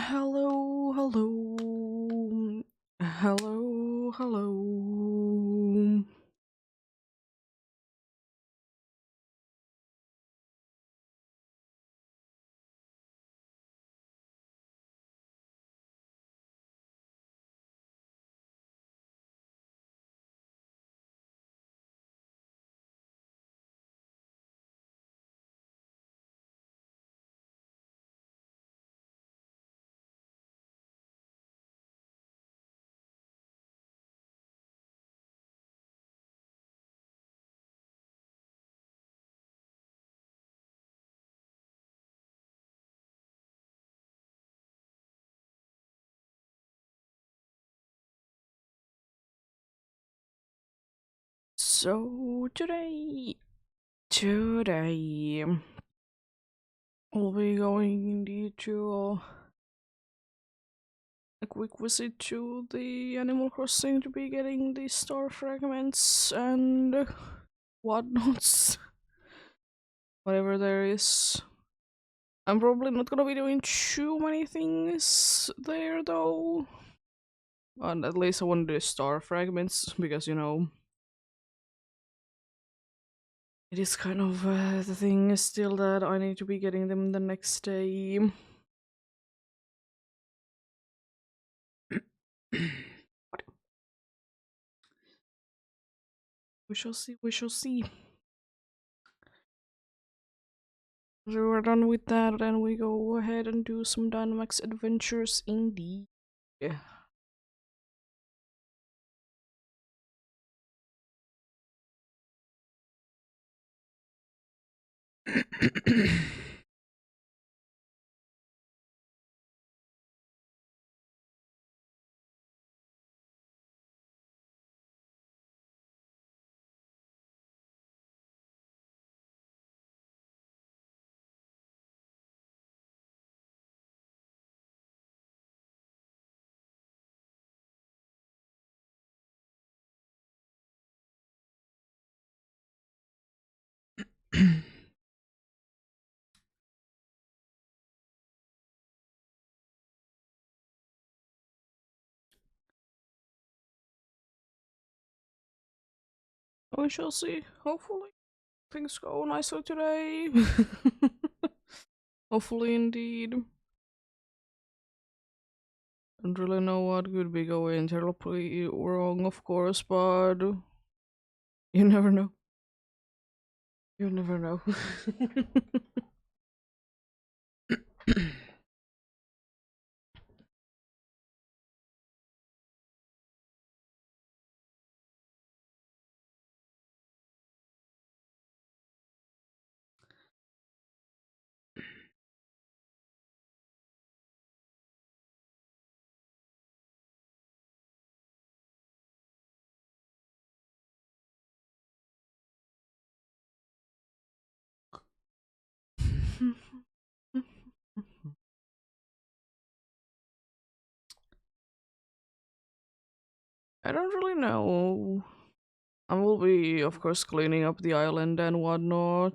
Hello, hello. Hello, hello. So today we'll be going indeed to a quick visit to the Animal Crossing to be getting the star fragments and whatnots, whatever there is. I'm probably not gonna be doing too many things there though. And at least I want to do star fragments because it is kind of the thing is still that I need to be getting them the next day. What? We shall see, we shall see. So we're done with that, then we go ahead and do some Dynamax adventures indeed. Yeah. We shall see. Hopefully, things go nicer today. Hopefully, indeed. Don't really know what could be going terribly wrong, of course, but you never know. You never know. I don't really know. I will be, of course, cleaning up the island and whatnot.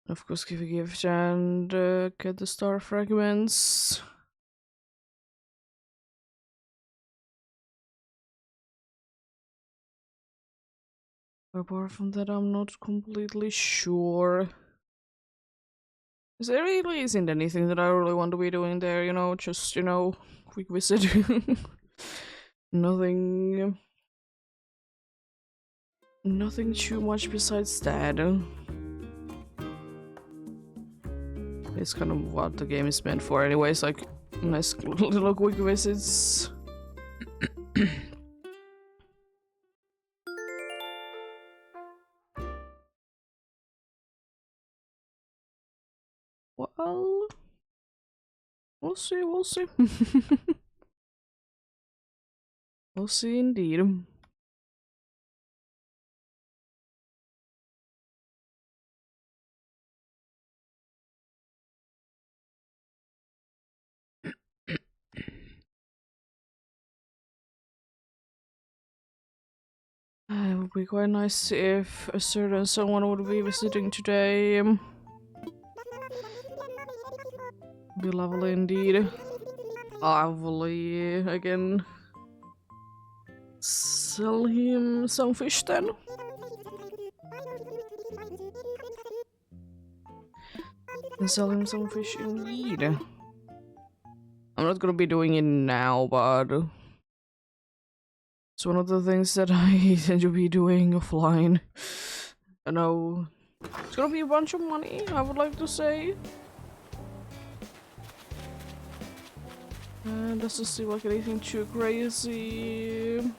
Of course, give a gift and get the star fragments. Apart from that, I'm not completely sure. There really isn't anything that I really want to be doing there, just, quick visit. Nothing. Nothing too much besides that. It's kind of what the game is meant for, anyways, like nice little quick visits. Well, we'll see, we'll see. We'll see indeed. It would be quite nice if a certain someone would be visiting today. Be lovely indeed. Lovely. Again. Sell him some fish then. And sell him some fish indeed. I'm not gonna be doing it now, but it's one of the things that I tend to be doing offline. I know it's gonna be a bunch of money, I would like to say. Doesn't seem like anything too crazy.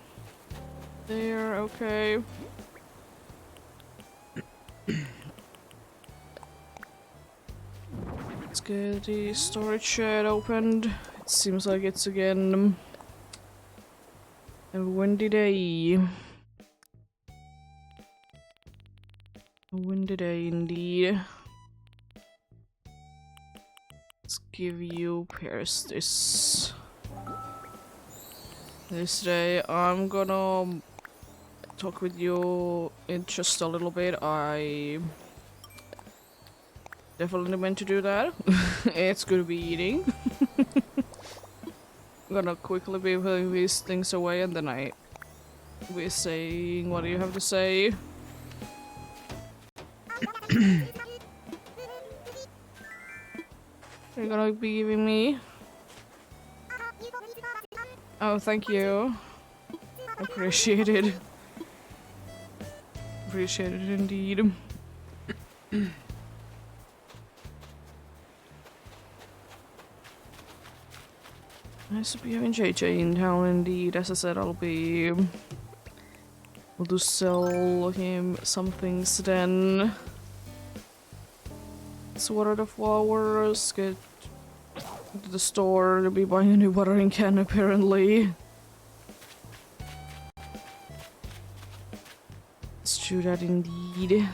There, okay. Let's get the storage shed opened. It seems like it's again a windy day. A windy day indeed. Let's give you pairs this day. I'm gonna talk with you in just a little bit. I definitely meant to do that. It's gonna be eating. I'm gonna quickly be putting these things away and then I be saying what do you have to say. You're gonna be giving me? Oh, thank you. Appreciate it. Appreciate it indeed. Nice to be having JJ in town indeed. As I said, I'll be able to sell him some things then. Let's water the flowers, get to the store to be buying a new watering can apparently. Let's do that indeed.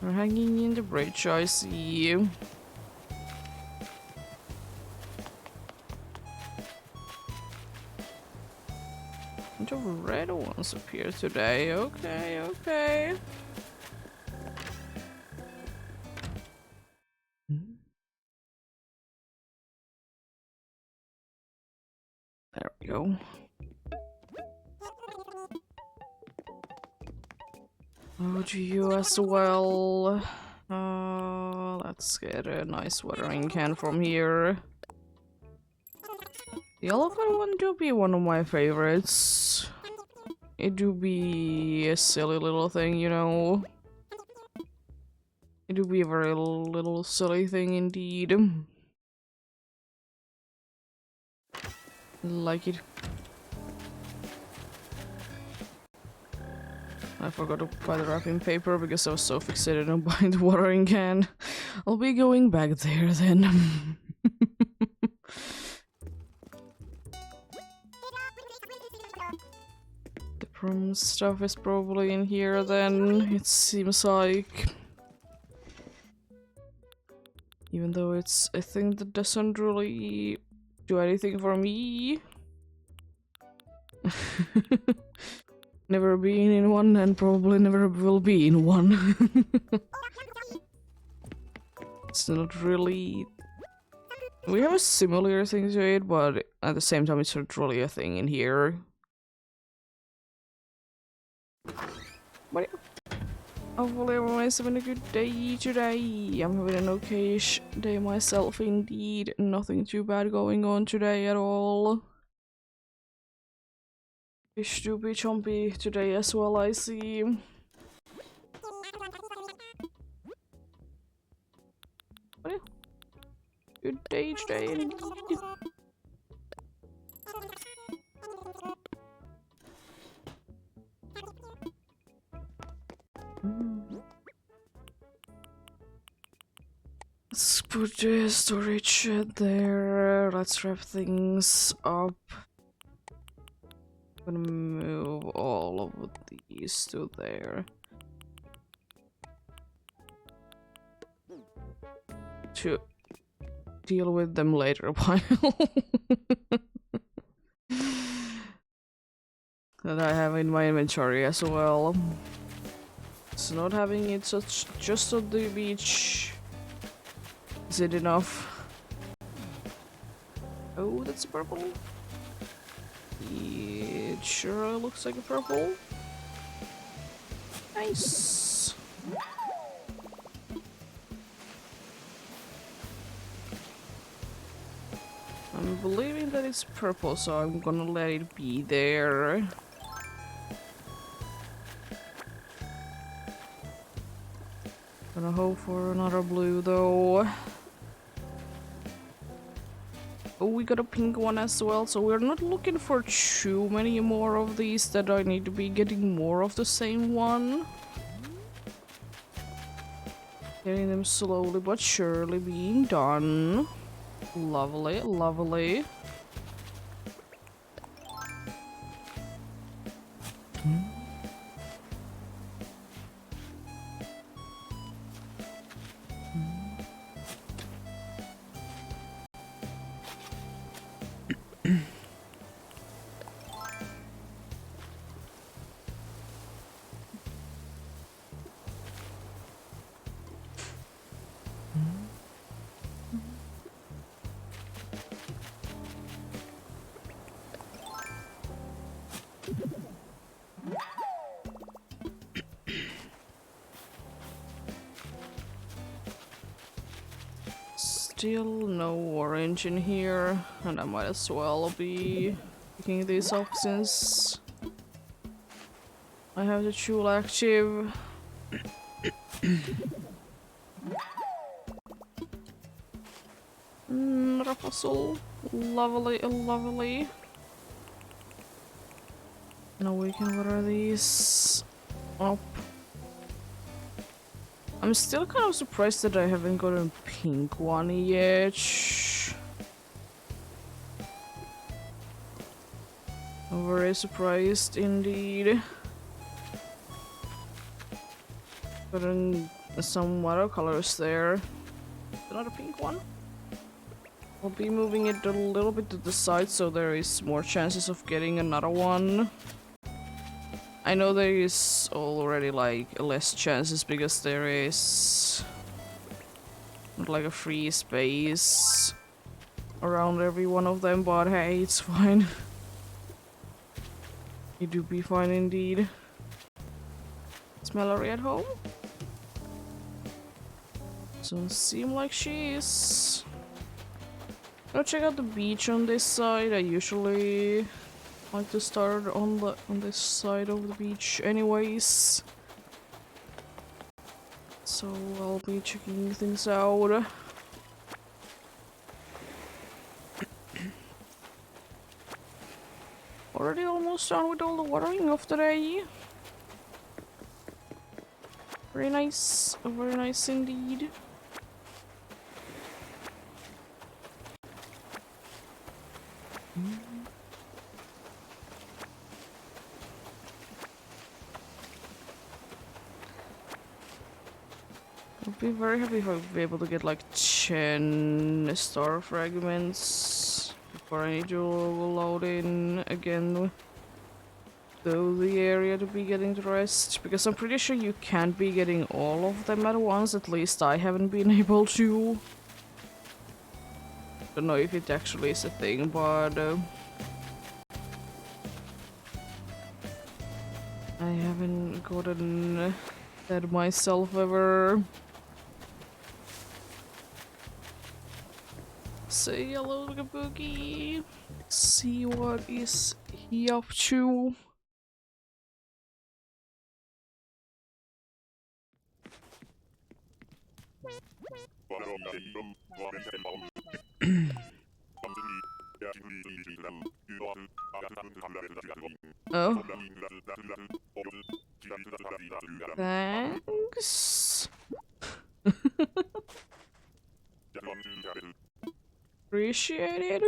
We're hanging in the bridge, I see. The red ones appear today. Okay, okay. There we go. Oh, you as well. Let's get a nice watering can from here. The elephant one do be one of my favorites. It do be a silly little thing, you know. It do be a very little silly thing indeed. Like it. I forgot to buy the wrapping paper because I was so fixated on buying the watering can. I'll be going back there then. The prom stuff is probably in here then, it seems like. Even though it's a thing that doesn't really do anything for me. Never been in one and probably never will be in one. It's not really... We have a similar thing to it, but at the same time it's not really a thing in here. But yeah. Hopefully everyone's having a good day today. I'm having an okay-ish day myself indeed. Nothing too bad going on today at all. Fish to be chompy today as well, I see. But yeah. Good day today indeed. Let's put the storage shed there. Let's wrap things up. I'm gonna move all of these to there. To deal with them later while. that I have in my inventory as well. So not having it just on the beach, is it enough? Oh, that's purple. It sure looks like a purple. Nice. I'm believing that it's purple, so I'm gonna let it be there. Gonna hope for another blue though. Oh, we got a pink one as well, so we're not looking for too many more of these, that I need to be getting more of the same one. Getting them slowly but surely being done. Lovely, lovely. Still no orange in here, and I might as well be picking these up since I have the tool active. Another fossil. Lovely, lovely. Now we can, what are these? Up. I'm still kind of surprised that I haven't got a pink one yet. I'm very surprised indeed. Gotten some watercolors there. Another pink one. I'll be moving it a little bit to the side so there is more chances of getting another one. I know there is already like less chances because there is not like a free space around every one of them, but hey, it's fine. It do be fine indeed. Is Mallory at home? Doesn't seem like she is. Go check out the beach on this side. I usually like to start on this side of the beach anyways. So I'll be checking things out. Already almost done with all the watering of today. Very nice indeed. I'll be very happy if I'll be able to get like 10 star fragments before I need to load in again though the area to be getting the rest, because I'm pretty sure you can't be getting all of them at once, at least I haven't been able to. Don't know if it actually is a thing, but I haven't gotten that myself ever. Say hello to Boogie. See what is he up to. Oh. Thanks. Appreciate it.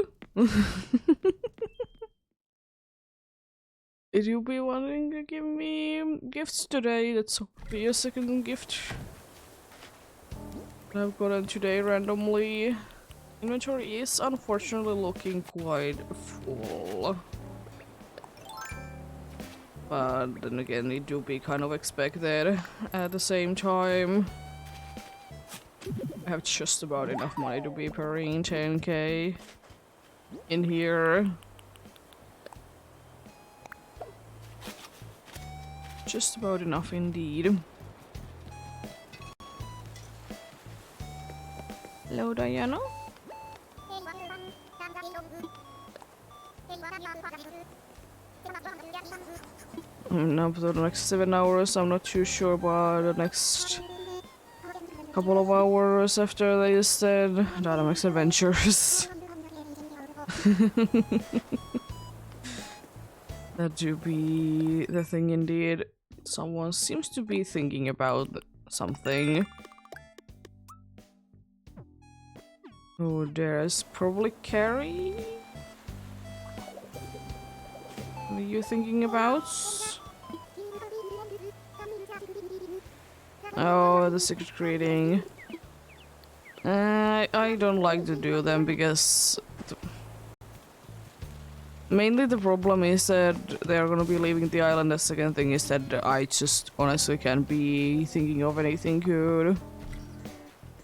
If you'll be wanting to give me gifts today, that's be a second gift I've gotten today randomly. Inventory is unfortunately looking quite full. But then again, it do be kind of expected at the same time. I have just about enough money to be paying 10k in here. Just about enough indeed. Hello, Diana. Now for the next 7 hours, I'm not too sure about the next couple of hours after they said Dynamics Adventures. That do be the thing indeed. Someone seems to be thinking about something. Oh, there's probably Carrie? What are you thinking about? Oh, the secret greeting. I don't like to do them because mainly the problem is that they're gonna be leaving the island. The second thing is that I just honestly can't be thinking of anything good.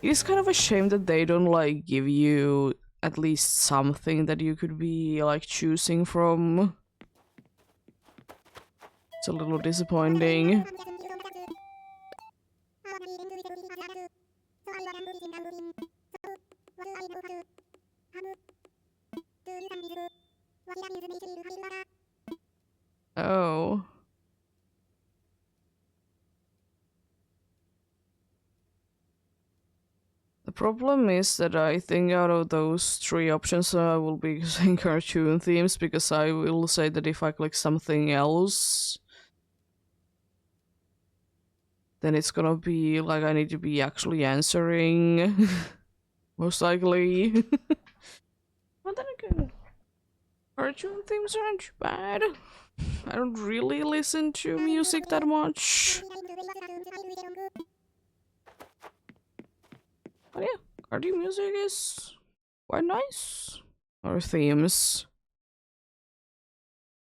It is kind of a shame that they don't like give you at least something that you could be like choosing from. It's a little disappointing. Oh. The problem is that I think out of those 3 options I will be saying cartoon themes, because I will say that if I click something else, then it's gonna be like I need to be actually answering. Most likely. But then again, cartoon themes aren't too bad. I don't really listen to music that much. But yeah, cartoon music is quite nice. Or themes.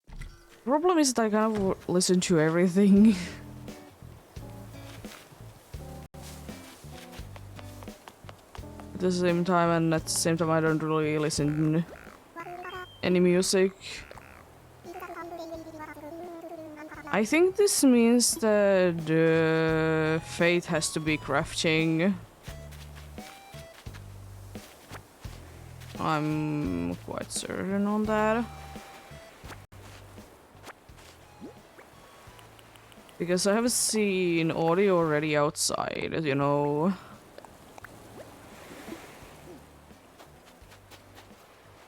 The problem is that I kind of listen to everything. At the same time, and at the same time I don't really listen any music. I think this means that Fate has to be crafting. I'm quite certain on that. Because I have seen audio already outside, you know.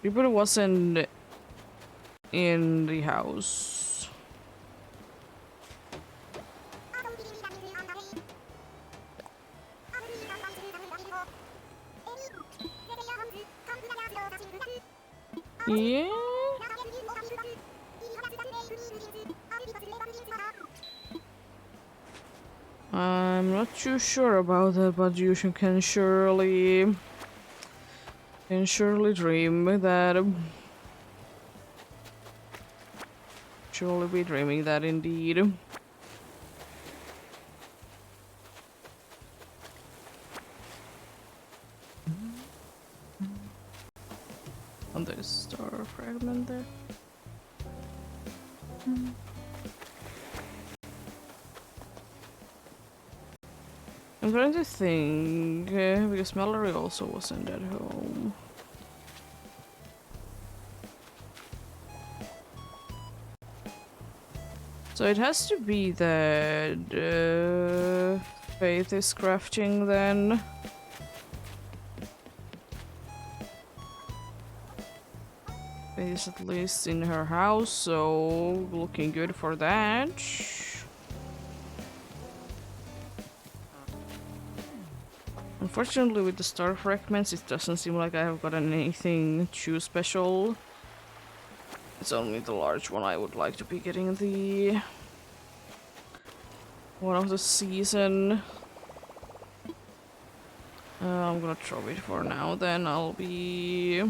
People wasn't in the house. Yeah. I'm not too sure about that, but you can surely dream that. Surely be dreaming that indeed. And there's a star fragment there. I'm trying to think, because Mallory also wasn't at home. So it has to be that Faith is crafting then. Faith is at least in her house, so looking good for that. Unfortunately, with the star fragments, it doesn't seem like I have gotten anything too special. It's only the large one I would like to be getting the one of the season. I'm gonna drop it for now, then I'll be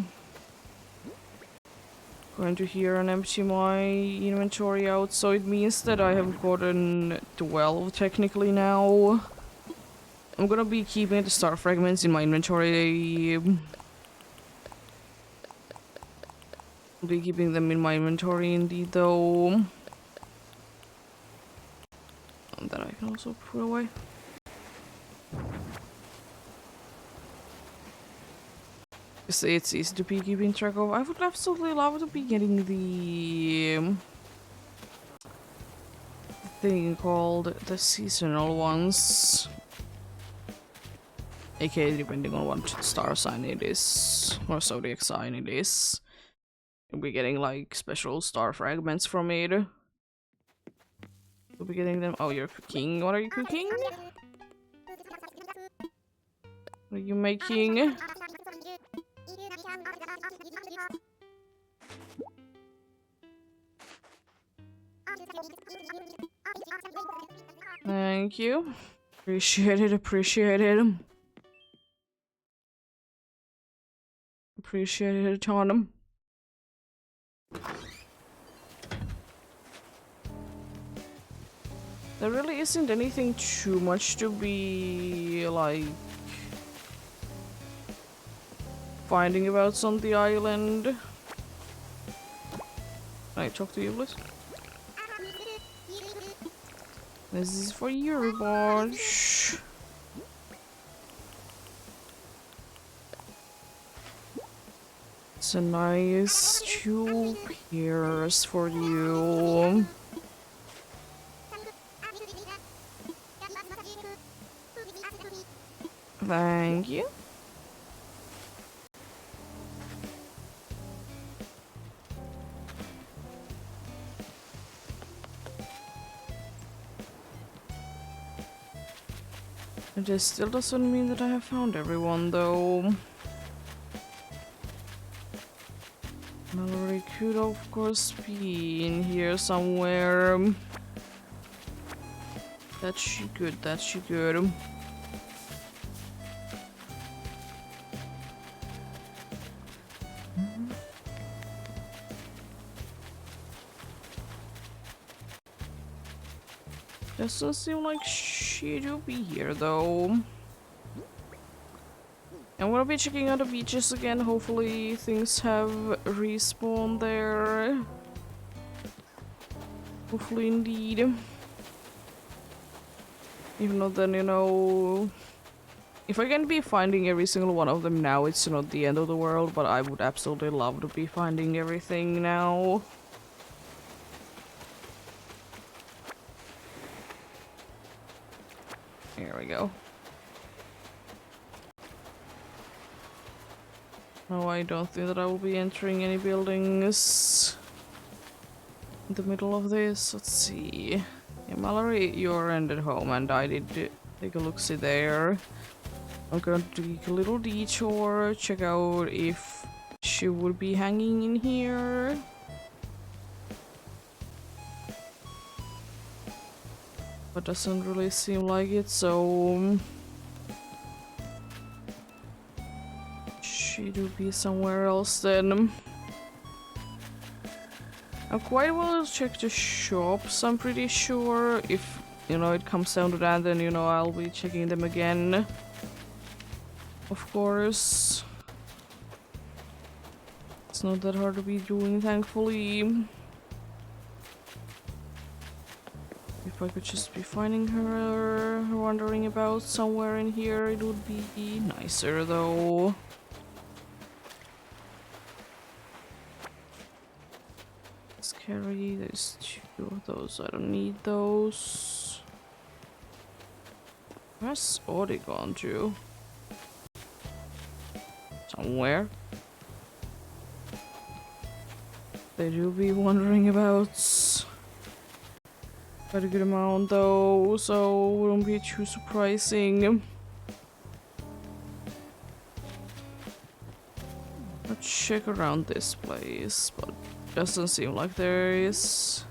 Going to here and empty my inventory out, so it means that I have gotten 12 technically now. I'm gonna be keeping the star fragments in my inventory. I'll be keeping them in my inventory indeed though. And that I can also put away. It's easy to be keeping track of. I would absolutely love to be getting the thing called the seasonal ones. AKA depending on what star sign it is, or zodiac sign it is. You'll be getting like special star fragments from it. You'll be getting them. Oh, you're cooking. What are you cooking? What are you making? Thank you. Appreciate it, appreciate it. Appreciate it a ton. There really isn't anything too much to be, like, finding about on the island. Can I talk to you, please? This is for you, Barge. It's a nice two pairs for you. Thank you. It still doesn't mean that I have found everyone, though. Mallory could, of course, be in here somewhere. That she could, that she could. Doesn't seem like she will be here, though. I'm gonna be checking out the beaches again. Hopefully things have respawned there. Hopefully indeed. Even though then, you know, if I can be finding every single one of them now, it's not the end of the world, but I would absolutely love to be finding everything now. Here we go. No, I don't think that I will be entering any buildings in the middle of this. Let's see. Yeah, Mallory, you're ended home, and I did take a look-see there. I'm going to take a little detour, check out if she would be hanging in here. But doesn't really seem like it, so she do be somewhere else then. I'm quite well to check the shops, I'm pretty sure. If, you know, it comes down to that, then, you know, I'll be checking them again. Of course. It's not that hard to be doing, thankfully. If I could just be finding her wandering about somewhere in here, it would be nicer, though. Carry, there's two of those. I don't need those. Where's Audi gone to? Somewhere. They do be wandering about quite a good amount though, so wouldn't be too surprising. Let's check around this place, but doesn't seem like there is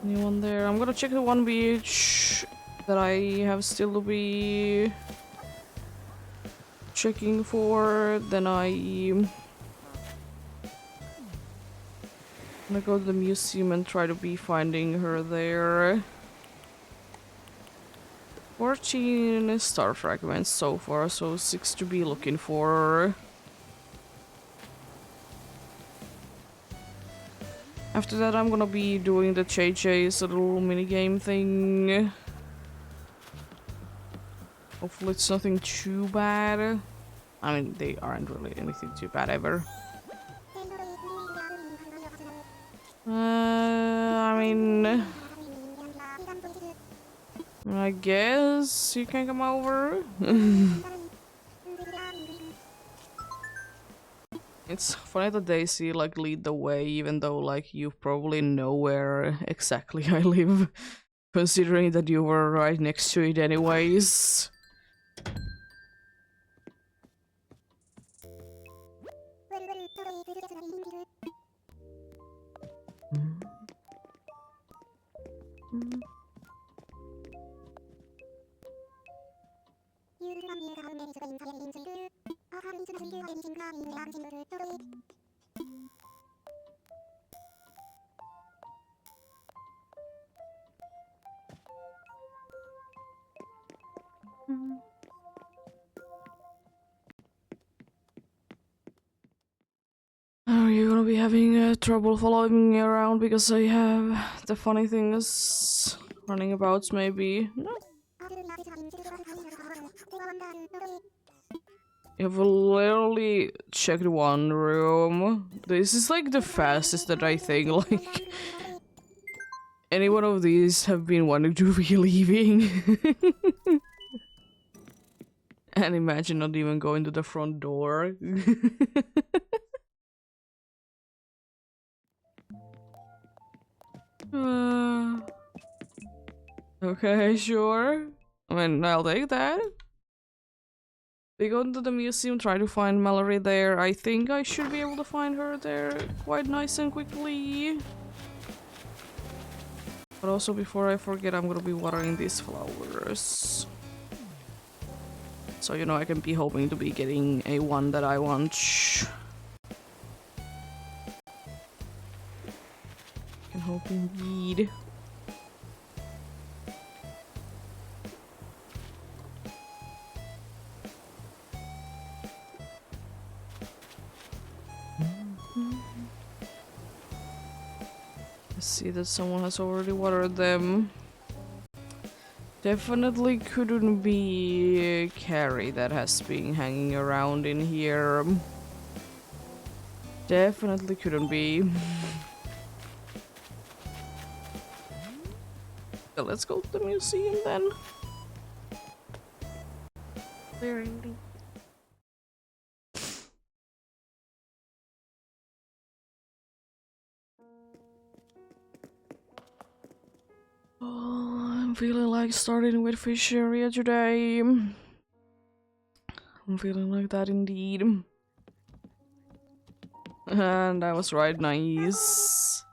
anyone there. I'm gonna check the one beach that I have still to be checking for. Then I I'm gonna go to the museum and try to be finding her there. 14 star fragments so far, so 6 to be looking for. After that, I'm gonna be doing the JJ's little minigame thing. Hopefully it's nothing too bad. I mean, they aren't really anything too bad ever. I mean... I guess you can come over. It's funny that Daisy like lead the way, even though like you probably know where exactly I live, considering that you were right next to it anyways. Are you gonna be having trouble following me around because I have the funny things running about, maybe? No. You've literally checked one room. This is like the fastest that I think, like... Any one of these have been wanting to be leaving. And imagine not even going to the front door. Okay, sure. I mean, I'll take that. We go into the museum, try to find Mallory there. I think I should be able to find her there quite nice and quickly. But also, before I forget, I'm gonna be watering these flowers. So, you know, I can be hoping to be getting a one that I want. Can hope indeed. See that someone has already watered them. Definitely couldn't be Carrie that has been hanging around in here. Definitely couldn't be. So let's go to the museum then. Very neat. Oh, I'm feeling like starting with fish area today. I'm feeling like that indeed. And I was right, nice.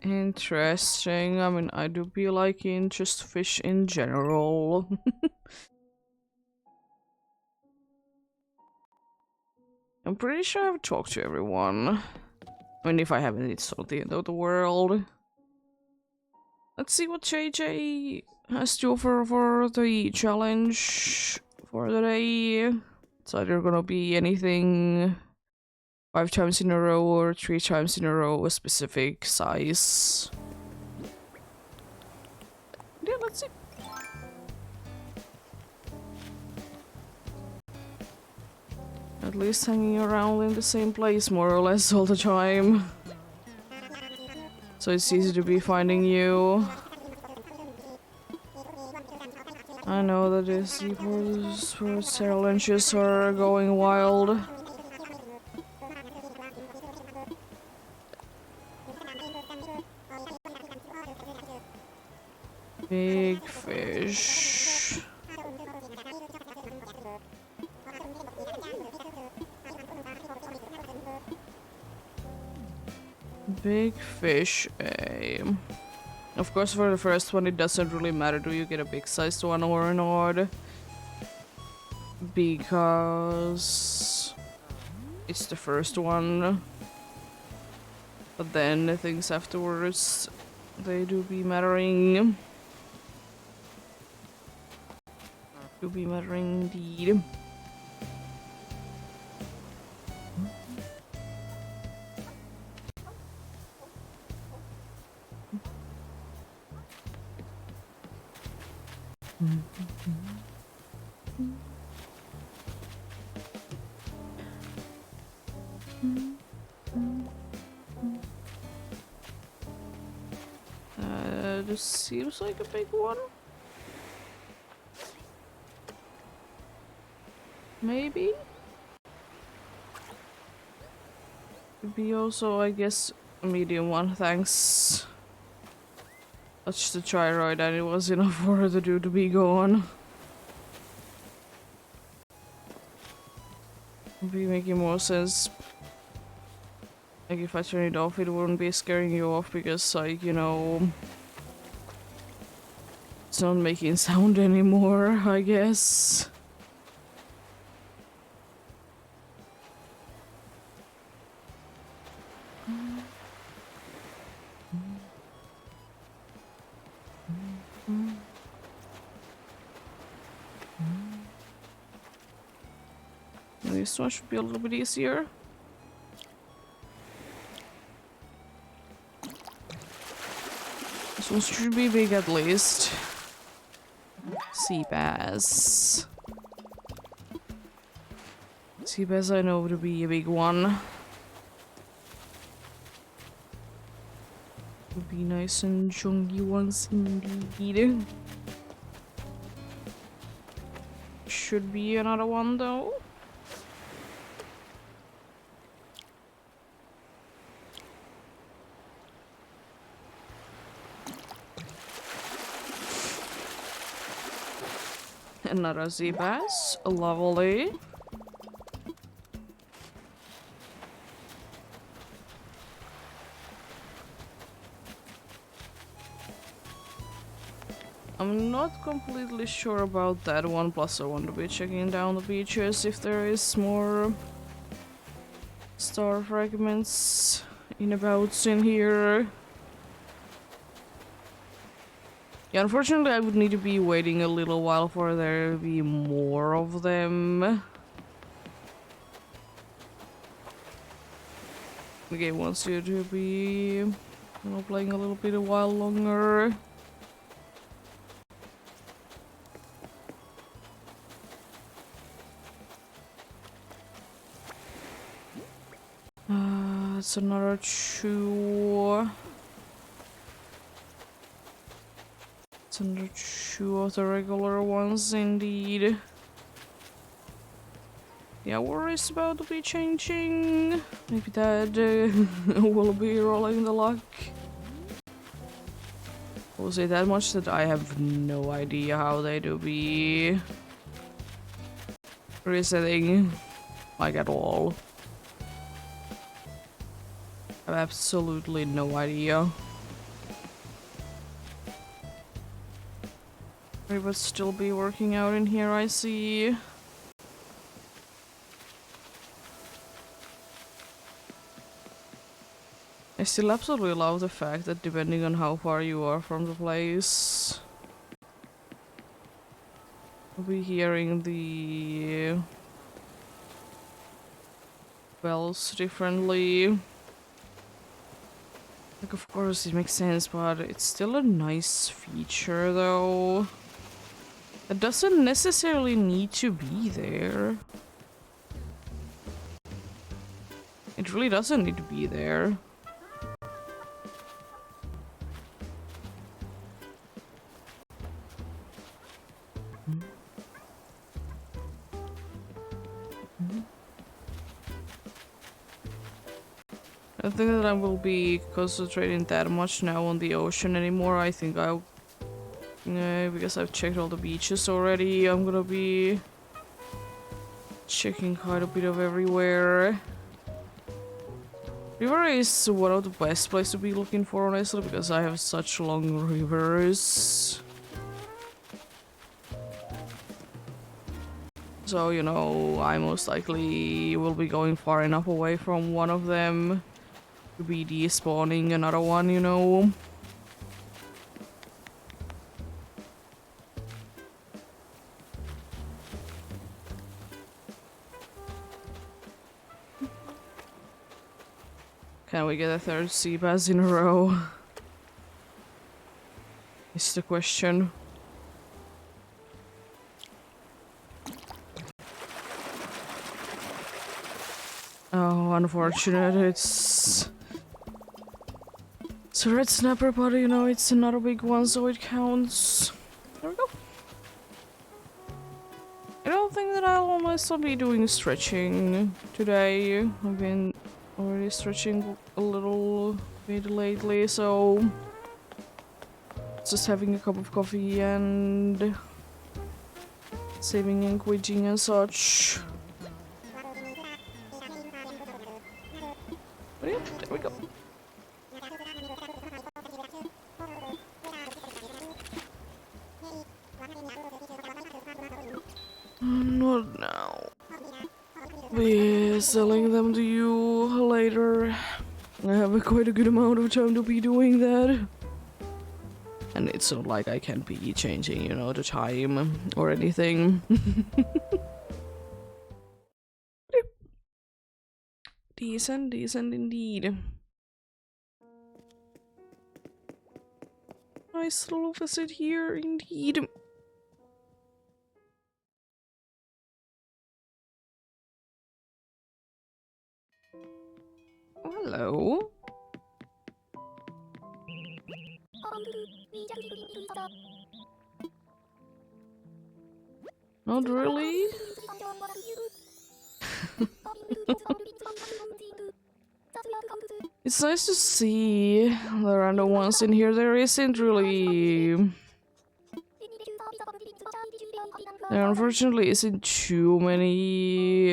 Interesting. I mean, I do be liking just fish in general. I'm pretty sure I've talked to everyone. I mean, if I haven't, it's not the end of the world. Let's see what JJ has to offer for the challenge for the day. It's either gonna be anything 5 times in a row or 3 times in a row, a specific size. Yeah, let's see. At least hanging around in the same place more or less all the time. So it's easy to be finding you. I know that the sports challenges are going wild. Big fish. Big fish, Of course, for the first one, it doesn't really matter do you get a big sized one or not, because it's the first one. But then the things afterwards, they do be mattering. Do be mattering indeed. This seems like a big one. Maybe? Could be also, I guess, a medium one, thanks. Touched the gyroid and it was enough for her to do to be gone. Would be making more sense. Like if I turn it off, it wouldn't be scaring you off because, like, you know, it's not making sound anymore, I guess. This one should be a little bit easier. This one should be big at least. Sea bass. Sea bass I know to be a big one. Would be nice and chunky ones indeed. Should be another one though. Another sea bass, lovely. I'm not completely sure about that one, plus I want to be checking down the beaches if there is more star fragments abouts in here. Yeah, unfortunately I would need to be waiting a little while for there to be more of them. The game wants you to be, you know, playing a little bit a while longer. It's another two. It's another two of the regular ones indeed. The hour is about to be changing. Maybe that will be rolling the luck. I will say that much that I have no idea how they do be resetting, like at all. I have absolutely no idea. We would still be working out in here, I see. I still absolutely love the fact that depending on how far you are from the place, you'll be hearing the bells differently. Like, of course it makes sense, but it's still a nice feature though. It doesn't necessarily need to be there. It really doesn't need to be there. I don't think that I will be concentrating that much now on the ocean anymore. I think I'll... because I've checked all the beaches already, I'm gonna be checking quite a bit of everywhere. River is one of the best places to be looking for, honestly, because I have such long rivers. So, you know, I most likely will be going far enough away from one of them to be despawning another one, you know. Can we get a third sea bass in a row? Is the question. Oh, unfortunate. It's a red snapper, but you know, it's another big one, so it counts. There we go. I don't think that I'll almost be doing stretching today. I've been already stretching a little bit lately, so just having a cup of coffee and saving and quitting and such. But yeah, there we go. Not now. Be selling them to you later. I have quite a good amount of time to be doing that. And it's not like I can be changing, you know, the time or anything. Decent, decent indeed. Nice little visit here indeed. Hello. Not really. It's nice to see the random ones in here. There isn't really... There unfortunately isn't too many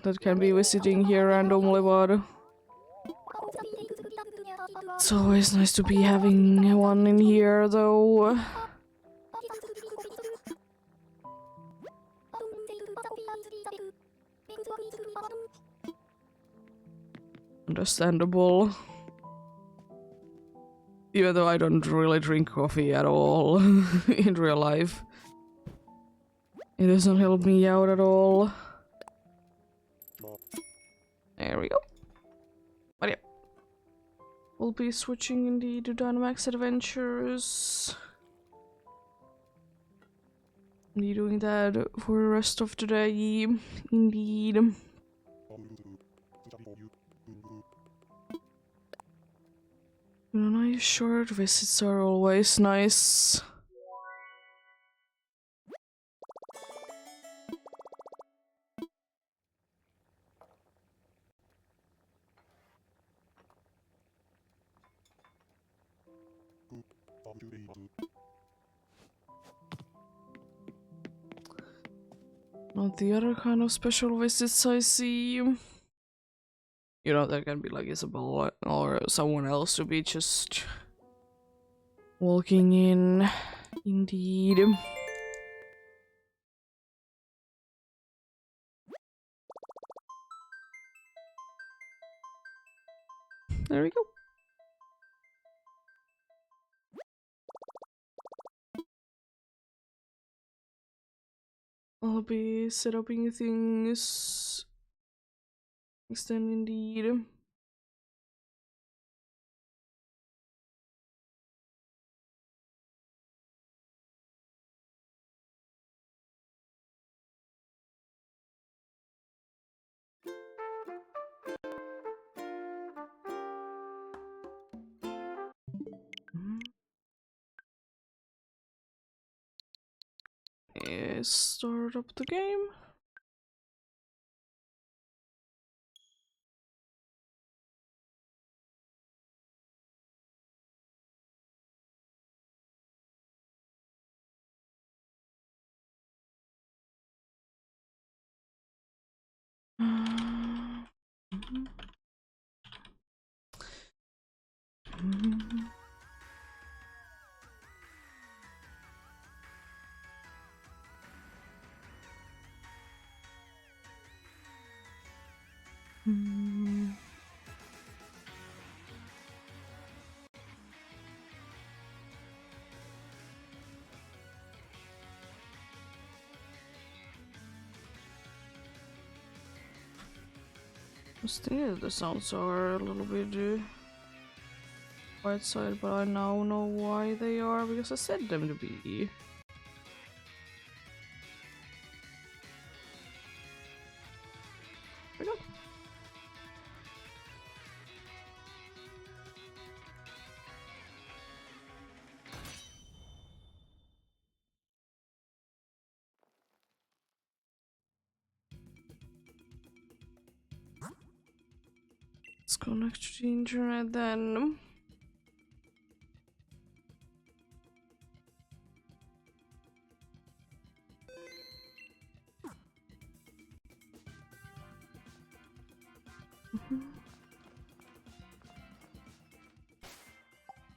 that can be visiting here randomly, but... It's always nice to be having one in here, though. Understandable. Even though I don't really drink coffee at all in real life. It doesn't help me out at all. There we go. But yeah. We'll be switching indeed to Dynamax Adventures. Be doing that for the rest of the day, indeed. Nice short visits are always nice. Not the other kind of special visits I see. You know, there can be like Isabel or someone else to be just walking in. Indeed. There we go. I'll be setting things then indeed. Start up the game. Still, the sounds are a little bit white side, but I now know why they are because I said them to be. There we go. Let's connect to the internet then.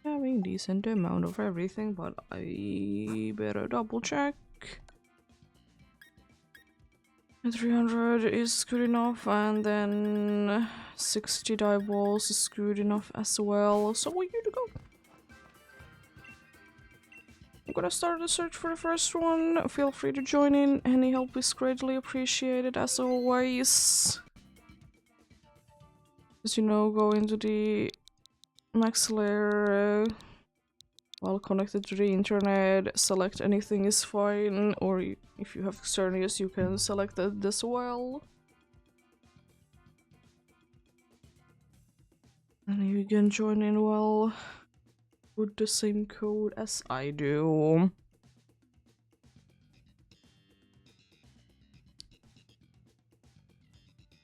Having decent amount of everything, but I better double check. 300 is good enough, and then 60 die balls is good enough as well, so we're good to go. I'm gonna start the search for the first one. Feel free to join in. Any help is greatly appreciated as always. As you know, go into the max layer while connected to the internet. Select anything is fine, or if you have Xerneas, you can select that as well. And you can join in well with the same code as I do.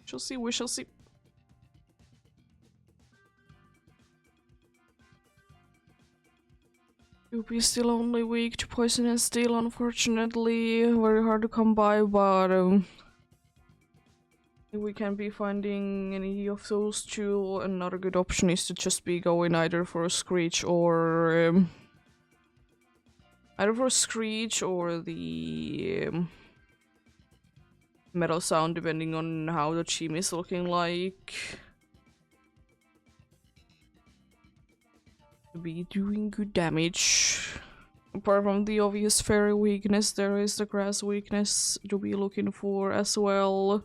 Shall see, we shall see. UP is still only weak to poison and steel, unfortunately. Very hard to come by, but if we can be finding any of those two, another good option is to just be going either for a Screech or the Metal Sound, depending on how the team is looking like. To be doing good damage. Apart from the obvious fairy weakness, there is the grass weakness to be looking for as well.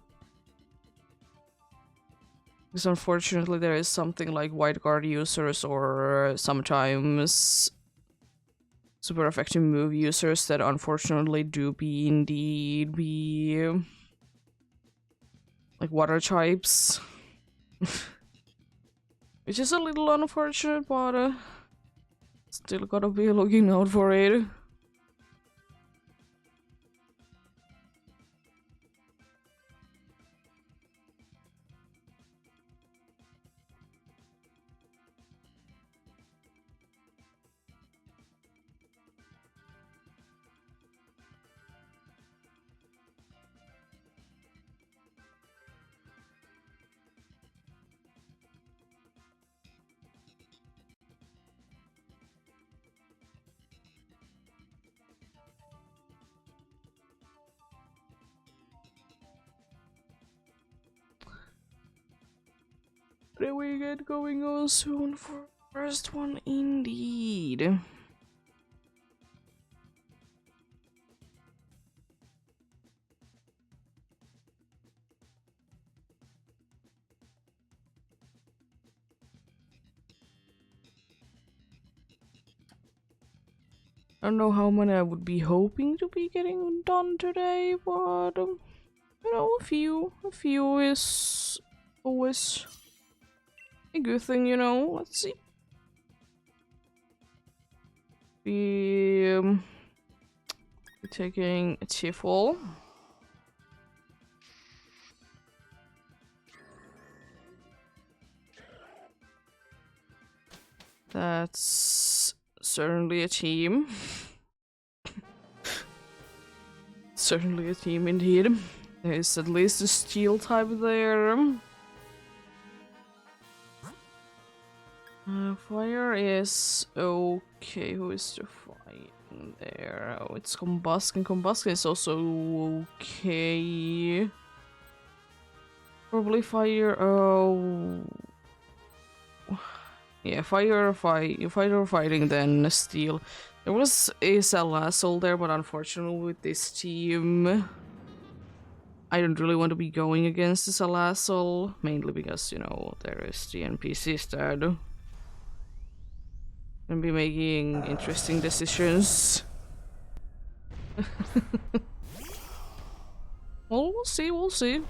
Because unfortunately there is something like white guard users or sometimes super effective move users that unfortunately do be indeed like water types. Which is a little unfortunate, but still gotta be looking out for it. There we get going on soon for first one indeed. I don't know how many I would be hoping to be getting done today, but you know, a few is always a good thing, you know. Let's see. Be taking a Tiffle. That's certainly a team. Certainly a team indeed. There is at least a steel type there. Fire is okay. Who is the fire there? Oh, it's Combustion. Combustion is also okay. Probably fire. Oh, yeah, fire or fighting then steel. There was a Salazzle there, but unfortunately with this team, I don't really want to be going against the Salazzle, mainly because, you know, there is the NPCs that can be making interesting decisions. Well, we'll see, we'll see.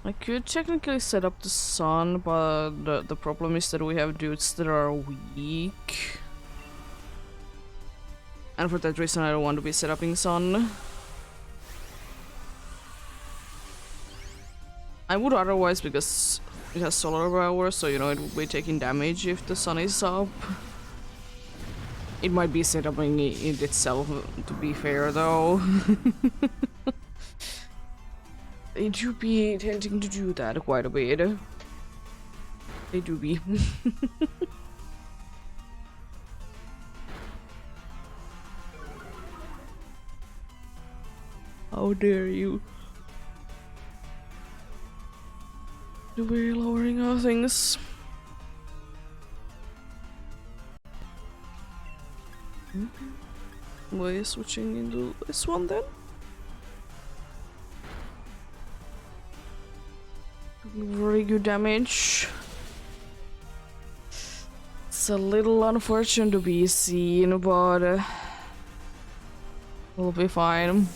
I could technically set up the sun, but the problem is that we have dudes that are weak. And for that reason I don't want to be set up in sun. I would otherwise, because it has solar power, so you know it would be taking damage if the sun is up. It might be set up in it itself, to be fair though. They do be tending to do that quite a bit. They do be. How dare you? We're lowering our things. We're switching into this one then. Very good damage. It's a little unfortunate to be seen, but we'll be fine.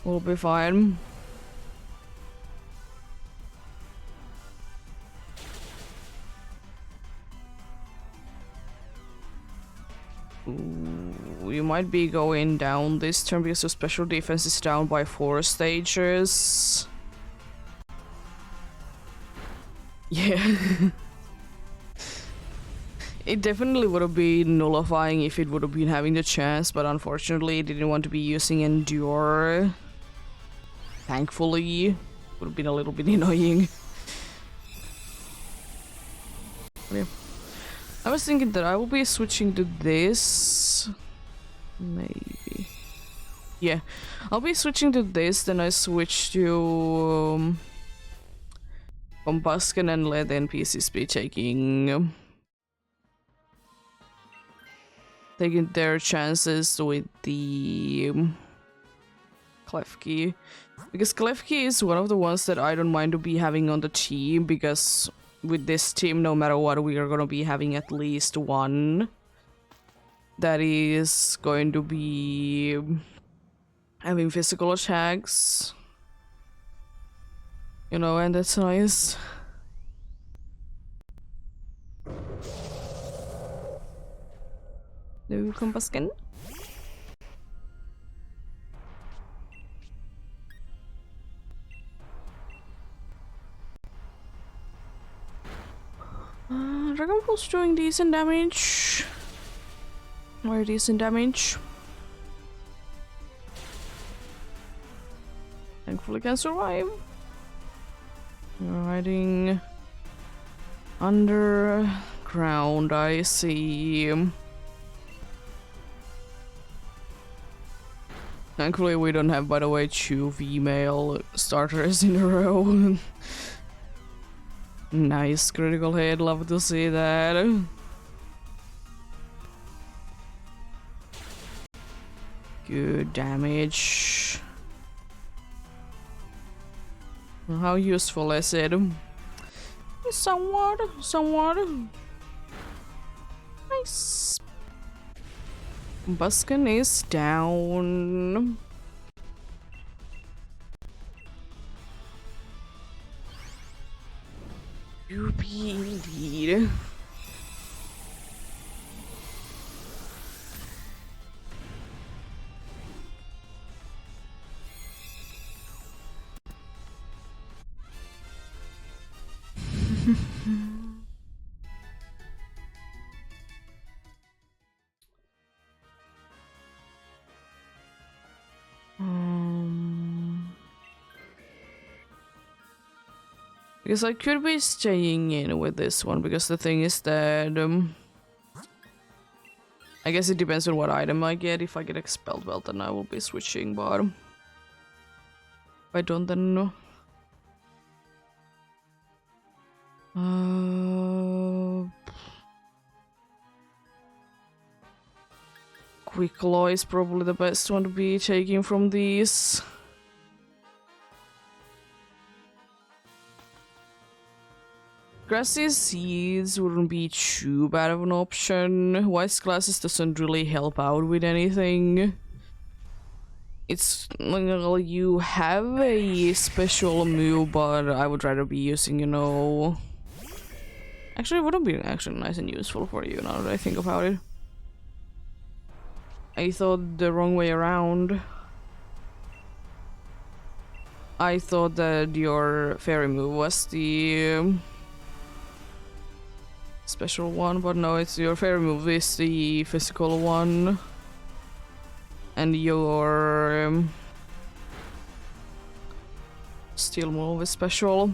We'll be fine. We might be going down this turn because the special defense is down by 4 stages. Yeah. It definitely would have been nullifying if it would have been having the chance, but unfortunately it didn't want to be using Endure. Thankfully. Would have been a little bit annoying. Yeah. I was thinking that I will be switching to this. Maybe. Yeah. I'll be switching to this, then I switch to Combustion and let the NPCs be taking their chances with the Klefki. Because Klefki is one of the ones that I don't mind to be having on the team, because with this team, no matter what, we are gonna be having at least one that is going to be having physical attacks. You know, and that's nice. No combustion. Dragon Ball's doing decent damage. Very decent damage. Thankfully can survive. Riding underground, I see. Thankfully we don't have, by the way, 2 female starters in a row. Nice critical hit, love to see that. Good damage. How useful is it? Somewhat. Nice. Buskin is down. You be indeed. Because I could be staying in with this one, because the thing is that I guess it depends on what item I get. If I get expelled, well, then I will be switching, but if I don't, then no. Quick Law is probably the best one to be taking from these. Grassy Seeds wouldn't be too bad of an option. Wise Glasses doesn't really help out with anything. It's like you have a special move, but I would rather be using, you know... Actually, it wouldn't be actually nice and useful for you now that I think about it. I thought the wrong way around. I thought that your fairy move was the special one, but no, it's your fairy move is the physical one. And your steel move is special.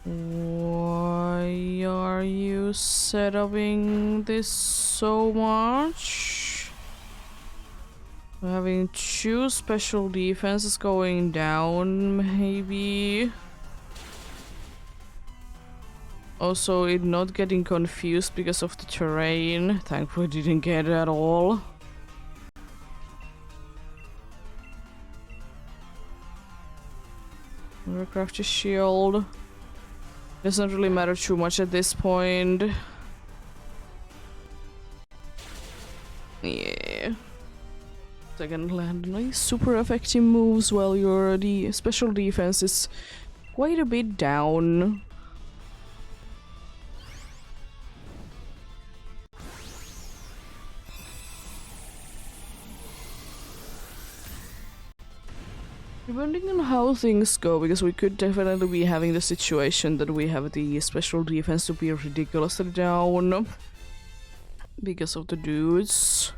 Why are you setting this so much? We're having 2 special defenses going down, maybe. Also, it not getting confused because of the terrain. Thankfully, didn't get it at all. Craft a shield. Doesn't really matter too much at this point. Yeah. Second land nice super effective moves while your special defense is quite a bit down. Depending on how things go, because we could definitely be having the situation that we have the special defense to be ridiculously down because of the dudes.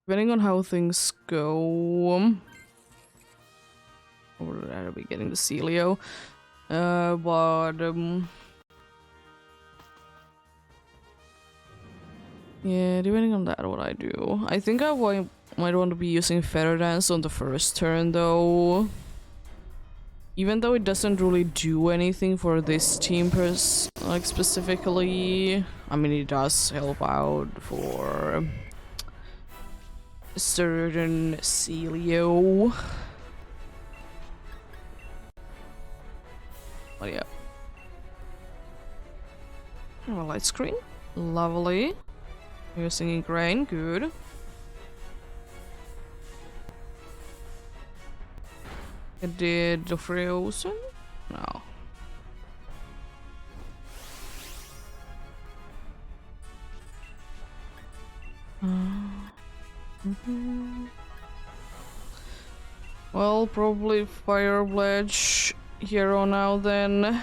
Depending on how things go, or are we getting the Celio? Yeah, depending on that, what I do. I think I might want to be using Feather Dance on the first turn, though. Even though it doesn't really do anything for this team, like specifically. I mean, it does help out for certain Celio. But yeah. Oh, a light screen. Lovely. You're singing Grain, good. I did the Frozen? No. Well, probably Fire Pledge here on out then.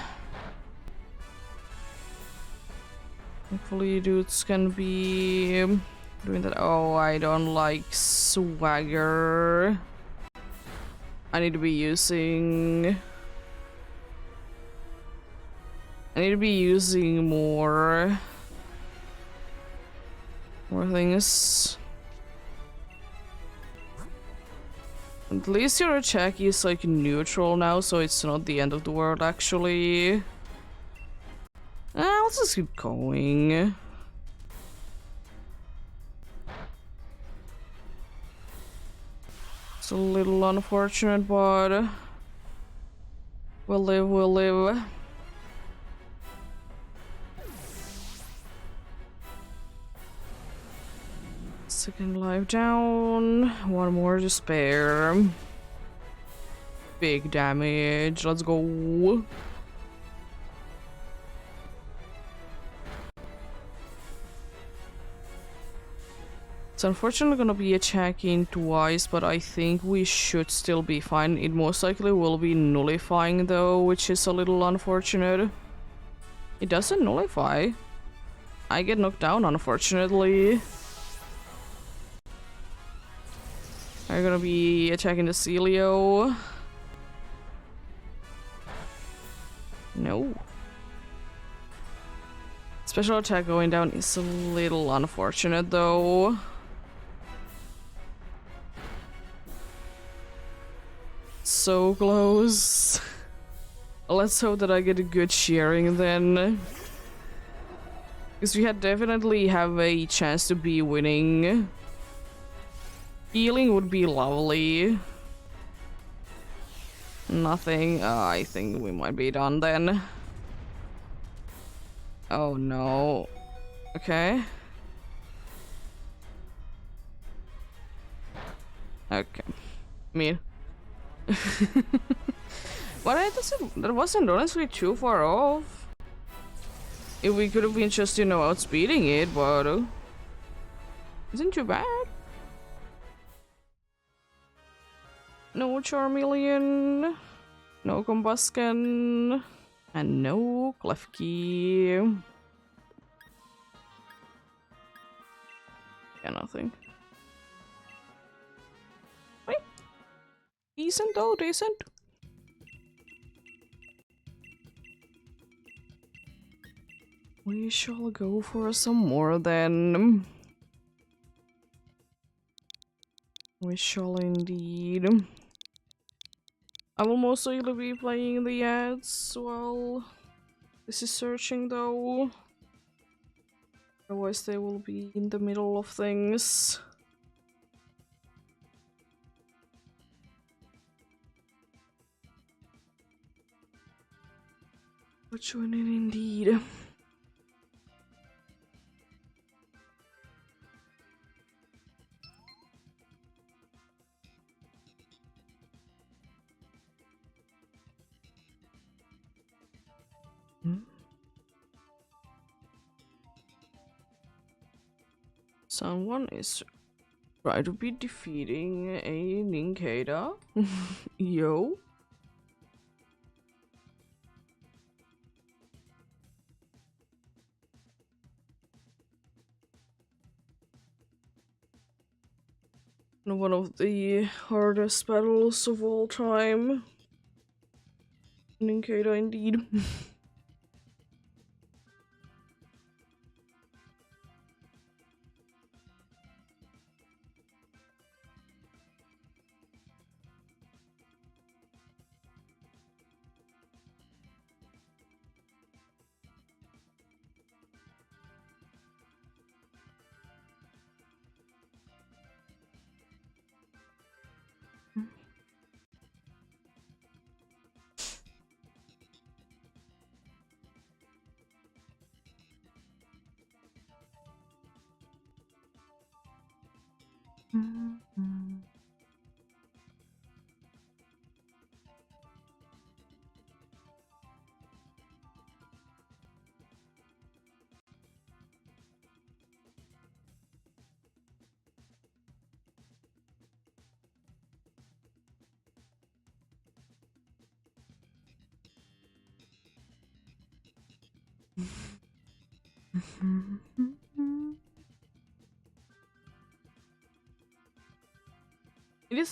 Hopefully dudes can be doing that. Oh, I don't like Swagger. I need to be using more things. At least your attack is like neutral now, so it's not the end of the world actually. Let's just keep going. It's a little unfortunate, but we'll live, we'll live. Second life down. One more to spare. Big damage. Let's go. It's unfortunately gonna be attacking twice, but I think we should still be fine. It most likely will be nullifying though, which is a little unfortunate. It doesn't nullify. I get knocked down, unfortunately. Are you gonna be attacking the Celio? No. Special attack going down is a little unfortunate though. So close. Let's hope that I get a good sharing then. Because we had definitely have a chance to be winning. Healing would be lovely. Nothing. I think we might be done then. Oh no. Okay. Okay. I mean. But that wasn't honestly too far off. If we could have been just, you know, outspeeding it, but isn't too bad. No Charmeleon, no Combusken, and no Klefki. Yeah, nothing. Wait. Decent though, decent. We shall go for some more then. We shall indeed. I will most likely be playing the ads while this is searching though. Otherwise they will be in the middle of things. Which one indeed? Someone is trying to be defeating a Ninkata. Yo. One of the hardest battles of all time. Ninkata indeed.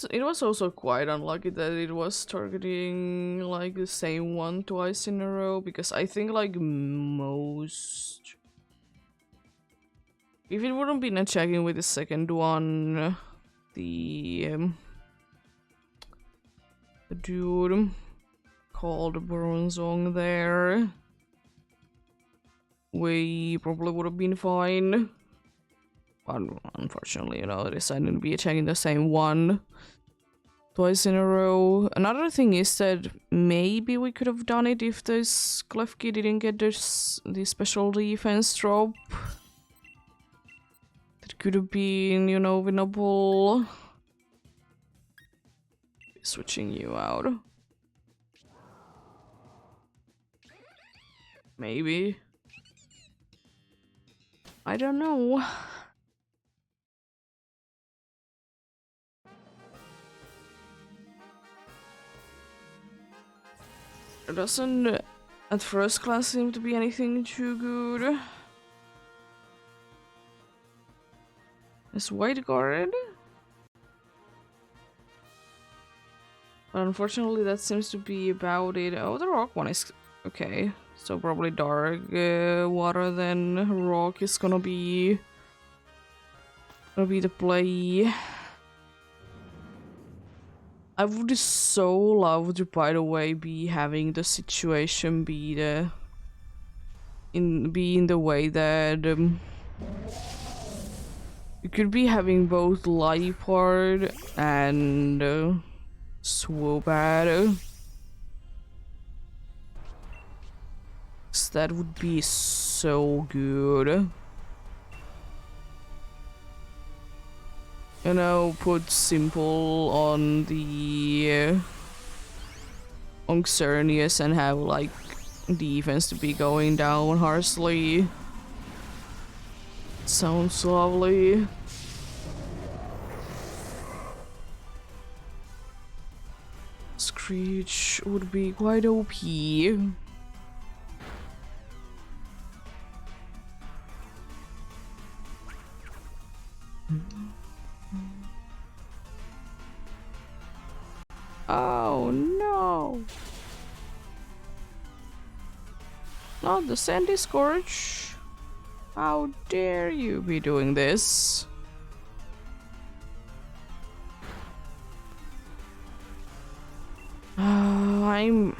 It was also quite unlucky that it was targeting like the same one twice in a row, because I think like most, if it wouldn't been attacking with the second one, the dude called Bronzong there, we probably would have been fine. Unfortunately, you know, decided to be attacking the same one twice in a row. Another thing is that maybe we could have done it if this Klefki didn't get the special defense drop. That could have been, you know, winnable. Switching you out. Maybe. I don't know. It doesn't at first glance seem to be anything too good. It's white guard. But unfortunately that seems to be about it. Oh, the rock one is okay. So probably dark water then rock is gonna be the play. I would so love to, by the way, be having the situation be in the way that you could be having both Lipard and Swobad. That would be so good. You know, put Simple on the on Xerneas and have like defense to be going down harshly. Sounds lovely. Screech would be quite OP. Oh no! Not the Sandy Scourge! How dare you be doing this? I'm...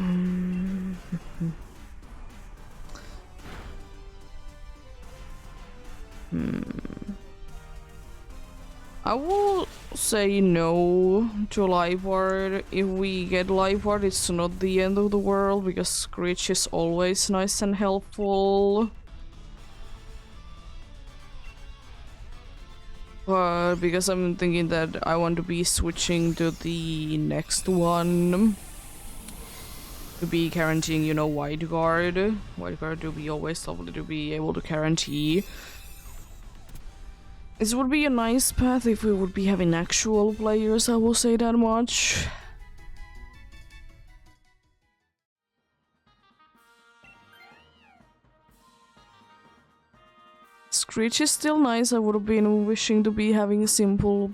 I will say no to Lifeward. If we get Lifeward, it's not the end of the world, because Screech is always nice and helpful. But because I'm thinking that I want to be switching to the next one, to be guaranteeing, you know, Wide Guard. Wide Guard to be always lovely to be able to guarantee. This would be a nice path if we would be having actual players, I will say that much. Screech is still nice. I would have been wishing to be having Simple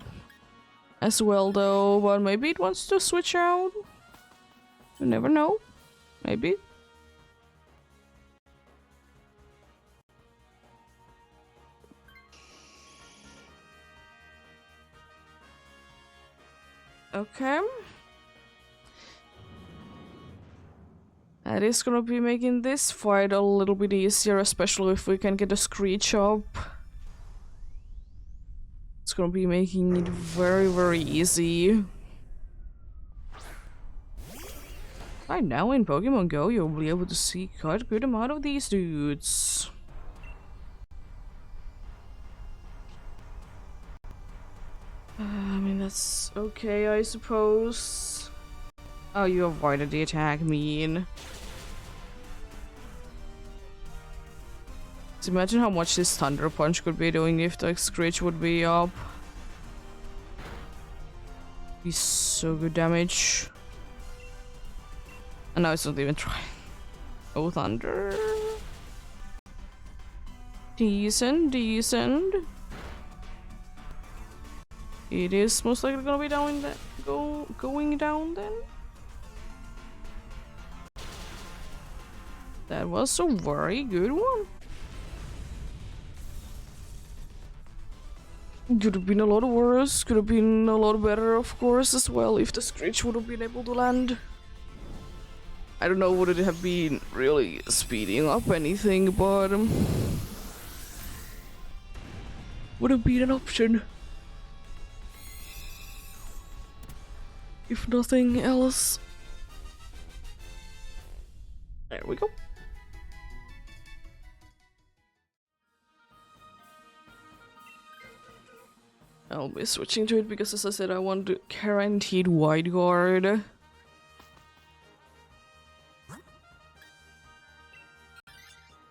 as well though, but maybe it wants to switch out. You never know. Maybe. Okay. That is gonna be making this fight a little bit easier, especially if we can get a Screech up. It's gonna be making it very, very easy. Right now in Pokemon Go, you'll be able to see quite a good amount of these dudes. I mean, that's okay, I suppose. Oh, you avoided the attack, mean. So imagine how much this Thunder Punch could be doing if the Screech would be up. Be so good damage. And now it's not even trying. Oh, Thunder. Decent, decent. It is most likely gonna be down that going down then. That was a very good one. Could have been a lot worse, could have been a lot better, of course, as well, if the Screech would have been able to land. I don't know, would it have been really speeding up anything, but would have been an option. If nothing else. There we go. I'll be switching to it because, as I said, I want guaranteed Wide Guard.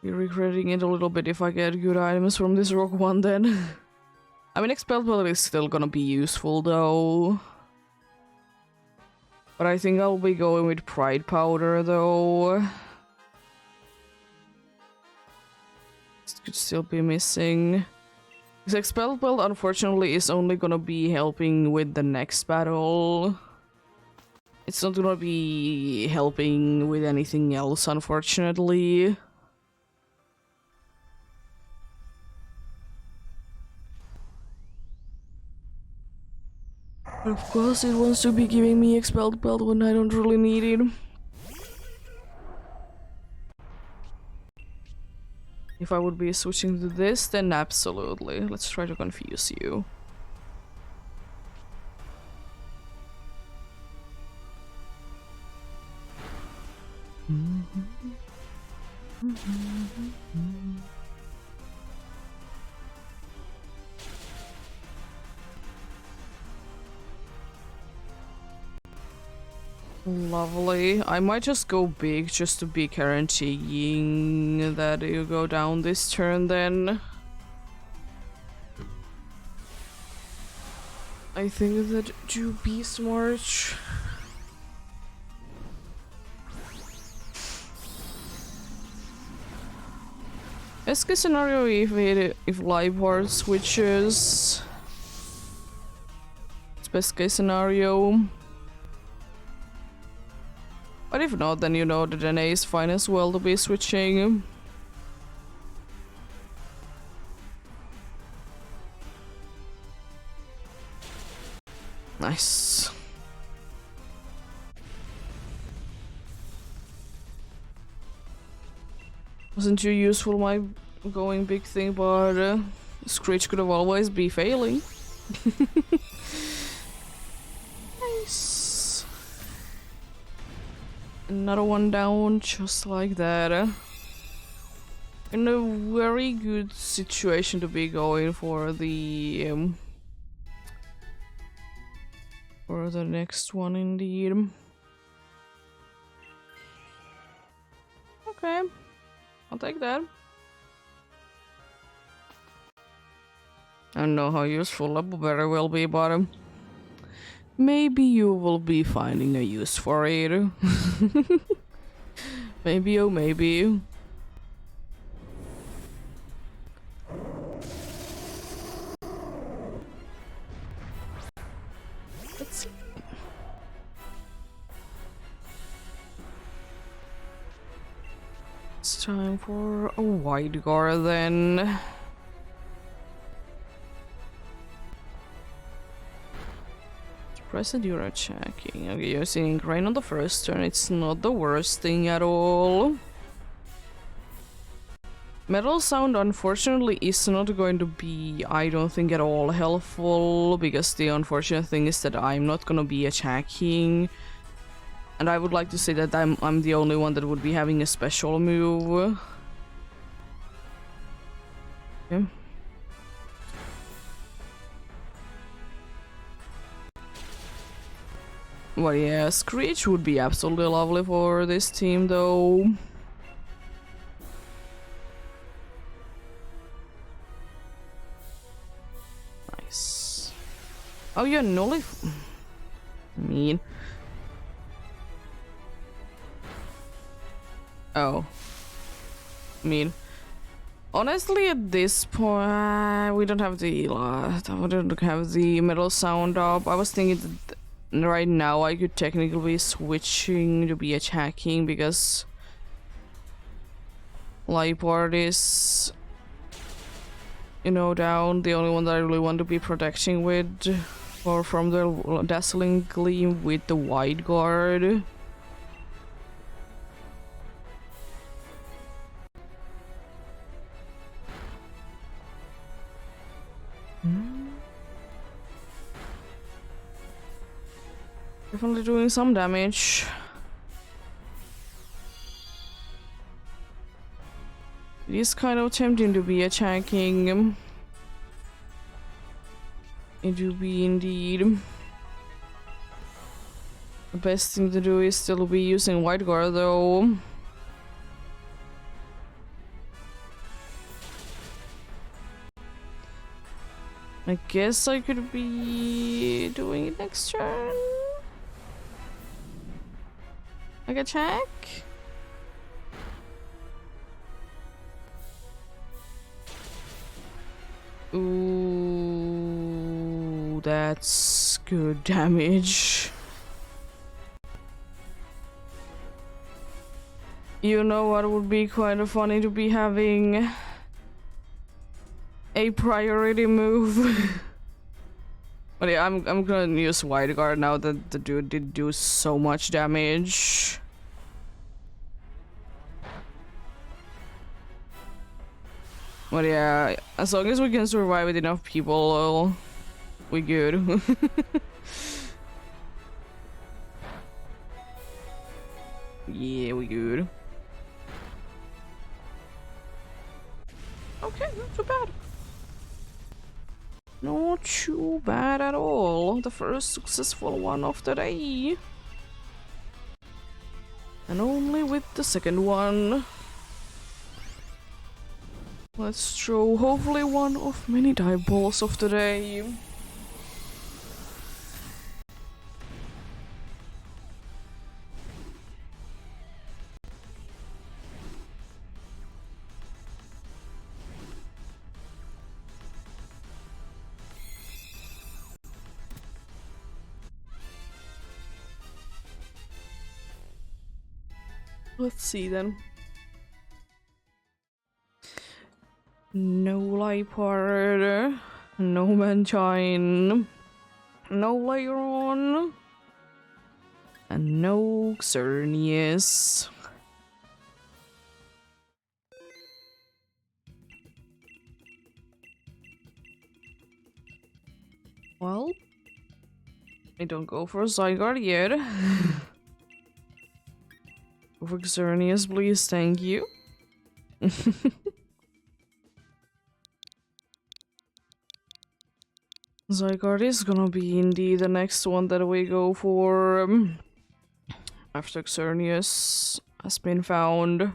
Be regretting it a little bit if I get good items from this rock one then. I mean, Expel Pellet is still gonna be useful though. But I think I'll be going with Pride Powder though. This could still be missing. Because Expel Belt unfortunately is only gonna be helping with the next battle. It's not gonna be helping with anything else, unfortunately. Of course it wants to be giving me expelled belt when I don't really need it. If I would be switching to this, then absolutely. Let's try to confuse you. Lovely. I might just go big just to be guaranteeing that you go down this turn then. I think that you be smart. Best case scenario if Liebhardt switches. It's best case scenario. But if not, then you know that NA is fine as well to be switching. Nice. Wasn't too useful my going big thing, but Screech could have always be failing. Nice. Another one down, just like that. In a very good situation to be going for the next one, indeed. Okay, I'll take that. I don't know how useful that will very well be, but maybe you will be finding a use for it. Maybe, oh maybe. Let's see. It's time for a wide guard then. Present you're attacking. Okay, you're seeing rain on the first turn. It's not the worst thing at all. Metal sound unfortunately is not going to be, I don't think, at all helpful, because the unfortunate thing is that I'm not gonna be attacking. And I would like to say that I'm the only one that would be having a special move. Okay. Well, yeah, Screech would be absolutely lovely for this team, though. Nice. Oh, you're nullify. Mean. Oh. Mean. Honestly, at this point, we don't have the metal sound up. I was thinking that right now I could technically be switching to be attacking, because Liebhardt is, you know, down. The only one that I really want to be protecting with, or from the dazzling gleam with the wide guard. Definitely doing some damage. It is kind of tempting to be attacking. It do be indeed. The best thing to do is still be using wide guard though. I guess I could be doing it next turn. Like attack? Ooh, that's good damage. You know what would be kind of funny to be having a priority move. But yeah, I'm gonna use Wide Guard now that the dude did do so much damage. But yeah, as long as we can survive with enough people, we good. Yeah, we good. Okay, not too bad. Not too bad at all. The first successful one of the day. And only with the second one. Let's throw hopefully one of many die balls of the day. Let's see then. No Lipard, no Mantine, no Lyron, and no Xerneas. Well, I don't go for Zygarde yet. Go for Xerneas, please, thank you. Zygarde is gonna be indeed the next one that we go for after Xerneas has been found.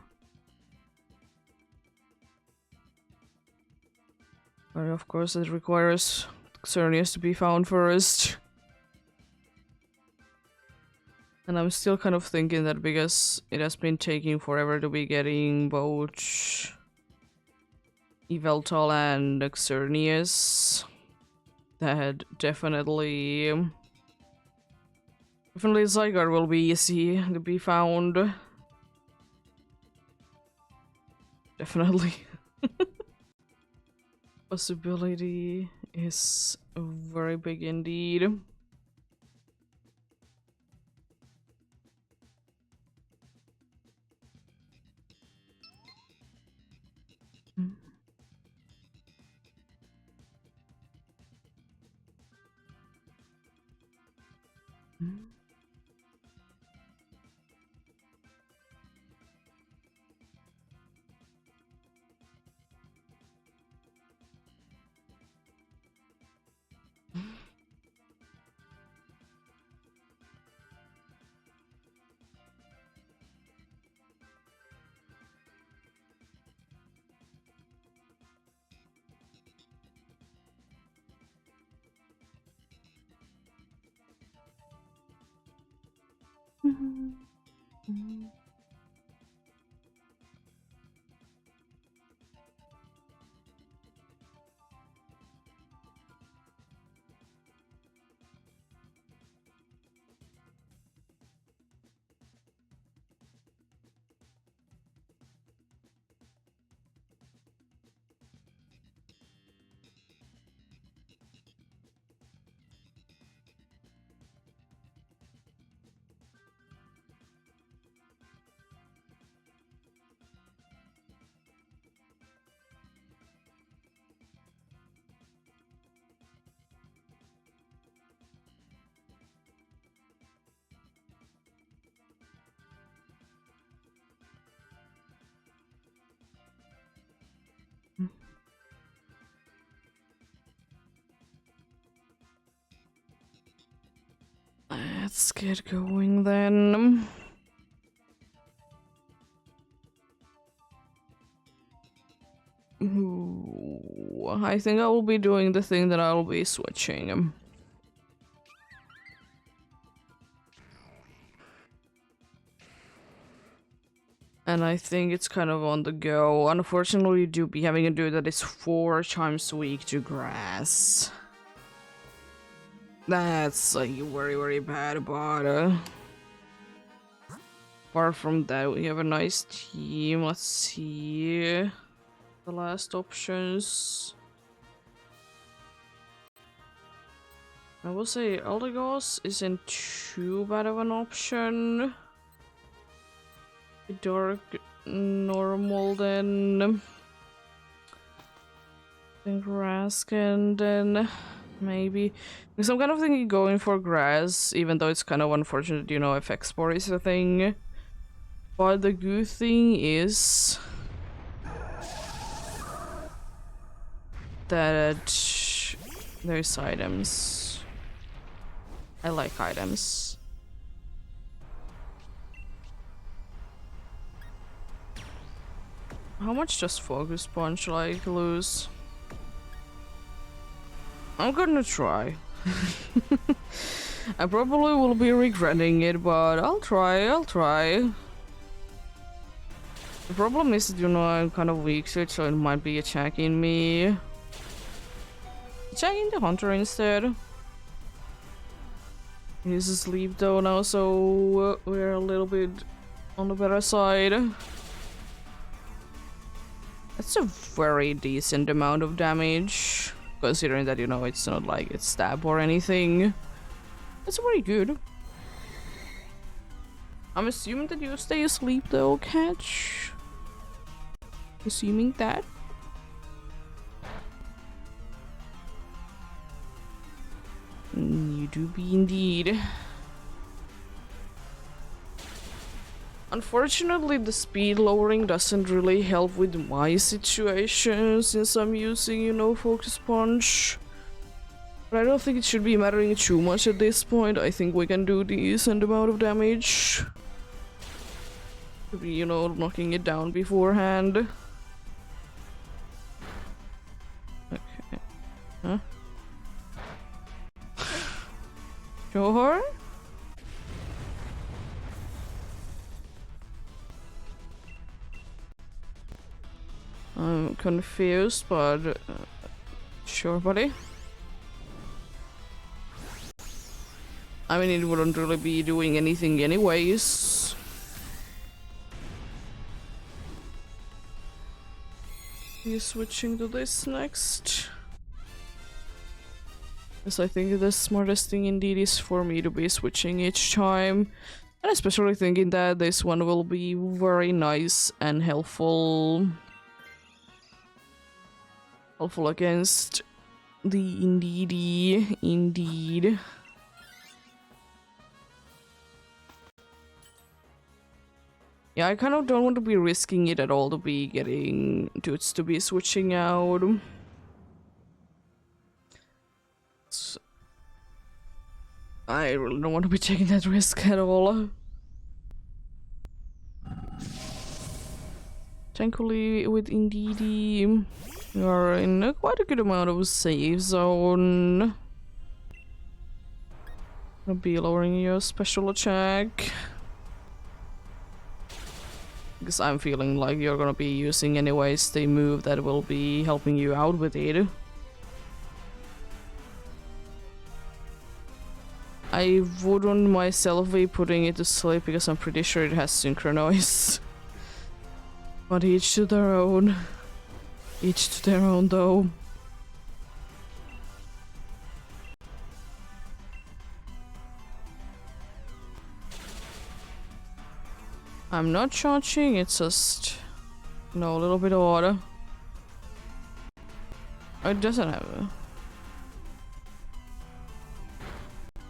But of course it requires Xerneas to be found first. And I'm still kind of thinking that because it has been taking forever to be getting both Yveltal and Xerneas, that definitely Zygarde will be easy to be found. Definitely. Possibility is very big indeed. Let's get going then. Ooh, I think I will be doing the thing that I will be switching. And I think it's kind of on the go. Unfortunately, we do be having a dude that is 4 times a week to grass. That's very, very bad, but apart from that, we have a nice team. Let's see the last options. I will say Eldegoss isn't too bad of an option. Dark normal then grass and then maybe because I'm kind of thinking going for grass, even though it's kind of unfortunate, you know, if export is a thing. But the good thing is that there's items. I like items. How much does Focus Punch like lose? I'm gonna try. I probably will be regretting it, but I'll try. The problem is that, you know, I'm kind of weak to it, so it might be attacking me. Attacking the hunter instead. He's asleep though now, so we're a little bit on the better side. That's a very decent amount of damage, considering that, you know, it's not like it's stab or anything. That's very good. I'm assuming that you stay asleep though, Catch. Assuming that. You do be indeed. Unfortunately, the speed lowering doesn't really help with my situation since I'm using, you know, Focus Punch. But I don't think it should be mattering too much at this point. I think we can do decent amount of damage. To be, you know, knocking it down beforehand. Okay. Huh? Sure? I'm confused, but sure, buddy. I mean, it wouldn't really be doing anything anyways. He's switching to this next. Because I think the smartest thing indeed is for me to be switching each time. And especially thinking that this one will be very nice and helpful. Helpful against the Indeedee, indeed. Yeah, I kind of don't want to be risking it at all to be getting dudes to be switching out. I really don't want to be taking that risk at all. Thankfully, with Indeedee, we are in quite a good amount of safe zone. I'll be lowering your special attack. Because I'm feeling like you're gonna be using anyways the move that will be helping you out with it. I wouldn't myself be putting it to sleep because I'm pretty sure it has synchronize. But each to their own. Each to their own though. I'm not charging, it's just, you know, a little bit of water. It doesn't have a...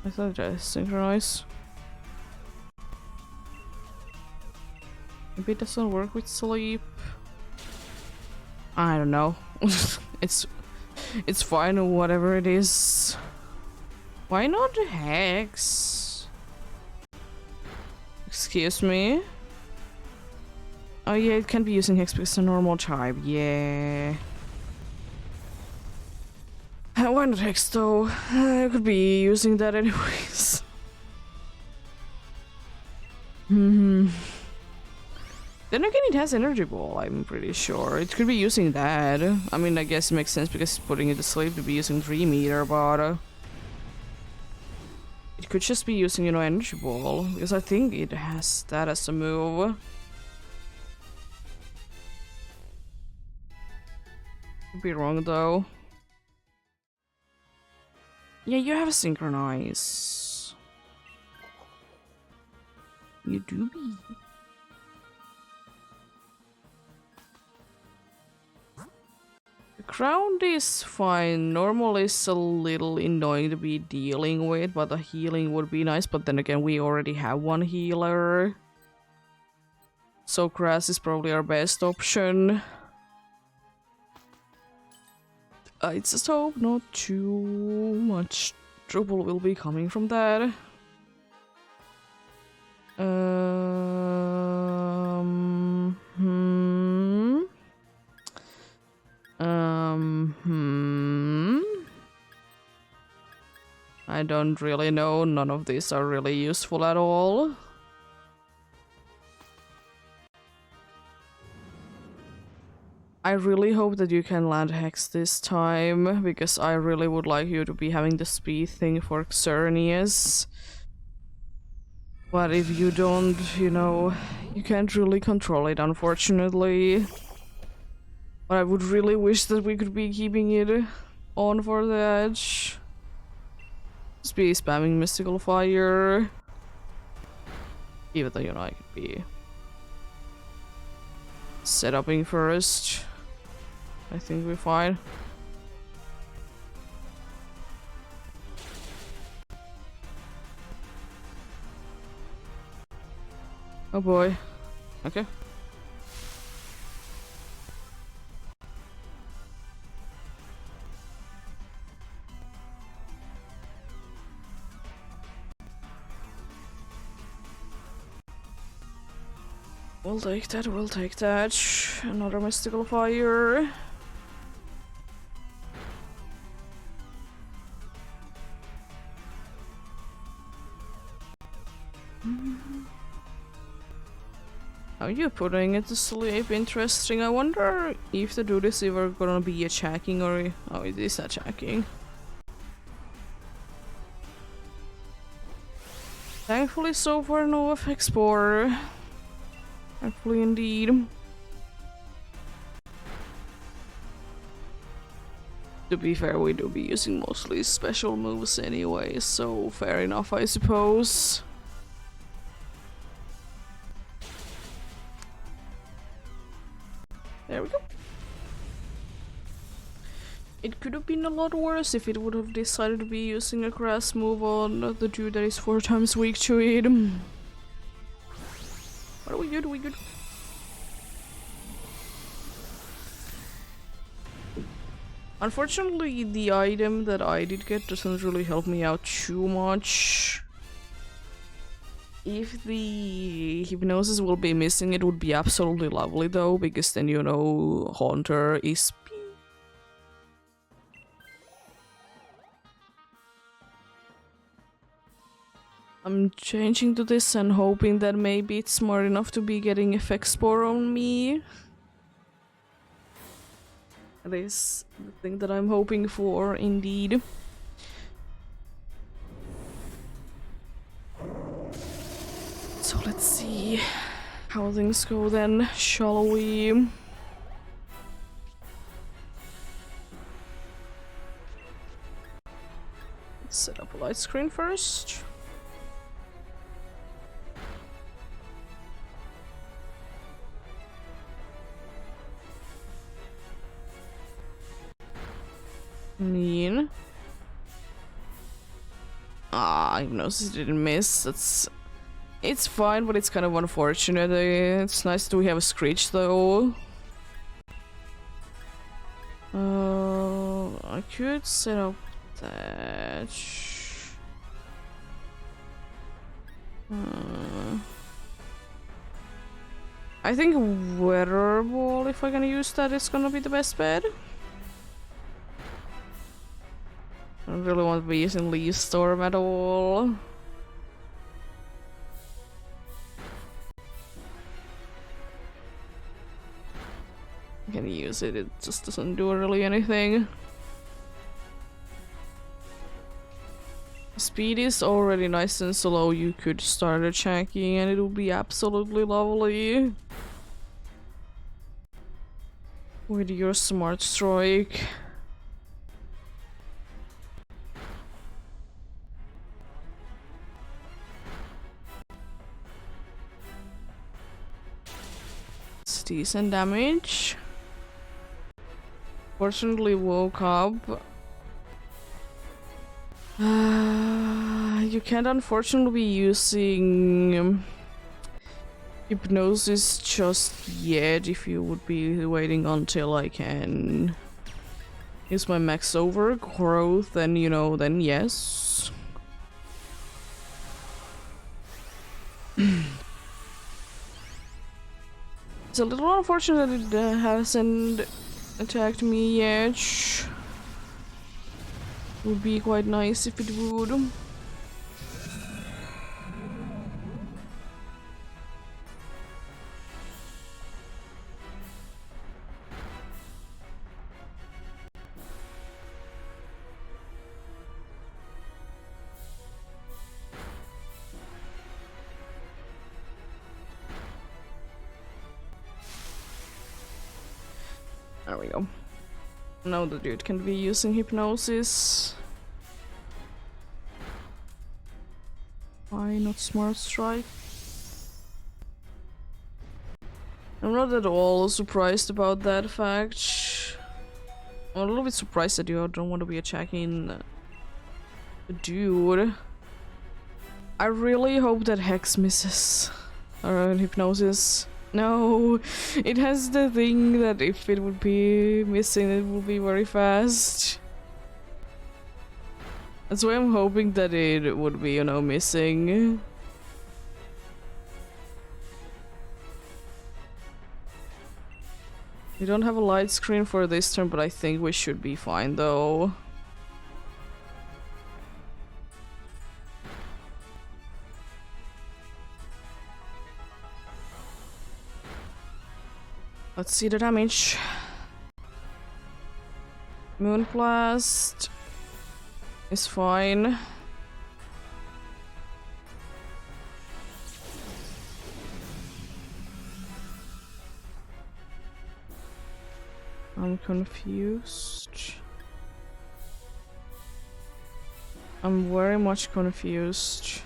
I thought it had synchronize. Maybe it doesn't work with sleep. I don't know. it's fine or whatever it is. Why not Hex? Excuse me? Oh yeah, it can be using Hex because it's a normal type. Yeah. Why not Hex though? I could be using that anyways. Then again, it has Energy Ball, I'm pretty sure. It could be using that. I mean, I guess it makes sense because it's putting it to sleep to be using 3 meter, but... it could just be using, you know, Energy Ball. Because I think it has that as a move. Could be wrong though. Yeah, you have synchronize. You do be. The ground is fine. Normal is a little annoying to be dealing with, but the healing would be nice. But then again, we already have one healer. So grass is probably our best option. I just hope not too much trouble will be coming from that. Um, hmm. I don't really know. None of these are really useful at all. I really hope that you can land Hex this time, because I really would like you to be having the speed thing for Xerneas. But if you don't, you know, you can't really control it, unfortunately. But I would really wish that we could be keeping it on for the edge. Just be spamming Mystical Fire. Even though, you know, I could be setuping first. I think we're fine. Oh boy. Okay. We'll take that, we'll take that. Another Mystical Fire. How are you putting it to sleep? Interesting. I wonder if the dude is ever gonna be attacking or... Oh, it is attacking. Thankfully, so far, no FX Explorer. Thankfully, indeed. To be fair, we do be using mostly special moves anyway, so fair enough, I suppose. There we go. It could have been a lot worse if it would have decided to be using a grass move on the dude that is 4 times weak to it. But are we good? Are we good? Unfortunately, the item that I did get doesn't really help me out too much. If the hypnosis will be missing, it would be absolutely lovely though, because then, you know, Haunter is... I'm changing to this and hoping that maybe it's smart enough to be getting Effect Spore on me. That is the thing that I'm hoping for, indeed. So let's see how things go then, shall we? Let's set up a light screen first. Mean. Ah, Hypnosis didn't miss. It's fine, but it's kind of unfortunate. It's nice that we have a Screech though. I could set up that. I think Weather Ball, if I'm gonna use that, is gonna be the best bet. I don't really want to be using Leaf Storm at all. I'm gonna use it, it just doesn't do really anything. Speed is already nice and slow, you could start attacking and it would be absolutely lovely. With your Smart Strike. decent damage. Fortunately woke up. You can't unfortunately be using hypnosis just yet. If you would be waiting until I can use my max overgrowth, then you know, then yes. It's a little unfortunate that it hasn't attacked me yet. Would be quite nice if it would. There we go. Now the dude can be using hypnosis. Why not smart strike? I'm not at all surprised about that fact. I'm a little bit surprised that you don't want to be attacking the dude. I really hope that Hex misses. Or hypnosis. No, it has the thing that if it would be missing, it would be very fast. That's why I'm hoping that it would be, you know, missing. We don't have a light screen for this turn, but I think we should be fine though. Let's see the damage. Moonblast is fine. I'm confused. I'm very much confused.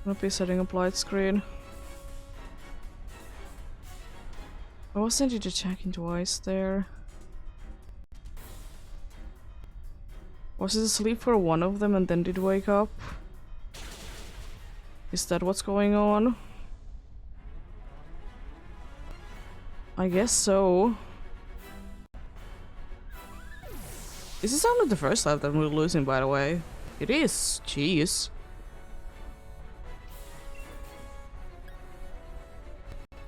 I'm gonna be setting up light screen. I wasn't it attacking twice there? Was it asleep for one of them and then did wake up? Is that what's going on? I guess so. This is only the first life that we're losing, by the way. It is. Jeez.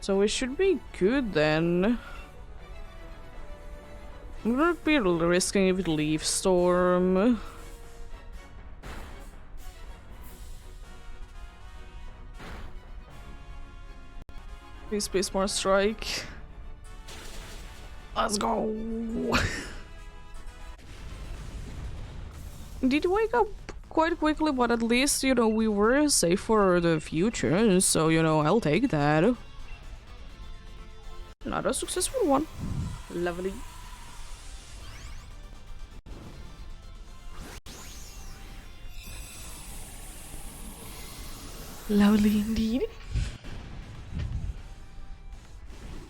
So we should be good then. I'm gonna be risking if it leaves Storm. Please be smart strike. Let's go. Did wake up quite quickly, but at least, you know, we were safe for the future, so, you know, I'll take that. Not a successful one. Lovely. Lovely indeed.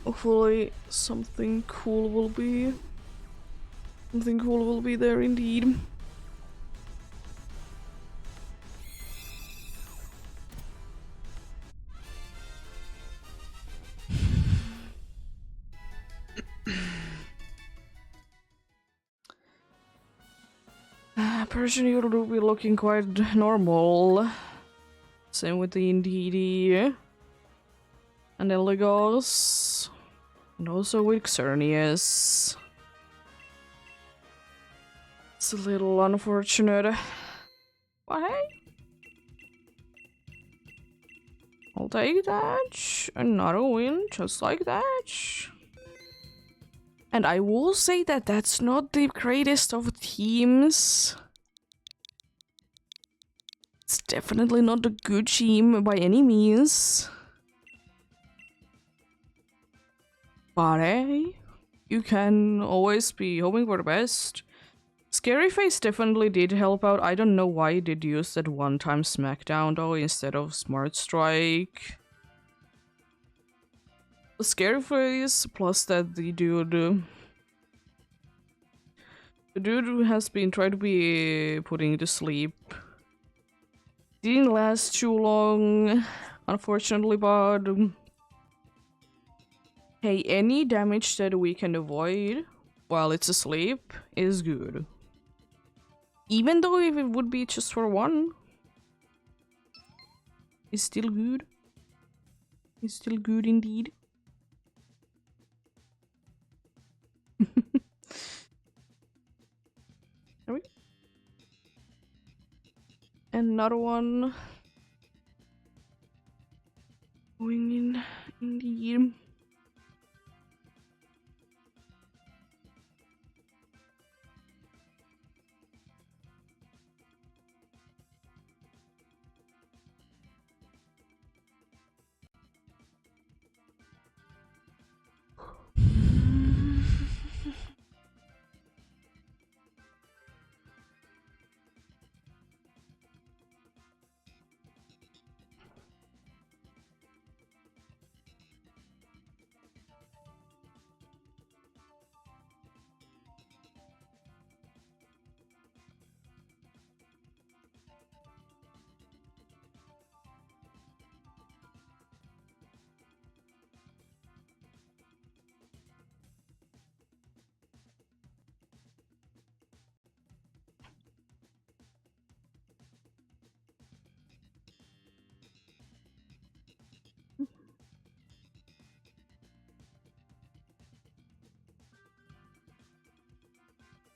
Hopefully something cool will be there indeed. Persian Eagle will be looking quite normal. Same with the Indeedee and Eligos. And also with Xerneas. It's a little unfortunate. But hey, I'll take that. Another win just like that. And I will say that that's not the greatest of teams. It's definitely not a good team by any means. But hey, you can always be hoping for the best. Scary Face definitely did help out. I don't know why it did use that one-time smackdown though instead of Smart Strike. Scary Face plus that the dude who has been trying to be putting to sleep didn't last too long, unfortunately, but hey, any damage that we can avoid while it's asleep is good. Even though if it would be just for one, it's still good. It's still good indeed. There we go. Another one. Going in, indeed.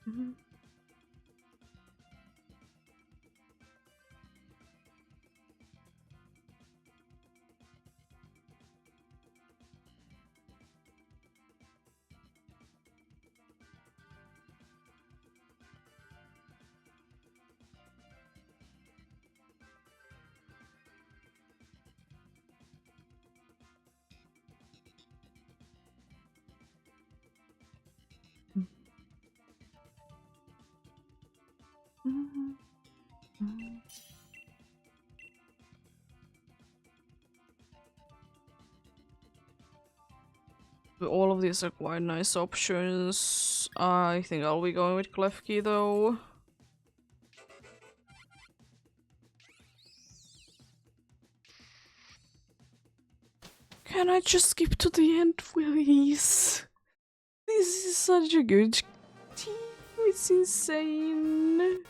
Mhm. Mhm. Mhm. All of these are quite nice options. I think I'll be going with Klefki though. Can I just skip to the end, please? This is such a good team. It's insane.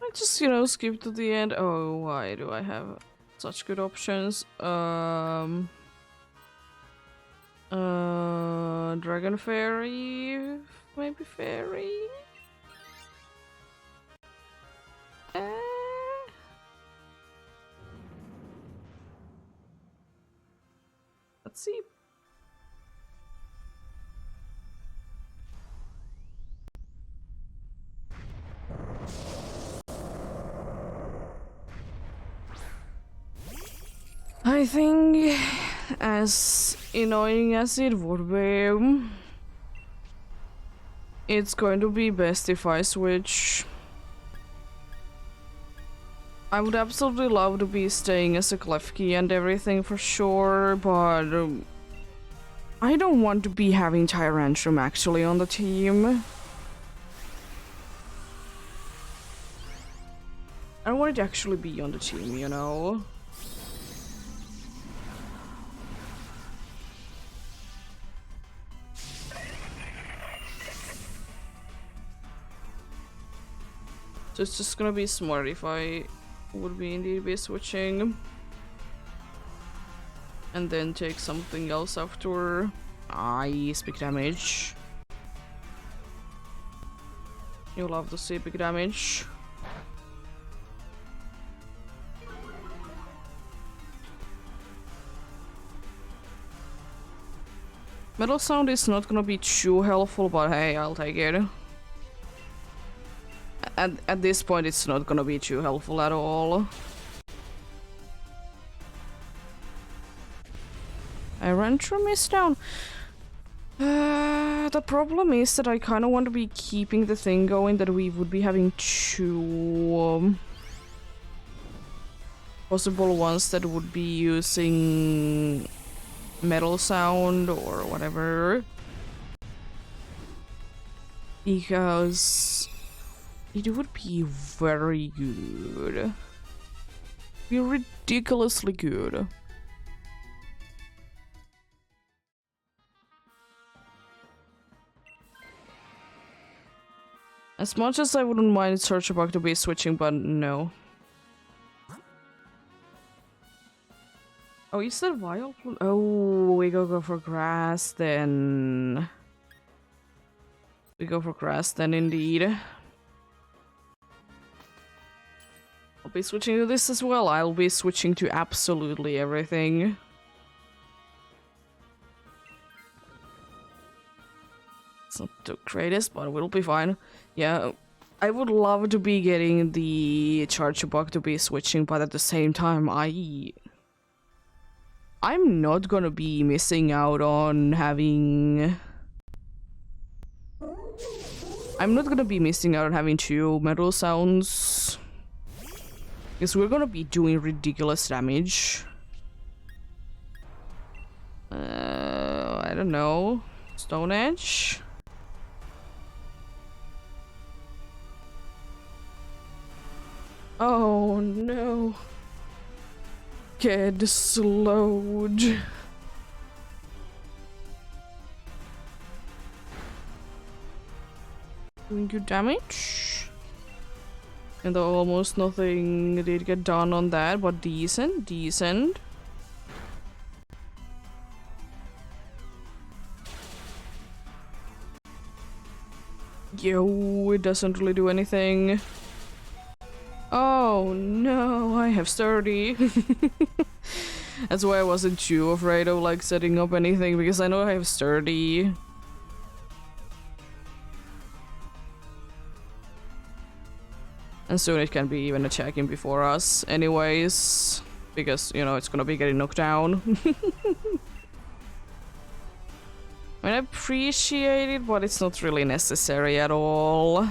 I just, skip to the end. Oh, why do I have such good options? Dragon Fairy? Maybe Fairy? Eh. Let's see. I think, as annoying as it would be, it's going to be best if I switch. I would absolutely love to be staying as a Klefki and everything for sure, but I don't want to be having Tyrantrum actually on the team. I don't want it to actually be on the team, you know? So it's just gonna be smart if I would be indeed be switching. And then take something else after. Yes, big damage. You love to see big damage. Metal Sound is not gonna be too helpful, but hey, I'll take it. At this point, it's not gonna be too helpful at all. I ran through Miss Down. The problem is that I kind of want to be keeping the thing going that we would be having two possible ones that would be using metal sound or whatever. Because it would be very good. Be ridiculously good. As much as I wouldn't mind Search Bug to be switching, but no. Oh, you said wild? Oh, we go for grass then. We go for grass then, indeed. I'll be switching to this as well. I'll be switching to absolutely everything. It's not the greatest, but we'll be fine. Yeah, I would love to be getting the Charger Bug to be switching, but at the same time, I'm not gonna be missing out on having... I'm not gonna be missing out on having two metal sounds. Because we're gonna be doing ridiculous damage. I don't know. Stone Edge? Oh no. Get slowed. Doing good damage. And though almost nothing did get done on that, but decent, decent. Yo, it doesn't really do anything. Oh no, I have sturdy. That's why I wasn't too afraid of like setting up anything, because I know I have sturdy. And soon it can be even attacking before us anyways, because, you know, it's gonna be getting knocked down. I mean, I appreciate it, but it's not really necessary at all.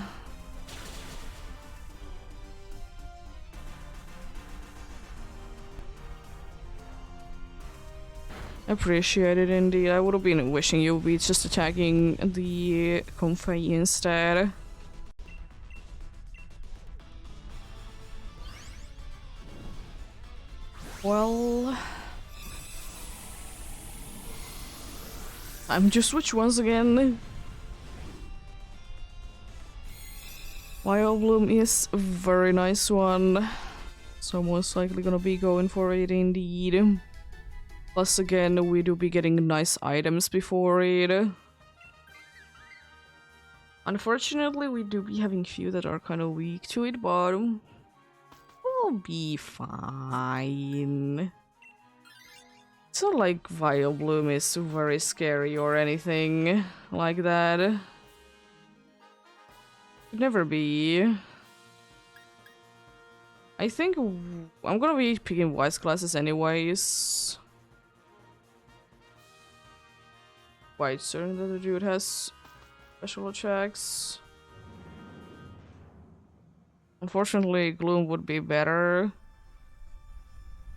Appreciate it indeed. I would have been wishing you would be just attacking the Comfey instead. Well... I'm just switch once again. Wild Bloom is a very nice one. So most likely gonna be going for it indeed. Plus again, we do be getting nice items before it. Unfortunately, we do be having few that are kind of weak to it, but we'll be fine. It's not like Vileplume is very scary or anything like that. Could never be. I think I'm gonna be picking Wise classes anyways. Quite certain that the dude has special attacks. Unfortunately, Gloom would be better.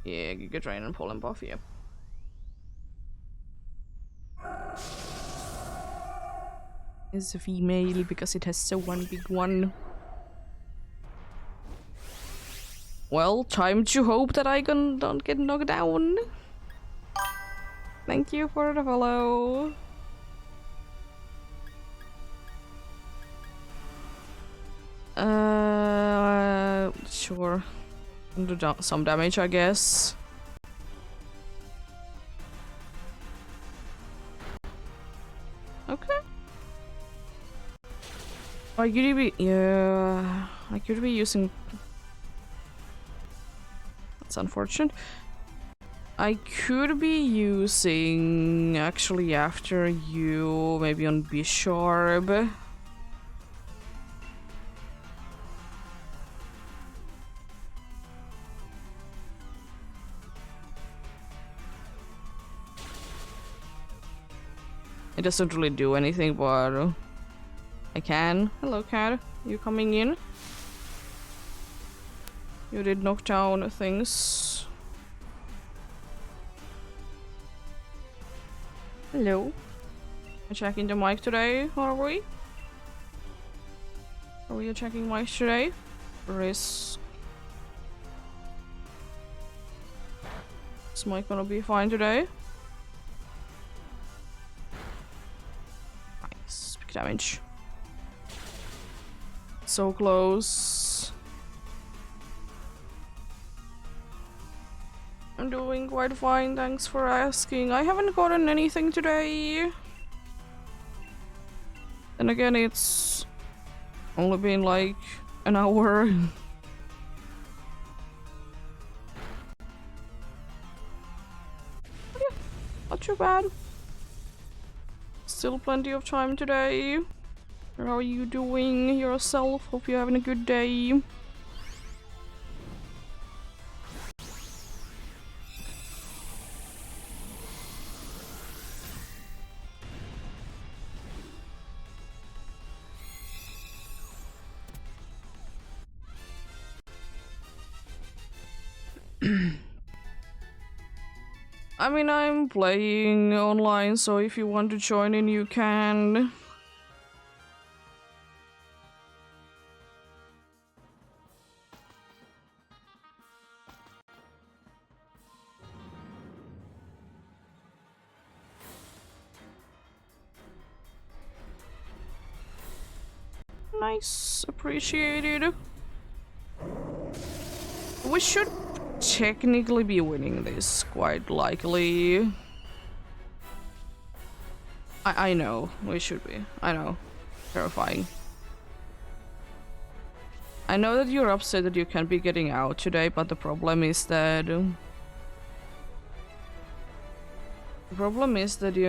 Yeah, Giga Drain and Pollen Buff, yeah. It's a female because it has so one big one. Well, time to hope that I don't get knocked down. Thank you for the follow. Sure. Do some damage, I guess. Okay. I could be, yeah, I could be using. That's unfortunate. I could be using actually after you, maybe on Bisharp. It doesn't really do anything, but I can. Hello, cat. You coming in? You did knock down things. Hello. We're checking the mic today, are we? Are we checking mics today? Or is mic gonna be fine today? Nice. Big damage. So close. I'm doing quite fine, thanks for asking. I haven't gotten anything today. And again, it's only been like an hour. Yeah, not too bad. Still plenty of time today. How are you doing yourself? Hope you're having a good day. I mean, I'm playing online, so if you want to join in, you can. Nice, appreciated. We should technically be winning this, quite likely. I know, we should be. I know. Terrifying. I know that you're upset that you can't be getting out today, but the problem is that... you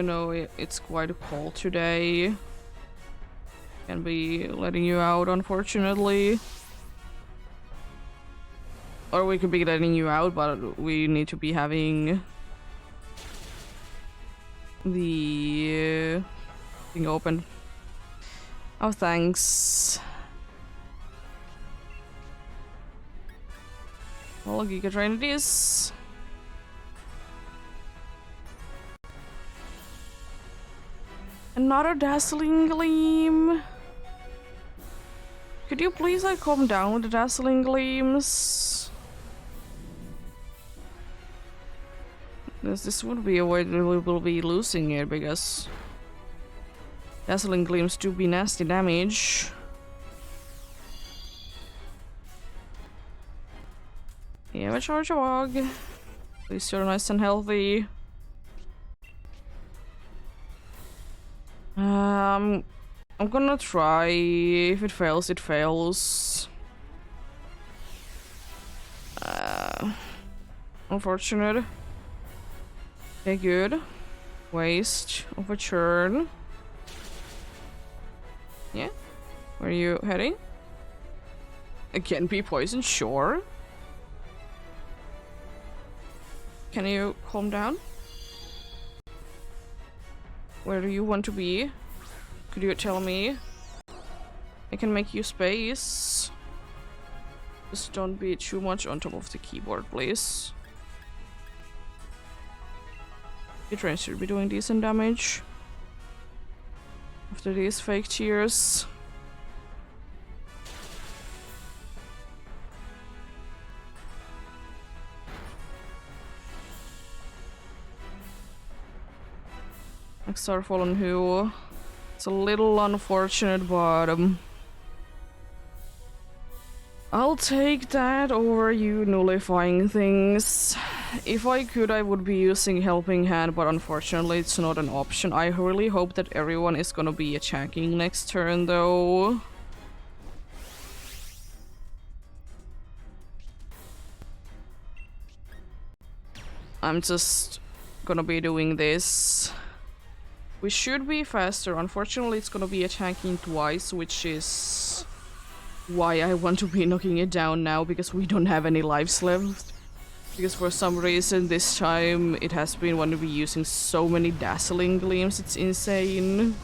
know, it's quite cold today. Can be letting you out, unfortunately. Or we could be letting you out, but we need to be having the thing open. Oh, thanks. Well, Giga Train it is. Another dazzling gleam. Could you please like calm down with the dazzling gleams? This would be a way that we will be losing it, because dazzling gleams do be nasty damage. Yeah, a charge log. At least you're nice and healthy. I'm gonna try. If it fails, it fails. Unfortunate. Okay, good. Waste of a turn. Yeah. Where are you heading? Again, be poisoned, sure. Can you calm down? Where do you want to be? Could you tell me? I can make you space. Just don't be too much on top of the keyboard, please. Your train should be doing decent damage. After these fake tears. Like Starfallen who? It's a little unfortunate, but I'll take that over you nullifying things. If I could, I would be using Helping Hand, but unfortunately it's not an option. I really hope that everyone is gonna be attacking next turn, though. I'm just gonna be doing this. We should be faster. Unfortunately, it's gonna be attacking twice, which is why I want to be knocking it down now, because we don't have any lives left. Because for some reason this time it has been want to be using so many dazzling gleams, it's insane.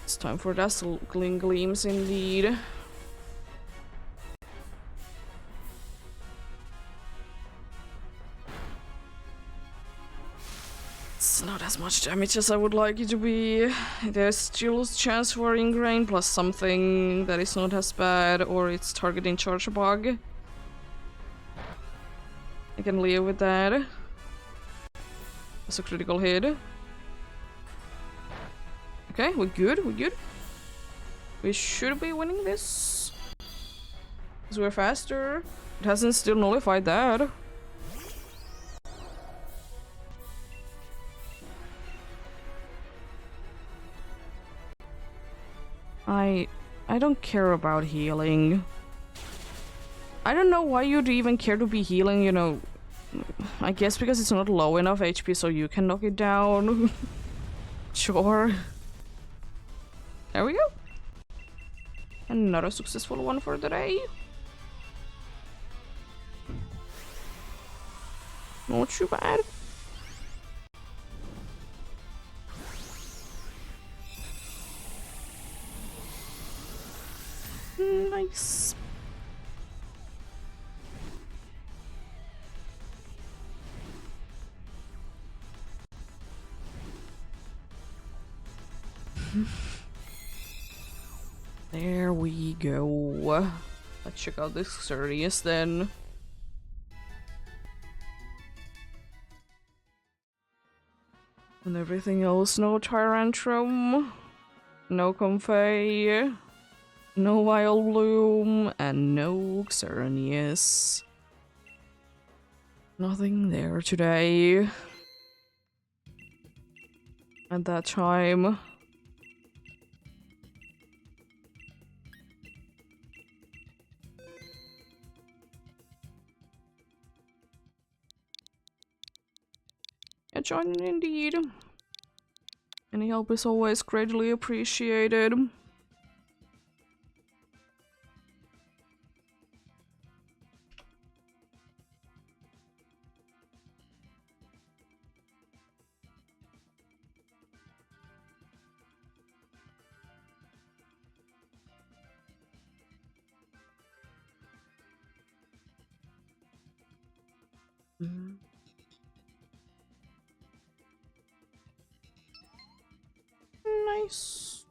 It's time for dazzling gleams indeed. It's not as much damage as I would like it to be. There's still a chance for ingrain plus something that is not as bad, or it's targeting charge bug. I can live with that. That's a critical hit. Okay, we're good, we're good. We should be winning this. Because we're faster. It hasn't still nullified that. I don't care about healing. I don't know why you'd even care to be healing, you know. I guess because it's not low enough HP so you can knock it down. Sure. There we go. Another successful one for the day. Not too bad. Nice. There we go. Let's check out this Xerneas then. And everything else, no Tyrantrum, no Comfey, no Wild Bloom, and no Xerneas. Nothing there today. At that time. Yeah, joining indeed. Any help is always greatly appreciated. Nice.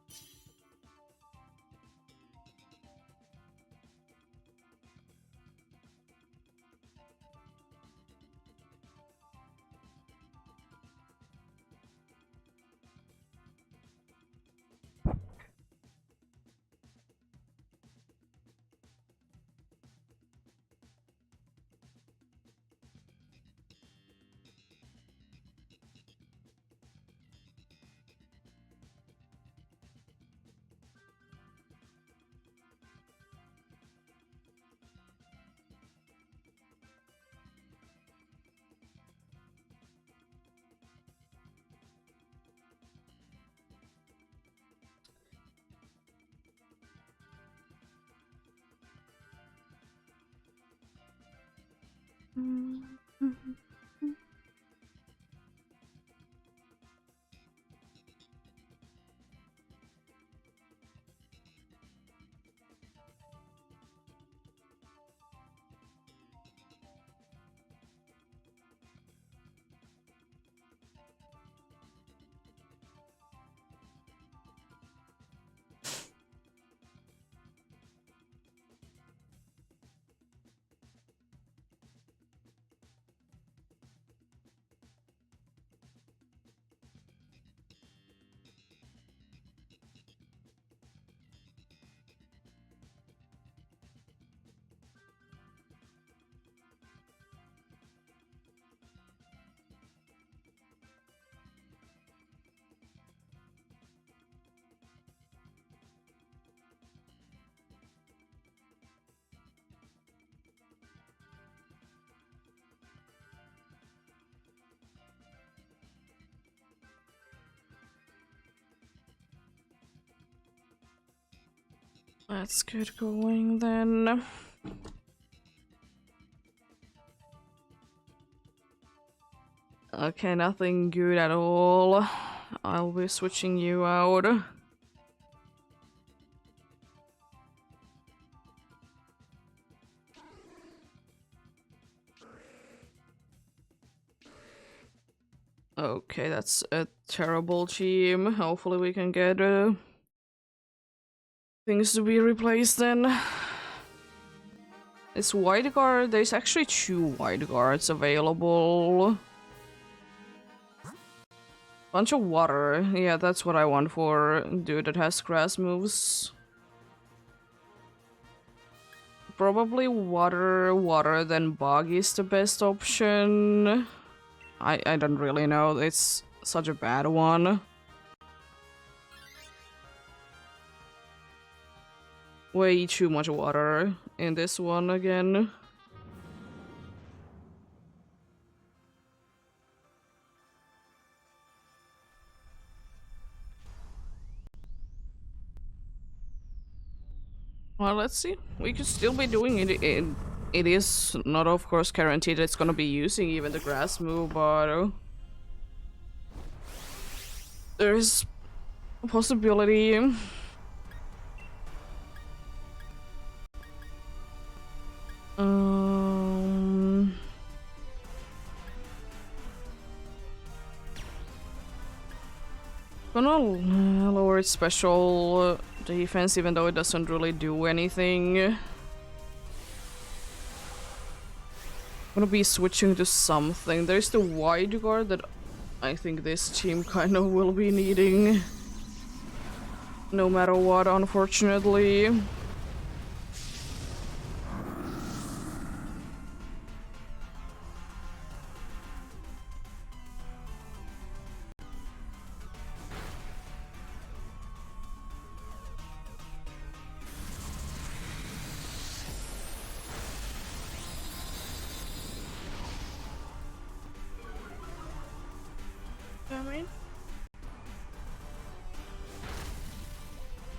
Let's get going then. Okay, nothing good at all. I'll be switching you out. Okay, that's a terrible team. Hopefully we can get things to be replaced then. This wide guard, there's actually 2 wide guards available. Bunch of water. Yeah, that's what I want for a dude that has grass moves. Probably water, then bog is the best option. I don't really know, it's such a bad one. Way too much water in this one again. Well, let's see. We could still be doing it. It is not, of course, guaranteed it's gonna be using even the grass move, but there's a possibility. Gonna lower its special defense, even though it doesn't really do anything. Gonna be switching to something. There's the wide guard that I think this team kind of will be needing. No matter what, unfortunately.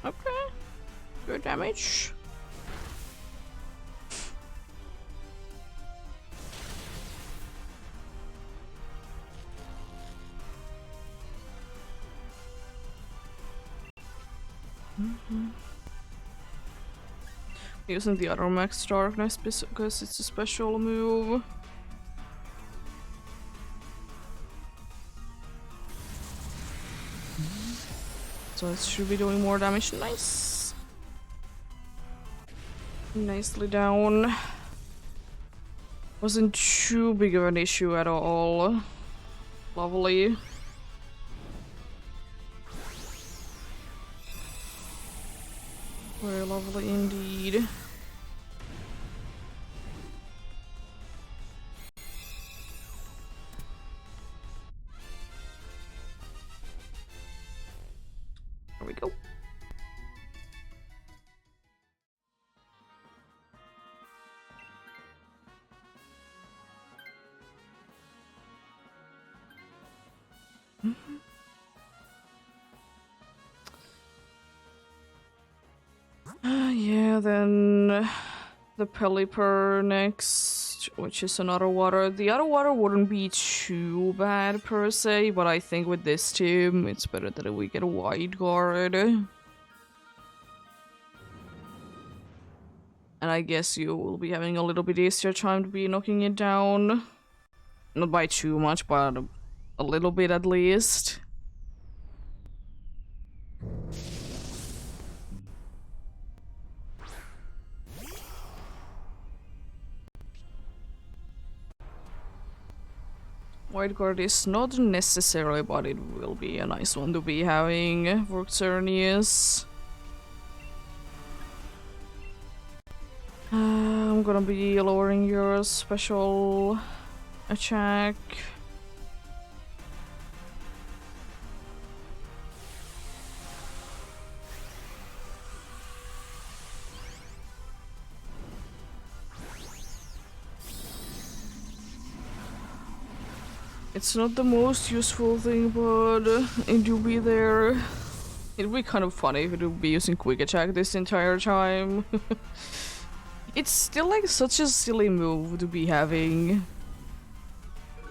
Okay. Good damage. Using the other max darkness because it's a special move. So it should be doing more damage. Nice. Nicely down. Wasn't too big of an issue at all. Lovely. Very lovely indeed. There we go. Yeah, then the Pelipper next, which is another water. The other water wouldn't be too bad per se, but I think with this team, it's better that we get a wide guard. And I guess you will be having a little bit easier time to be knocking it down. Not by too much, but a little bit at least. White guard is not necessarily, but it will be a nice one to be having for Xerneas. I'm gonna be lowering your special attack. It's not the most useful thing, but it do be there. It'd be kind of funny if it would be using quick attack this entire time. It's still like such a silly move to be having.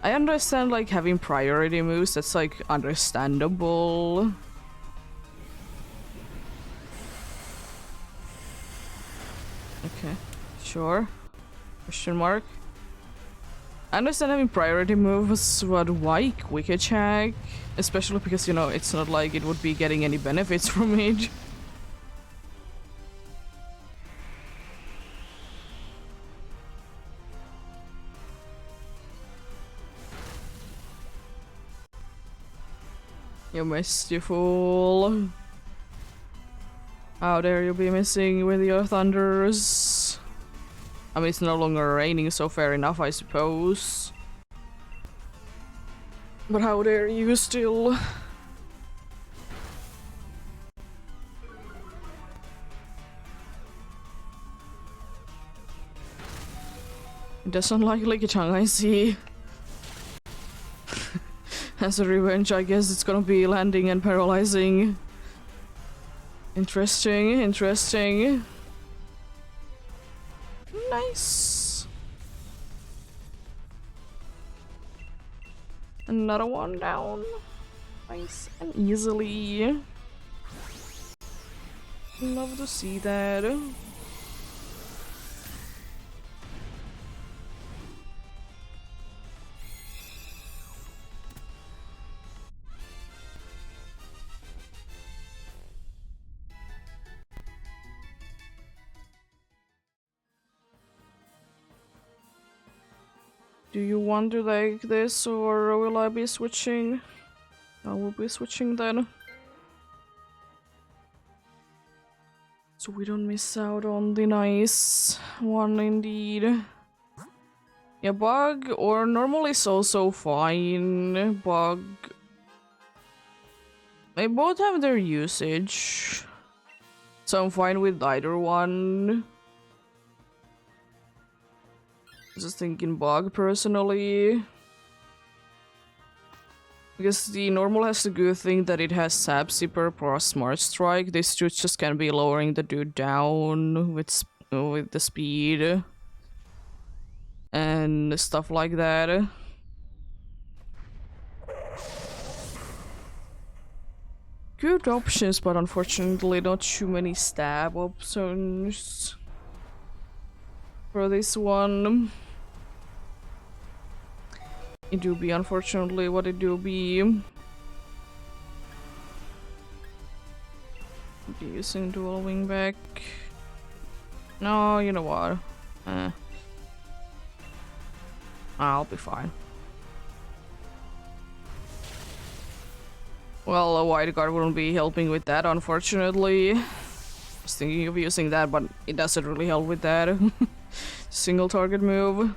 I understand like having priority moves, that's like understandable. Okay, sure. Question mark. I understand having priority moves, but why quick attack? Especially because, you know, it's not like it would be getting any benefits from it. You missed, you fool. How dare you be missing with your thunders? I mean, it's no longer raining, so fair enough, I suppose. But how dare you still? It doesn't like Lickitung, I see. As a revenge, I guess it's gonna be landing and paralyzing. Interesting, interesting. Nice. Another one down. Nice and easily. Love to see that. Do you want to like this, or will I be switching? I will be switching then. So we don't miss out on the nice one indeed. Yeah, bug or normal is also fine. Bug. They both have their usage. So I'm fine with either one. Just thinking bug personally. Because the normal has the good thing that it has Sap Zipper plus Smart Strike. This dude just can be lowering the dude down with the speed. And stuff like that. Good options, but unfortunately not too many stab options for this one. It do be unfortunately what it do be. Be using dual wing back. No, you know what? I'll be fine. Well, a wide guard wouldn't be helping with that, unfortunately. I was thinking of using that, but it doesn't really help with that. Single target move.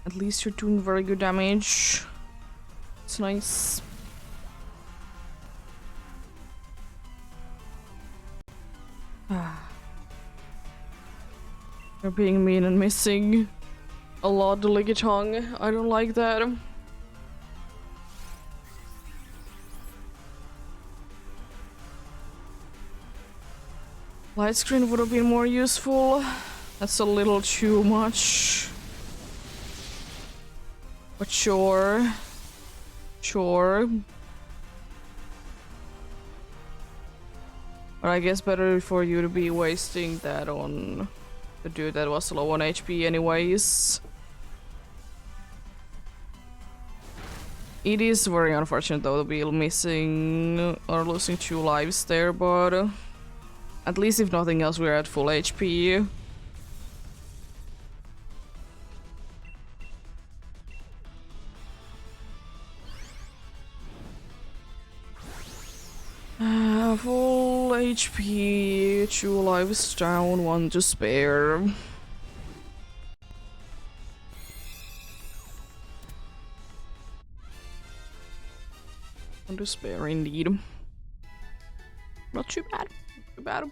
At least you're doing very good damage. It's nice. You're being mean and missing a lot, Lickitung. I don't like that. Light screen would have been more useful. That's a little too much. But sure. Sure. But I guess better for you to be wasting that on the dude that was low on HP anyways. It is very unfortunate though to be missing or losing 2 lives there, but at least if nothing else we're at full HP. Full HP, 2 lives down, 1 to spare. 1 to spare indeed. Not too bad. Not too bad.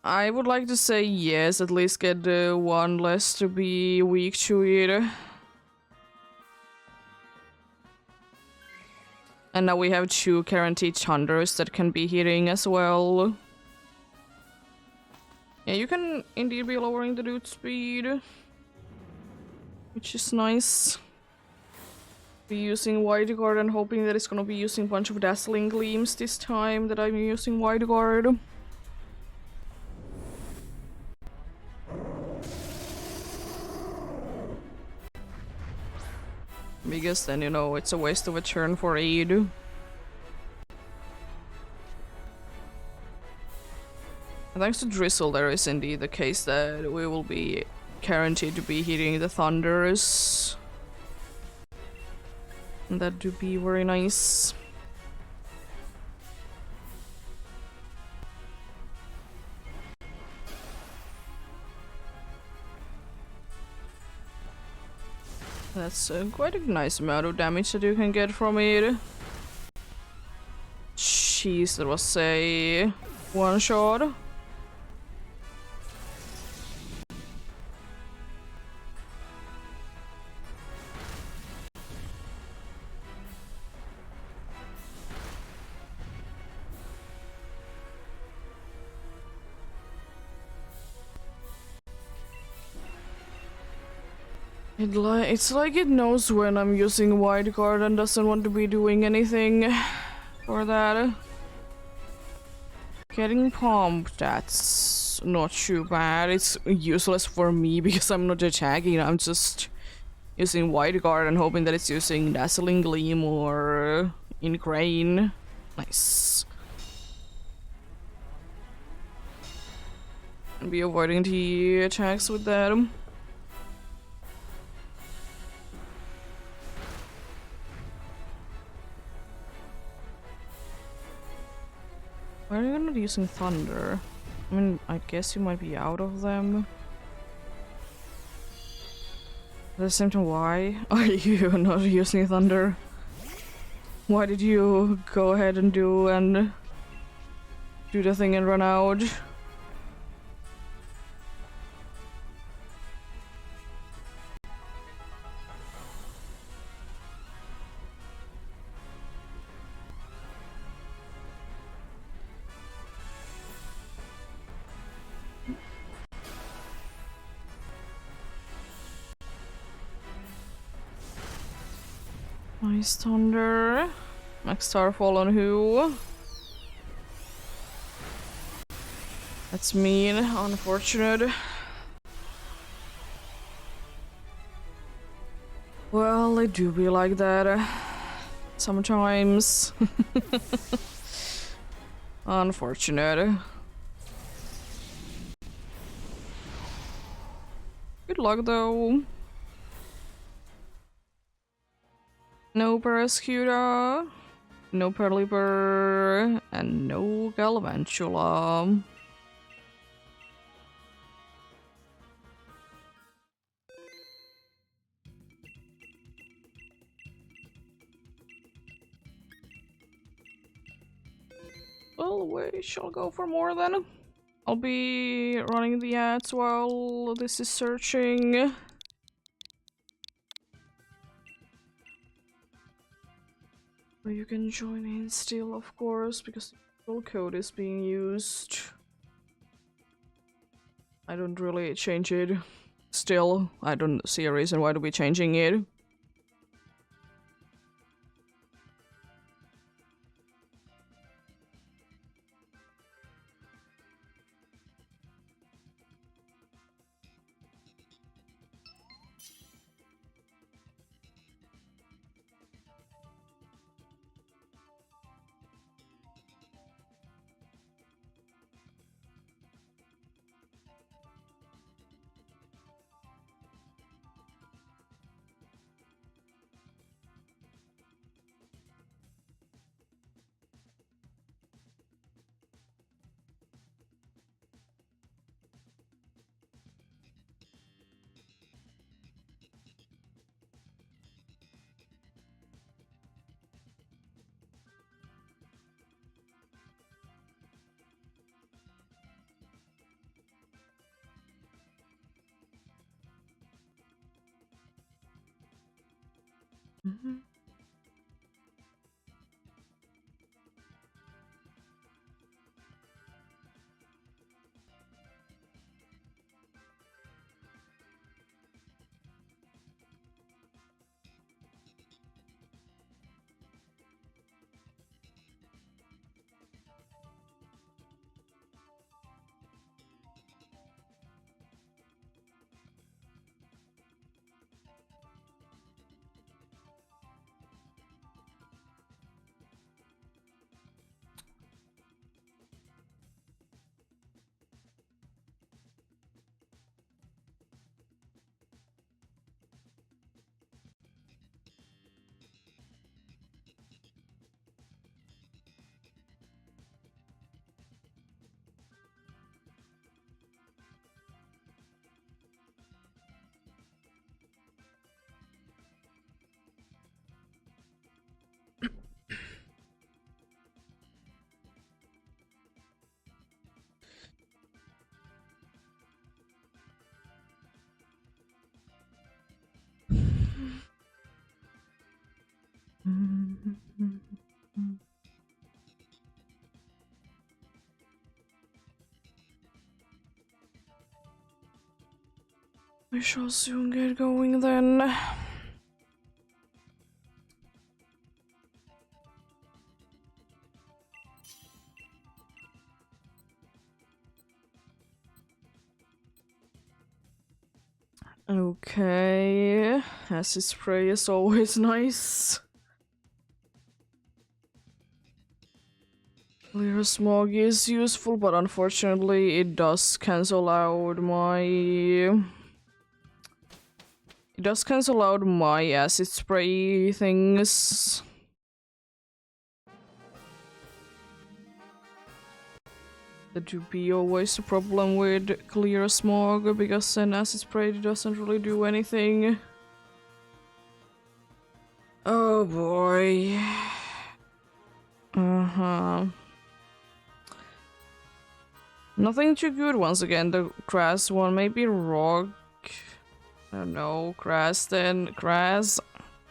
I would like to say yes, at least get one less to be weak to it. And now we have 2 guaranteed thunders that can be hitting as well. Yeah, you can indeed be lowering the dude speed, which is nice. Be using wide guard and hoping that it's gonna be using a bunch of dazzling gleams this time that I'm using wide guard. Because then, you know, it's a waste of a turn for aid. And thanks to Drizzle, there is indeed the case that we will be guaranteed to be hitting the thunders. And that do be very nice. That's quite a nice amount of damage that you can get from it. Jeez, that was a one shot. It's like it knows when I'm using wide guard and doesn't want to be doing anything for that. Getting pumped, that's not too bad. It's useless for me because I'm not attacking, I'm just using wide guard and hoping that it's using dazzling gleam or ingrain. Nice. And be avoiding the attacks with that. Why are you not using thunder? I mean, I guess you might be out of them. At the same time, why are you not using thunder? Why did you go ahead and do the thing and run out? Nice thunder. Max Starfall on who? That's mean, unfortunate. Well, it do be like that sometimes. Unfortunate. Good luck though. No Barraskewda, no Perliber, and no Galvantula. Well, we shall go for more then. I'll be running the ads while this is searching. You can join in still, of course, because the full code is being used. I don't really change it. Still, I don't see a reason why to be changing it. Mhm. We shall soon get going then. Okay, acid spray is always nice. Clear smog is useful, but unfortunately it does cancel out my... It does cancel out my acid spray things. That would be always a problem with clear smog, because an acid spray doesn't really do anything. Oh boy. Uh-huh. Nothing too good once again. The grass one, maybe rock. I don't know, grass then. Grass.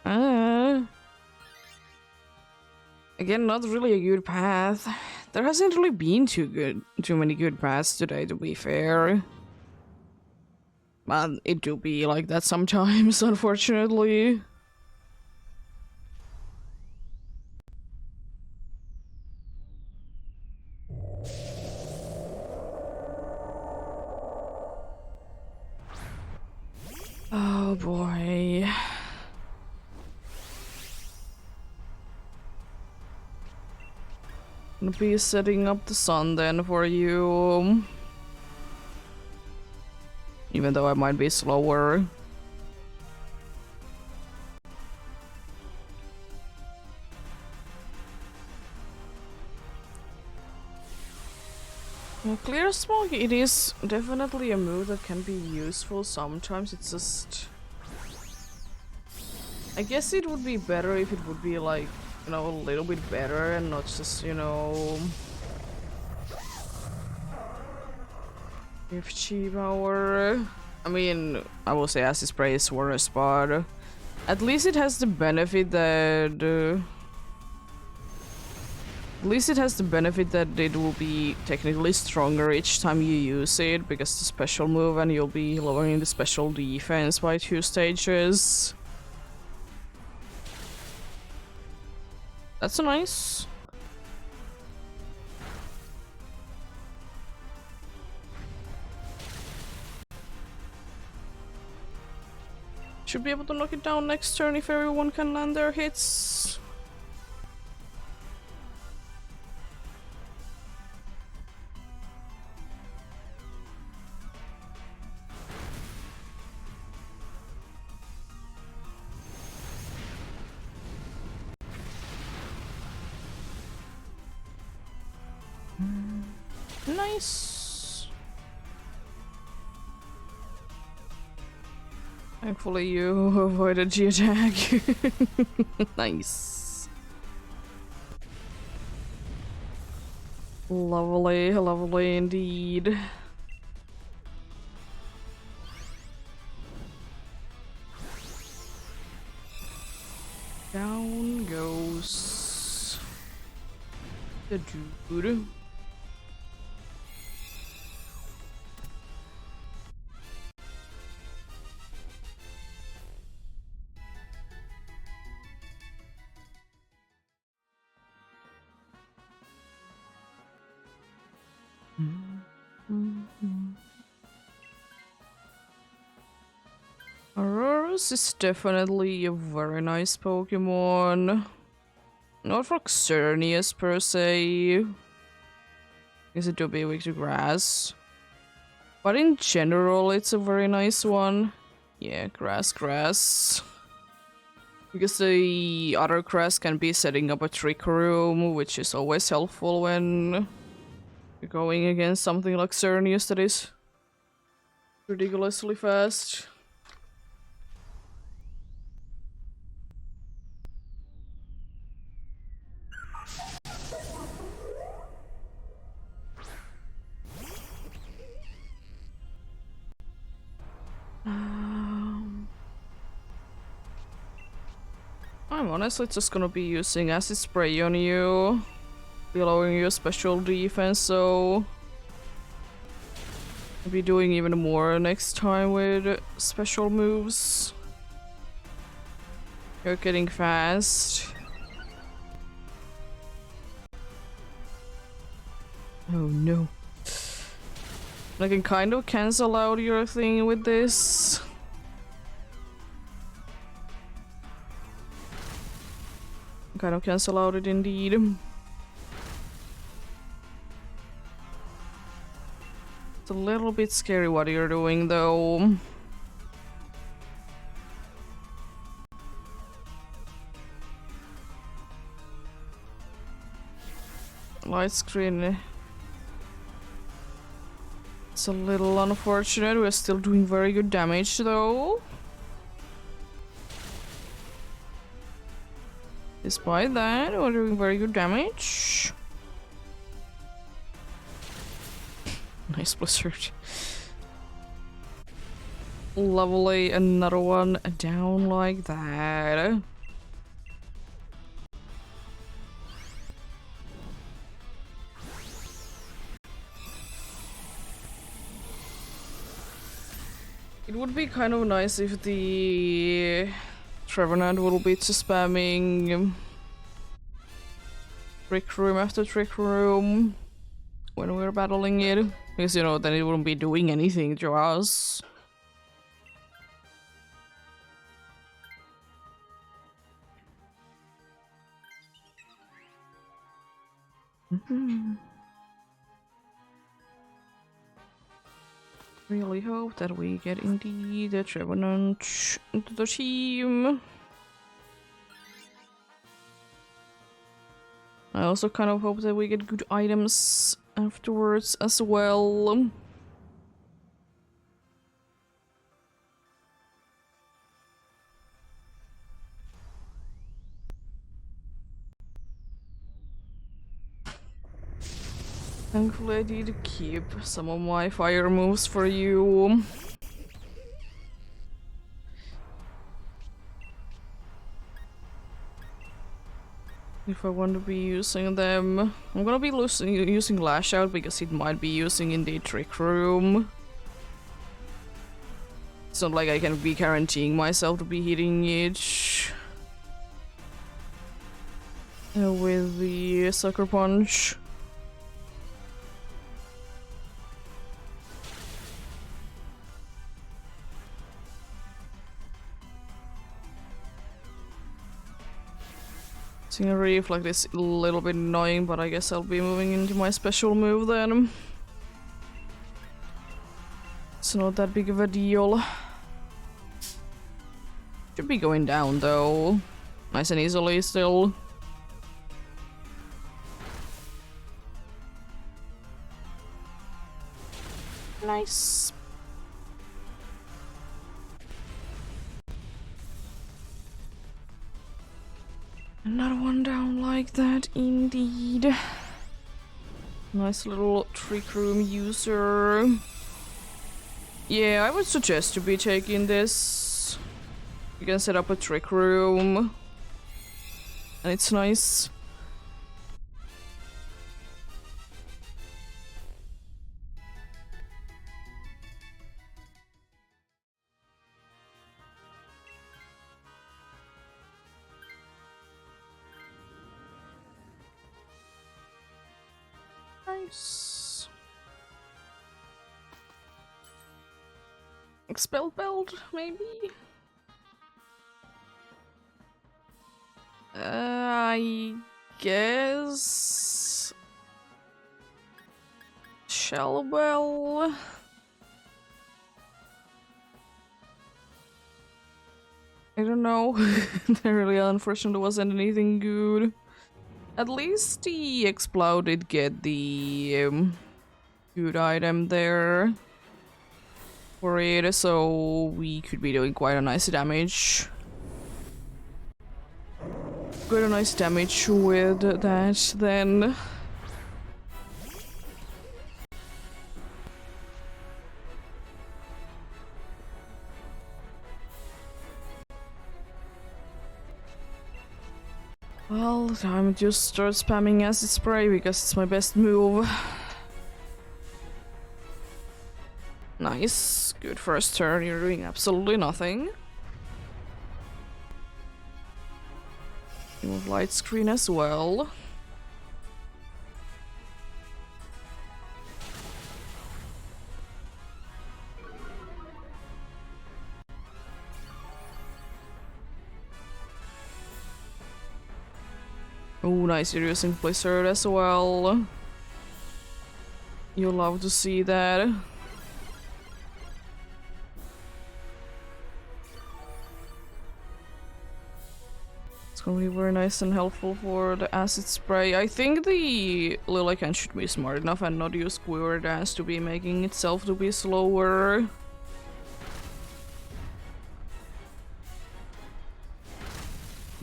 Again, not really a good path. There hasn't really been too many good paths today, to be fair. But it do be like that sometimes, unfortunately. Oh boy. Gonna be setting up the sun then for you. Even though I might be slower. Well, clear smog, it is definitely a move that can be useful sometimes. It's just... I guess it would be better if it would be like, you know, a little bit better and not just, you know... If cheap hour... I mean, I will say acid spray is worse, but... At least it has the benefit that... At least it has the benefit that it will be technically stronger each time you use it, because the special move, and you'll be lowering the special defense by 2 stages. That's nice. Should be able to knock it down next turn if everyone can land their hits. Nice. Thankfully you avoided the attack. Nice. Lovely, lovely indeed. Down goes the dude. Aurorus is definitely a very nice Pokemon. Not for Xerneas per se, because it do be weak to grass. But in general, it's a very nice one. Yeah, grass. Because the other grass can be setting up a trick room, which is always helpful when you're going against something like Xerneas that is ridiculously fast. I'm honestly just gonna be using Acid Spray on you, allowing you a special defense, so I'll be doing even more next time with special moves. You're getting fast. Oh no. I can kind of cancel out your thing with this. Kind of cancel out it indeed. It's a little bit scary what you're doing though. Light screen. It's a little unfortunate. We're still doing very good damage though. Despite that, we're doing very good damage. Nice blizzard. Lovely, another one down like that. It would be kind of nice if the Trevenant will be just spamming Trick Room after Trick Room when we're battling it. Because, you know, then it wouldn't be doing anything to us. Really hope that we get indeed the Trevenant into the team. I also kind of hope that we get good items afterwards as well. Thankfully I did keep some of my fire moves for you. If I want to be using them, I'm gonna be using Lash Out because it might be using in the Trick Room. It's not like I can be guaranteeing myself to be hitting it with the Sucker Punch. Seeing a reef like this a little bit annoying, but I guess I'll be moving into my special move then. It's not that big of a deal. Should be going down though. Nice and easily still. Nice. Another one down like that, indeed. Nice little Trick Room user. Yeah, I would suggest to be taking this. You can set up a Trick Room. And it's nice. Nice. Expel belt, maybe? I guess... Shellwell? I don't know. There really unfortunately wasn't anything good. At least the Explode did get the good item there for it, so we could be doing quite a nice damage. Quite a nice damage with that then. Well, time to just start spamming acid spray because it's my best move. Nice. Good first turn, you're doing absolutely nothing. Move light screen as well. Oh, nice, you're using Blizzard as well. You'll love to see that. It's gonna be very nice and helpful for the acid spray. I think the Lilican should be smart enough and not use Quiver Dance to be making itself to be slower.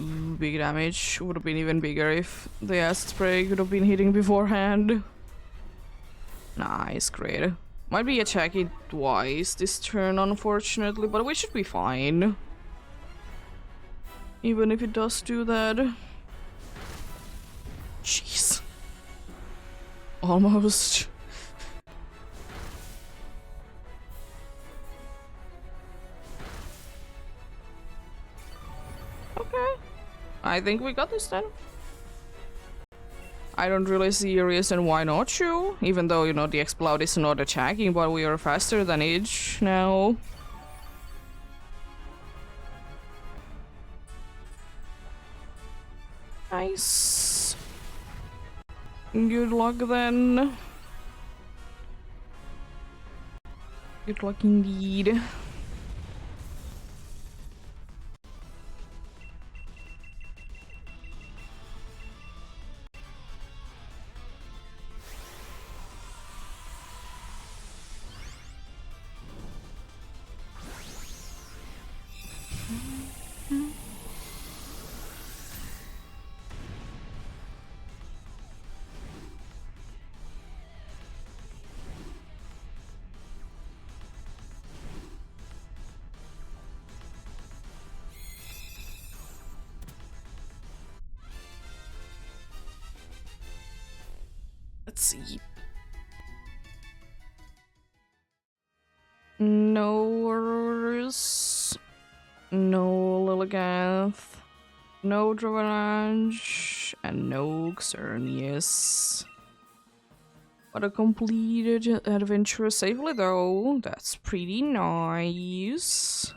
Ooh, big damage. Would have been even bigger if the acid spray could have been hitting beforehand. Nice, great. Might be attacking twice this turn, unfortunately, but we should be fine. Even if it does do that. Jeez. Almost. Okay. I think we got this then. I don't really see a reason why not to, even though, you know, the Explode is not attacking, but we are faster than Edge now. Nice. Good luck then. Good luck indeed. Let's see. No Aurors, no Lilligath, no Dravenage, and no Xerneas. But a completed adventure safely though, that's pretty nice.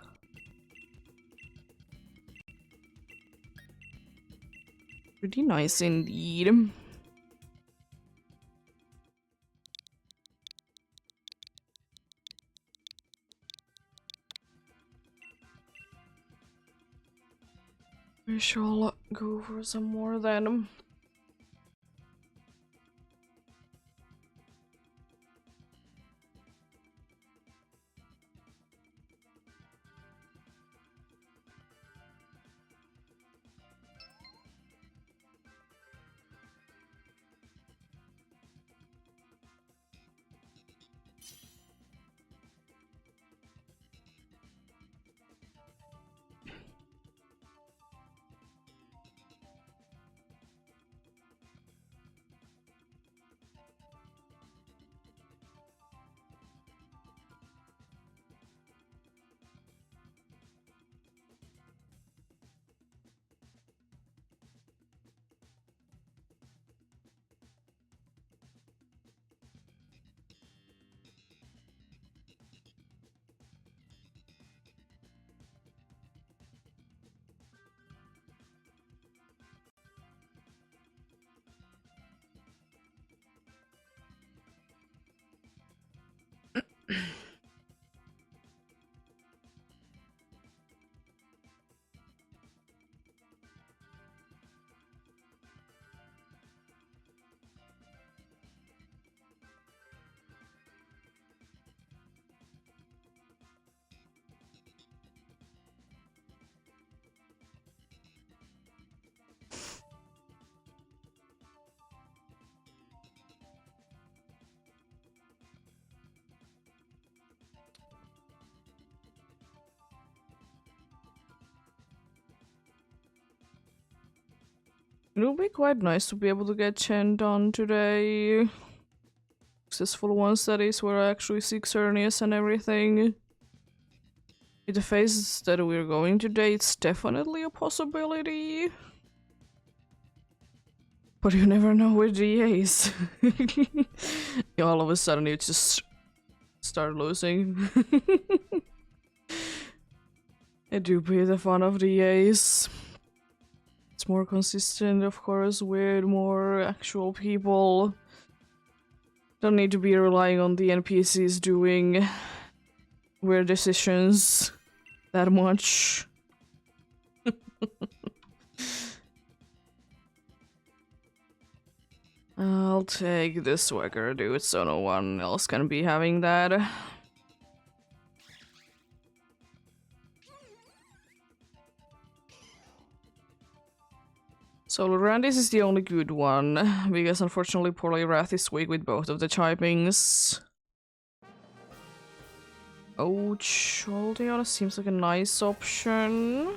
Pretty nice indeed. We shall go for some more then. It will be quite nice to be able to get 10 done today. Successful ones, that is, where I actually see Xerneas and everything. With the phases that we're going today, it's definitely a possibility. But you never know with DAs. All of a sudden you just start losing. It do be the fun of DAs. It's more consistent, of course, with more actual people. Don't need to be relying on the NPCs doing weird decisions that much. I'll take this swagger, dude, so no one else can be having that. So Lorandis is the only good one, because unfortunately Polyrath is weak with both of the typings. Oh, Choldeon seems like a nice option.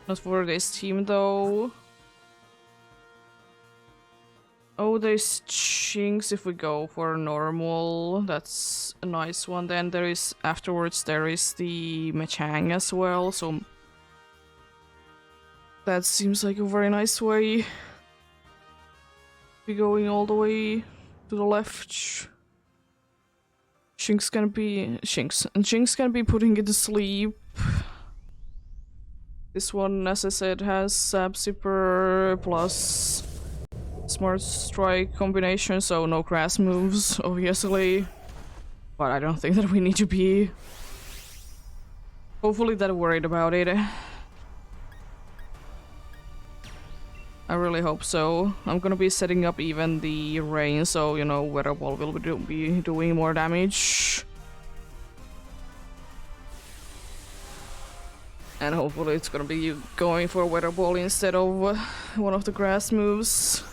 Not for this team though. Oh, there's Chinks if we go for normal. That's a nice one. Then there is, afterwards, there is the Mechang as well, so that seems like a very nice way. Be going all the way to the left. Chinks can be putting it to sleep. This one, as I said, has Sap Zipper plus Smart Strike combination, so no grass moves, obviously. But I don't think that we need to be hopefully that worried about it. I really hope so. I'm gonna be setting up even the rain, so you know, Weather Ball will be doing more damage. And hopefully it's gonna be going for Weather Ball instead of one of the grass moves.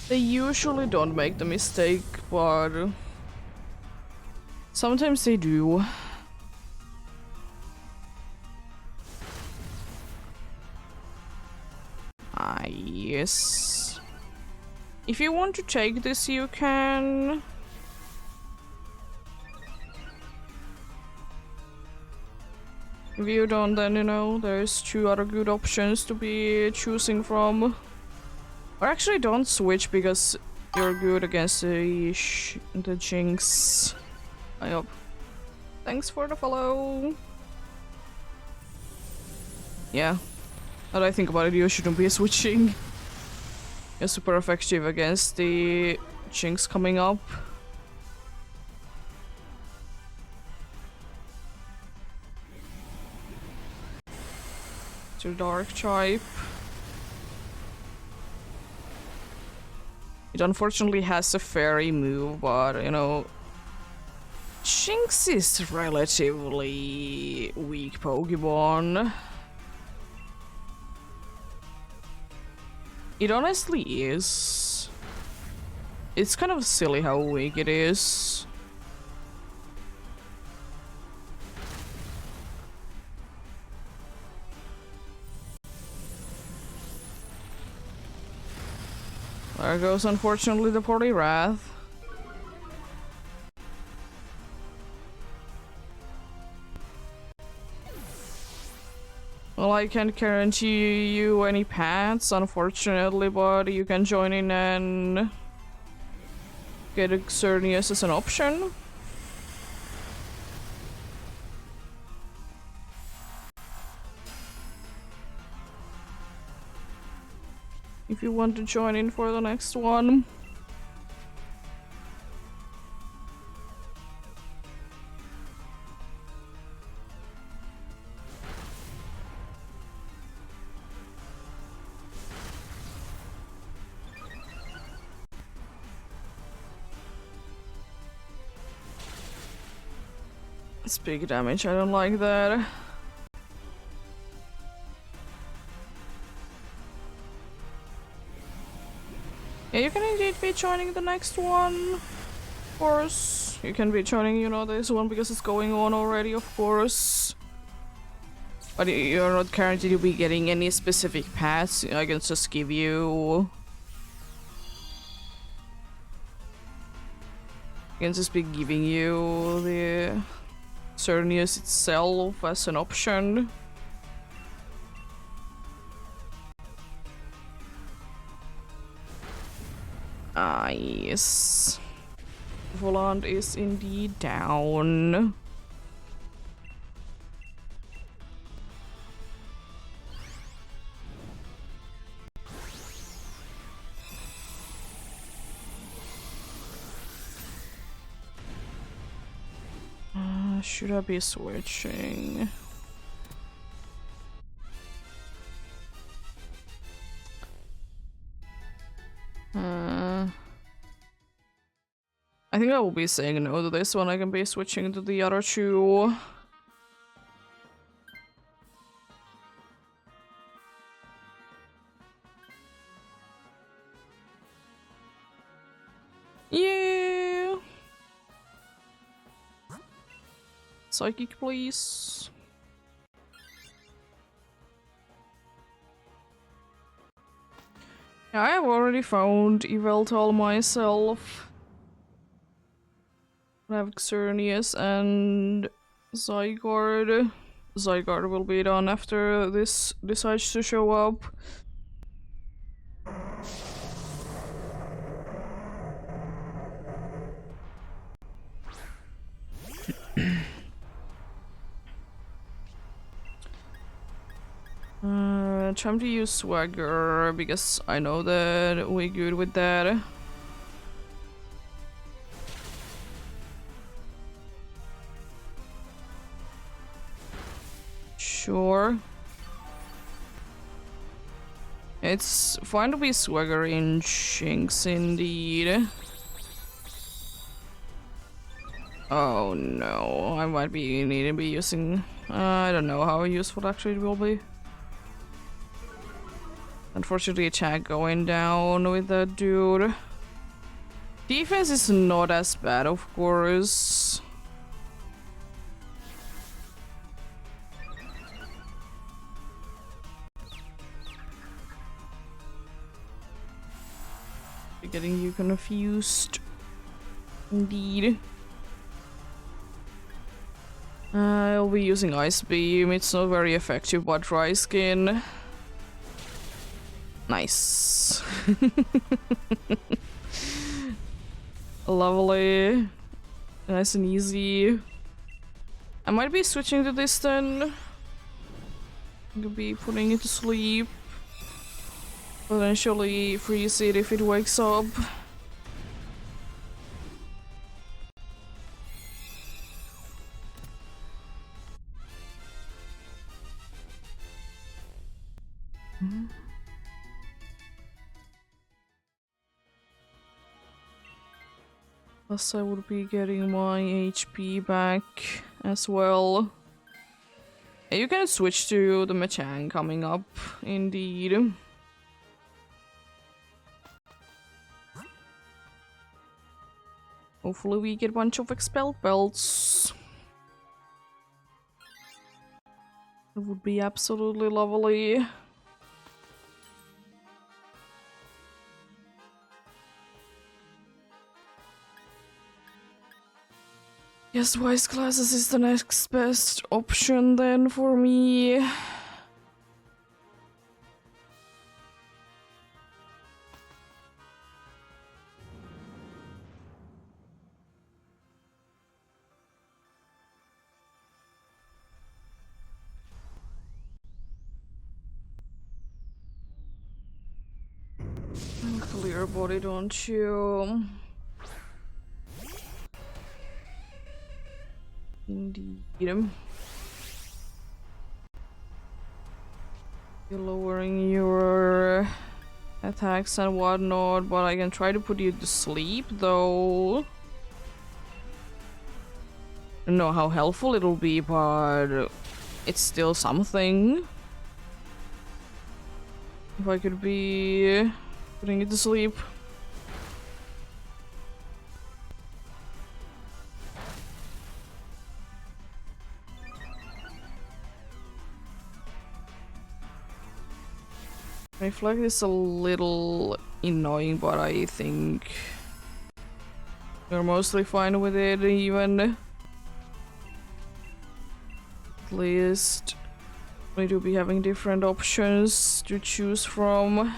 They usually don't make the mistake, but sometimes they do. Yes. If you want to take this, you can. If you don't, then you know, there's two other good options to be choosing from. Or actually don't switch because you're good against the Jinx. I hope. Thanks for the follow. Yeah. Now that I think about it, you shouldn't be switching. You're super effective against the Jinx coming up. To Dark type. It unfortunately has a fairy move, but you know, Jinx is relatively weak Pokemon. It honestly is. It's kind of silly how weak it is. There goes, unfortunately, the Polyrath. Well, I can't guarantee you any pets, unfortunately, but you can join in and get Xerneas as an option. If you want to join in for the next one. It's big damage, I don't like that. Yeah, you can indeed be joining the next one. Of course, you can be joining, you know, this one because it's going on already, of course. But you're not guaranteed to be getting any specific paths. I can just give you... I can just be giving you the Cernius itself as an option. Ah, yes. Volant is indeed down. Should I be switching? I think I will be saying no to this one. I can be switching to the other two. Yeah. Psychic, please. Yeah, I have already found Yveltal myself. I have Xerneas and Zygarde. Zygarde will be done after this decides to show up. Time to use Swagger because I know that we're good with that. Sure. It's fine to be Swagger in Shinx indeed. Oh no, I might be needing to be using... I don't know how useful actually it will be. Unfortunately, attack going down with that dude. Defense is not as bad, of course. Getting you confused. Indeed. I'll be using Ice Beam. It's not very effective, but Dry Skin. Nice. Lovely. Nice and easy. I might be switching to this then. I could be putting it to sleep. Potentially freeze it if it wakes up. Plus I would be getting my HP back as well. Yeah, you can switch to the Machan coming up, indeed. Hopefully we get a bunch of expelled belts. It would be absolutely lovely. Yes, Wise Classes is the next best option then for me. Clear body, don't you? Indeed. You're lowering your attacks and whatnot, but I can try to put you to sleep though. I don't know how helpful it'll be, but it's still something. If I could be putting it to sleep. Reflect is a little annoying, but I think we're mostly fine with it, even. At least we do be having different options to choose from.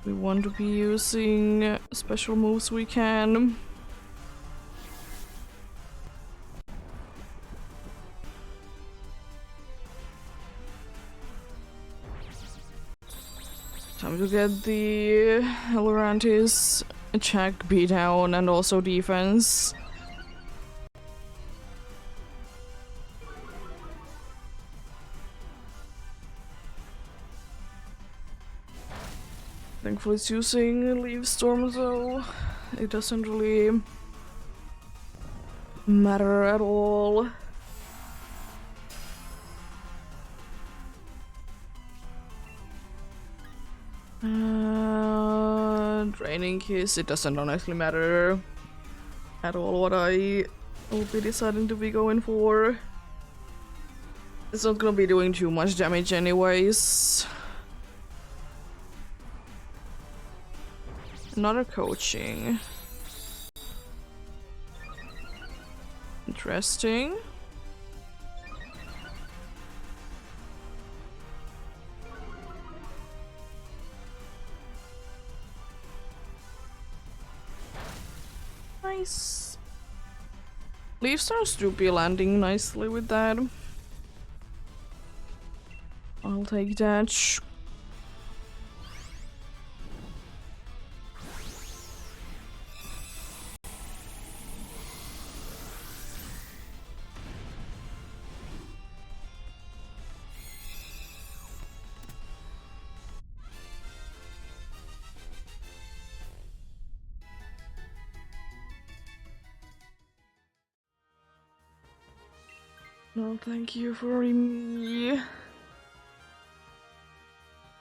We want to be using special moves we can. Time to get the Lorantis attack, beat down, and also defense. Thankfully it's using Leaf Storm, so it doesn't really matter at all. Draining Kiss, it doesn't honestly matter at all what I will be deciding to be going for. It's not gonna be doing too much damage anyways. Another coaching. Interesting. Nice. Leaf Stars do be landing nicely with that. I'll take that. No, thank you for me.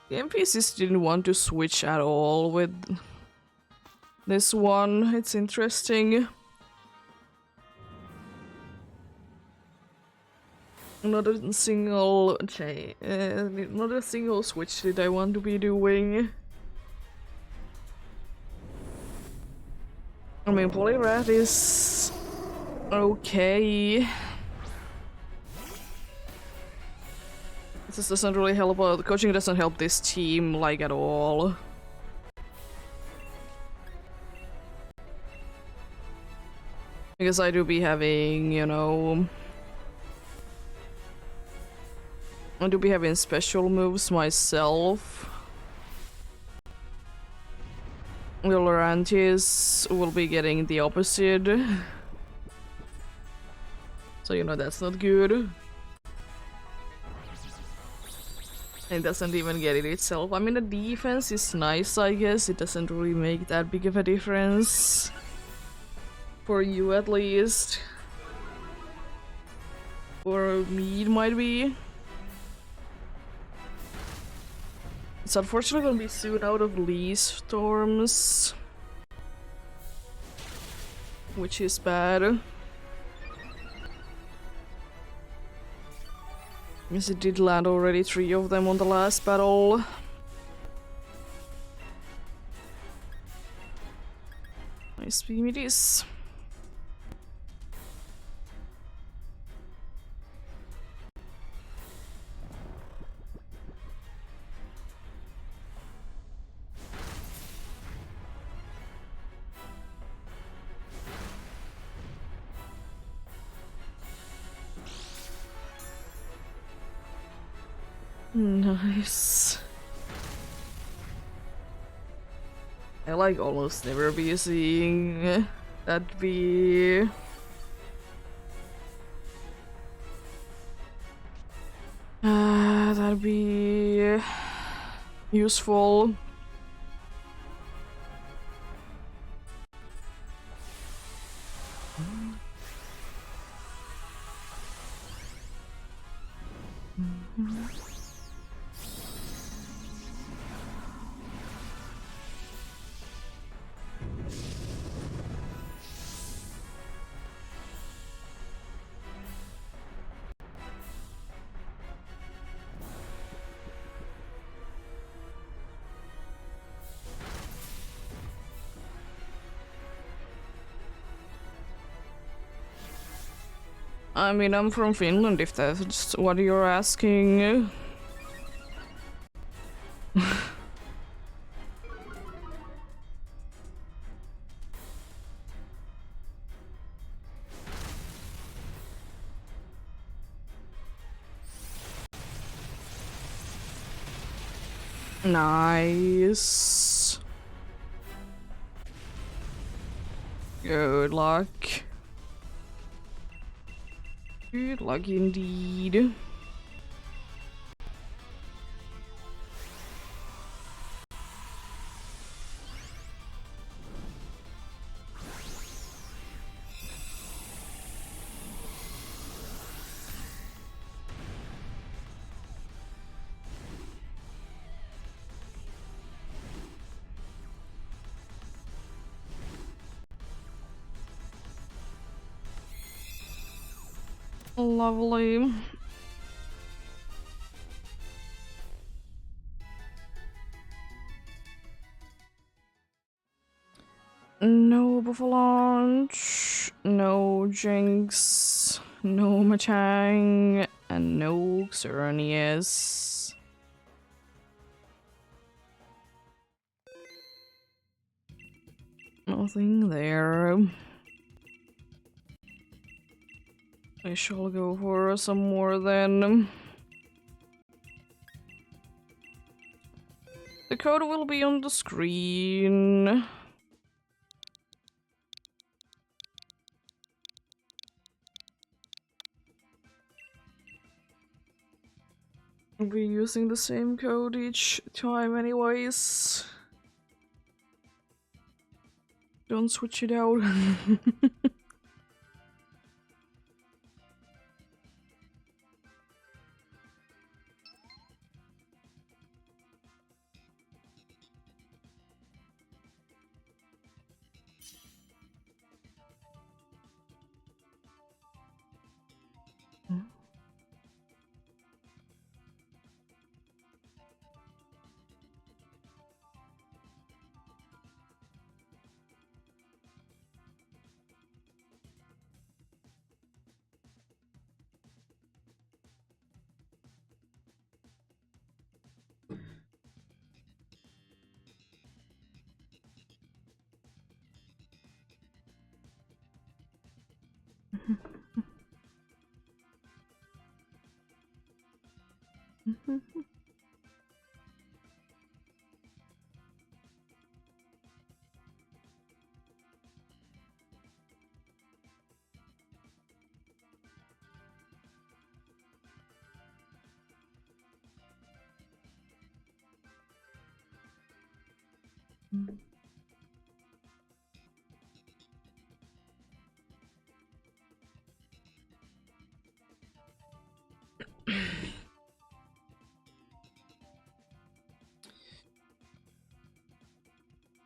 The NPCs didn't want to switch at all with this one. It's interesting. Not a single not a single switch did I want to be doing. I mean, Polyrat is okay. This doesn't really help. The coaching doesn't help this team like at all. Because I do be having, you know, I do be having special moves myself. Lorantis will be getting the opposite. So you know that's not good. It doesn't even get it itself. I mean, the defense is nice, I guess. It doesn't really make that big of a difference. For you, at least. For me, it might be. It's unfortunately gonna be soon out of Leaf Storms. Which is bad. Yes, it did land already 3 of them on the last battle. Nice beam it is. Nice. I like almost never be seeing that be that'd be useful. I mean, I'm from Finland, if that's what you're asking. Nice. Good luck. Good luck indeed. Lovely. No Avalanche, no Jinx, no Machang, and no Xerneas. Nothing there. I shall go for some more then. The code will be on the screen. I'll be using the same code each time anyways. Don't switch it out.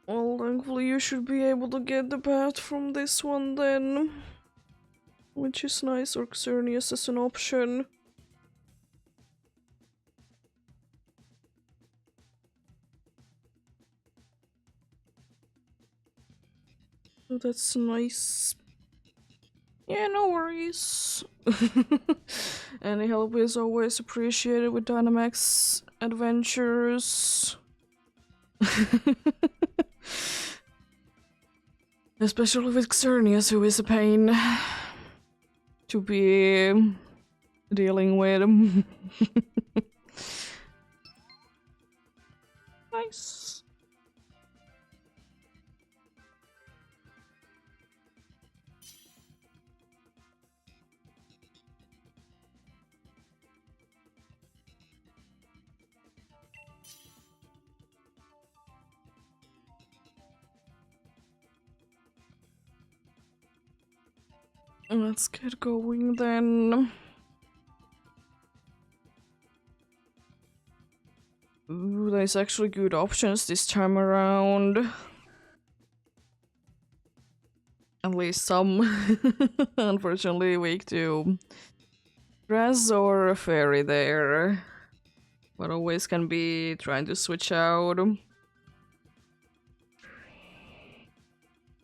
Well, thankfully you should be able to get the path from this one then. Which is nice, or Xerneas as an option. So that's nice. Yeah, no worries. Any help is always appreciated with Dynamax adventures. Especially with Xerneas, who is a pain to be dealing with. Nice. Let's get going then. Ooh, there's actually good options this time around. At least some. Unfortunately, weak to grass or a fairy there. But always can be trying to switch out.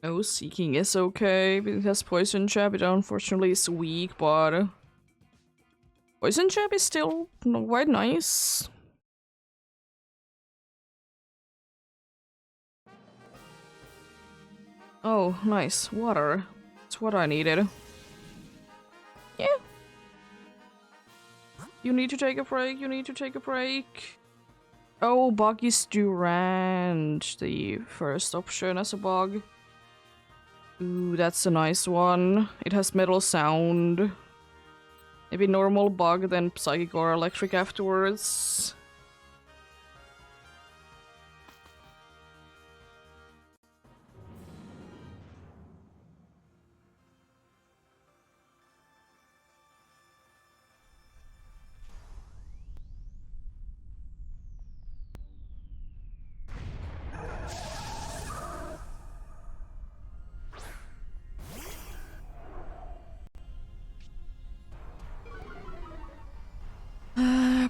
Oh, Seeking is okay. It has Poison Jab. It unfortunately is weak, but Poison Jab is still quite nice. Oh, nice. Water. It's what I needed. Yeah. You need to take a break. You need to take a break. Oh, Buggy's Durand. The first option as a bug. Ooh, that's a nice one. It has metal sound. Maybe normal bug, then psychic or electric afterwards.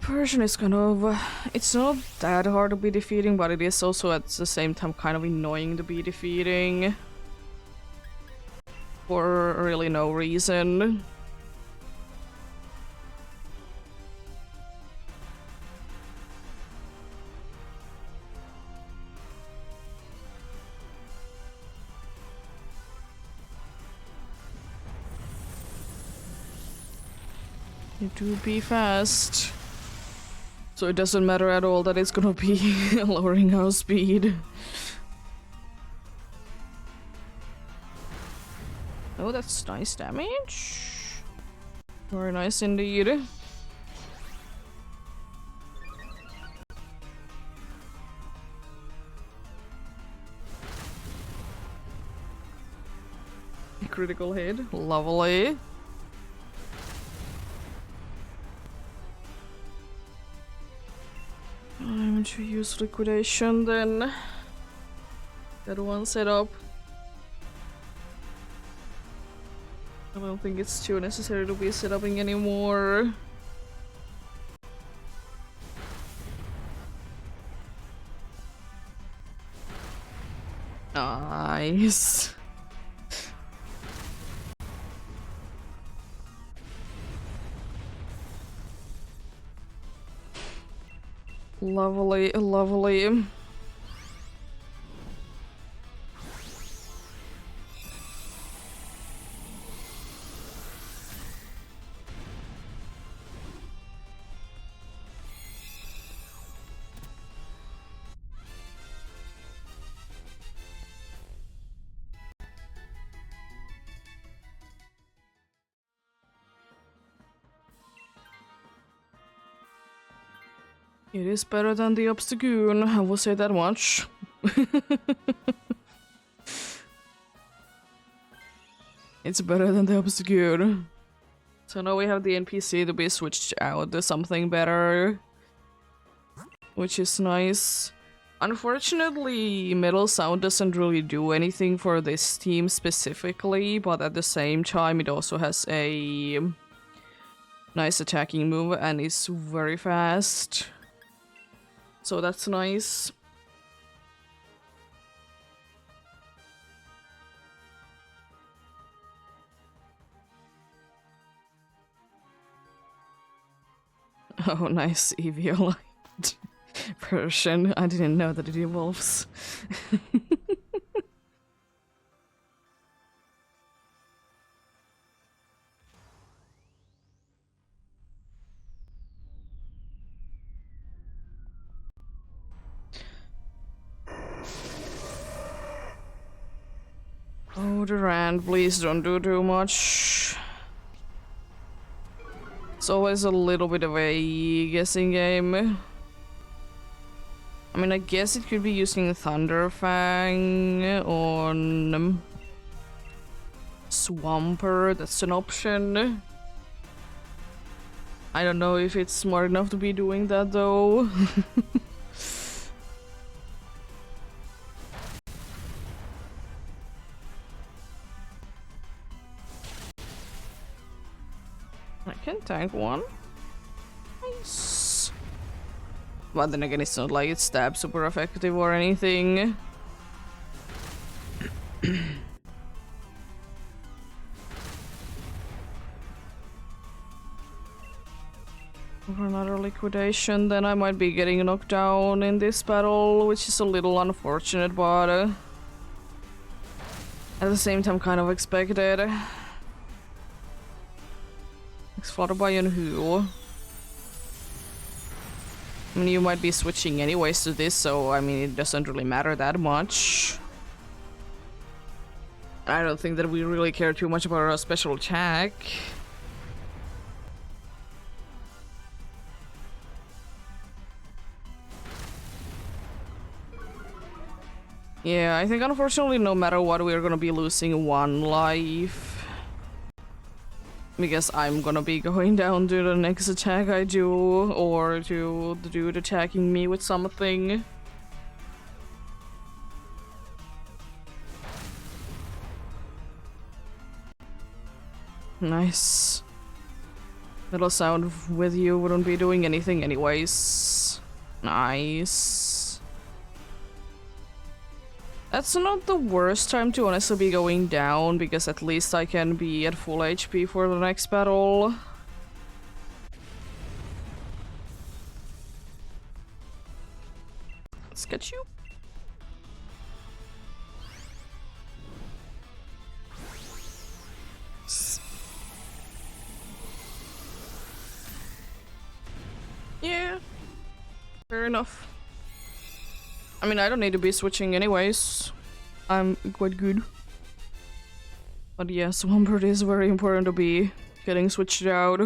Persian is kind of... it's not that hard to be defeating, but it is also at the same time kind of annoying to be defeating. For really no reason. You do be fast. So it doesn't matter at all that it's gonna be lowering our speed. Oh, that's nice damage. Very nice indeed. Critical hit. Lovely. I'm to use liquidation then. That one set up. I don't think it's too necessary to be set upping anymore. Nice. Lovely, lovely. It is better than the Obstagoon, I will say that much. It's better than the Obstagoon. So now we have the NPC to be switched out to something better. Which is nice. Unfortunately, Metal Sound doesn't really do anything for this team specifically, but at the same time it also has a nice attacking move and is very fast. So that's nice. Oh, nice Eviolite version. I didn't know that it evolves. Oh, Durand, please don't do too much. It's always a little bit of a guessing game. I mean, I guess it could be using Thunderfang on Swampert, that's an option. I don't know if it's smart enough to be doing that though. I can tank one. Nice. But then again, it's not like it's stab super effective or anything. for another liquidation, then I might be getting knocked down in this battle, which is a little unfortunate, but at the same time kind of expected. It's followed by on who? I mean, you might be switching anyways to this, so I mean, it doesn't really matter that much. I don't think that we really care too much about our special attack. Yeah, I think unfortunately no matter what we're gonna be losing one life. Because I'm gonna be going down to the next attack I do, or to the dude attacking me with something. Nice. Little sound with you wouldn't be doing anything anyways. Nice. That's not the worst time to honestly be going down, because at least I can be at full HP for the next battle. Let's get you. Yeah, fair enough. I mean, I don't need to be switching anyways. I'm quite good. But yeah, Swampert is very important to be getting switched out.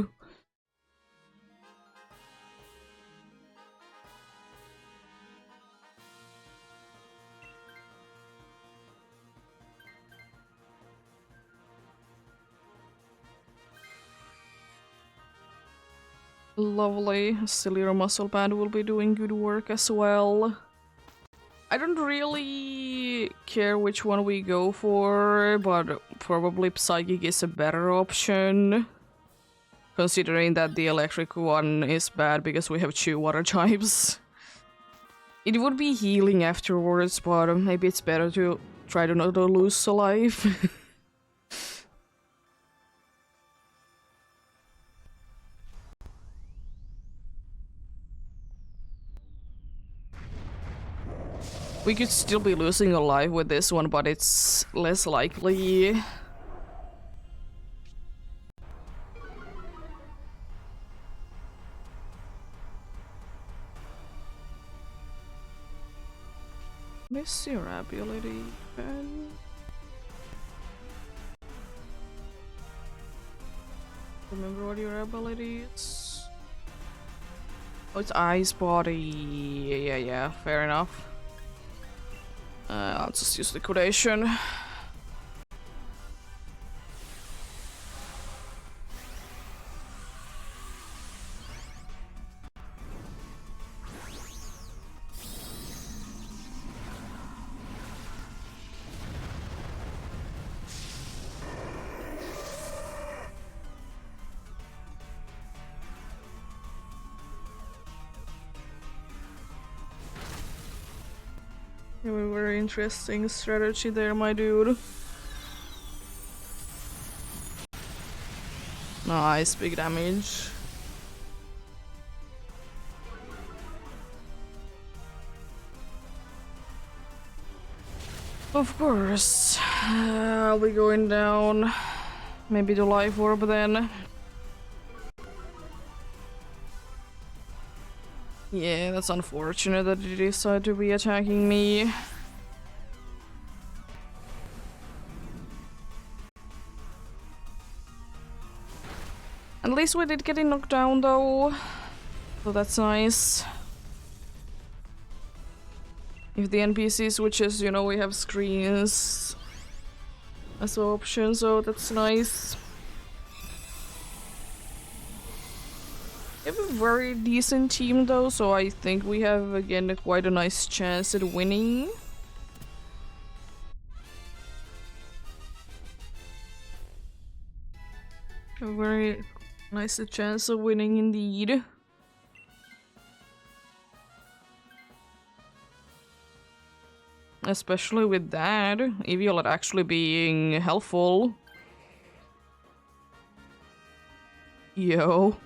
Lovely. Cellular Muscle Band will be doing good work as well. I don't really care which one we go for, but probably Psychic is a better option. Considering that the electric one is bad because we have 2 water types. It would be healing afterwards, but maybe it's better to try to not lose a life. We could still be losing a life with this one, but it's less likely. Miss your ability, Ben. Remember what your ability is? Oh, it's Ice Body. Yeah, fair enough. I'll just use liquidation. Very interesting strategy there, my dude. Nice, big damage. Of course. I'll be going down. Maybe the life orb then. Yeah, that's unfortunate that it decided to be attacking me. At least we did get knocked down though, so that's nice. If the NPC switches, you know, we have screens as an option, so that's nice. We have a very decent team though, so I think we have again quite a nice chance at winning. A very nice chance of winning indeed. Especially with that, Eviolette actually being helpful. Yo.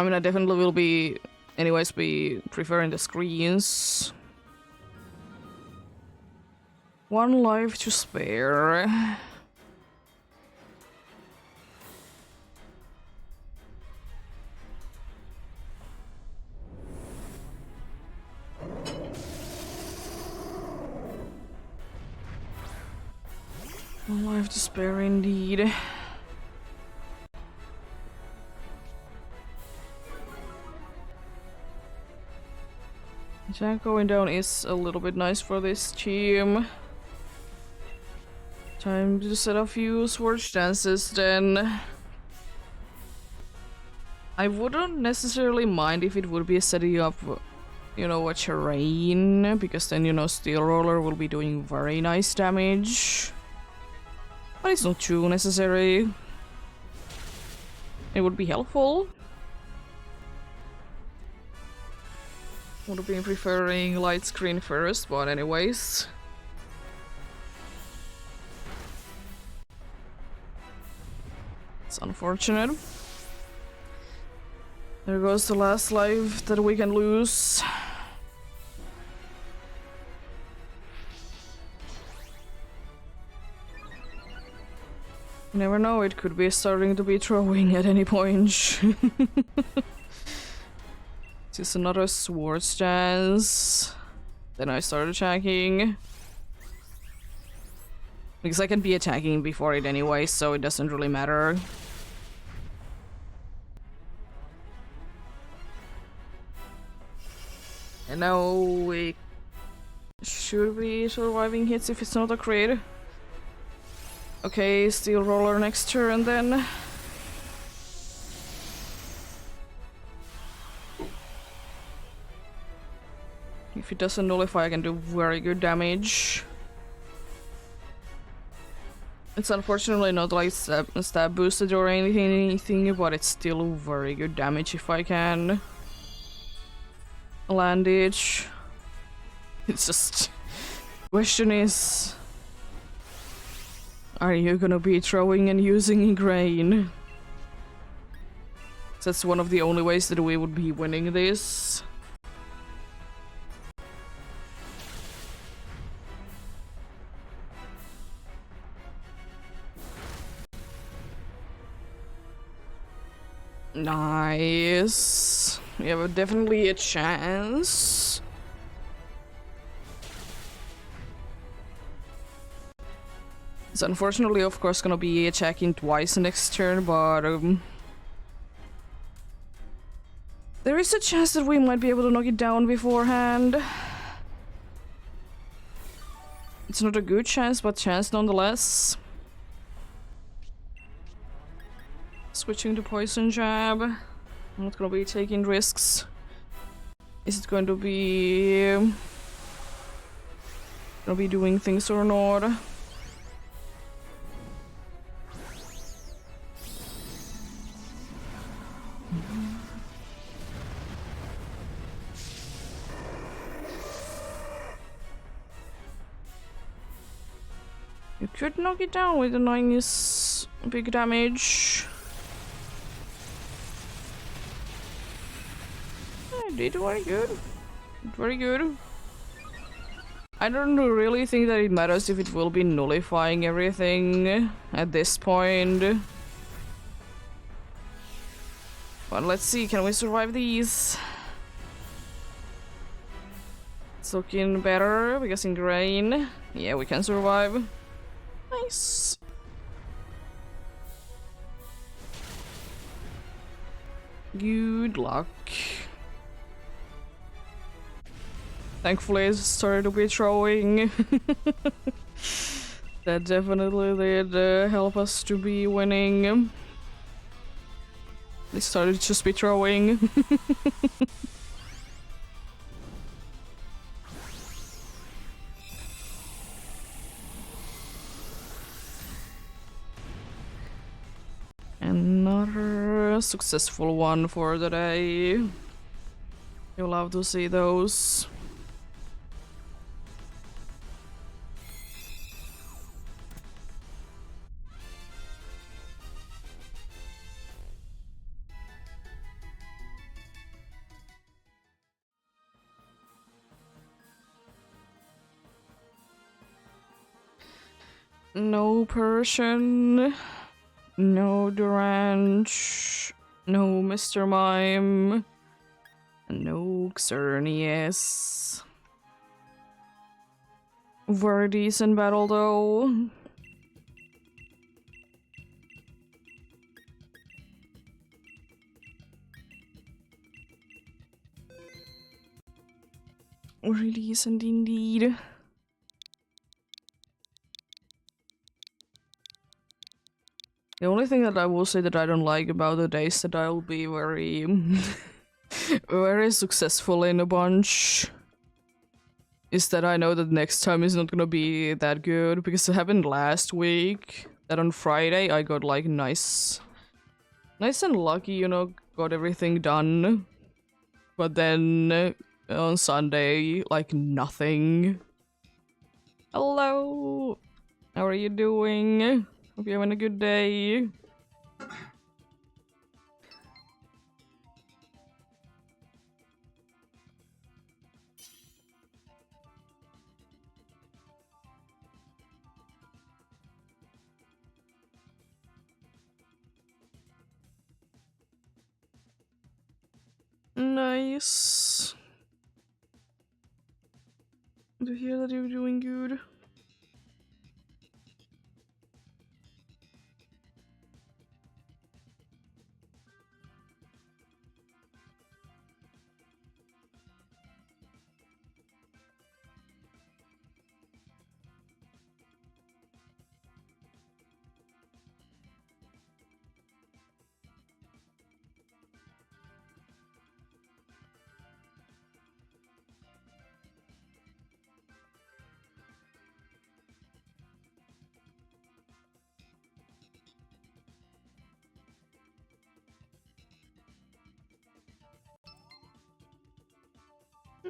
I mean, I definitely will be, anyways, be preferring the screens. One life to spare. One life to spare, indeed. Attack going down is a little bit nice for this team. Time to set a few sword stances then. I wouldn't necessarily mind if it would be setting up, you know, a terrain, because then, you know, Steel Roller will be doing very nice damage. But it's not too necessary. It would be helpful. Would have been preferring light screen first, but anyways. It's unfortunate. There goes the last life that we can lose. You never know, it could be starting to be throwing at any point. Just another sword stance. Then I start attacking. Because I can be attacking before it anyway, so it doesn't really matter. And now we should be surviving hits if it's not a crit. Okay, Steel Roller next turn then. If it doesn't nullify, I can do very good damage. It's unfortunately not like stab boosted or anything, but it's still very good damage if I can land it. It's just... question is... are you gonna be throwing and using grain? That's one of the only ways that we would be winning this. Nice. We have definitely a chance. It's unfortunately, of course, gonna be attacking twice next turn, but there is a chance that we might be able to knock it down beforehand. It's not a good chance, but chance nonetheless. Switching to Poison Jab. I'm not gonna be taking risks. Is it going to be... gonna be doing things or not? You could knock it down with a nice big damage. Yeah, did very good. Very good. I don't really think that it matters if it will be nullifying everything at this point. But let's see, can we survive these? It's looking better because in grain. Yeah, we can survive. Nice. Good luck. Thankfully, it started to be throwing. That definitely did help us to be winning. They started to just be throwing. Another successful one for the day. You'll love to see those. No Persian. No Durange. No Mr. Mime. No Xerneas. Very decent battle though. Very decent indeed. The only thing that I will say that I don't like about the days that I'll be very very successful in a bunch is that I know that next time is not gonna be that good, because it happened last week that on Friday I got like nice and lucky, you know, got everything done. But then on Sunday, like nothing. Hello! How are you doing? Hope you're having a good day. Nice. To hear that you're doing good.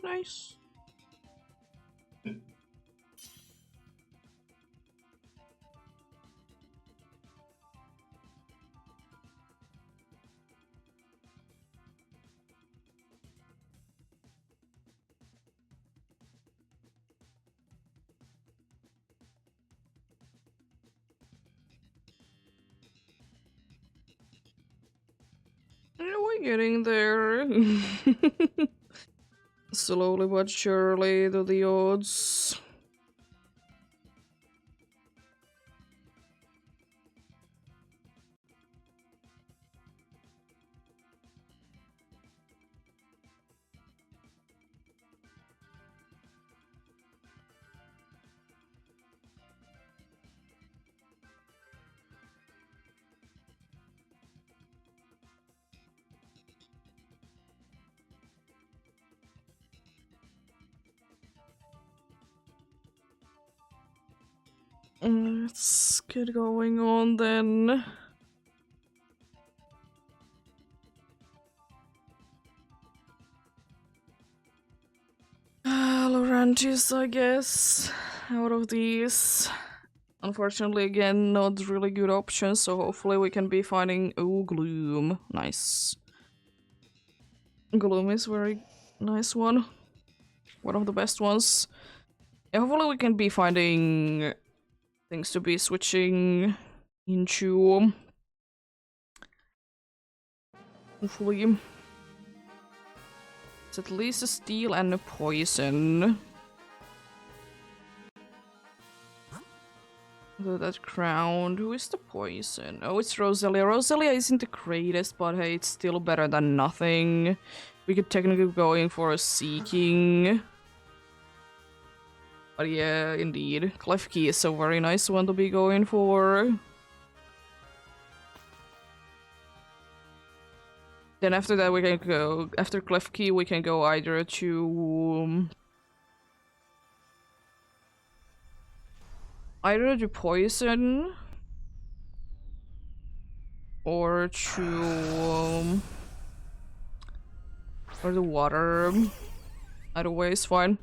Nice. Yeah, we're getting there. Slowly but surely to the odds. Let's get going on then. Laurentis, I guess, out of these. Unfortunately, again, not really good options, so hopefully we can be finding... Oh, Gloom. Nice. Gloom is very nice one. One of the best ones. Yeah, hopefully we can be finding things to be switching into. Hopefully. It's at least a steel and a poison. That crown. Who is the poison? Oh, it's Roselia. Roselia isn't the greatest, but hey, it's still better than nothing. We could technically go in for a seeking. But yeah, indeed. Klefki is a very nice one to be going for. Then after that we can go... After Klefki we can go either to... either to poison... or to... or the water. Either way is fine.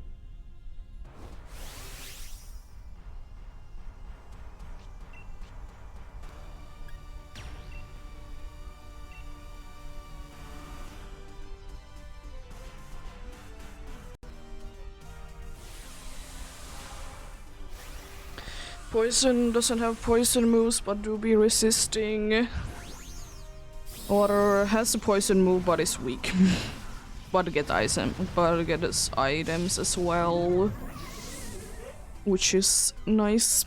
Poison doesn't have poison moves, but do be resisting. Water has a poison move, but is weak. But gets items as well, which is nice.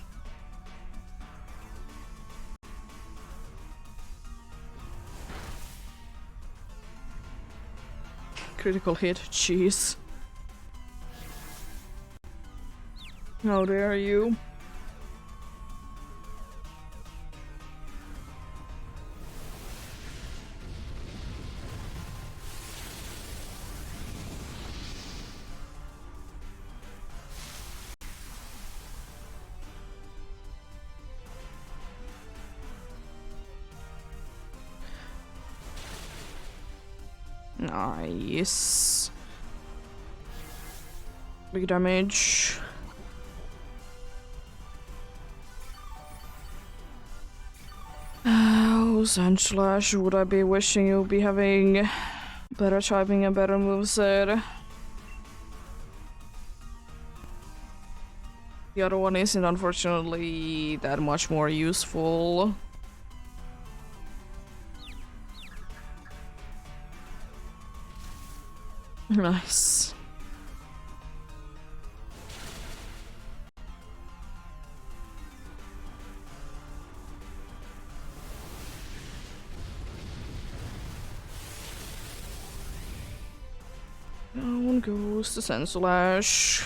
Critical hit, jeez. How dare you? Nice. Big damage. Oh, Sandslash, would I be wishing you'd be having better timing and better moveset? The other one isn't unfortunately that much more useful. Nice. Down goes the Sandslash.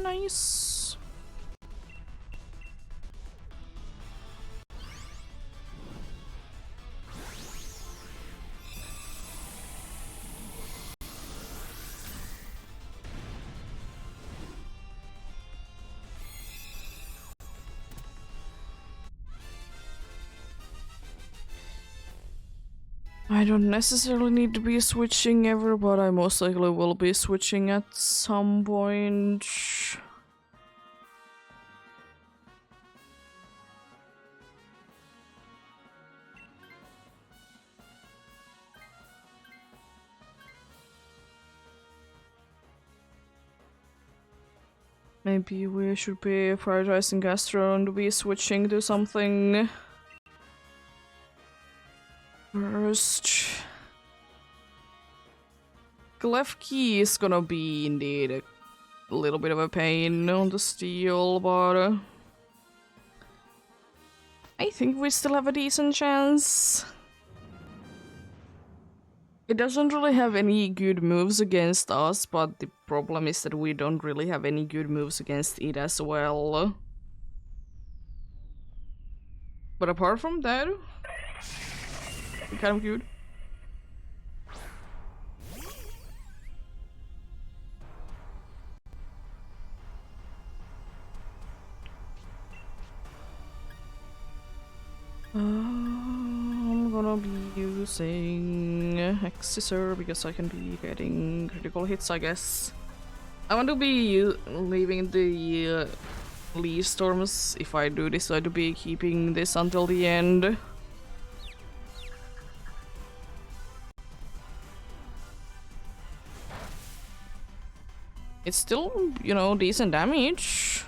Nice. I don't necessarily need to be switching ever, but I most likely will be switching at some point. Maybe we should be prioritizing Gastro and be switching to something first. Glefkey is gonna be indeed a little bit of a pain on the steel, but I think we still have a decent chance. It doesn't really have any good moves against us, but the problem is that we don't really have any good moves against it as well. But apart from that, kind of good. I'm gonna be using Accessor because I can be getting critical hits, I guess. I want to be leaving the Leaf Storms if I do decide to be keeping this until the end. It's still, you know, decent damage.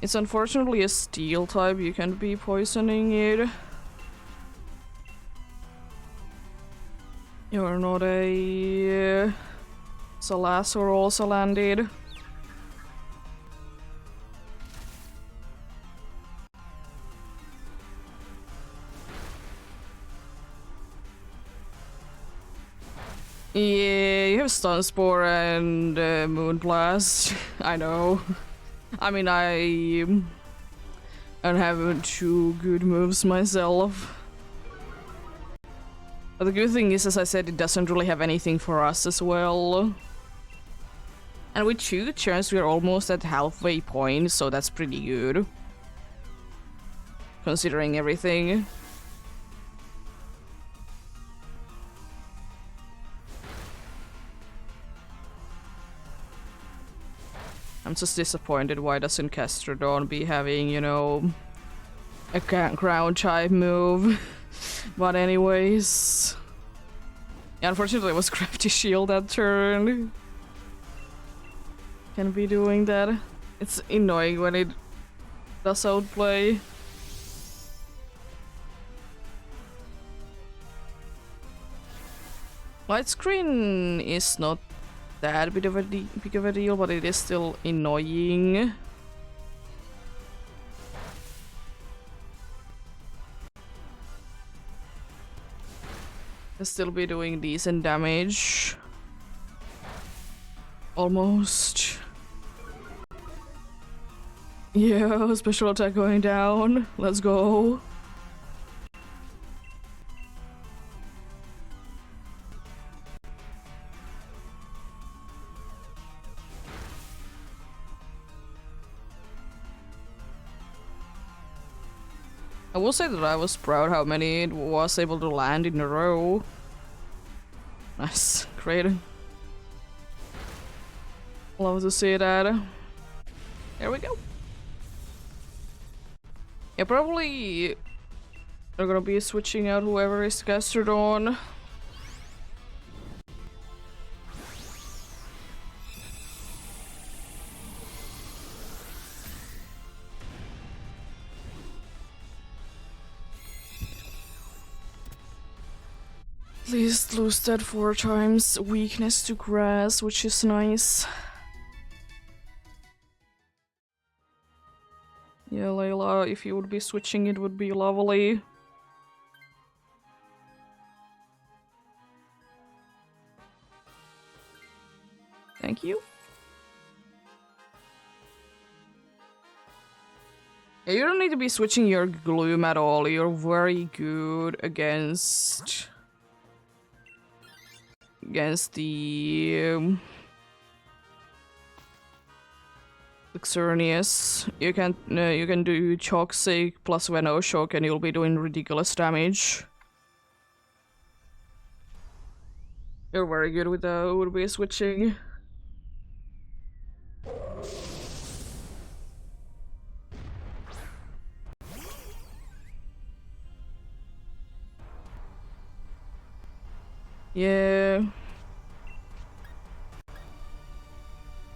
It's unfortunately a steel type, you can't be poisoning it. You're not a Salazzle also landed. Yeah, you have Stun Spore and Moonblast. I know. I mean, I don't have two good moves myself. But the good thing is, as I said, it doesn't really have anything for us as well. And with 2 turns, we're almost at halfway point, so that's pretty good. Considering everything. I'm just disappointed why doesn't Castrodon be having, you know, a ground type move. But anyways, Yeah, unfortunately, it was Crafty Shield that turn. Can be doing that. It's annoying when it does outplay. Light screen is not that big of a deal, but it is still annoying. Can still be doing decent damage. Almost. Yeah, special attack going down. Let's go. I will say that I was proud how many it was able to land in a row. Nice. Great. Love to see that. There we go. Yeah, probably they're gonna be switching out whoever is castered on. At least lose that 4 times. Weakness to grass, which is nice. Yeah, Layla, if you would be switching, it would be lovely. Thank you. Yeah, you don't need to be switching your Gloom at all. You're very good against the Xerneas. You can do Toxic plus Venoshock and you'll be doing ridiculous damage. You're very good with the would be switching. Yeah.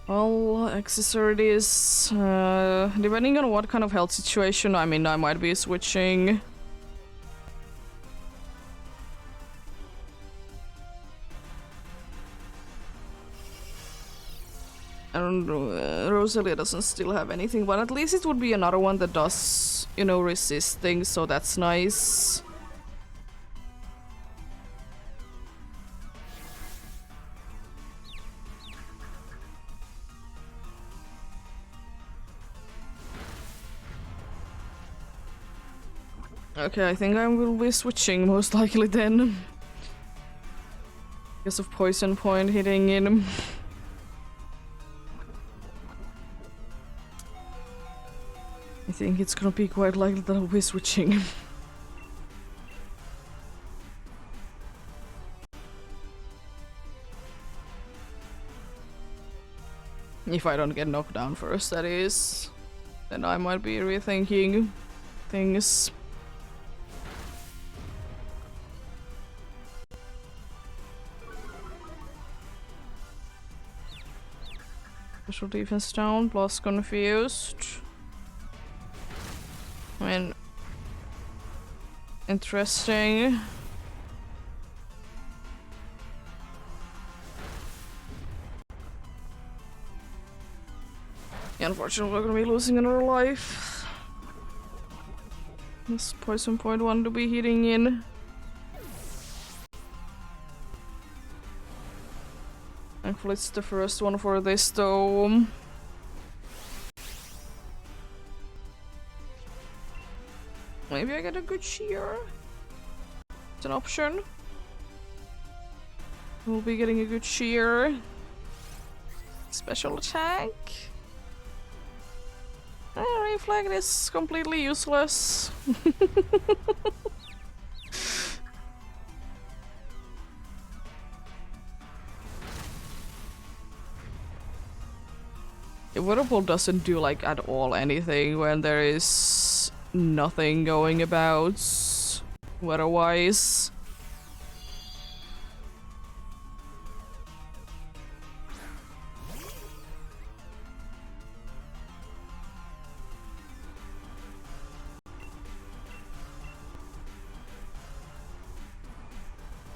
Well, accessories, depending on what kind of health situation, I mean, I might be switching. I don't know, Rosalia doesn't still have anything, but at least it would be another one that does, you know, resist things, so that's nice. Okay, I think I will be switching most likely then. Because of Poison Point hitting in. I think it's gonna be quite likely that I'll be switching. If I don't get knocked down first, that is. Then I might be rethinking things. Special defense down, plus confused. I mean, interesting. Yeah, unfortunately, we're gonna be losing another life. This Poison Point one to be hitting in. Thankfully, it's the first one for this, though. Maybe I get a good shear. It's an option. We'll be getting a good shear. Special attack. Reflect is completely useless. Whirlpool doesn't do like at all anything when there is nothing going about weather-wise.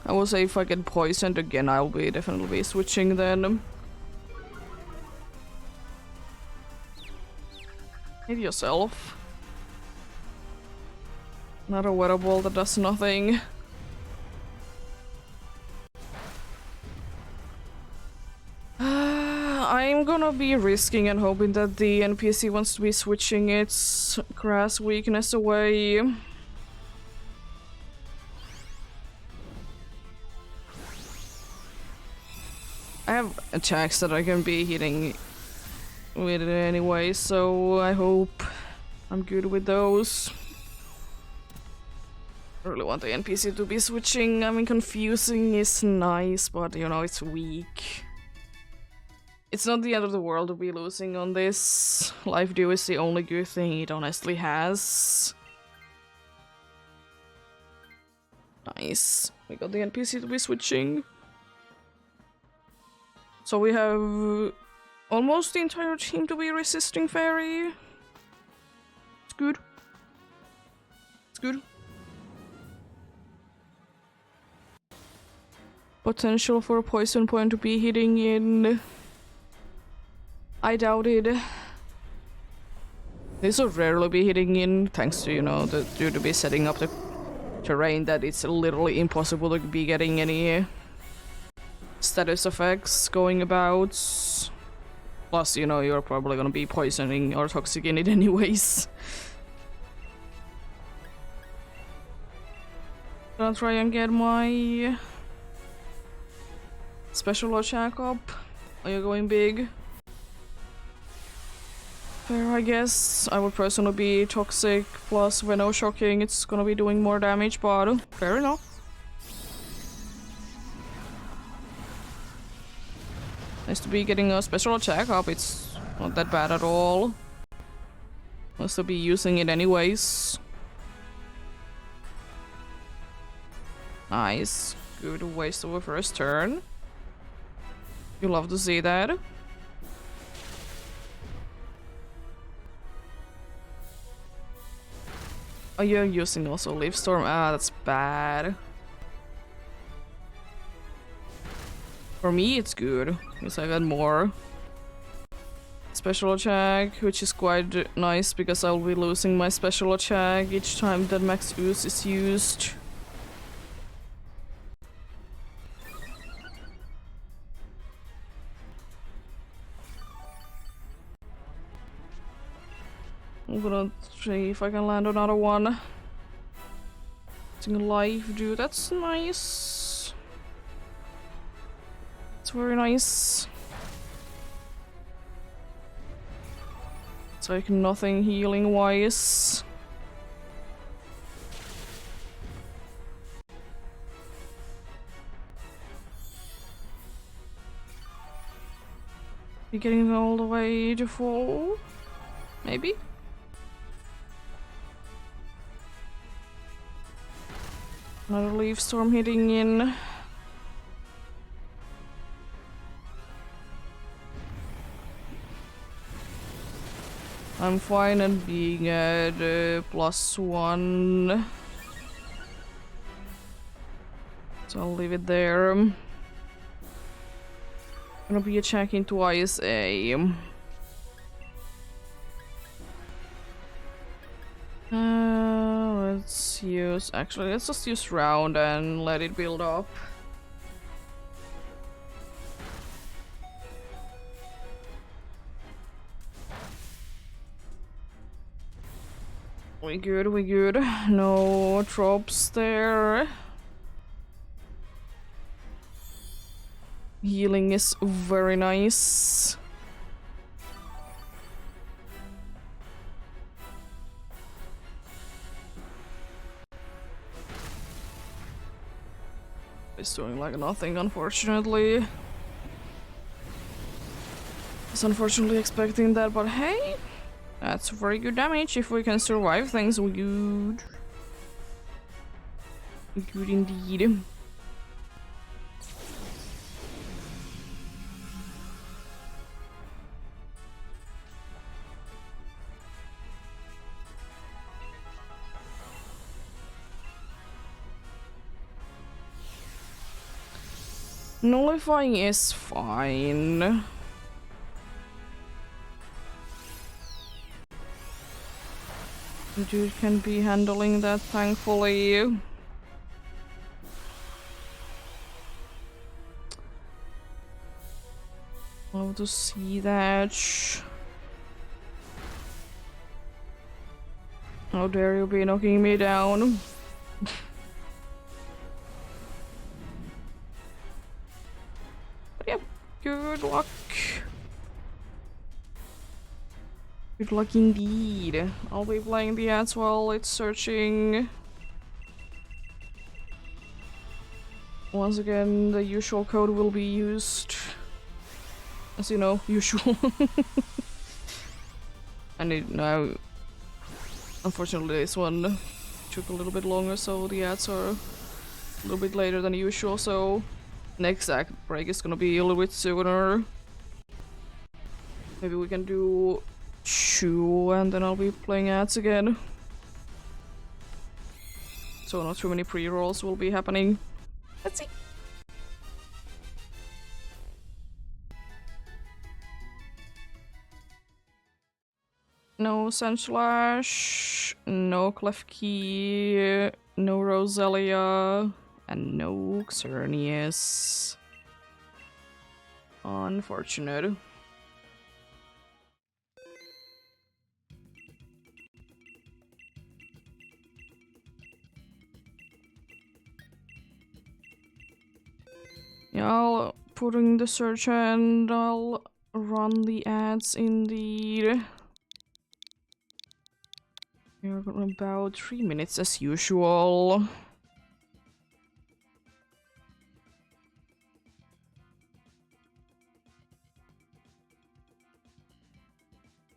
I will say if I get poisoned again, I'll be definitely be switching then. Hit yourself. Not a wearable that does nothing. I'm gonna be risking and hoping that the NPC wants to be switching its grass weakness away. I have attacks that I can be hitting with it anyway, so I hope I'm good with those. I really want the NPC to be switching. I mean, confusing is nice, but you know, it's weak. It's not the end of the world to be losing on this. Life Dew is the only good thing it honestly has. Nice. We got the NPC to be switching. So we have almost the entire team to be resisting fairy. It's good. It's good. Potential for a poison point to be hitting in. I doubt it. This will rarely be hitting in, thanks to, you know, due to be setting up the terrain that it's literally impossible to be getting any status effects going about. Plus, you know, you're probably gonna be poisoning or toxic in it anyways. Gonna try and get my special attack up. Are you going big? Fair, I guess. I would personally be toxic plus Veno shocking. It's gonna be doing more damage, but fair enough. Nice to be getting a special attack up. It's not that bad at all. I'll still be using it anyways. Nice. Good waste of a first turn. You love to see that. Oh, you're using also Leaf Storm. Ah, that's bad. For me, it's good, because I got more special attack, which is quite nice, because I'll be losing my special attack each time that Max Ooze is used. I'm gonna see if I can land another one. Using Life Dew, that's nice. It's very nice. It's like nothing healing wise. Be getting all the way to full? Maybe? Another Leaf Storm hitting in. I'm fine and being at +1. So I'll leave it there. Gonna be attacking twice let's use... Actually, let's just use round and let it build up. We good, we good. No drops there. Healing is very nice. It's doing like nothing, unfortunately. I was unfortunately expecting that, but hey, that's very good damage. If we can survive things, we good. Good indeed. Nullifying is fine. Dude can be handling that, thankfully. Love to see that. How dare you be knocking me down? But yeah, good luck. Good luck indeed. I'll be playing the ads while it's searching. Once again, the usual code will be used. As you know, usual. And it now, unfortunately, this one took a little bit longer, so the ads are a little bit later than usual, so next act break is gonna be a little bit sooner. Maybe we can do 2 and then I'll be playing ads again. So not too many pre-rolls will be happening. Let's see. No Sandslash, no Klefki, no Roselia, and no Xerneas. Unfortunate. Yeah, I'll put in the search and I'll run the ads indeed. We're about 3 minutes as usual.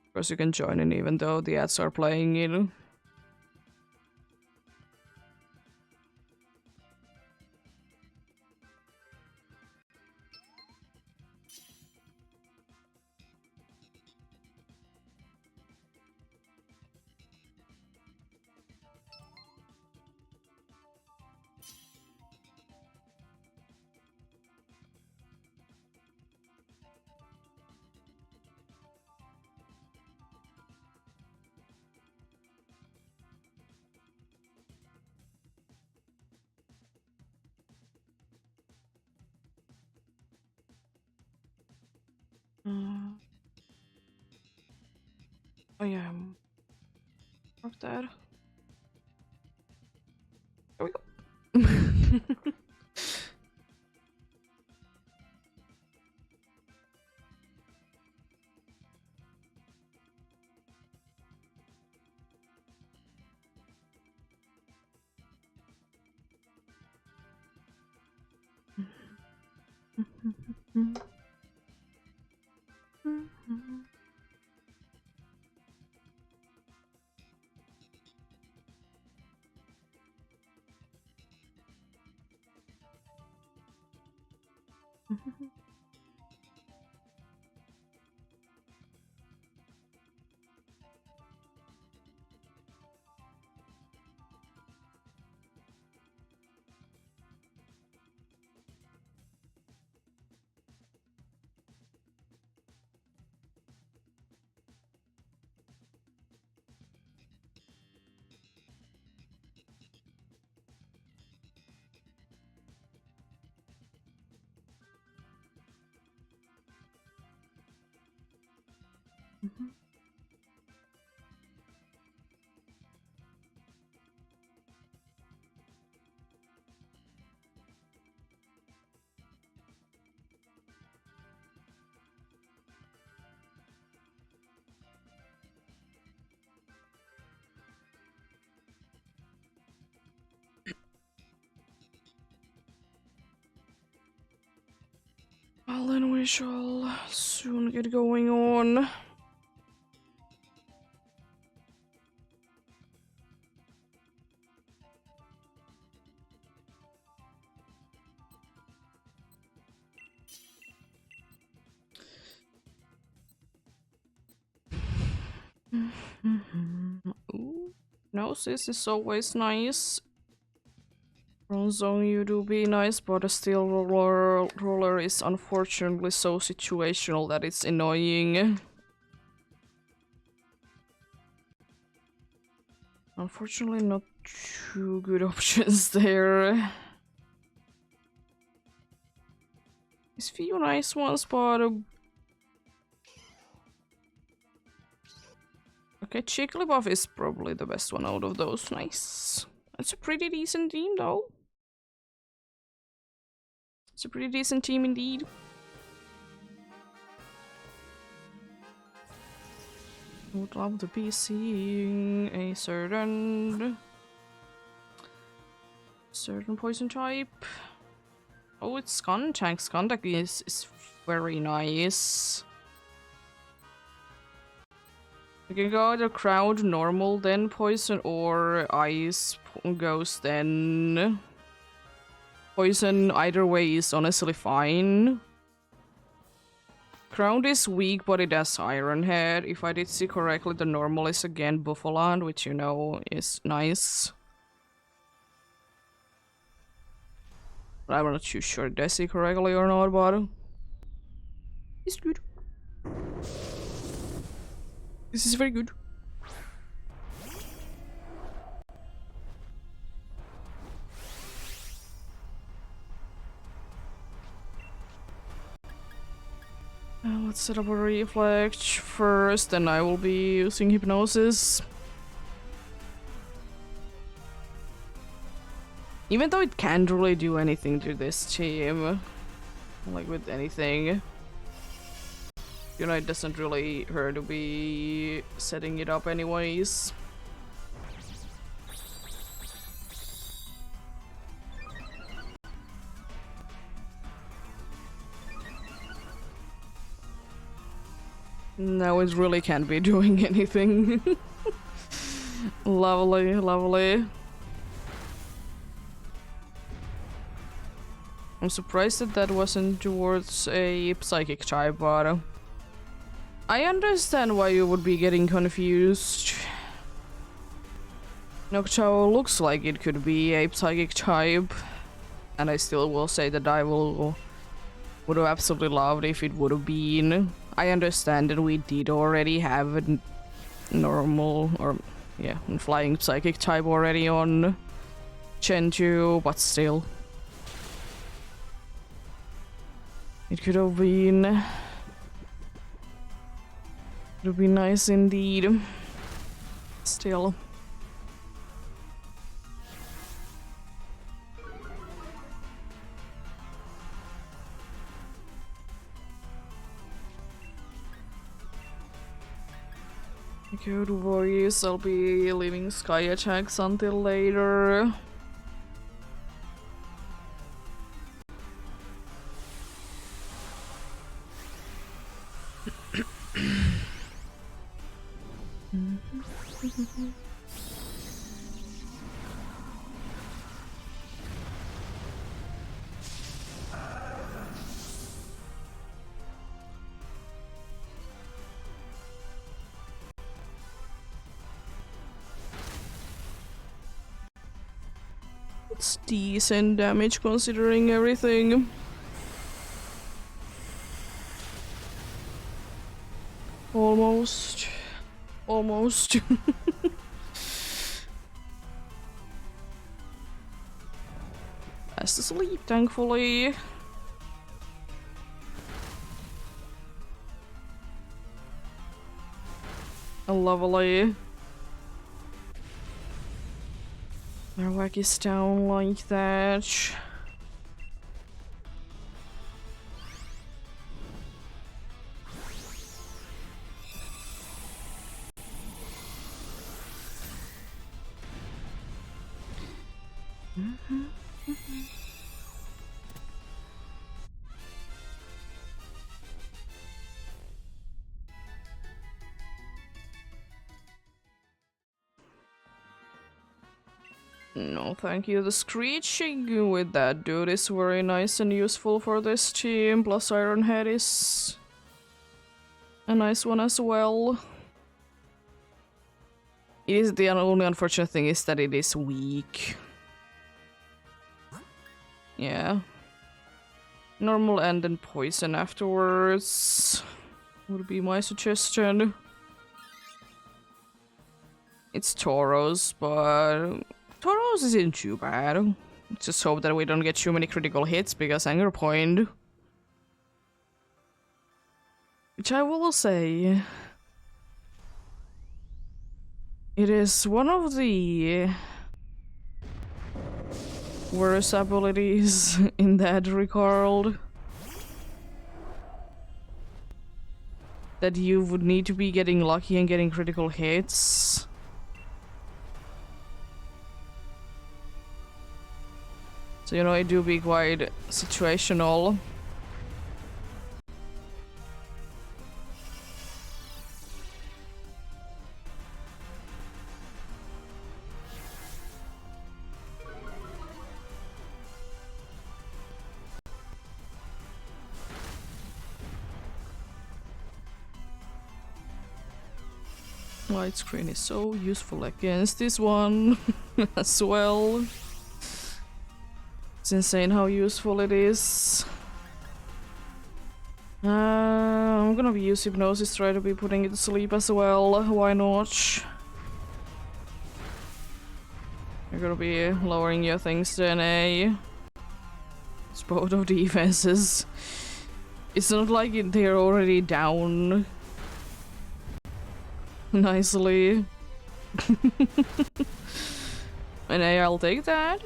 Of course you can join in even though the ads are playing in. Oh yeah, mark that. There we go. Well, then we shall soon get going on. Ooh, Gnosis is always nice. Bronze Zone, you do be nice, but a steel roller is unfortunately so situational that it's annoying. Unfortunately, not too good options there. There's few nice ones, but okay, Jigglypuff is probably the best one out of those. Nice. That's a pretty decent team, though. It's a pretty decent team indeed. Would love to be seeing a certain poison type. Oh, it's Skuntank. Skuntank is very nice. You can go either crowd, normal, then poison, or ice, ghost, then poison. Either way is honestly fine. Crown is weak, but it has Iron Head. If I did see correctly, the normal is again Buffaloland, which you know is nice. But I'm not too sure did I see correctly or not, but it's good. This is very good. Let's set up a reflect first, then I will be using hypnosis. Even though it can't really do anything to this team, like with anything, you know, it doesn't really hurt to be setting it up anyways. No, it really can't be doing anything. Lovely, lovely. I'm surprised that that wasn't towards a psychic type, but I understand why you would be getting confused. Noctowl looks like it could be a psychic type, and I still will say that I would have absolutely loved if it would have been. I understand that we did already have a normal, or yeah, flying psychic type already on Gen 2, but still. It could have been... It would be nice indeed. Still. Good voice, I'll be leaving Sky Attacks until later. It's decent damage considering everything. Almost. Almost. Fast asleep, thankfully. Lovely. Marowak is down like that. No, thank you. The screeching with that dude is very nice and useful for this team. Plus Iron Head is a nice one as well. It is the only unfortunate thing is that it is weak. Yeah. Normal and then poison afterwards would be my suggestion. It's Tauros, but Tauros isn't too bad. Just hope that we don't get too many critical hits because anger point. Which I will say, it is one of the worst abilities in that regard. That you would need to be getting lucky and getting critical hits. So, you know, it do be quite situational. Light screen is so useful against this one as well. It's insane how useful it is. I'm gonna be use hypnosis, try to be putting it to sleep as well. Why not? You're gonna be lowering your things then, eh? It's both of defenses. It's not like they're already down. Nicely. And hey, I'll take that.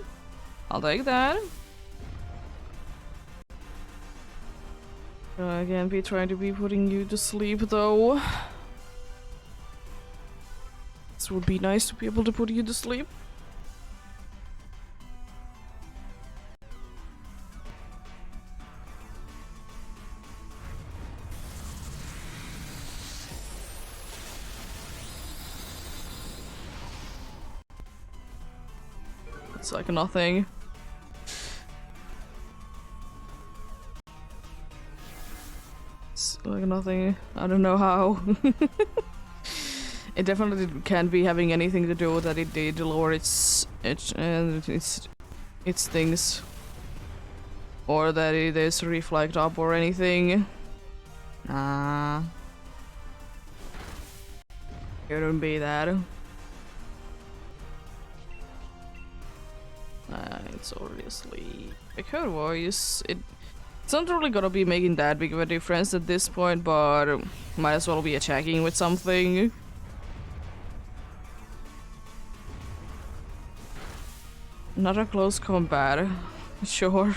I'll take that. Again, be trying to be putting you to sleep though. This would be nice to be able to put you to sleep. It's like nothing. It's like nothing. I don't know how. It definitely can't be having anything to do with that it did lower its things, or that it is reflect up or anything. Nah, couldn't be that. It's already asleep. Her voice, it's not really gonna be making that big of a difference at this point, but might as well be attacking with something. Not a close combat, sure.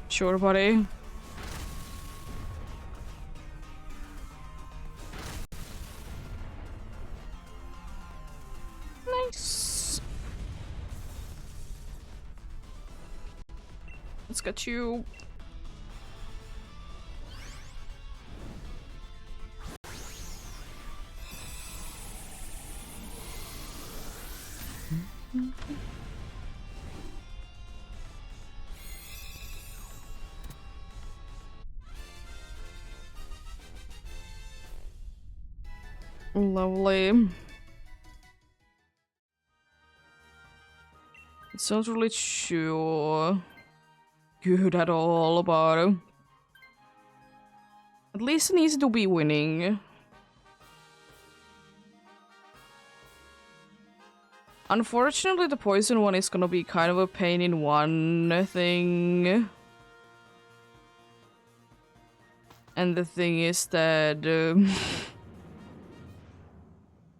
Sure, buddy. Nice. Let's get you. Lovely. It's not really sure good at all, but at least it needs to be winning. Unfortunately, the poison one is gonna be kind of a pain in one thing. And the thing is that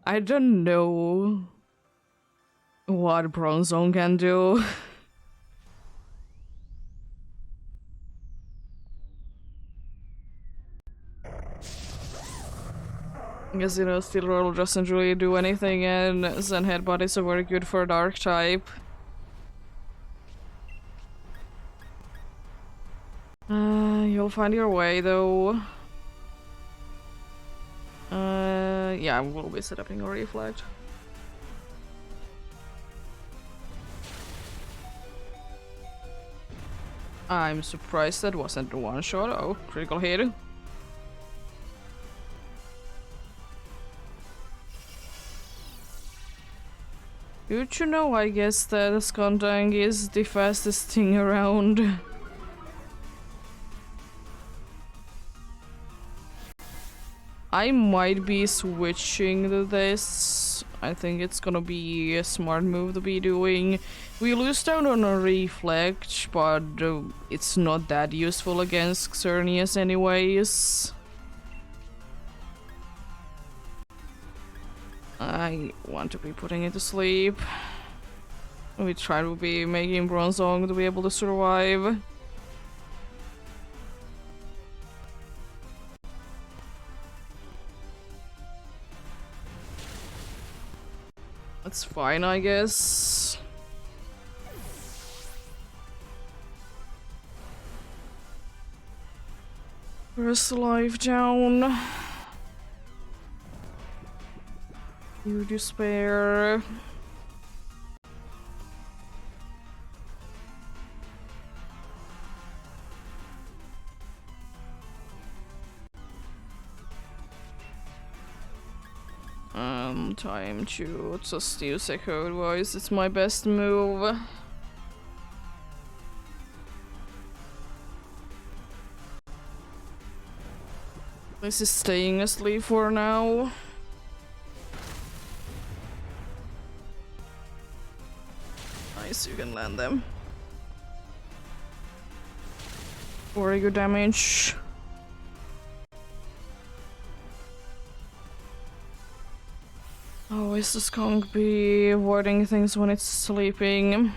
I don't know what Bronze Zone can do. Because, you know, Steel Roll doesn't really do anything, and Zen Headbutt is very good for Dark type. You'll find your way, though. Yeah, we'll be setting a reflect. I'm surprised that wasn't the one shot. Oh, critical hit. Good to know, I guess, that Skandang is the fastest thing around. I might be switching to this. I think it's gonna be a smart move to be doing. We lose down on a reflect, but it's not that useful against Xerneas anyways. I want to be putting it to sleep. We try to be making Bronzong to be able to survive. That's fine, I guess. First life down. You despair. Time to just use Echo Voice. It's my best move. This is staying asleep for now. Nice, you can land them. Very good damage. Oh, is this skunk be avoiding things when it's sleeping?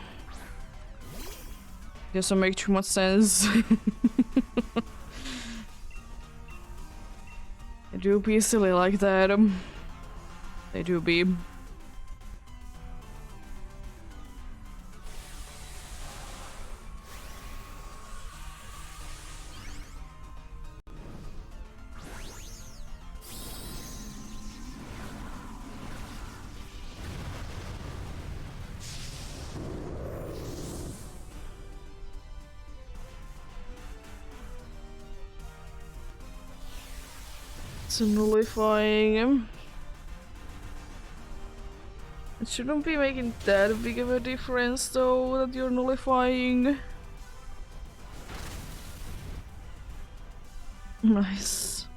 Doesn't make too much sense. They do be silly like that. They do be. It's nullifying. It shouldn't be making that big of a difference though, that you're nullifying. Nice.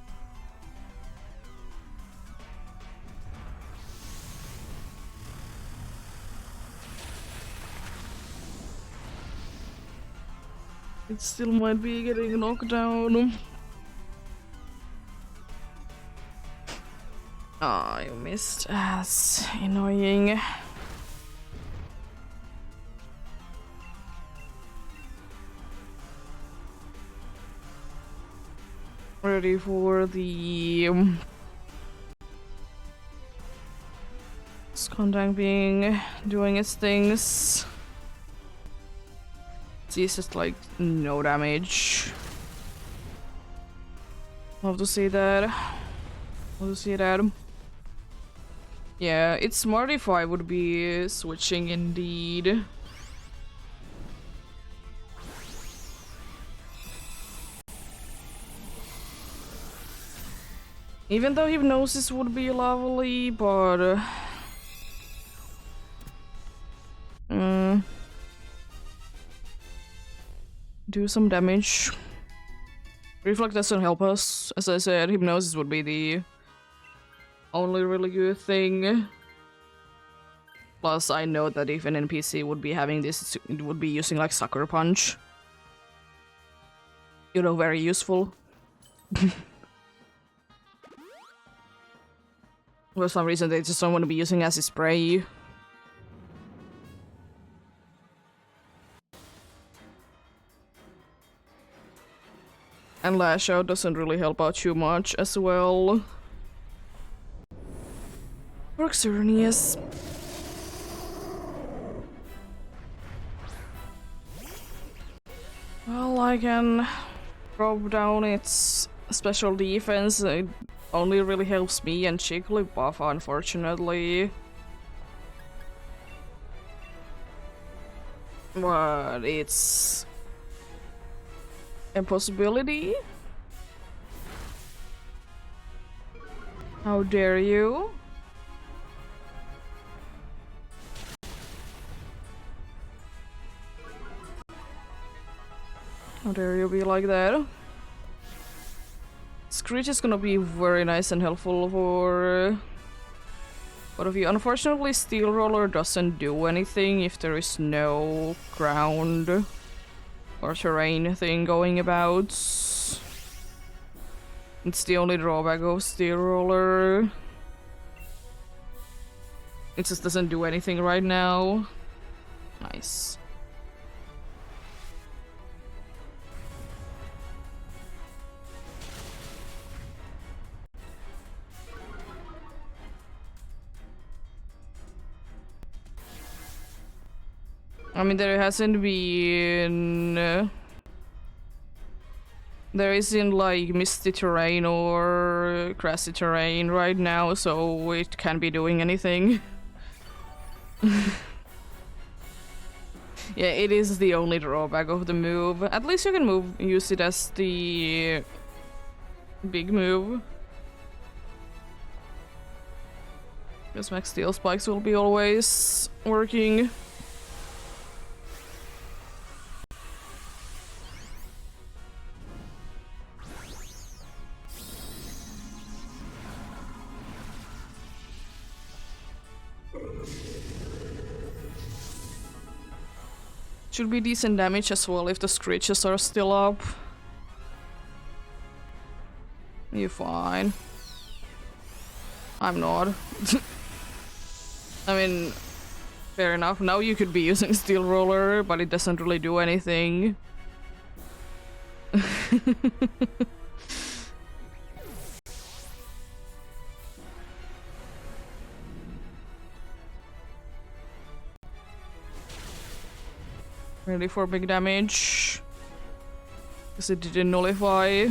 It still might be getting knocked down. Ah, you missed. That's annoying. Ready for the Skandang being doing its things. It's just like no damage. Love to see that. Love to see that. Yeah, it's smart if I would be switching indeed. Even though hypnosis would be lovely, but do some damage. Reflect doesn't help us. As I said, hypnosis would be the only really good thing. Plus, I know that if an NPC would be having this, it would be using like Sucker Punch. You know, very useful. For some reason, they just don't want to be using acid spray. And Lash Out doesn't really help out too much as well. For Xerneas. Well, I can drop down its special defense. It only really helps me and Jigglypuff, unfortunately. But it's a possibility. How dare you? How dare you be like that? Screech is gonna be very nice and helpful for both of you. Unfortunately, Steel Roller doesn't do anything if there is no ground or terrain thing going about. It's the only drawback of Steel Roller. It just doesn't do anything right now. Nice. I mean, there hasn't been... there isn't like misty terrain or grassy terrain right now, so it can't be doing anything. Yeah, it is the only drawback of the move. At least you can use it as the big move. Because max steel spikes will be always working. Should be decent damage as well if the screeches are still up. You're fine. I'm not. I mean, fair enough. Now you could be using Steel Roller, but it doesn't really do anything. Ready for big damage. Because it didn't nullify.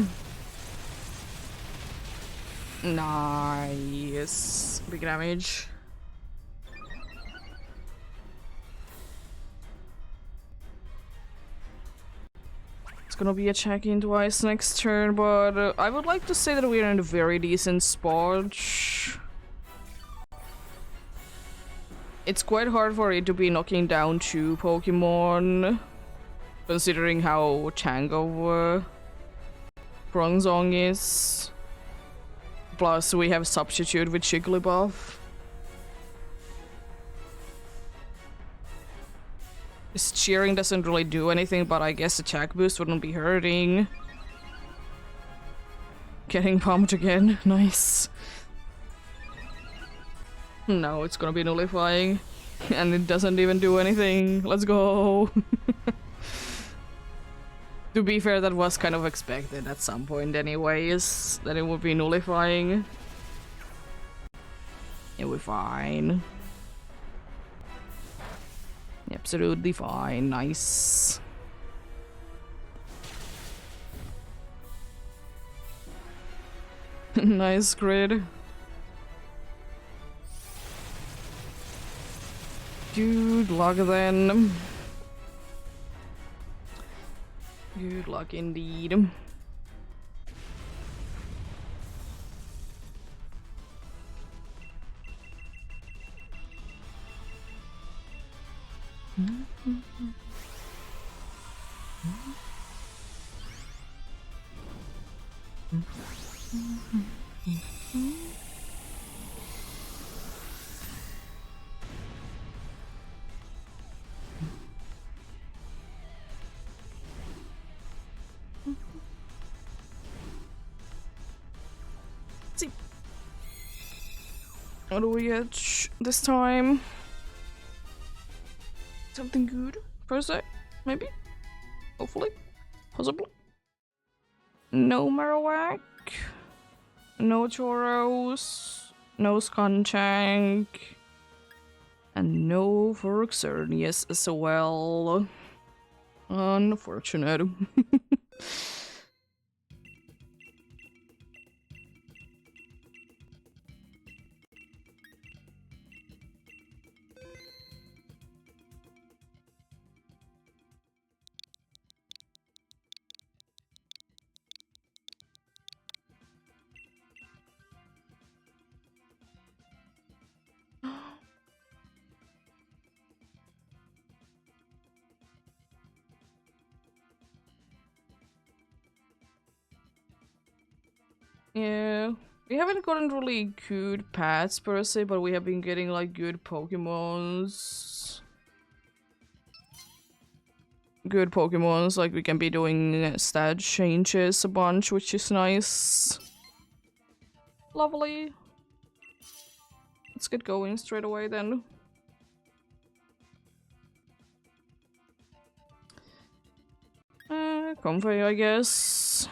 Nice. Big damage. It's gonna be a check-in twice next turn, but I would like to say that we're in a very decent spot. It's quite hard for it to be knocking down 2 Pokemon, considering how Tango Bronzong is. Plus, we have Substitute with Jigglypuff. This cheering doesn't really do anything, but I guess attack boost wouldn't be hurting. Getting pumped again, nice. No, it's gonna be nullifying. And it doesn't even do anything. Let's go! To be fair, that was kind of expected at some point anyways, that it would be nullifying. Yeah, we're fine. Absolutely fine, nice. Nice grid. Good luck then. Good luck indeed. See. What do we get this time? Something good, per se? Maybe? Hopefully? Possibly? No Marowak. No Choros. No Skuntank. And no Forxernius as well. Unfortunate. Yeah, we haven't gotten really good pets per se, but we have been getting like good Pokemons. Good Pokemons, like we can be doing stat changes a bunch, which is nice. Lovely. Let's get going straight away then. Comfy, I guess.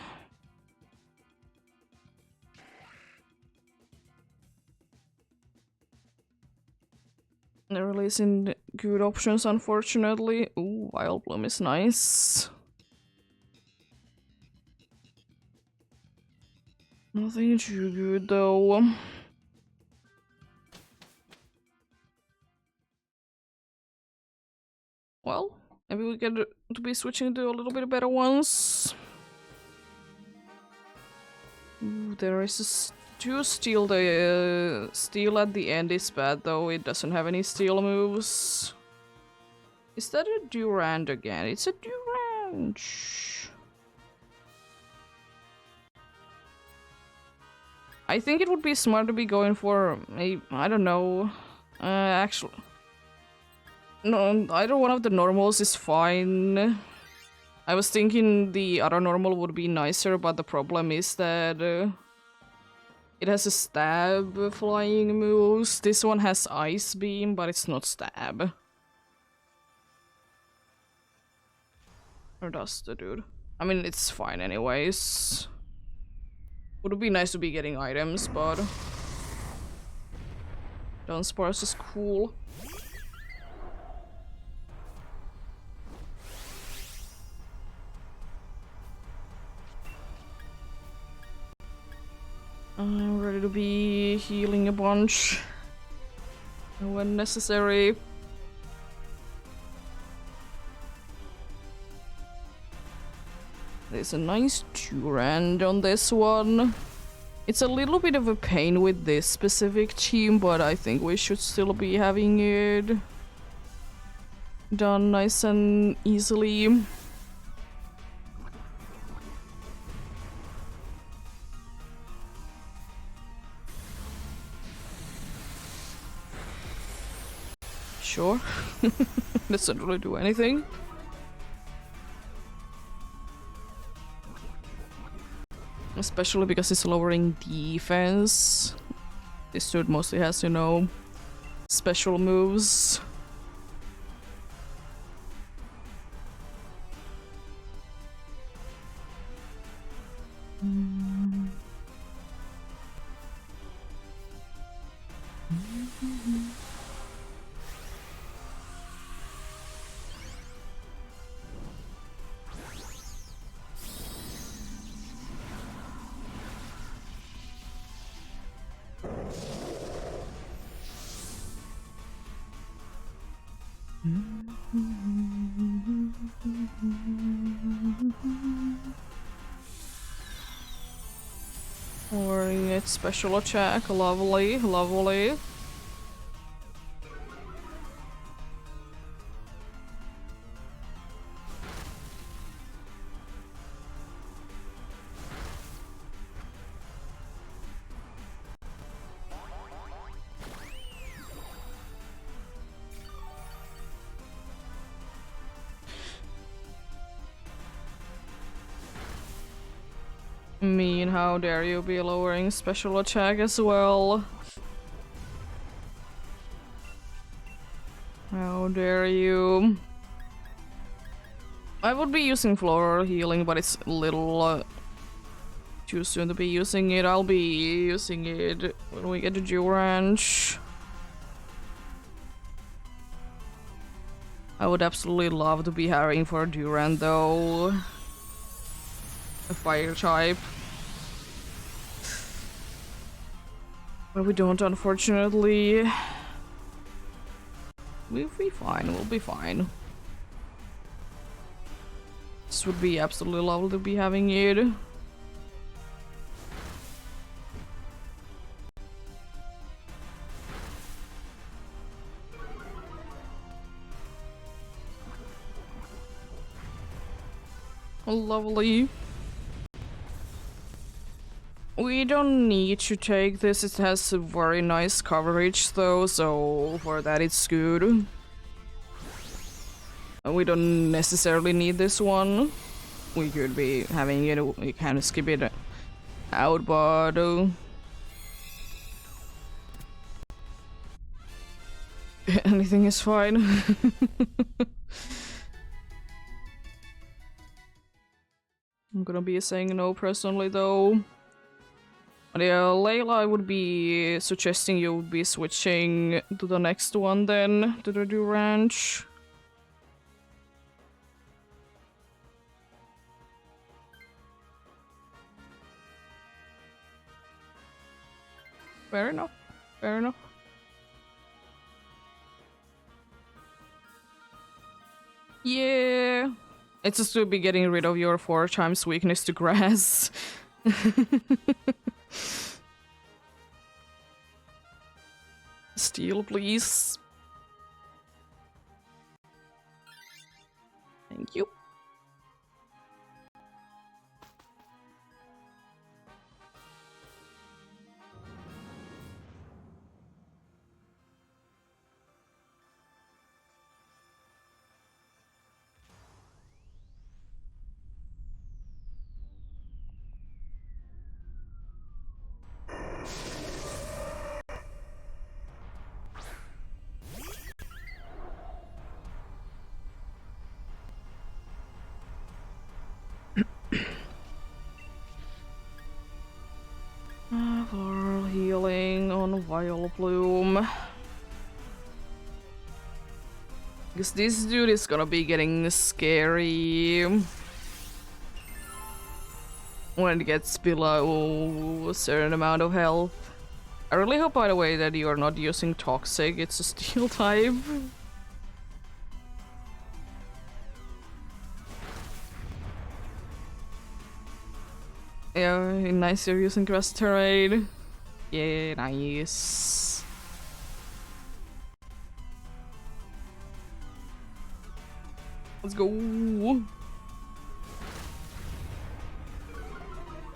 They're releasing good options, unfortunately. Ooh, Wild Bloom is nice. Nothing too good though. Well, maybe we get to be switching to a little bit better ones. Ooh, there is two steel. The steel at the end is bad though. It doesn't have any steel moves. Is that a Durand again? It's a Durand. I think it would be smart to be going for a, I don't know. Actually, no, either one of the normals is fine. I was thinking the other normal would be nicer, but the problem is that it has a stab flying moves. This one has ice beam, but it's not stab. Or does the dude? I mean, it's fine anyways. Would be nice to be getting items, but Dunsparce is cool. I'm ready to be healing a bunch when necessary. There's a nice Durand on this one. It's a little bit of a pain with this specific team, but I think we should still be having it done nice and easily. Sure. Doesn't really do anything. Especially because it's lowering defense. This dude mostly has, you know, special moves. Lowering its special attack, lovely, lovely. Mean, how dare you be lowering special attack as well? How dare you? I would be using floral healing, but it's a little too soon to be using it. I'll be using it when we get to Durand. I would absolutely love to be hiring for Durand though. A fire type. But we don't, unfortunately. We'll be fine, we'll be fine. This would be absolutely lovely to be having it. Lovely. We don't need to take this, it has a very nice coverage though, so for that it's good. And we don't necessarily need this one. We could be having it, we kind of skip it out, but anything is fine. I'm gonna be saying no personally though. But yeah, Layla, I would be suggesting you would be switching to the next one then, to the Dew Ranch. Fair enough. Fair enough. Yeah. It's just to be getting rid of your 4 times weakness to grass. Steel, please. Thank you. Floral healing on Vile Bloom. Because this dude is gonna be getting scary when it gets below a certain amount of health. I really hope, by the way, that you're not using Toxic, it's a steel type. Yeah, nice you're using Grass Terrain. Yeah, nice. Let's go.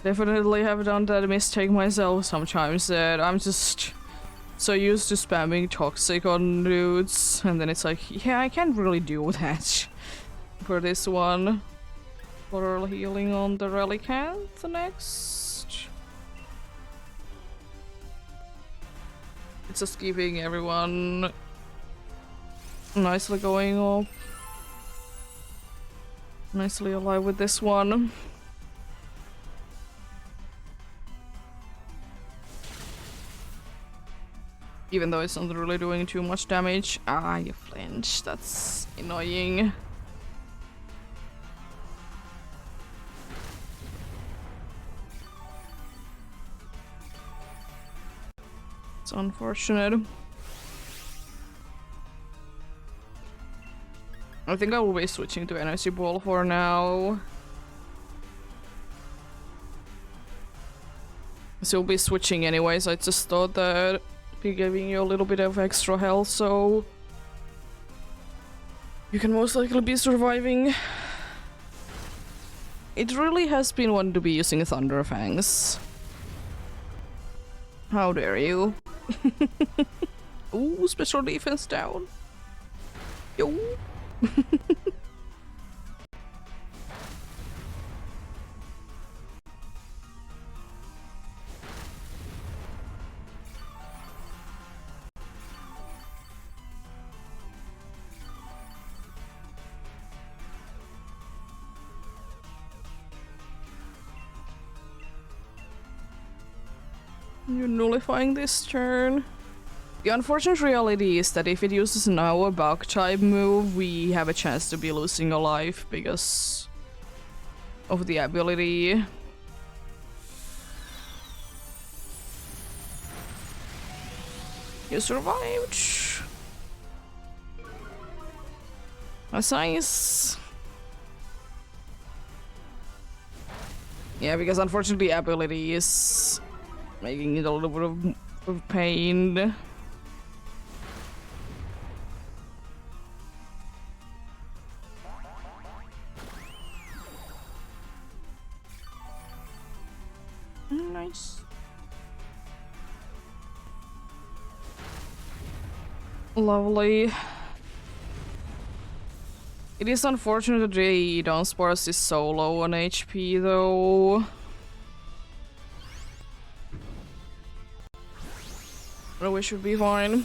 Definitely have done that mistake myself sometimes, that I'm just so used to spamming Toxic on dudes, and then it's like, yeah, I can't really do that for this one. Floral healing on the Relicanth next. It's just keeping everyone nicely going up. Nicely alive with this one. Even though it's not really doing too much damage. Ah, you flinch. That's annoying. It's unfortunate. I think I will be switching to Energy Ball for now. So we'll be switching anyways, I just thought that be giving you a little bit of extra health, so you can most likely be surviving. It really has been one to be using Thunder Fangs. How dare you? Ooh, special defense down. Yo. You're nullifying this turn. The unfortunate reality is that if it uses now a bug type move, we have a chance to be losing a life because of the ability. You survived. That's nice. Yeah, because unfortunately ability is making it a little bit of pain. Nice. Lovely. It is unfortunate that the Dunsparce is so low on HP though. But we should be fine.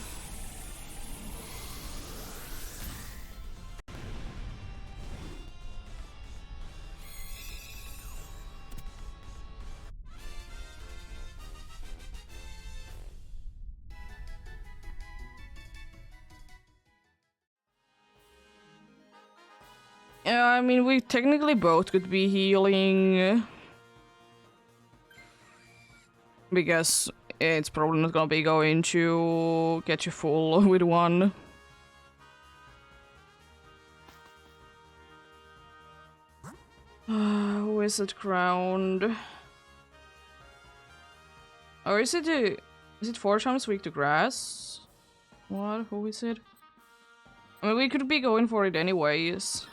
Yeah, I mean, we technically both could be healing. Because it's probably not gonna be going to get you full with one. Who is it crowned? Or is it 4 times weak to grass? What? Who is it? I mean, we could be going for it anyways.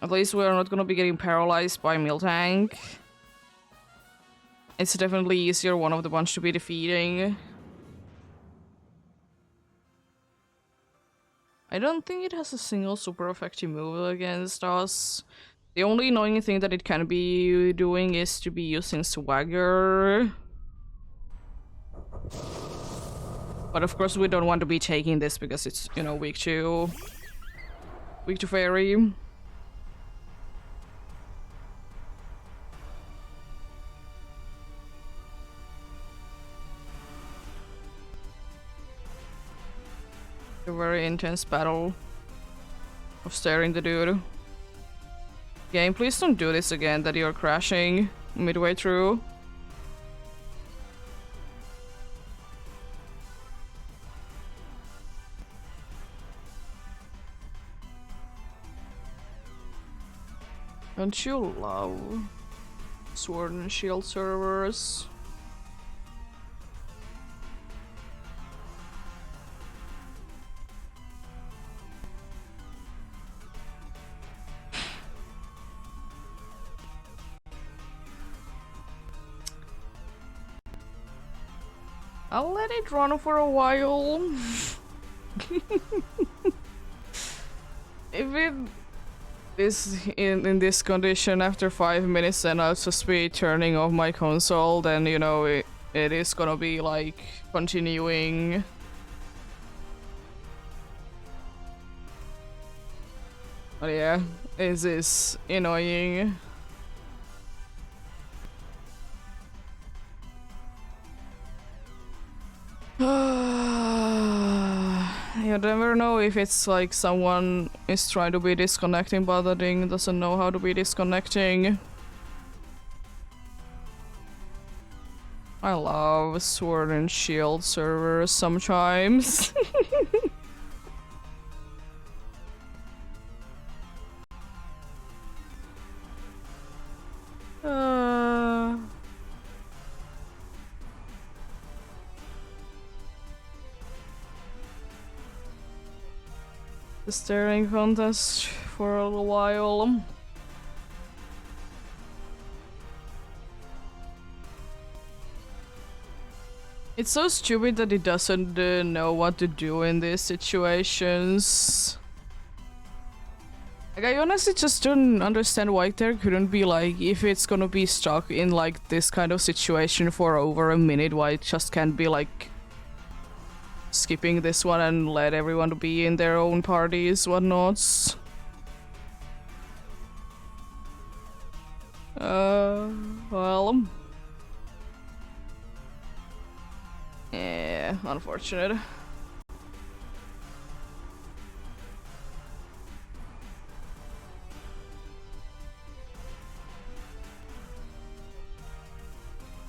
At least we're not gonna be getting paralyzed by Miltank. It's definitely easier one of the bunch to be defeating. I don't think it has a single super effective move against us. The only annoying thing that it can be doing is to be using Swagger. But of course we don't want to be taking this because it's, you know, weak to Fairy. A very intense battle of staring the dude. Game, please don't do this again, that you're crashing midway through. Don't you love Sword and Shield servers? I'll let it run for a while. If it is in this condition after 5 minutes, then I'll just be turning off my console, then, you know, it is gonna be like continuing. But yeah, it is annoying. You never know if it's like someone is trying to be disconnecting but the thing doesn't know how to be disconnecting. I love Sword and Shield servers sometimes. The staring contest for a little while. It's so stupid that it doesn't know what to do in these situations. Like, I honestly just don't understand why there couldn't be, like, if it's gonna be stuck in, like, this kind of situation for over a minute, why it just can't be, like, skipping this one and let everyone be in their own parties, whatnots. Well... yeah, unfortunate.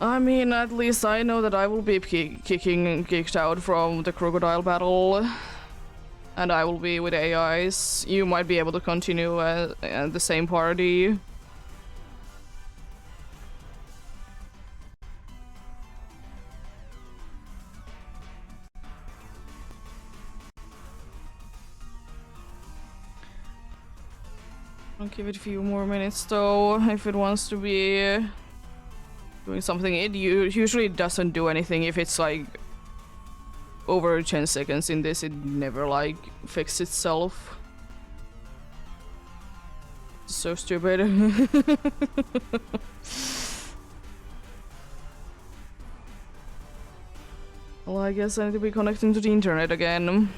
I mean, at least I know that I will be kicked out from the crocodile battle. And I will be with AIs. You might be able to continue at the same party. I'll give it a few more minutes though, if it wants to be doing something. It usually doesn't do anything if it's like over 10 seconds. In this, it never like fixes itself. So stupid. Well, I guess I need to be connecting to the internet again.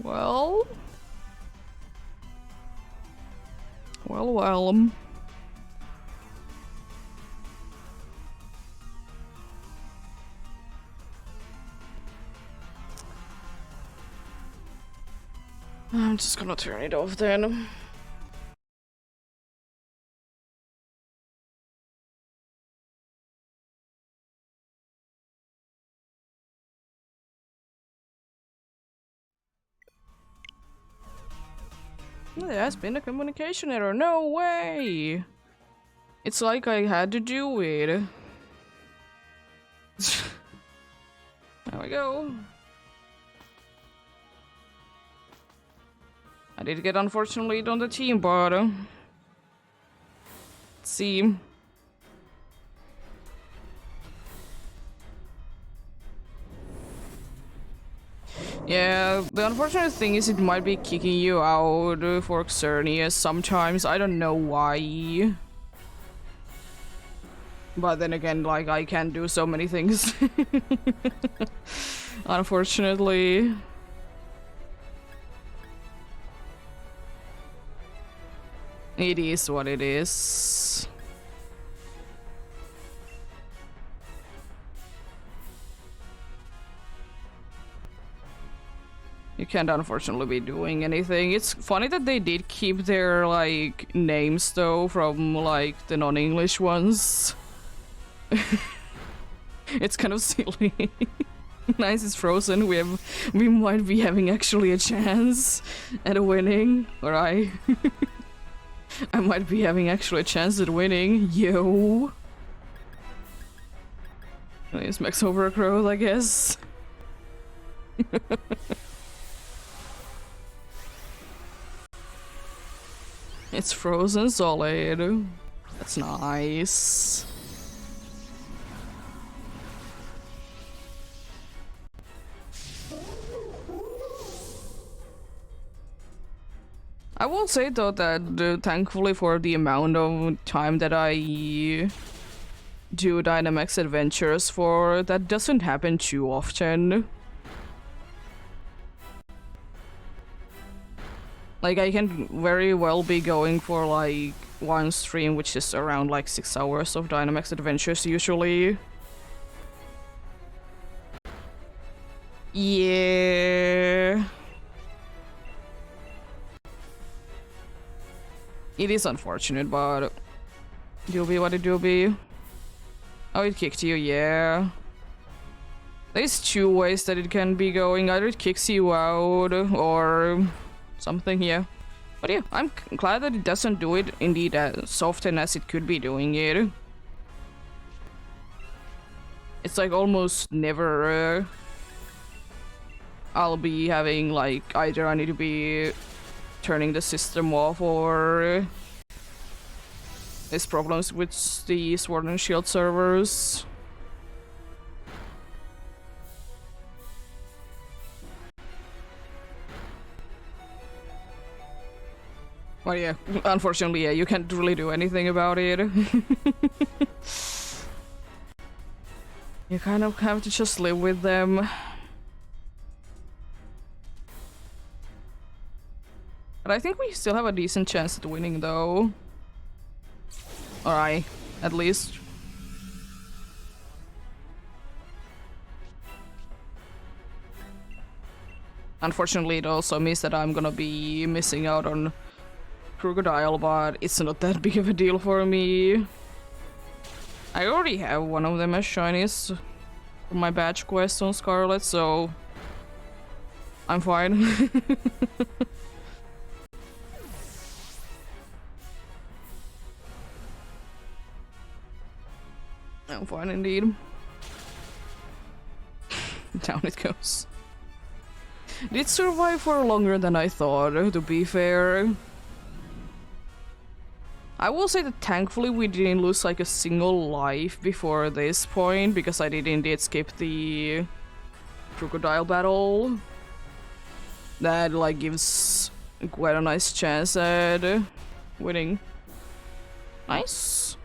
Well. I'm just gonna turn it off then. There has been a communication error. No way! It's like I had to do it. There we go. I did get unfortunately on the team, but let's see. Yeah, the unfortunate thing is it might be kicking you out for Xerneas sometimes. I don't know why. But then again, like, I can do so many things. Unfortunately. It is what it is. You can't unfortunately be doing anything. It's funny that they did keep their, like, names though from, like, the non-English ones. It's kind of silly. Nice, it's frozen. We might be having actually a chance at winning. Or I might be having actually a chance at winning. Yo. It's Max over a crow, I guess. It's frozen solid. That's nice. I will say though that thankfully for the amount of time that I do Dynamax adventures for, that doesn't happen too often. Like, I can very well be going for like one stream which is around like 6 hours of Dynamax adventures usually. Yeah. It is unfortunate, but do be what it do be. Oh, it kicked you, yeah. There's two ways that it can be going. Either it kicks you out or something, yeah. But yeah, I'm glad that it doesn't do it indeed as often as it could be doing it. It's like almost never I'll be having like either I need to be turning the system off or there's problems with the Sword and Shield servers. Well, yeah, unfortunately, yeah, you can't really do anything about it. You kind of have to just live with them. But I think we still have a decent chance at winning, though. Alright, at least. Unfortunately, it also means that I'm gonna be missing out on Crocodile, but it's not that big of a deal for me. I already have one of them as shinies for my badge quest on Scarlet, so I'm fine. I'm fine indeed. Down it goes. Did survive for longer than I thought, to be fair. I will say that thankfully we didn't lose like a single life before this point, because I did indeed skip the crocodile battle. That like gives quite a nice chance at winning. Nice.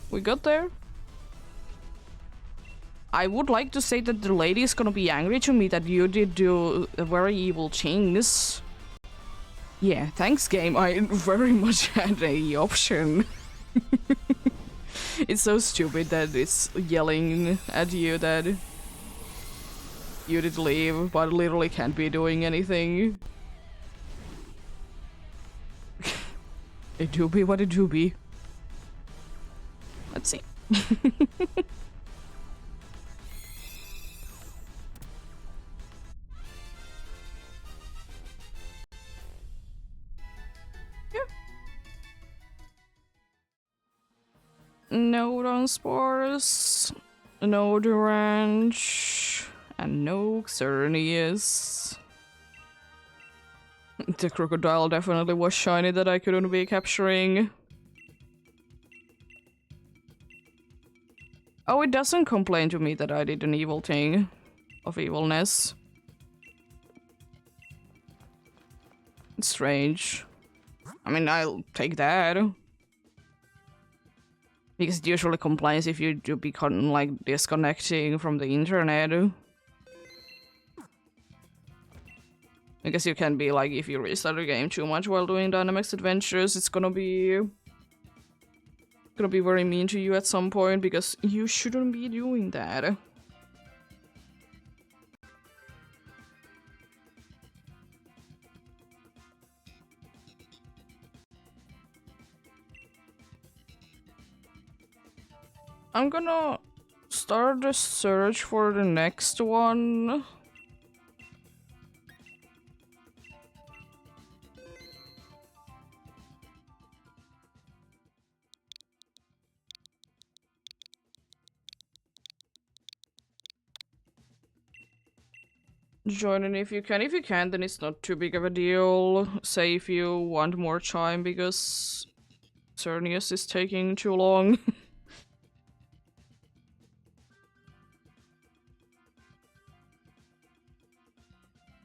We got there. I would like to say that the lady is gonna be angry to me that you did do very evil things. Yeah, thanks game, I very much had a option. It's so stupid that it's yelling at you that you did leave, but literally can't be doing anything. It do be what it do be. Let's see. No Dunsparce, no Durange, and no Xerneas. The crocodile definitely was shiny that I couldn't be capturing. Oh, it doesn't complain to me that I did an evil thing of evilness. It's strange. I mean, I'll take that. Because it usually complains if you do become like disconnecting from the internet. I guess you can be like, if you restart the game too much while doing Dynamax Adventures, it's gonna be very mean to you at some point, because you shouldn't be doing that. I'm gonna start the search for the next one. Join in if you can. If you can, then it's not too big of a deal. Say if you want more time because Xerneas is taking too long.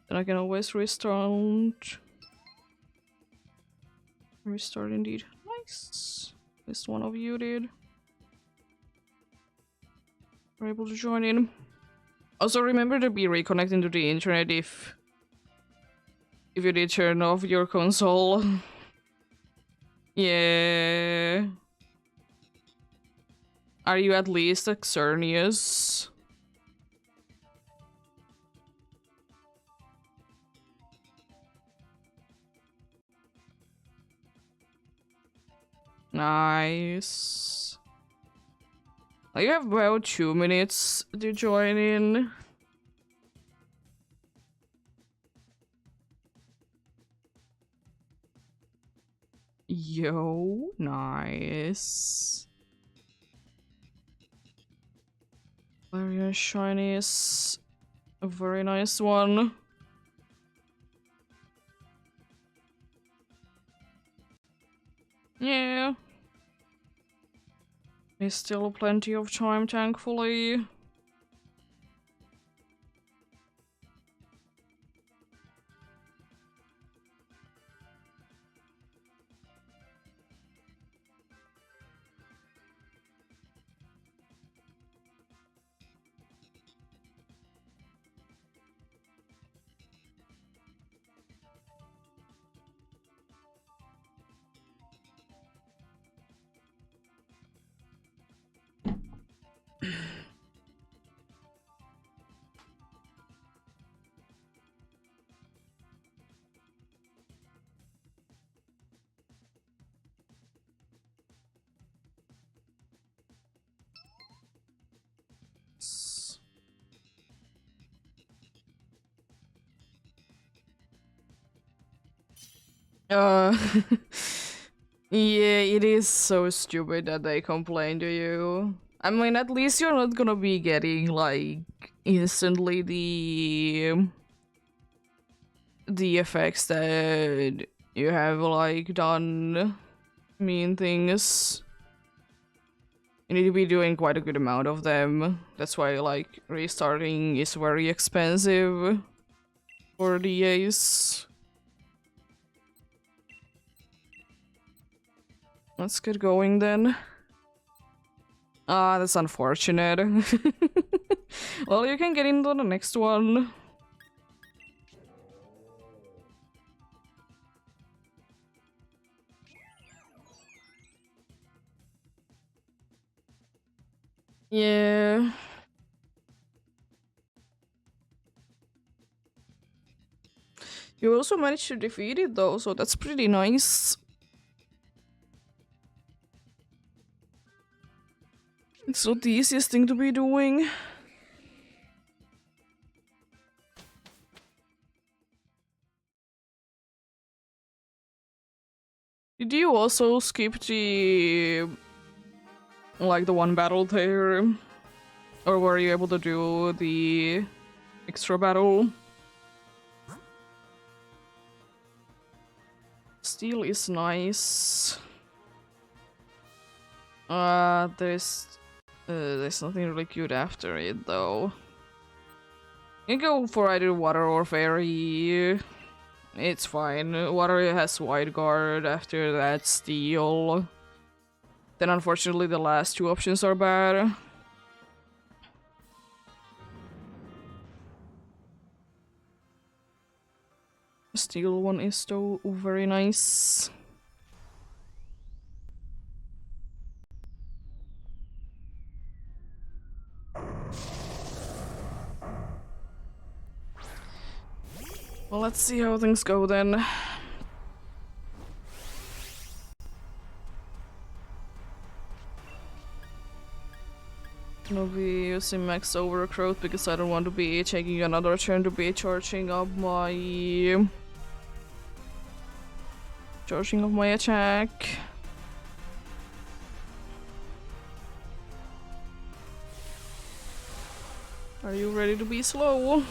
Then I can always restart. Restart indeed. Nice. At least one of you did. We're able to join in. Also remember to be reconnecting to the internet if you did turn off your console. Yeah. Are you at least a Xerneas? Nice. You have about 2 minutes to join in. Yo, nice. Very shiny is a very nice one. Yeah. There's still plenty of time, thankfully. Uh, Yeah, it is so stupid that they complain to you. I mean, at least you're not gonna be getting, like, instantly the effects that you have, like, done mean things. You need to be doing quite a good amount of them. That's why, like, restarting is very expensive for the Ace. Let's get going then. Ah, that's unfortunate. Well, you can get into the next one. Yeah. You also managed to defeat it though, so that's pretty nice. It's not the easiest thing to be doing. Did you also skip the... like the one battle there? Or were you able to do the extra battle? Steel is nice. There's nothing really good after it though. You can go for either water or fairy. It's fine. Water has wide guard, after that steel. Then unfortunately the last two options are bad. Steel one is still very nice. Well, let's see how things go then. Gonna be using max overgrowth because I don't want to be taking another turn to be charging up my attack. Are you ready to be slow?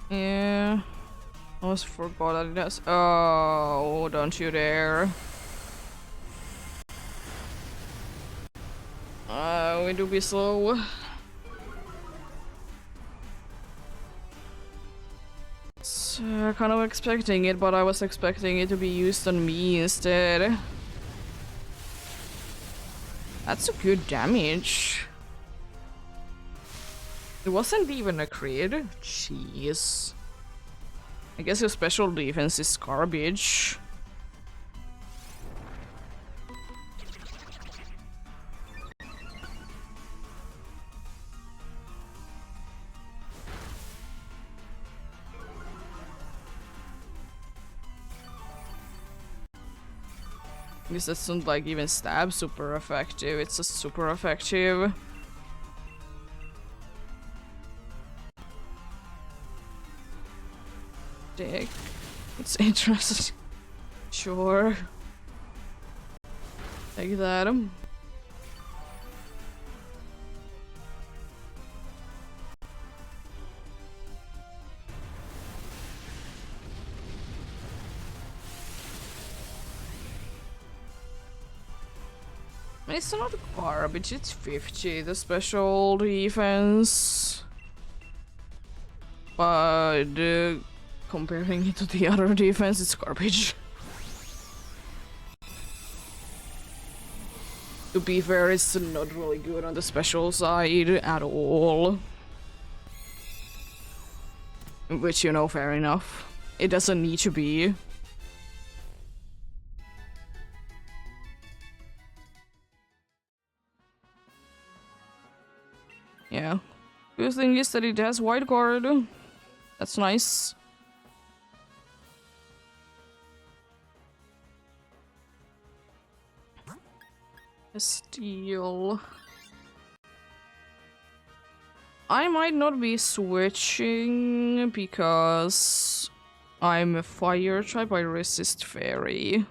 Yeah. I almost forgot that it does. Oh, don't you dare. We do be slow. Kind of expecting it, but I was expecting it to be used on me instead. That's a good damage. It wasn't even a crit. Jeez. I guess your special defense is garbage. This doesn't like even stab super effective, it's just super effective. Dick. It's interesting. Sure. Take that. It's not garbage, it's 50, the special defense. But comparing it to the other defense, it's garbage. To be fair, it's not really good on the special side at all. Which, you know, fair enough. It doesn't need to be. Yeah. Good thing is that it has wide guard. That's nice. A steal. I might not be switching because I'm a fire type. I resist fairy.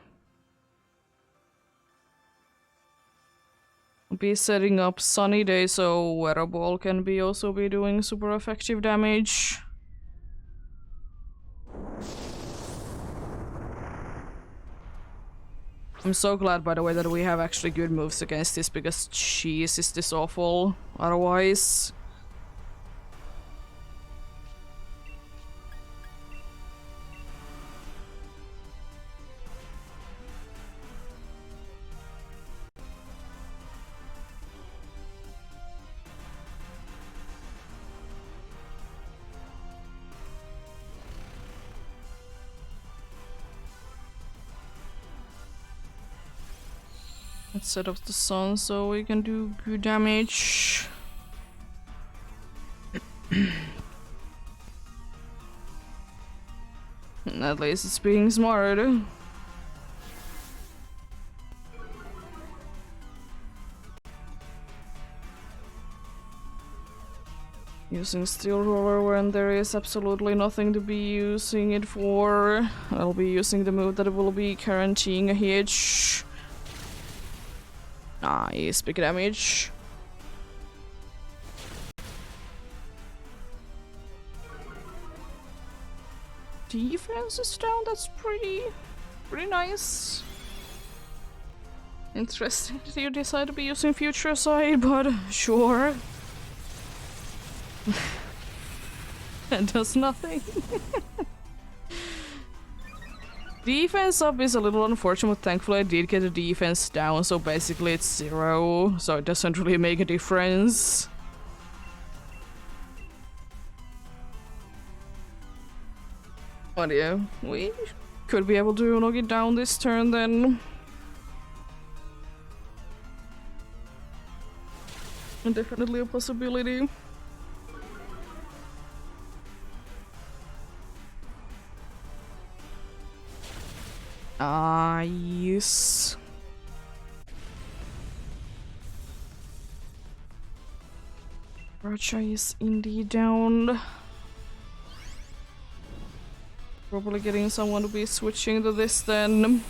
I'll be setting up sunny day so weather ball can be also be doing super effective damage. I'm so glad, by the way, that we have actually good moves against this, because jeez, is this awful otherwise. Let's set up the sun so we can do good damage. At least it's being smart. Using steel roller when there is absolutely nothing to be using it for. I'll be using the move that will be guaranteeing a hitch. Nice, big damage. Defense is down, that's pretty nice. Interesting that you decide to be using Future Sight, but sure. That does nothing. Defense up is a little unfortunate, but thankfully I did get the defense down, so basically it's 0, so it doesn't really make a difference. But yeah, we could be able to knock it down this turn then. And definitely a possibility. Yes. Raja is indeed down. Probably getting someone to be switching to this then.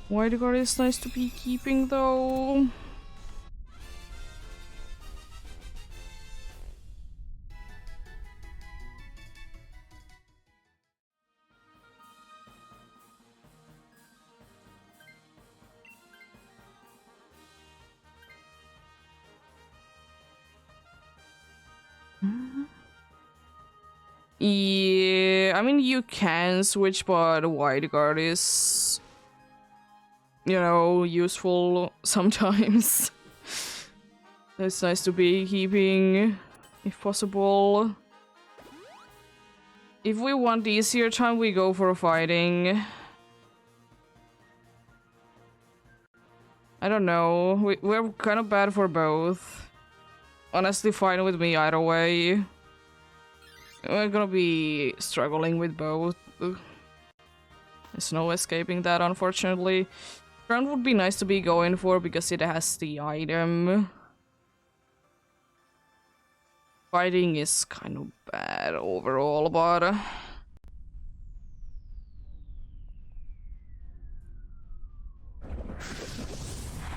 Wide guard is nice to be keeping though. Yeah, I mean you can switch, but wide guard is, you know, useful sometimes. It's nice to be keeping, if possible. If we want easier time, we go for fighting. I don't know, we're kind of bad for both. Honestly, fine with me either way. We're gonna be struggling with both. There's no escaping that, unfortunately. Ground would be nice to be going for because it has the item. Fighting is kind of bad overall, but...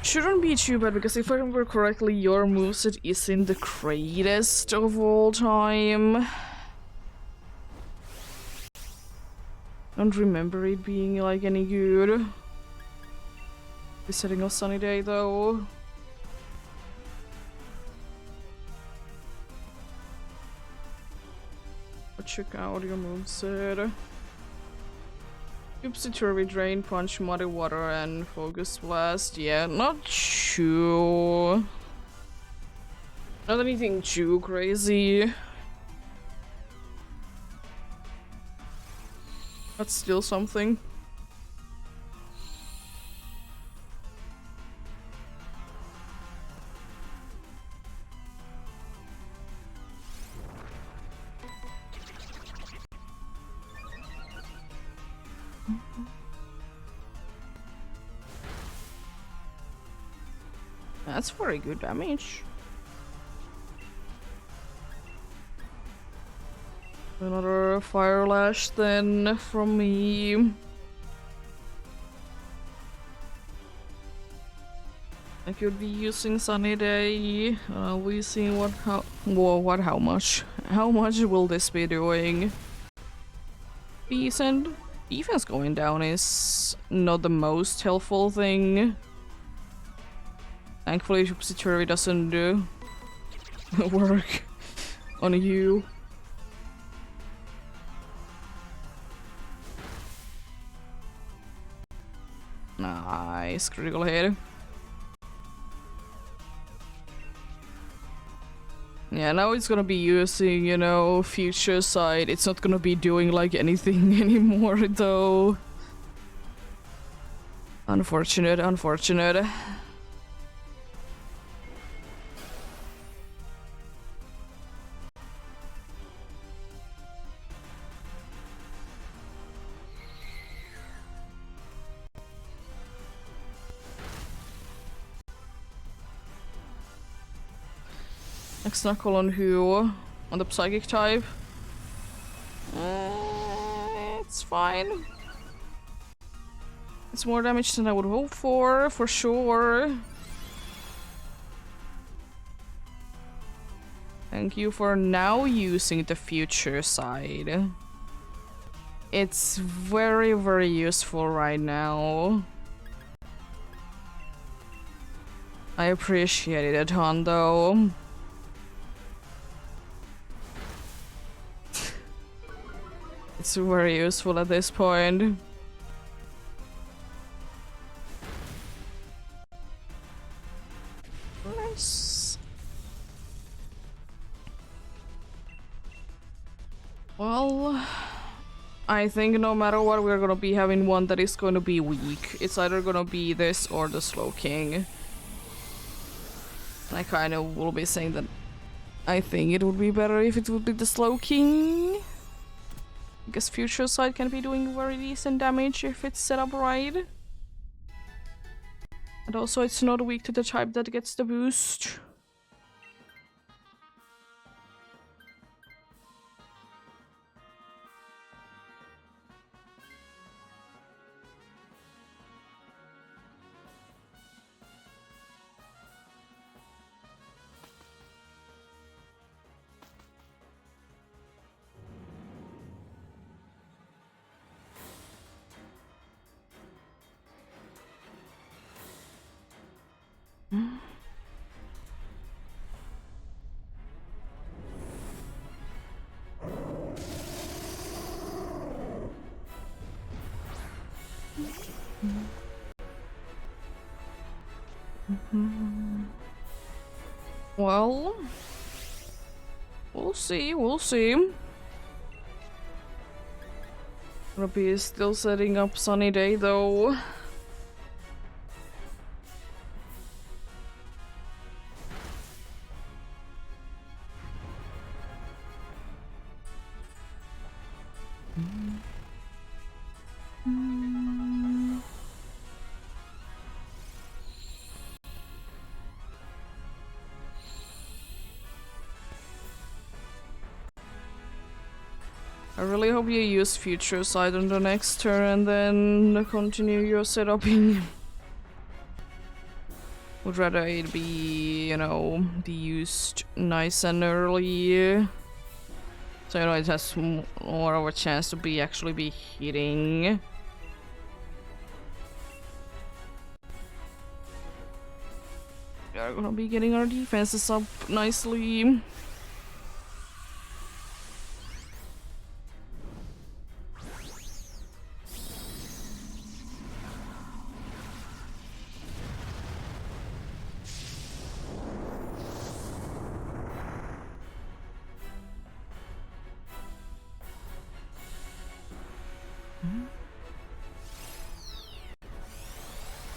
shouldn't be too bad, because if I remember correctly, your moveset isn't the greatest of all time. Don't remember it being like any good. Be setting a sunny day though. But check out your moveset. Topsy Turvy, Drain, Punch, Muddy Water, and Focus Blast. Yeah, not too... not anything too crazy. But still something. That's very good damage. Another fire lash then from me. I could be using Sunny Day. We see how much. How much will this be doing? Decent. Defense going down is not the most helpful thing. Thankfully, Topsy-Turvy doesn't work on you. Nice, critical hit. Yeah, now it's gonna be using, you know, future sight. It's not gonna be doing like anything anymore though. Unfortunate, unfortunate. Next knuckle on who? On the psychic type? It's fine. It's more damage than I would hope for sure. Thank you for now using the future side. It's very, very useful right now. I appreciate it a ton though. It's very useful at this point. Nice. Well, I think no matter what, we're gonna be having one that is going to be weak. It's either gonna be this or the Slow King. I kind of will be saying that I think it would be better if it would be the Slow King. Because Future Sight can be doing very decent damage if it's set up right. And also it's not weak to the type that gets the boost. Well, we'll see, we'll see. Ruby is still setting up Sunny Day though. I really hope you use Future Sight on the next turn and then continue your setuping. Would rather it be, you know, be used nice and early. So, you know, it has more of a chance to be actually be hitting. We are gonna be getting our defenses up nicely.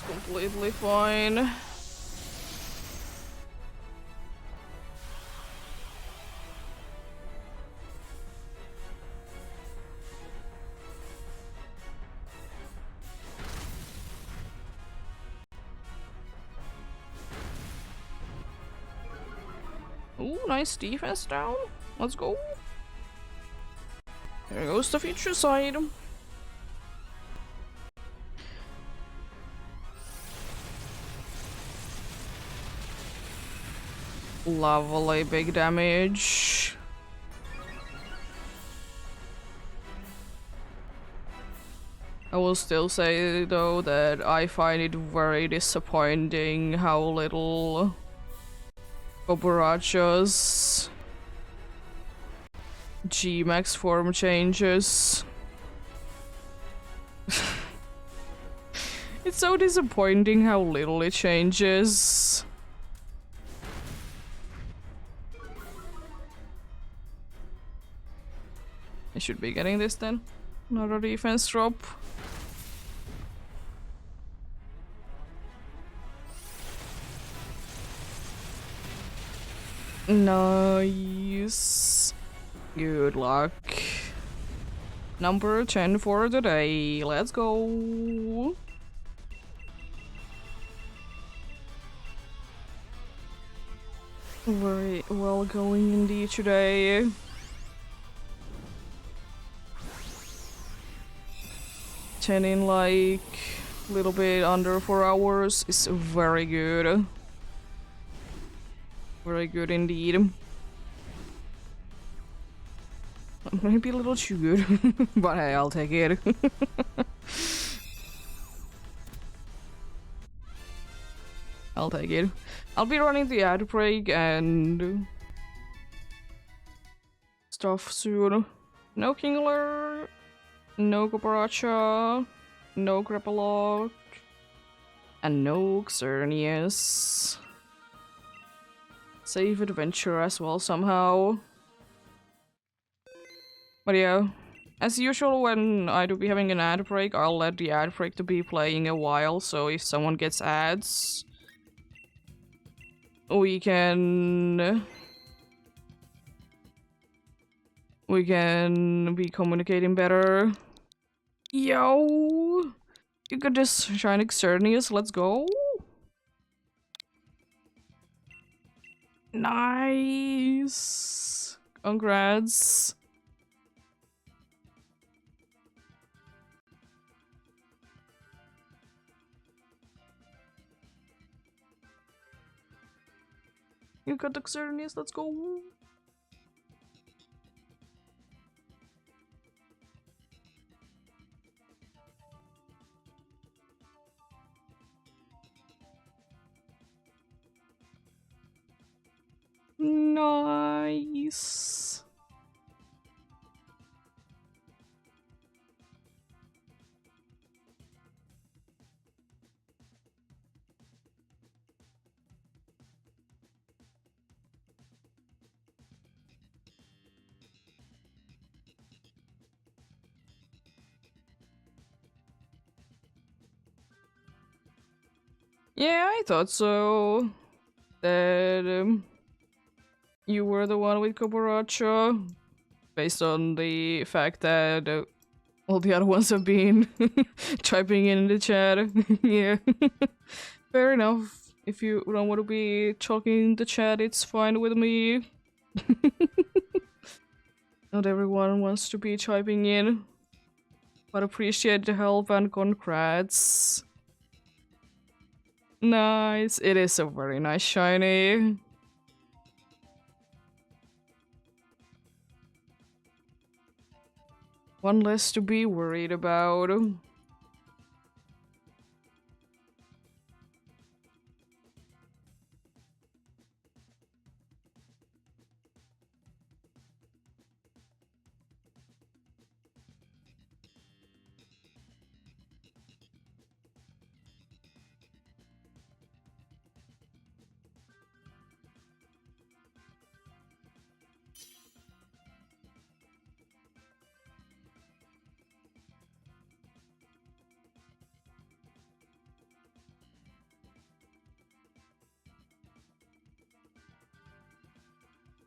Completely fine. Ooh, nice defense down. Let's go. There goes the future side. Lovely big damage. I will still say though that I find it very disappointing how little Kobaracha's G-Max form changes. It's so disappointing how little it changes. I should be getting this then. Another defense drop. Nice. Good luck. Number 10 for the day. Let's go. Very well going indeed today. Ten in like a little bit under 4 hours is very good. Very good indeed. Maybe a little too good, but hey, I'll take it. I'll take it. I'll be running the ad break and stuff soon. No Kingler, no Gobaracha, no Grappalock, and no Xerneas. Save adventure as well somehow. But yeah, as usual when I do be having an ad break, I'll let the ad break to be playing a while, so if someone gets ads, we can be communicating better. Yo! You got this Shining Xerneas, let's go! Nice! Congrats! You got the Xerneas, let's go! Nice! Yeah, I thought so. That you were the one with Kobaracha, based on the fact that all the other ones have been typing in the chat. Yeah, fair enough. If you don't want to be talking in the chat, it's fine with me. Not everyone wants to be typing in, but appreciate the help and congrats. Nice. It is a very nice shiny. One less to be worried about.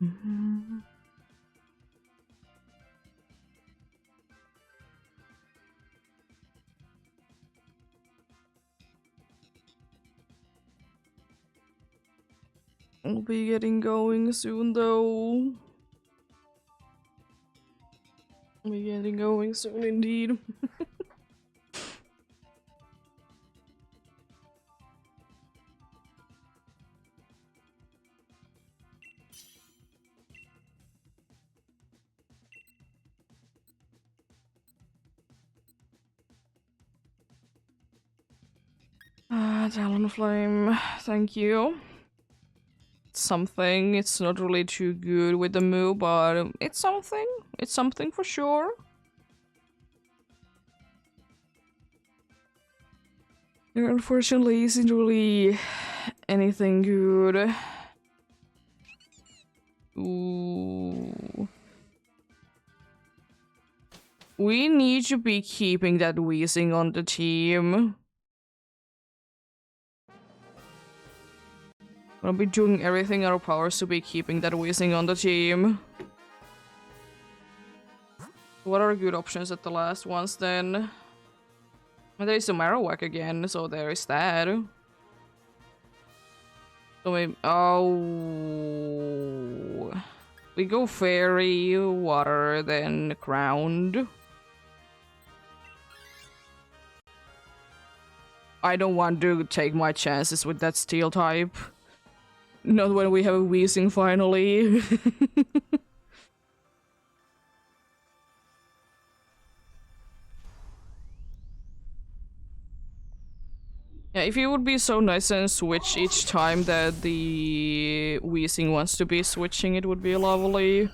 Mm-hmm. We'll be getting going soon, though. We'll be getting going soon, indeed. Talonflame, thank you. It's something. It's not really too good with the move, but it's something. It's something for sure. There unfortunately isn't really anything good. Ooh. We need to be keeping that wheezing on the team. We'll be doing everything in our powers to be keeping that wheezing on the team. What are good options at the last ones then? Well, there is a Marowak again, so there is that. So maybe, oh, we go fairy, water, then ground. I don't want to take my chances with that steel type. Not when we have a wheezing finally. Yeah, if you would be so nice and switch each time that the wheezing wants to be switching, it would be lovely.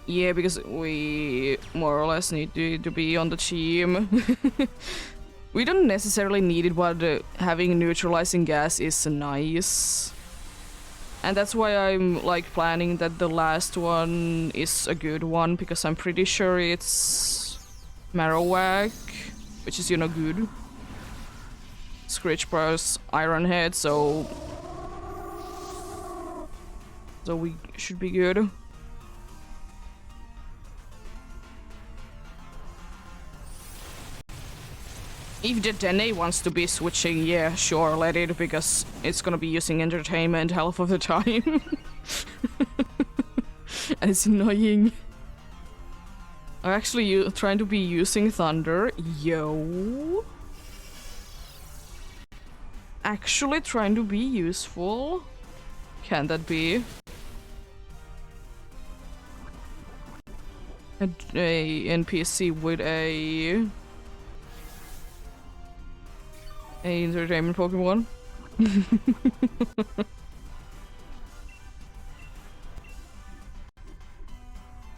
Yeah, because we more or less need to be on the team. We don't necessarily need it, but having neutralizing gas is nice. And that's why I'm like planning that the last one is a good one, because I'm pretty sure it's Marowak, which is, you know, good. Screech Bros, Iron Head, so we should be good. If the Dene wants to be switching, yeah, sure, let it, because it's gonna be using entertainment half of the time. And it's annoying. I'm actually trying to be using Thunder. Yo. Actually trying to be useful. Can that be? A NPC with a entertainment Pokemon.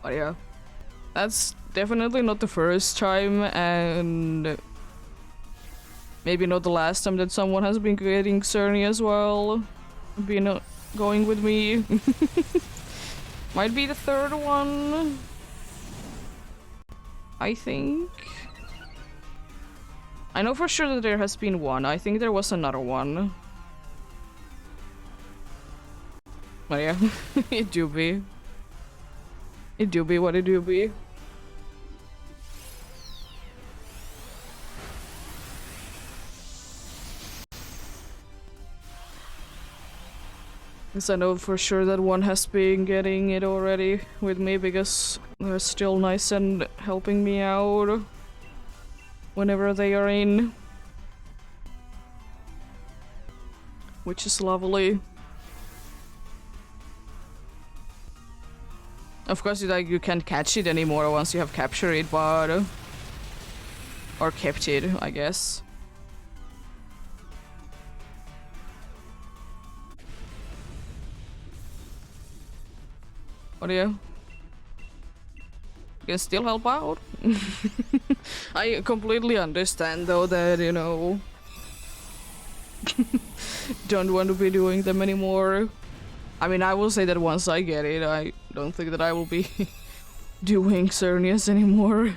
But yeah, that's definitely not the first time, and maybe not the last time that someone has been getting Cerny as well. Been going with me. Might be the third one, I think. I know for sure that there has been one. I think there was another one. But yeah, it do be. It do be what it do be. Because I know for sure that one has been getting it already with me, because they're still nice and helping me out whenever they are in, which is lovely. Of course, like, you can't catch it anymore once you have captured it, but or kept it, I guess. But yeah, you can still help out. I completely understand, though, that, you know, don't want to be doing them anymore. I mean, I will say that once I get it, I don't think that I will be doing Cernius anymore.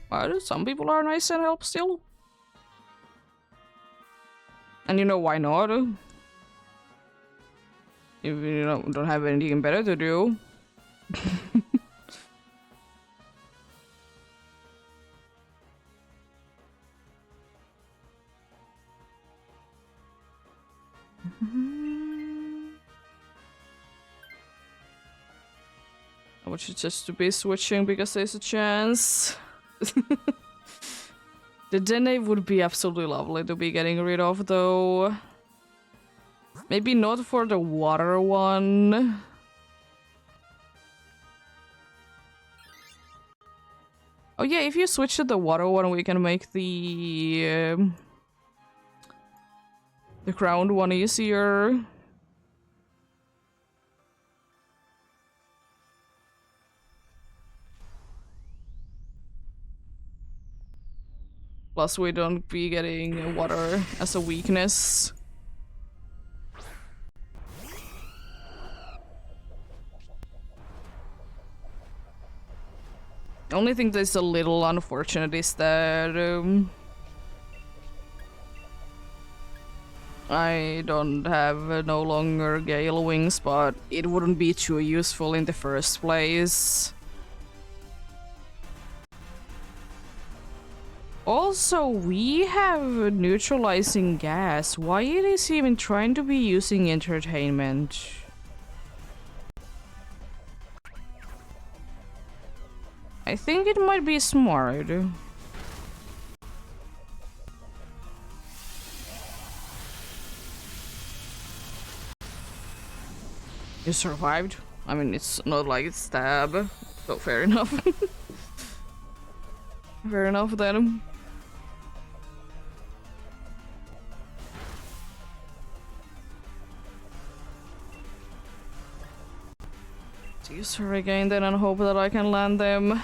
But some people are nice and help still. And you know, why not? if you don't have anything better to do. I want you just to be switching because there's a chance. The Dene would be absolutely lovely to be getting rid of, though. Maybe not for the water one. Oh yeah, if you switch to the water one, we can make the ground one easier. Plus, we don't be getting water as a weakness. The only thing that's a little unfortunate is that I don't have no longer Gale Wings, but it wouldn't be too useful in the first place. Also, we have neutralizing gas. Why is he even trying to be using entertainment? I think it might be smart. You survived? I mean, it's not like it's stab, so fair enough. Fair enough then. Use her again then and hope that I can land them.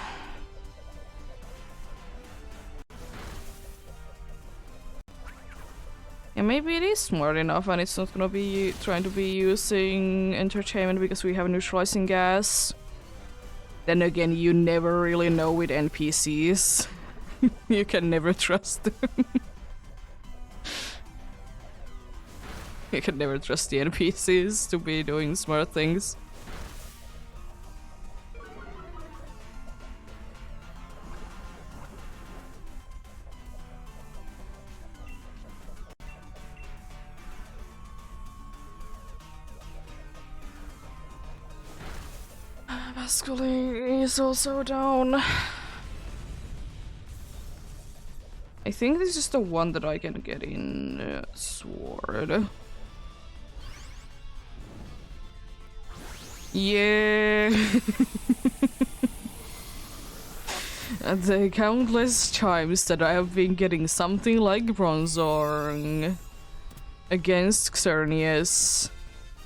Yeah, maybe it is smart enough and it's not gonna be trying to be using entertainment because we have neutralizing gas. Then again, you never really know with NPCs. You can never trust them. You can never trust the NPCs to be doing smart things. Basculin is also down. I think this is the one that I can get in Sword. Yeah. The countless times that I have been getting something like Bronzorn against Xerneas.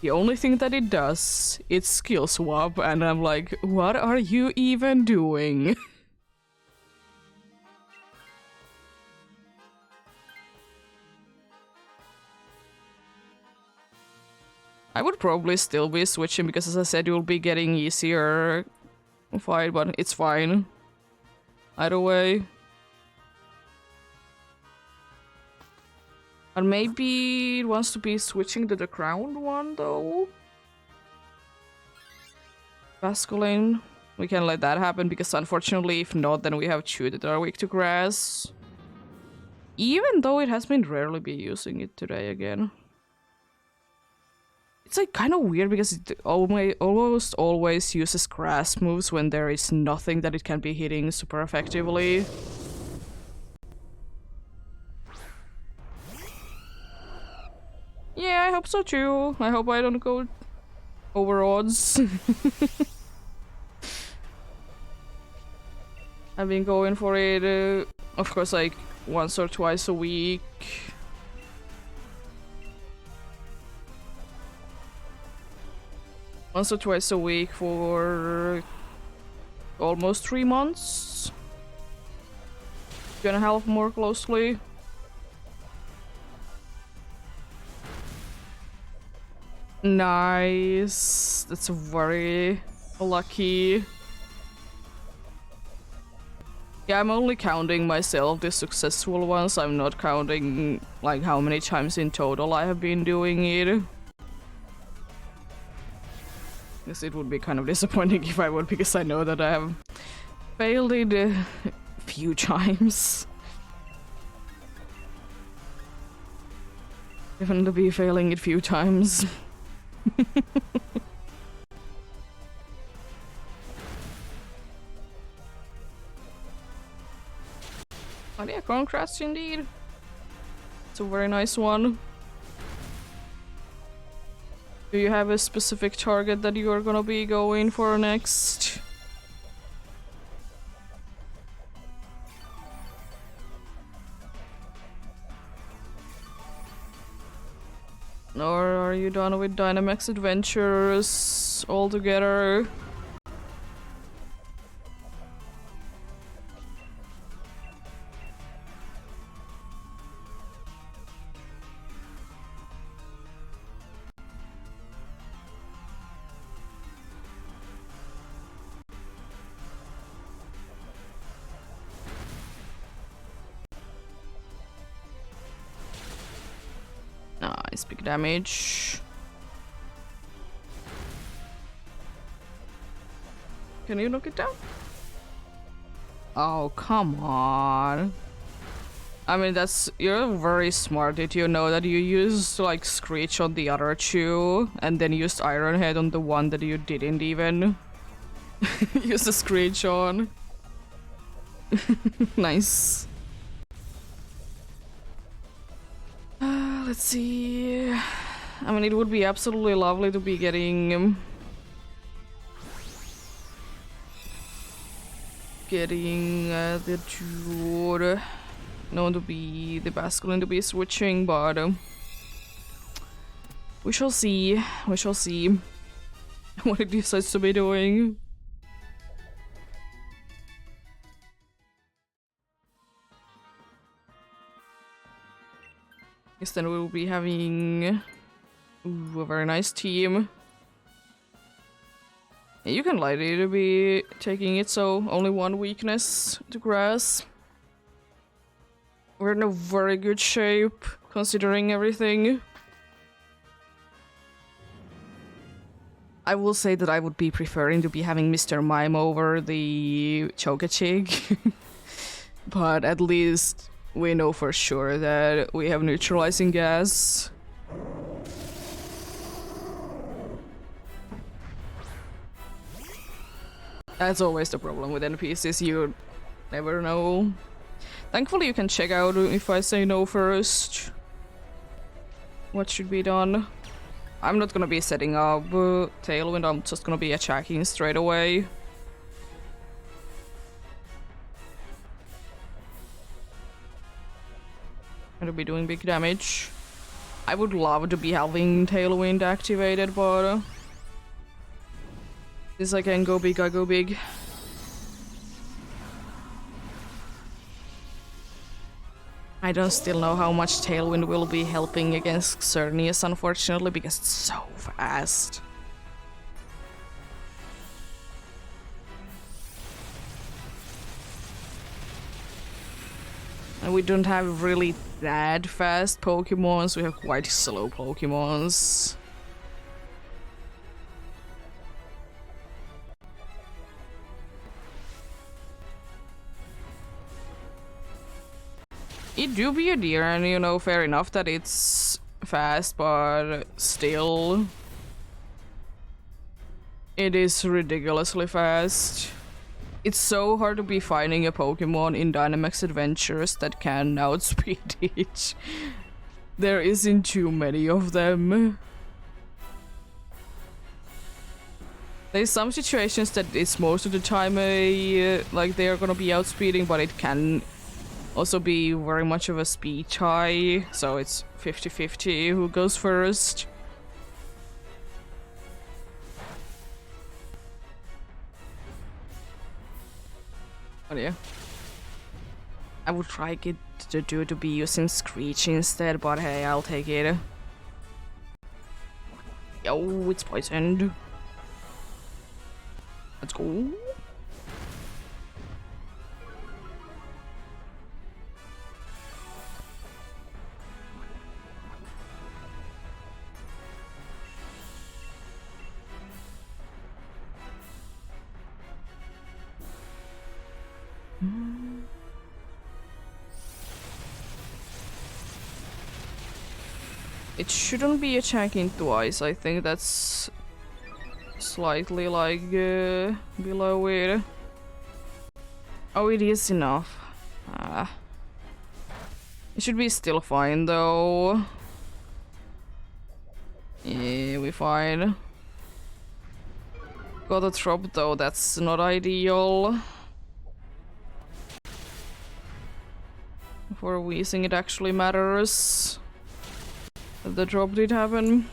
The only thing that it does, it's skill swap, and I'm like, what are you even doing? I would probably still be switching because, as I said, you'll be getting easier fight, but it's fine. Either way. And maybe it wants to be switching to the crowned one, though. Basculin. We can let that happen, because unfortunately, if not, then we have two that are weak to grass. Even though it has been rarely be using it today again. It's like kind of weird, because it almost always uses grass moves when there is nothing that it can be hitting super effectively. Yeah, I hope so too. I hope I don't go over odds. I've been going for it, of course, like once or twice a week. Once or twice a week for almost 3 months. 2.5 more closely. Nice. That's very lucky. Yeah, I'm only counting myself the successful ones. I'm not counting like how many times in total I have been doing it. Yes, it would be kind of disappointing if I would, because I know that I have failed it a few times. Definitely be failing it a few times. Oh yeah, congrats indeed. It's a very nice one. Do you have a specific target that you are gonna be going for next? Or are you done with Dynamax Adventures altogether? Nice, big damage. Can you knock it down? Oh, come on. I mean, you're very smart. Did you know that you used like Screech on the other two and then used Iron Head on the one that you didn't even use the Screech on? Nice. Let's see. I mean, it would be absolutely lovely to be getting the dude known to be the masculine to be switching, but we shall see. We shall see what it decides to be doing. Yes, then we will be having a very nice team. You can likely to be taking it, so only one weakness to grass. We're in a very good shape, considering everything. I will say that I would be preferring to be having Mr. Mime over the Chokachig. But at least we know for sure that we have neutralizing gas. That's always the problem with NPCs, you never know. Thankfully you can check out if I say no first. What should be done? I'm not gonna be setting up Tailwind, I'm just gonna be attacking straight away. Gonna be doing big damage. I would love to be having Tailwind activated, but since I can go big, I go big. I don't still know how much Tailwind will be helping against Xerneas, unfortunately, because it's so fast. And we don't have really that fast Pokemons, we have quite slow Pokemons. It do be a deer, and you know, fair enough that it's fast, but still, it is ridiculously fast. It's so hard to be finding a Pokemon in Dynamax Adventures that can outspeed it. There isn't too many of them. There's some situations that it's most of the time like they are gonna be outspeeding, but it can also be very much of a speed tie, so it's 50-50 who goes first. Oh yeah. I would try get the dude to be using Screech instead, but hey, I'll take it. Yo, it's poisoned. Let's go. It shouldn't be attacking twice. I think that's slightly like below it. Oh, it is enough. It should be still fine though. Yeah, we fine. Got a drop though, that's not ideal. For wheezing it actually matters. That the drop did happen.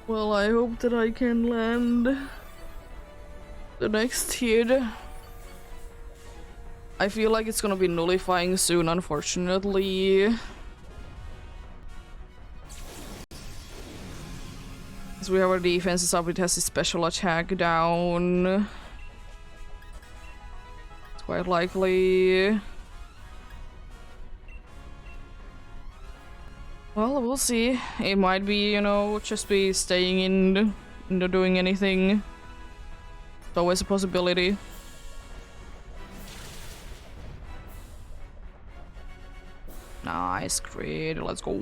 Well, I hope that I can land the next hit. I feel like it's gonna be nullifying soon, unfortunately. As we have our defenses up, it has its special attack down. It's quite likely. Well, we'll see. It might be, you know, just be staying in, not doing anything. It's always a possibility. Nice, great, let's go.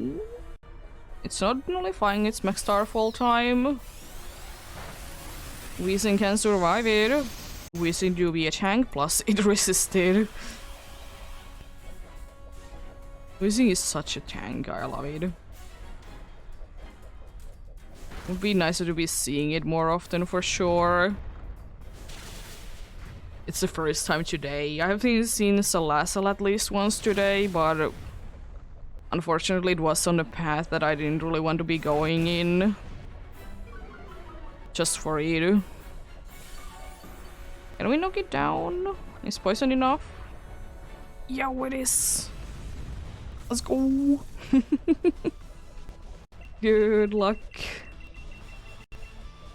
It's not nullifying, it's max starfall time. Weezing can survive it. Weezing do be a tank, plus it resisted. Weezing is such a tank, I love it. It would be nicer to be seeing it more often for sure. It's the first time today. I have seen Salazzle at least once today, but unfortunately it was on a path that I didn't really want to be going in. Just for it. Can we knock it down? Is poison enough? Yeah, it is. Let's go. Good luck.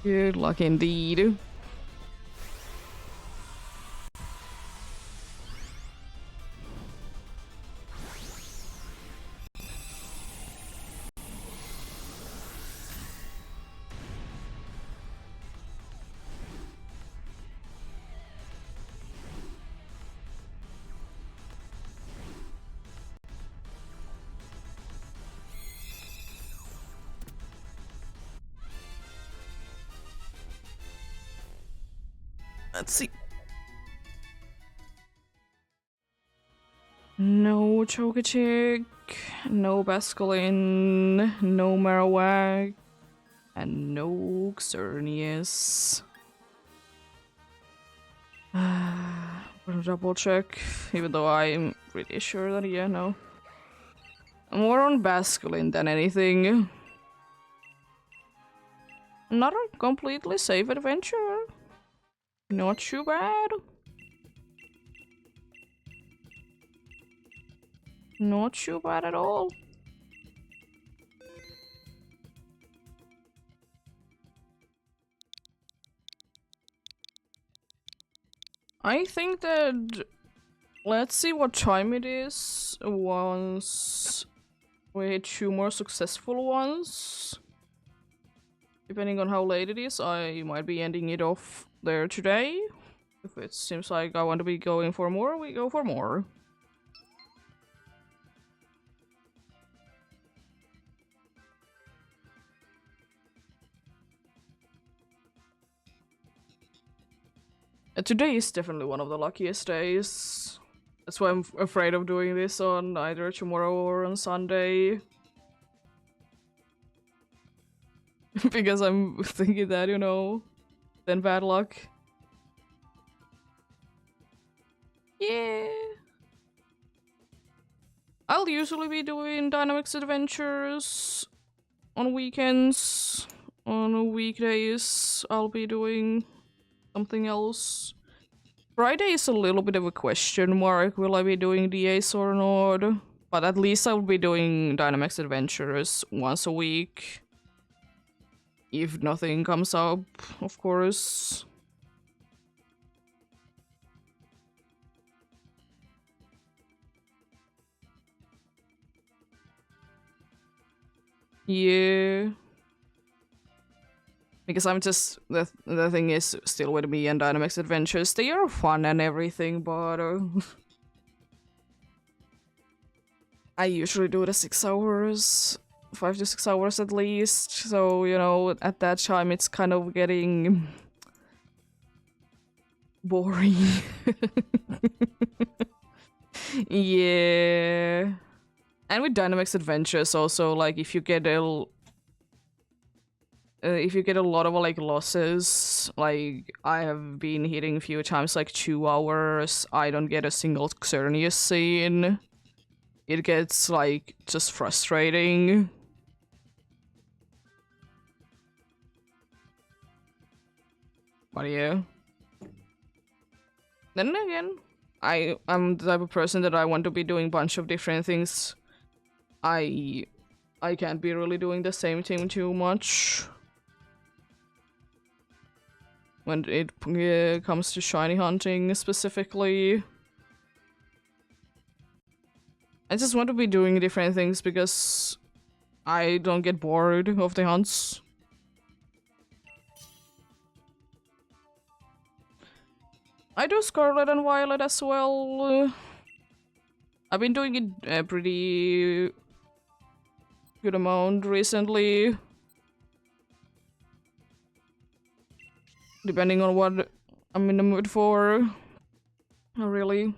Good luck indeed. Let's see. No Chokachick, no Basculin, no Marowak, and no Xerneas. I'm gonna double check, even though I'm pretty sure that, yeah, no. I'm more on Basculin than anything. Not a completely safe adventure. Not too bad. Not too bad at all. I think that... Let's see what time it is once we hit 2 more successful ones. Depending on how late it is, I might be ending it off there today. If it seems like I want to be going for more, we go for more. Today is definitely one of the luckiest days. That's why I'm afraid of doing this on either tomorrow or on Sunday. Because I'm thinking that, you know, then bad luck. Yeah. I'll usually be doing Dynamics Adventures on weekends. On weekdays, I'll be doing something else. Friday is a little bit of a question mark. Will I be doing DAs or not? But at least I'll be doing Dynamics Adventures once a week. If nothing comes up, of course. Yeah. Because I'm just the thing is still with me and Dynamics Adventures. They are fun and everything, but I usually do the 6 hours, 5 to 6 hours at least. So you know, at that time it's kind of getting boring. Yeah. And with Dynamics Adventures also, like if you get a lot of like losses, like I have been hitting a few times like 2 hours, I don't get a single Xerneas scene. It gets like just frustrating. But yeah. Then again, I'm the type of person that I want to be doing a bunch of different things. I can't be really doing the same thing too much. When it comes to shiny hunting specifically. I just want to be doing different things because I don't get bored of the hunts. I do Scarlet and Violet as well. I've been doing it a pretty good amount recently. Depending on what I'm in the mood for. Not really.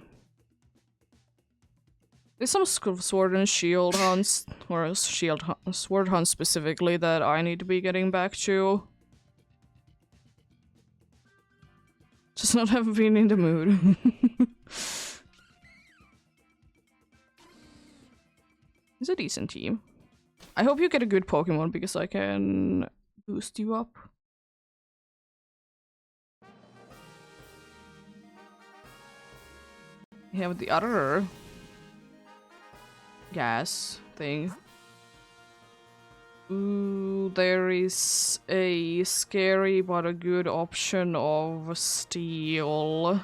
There's some sword and shield hunts, or sword hunts specifically, that I need to be getting back to. Just not have been in the mood. It's a decent team. I hope you get a good Pokemon because I can boost you up. We have the other gas thing. Ooh, there is a scary but a good option of steel.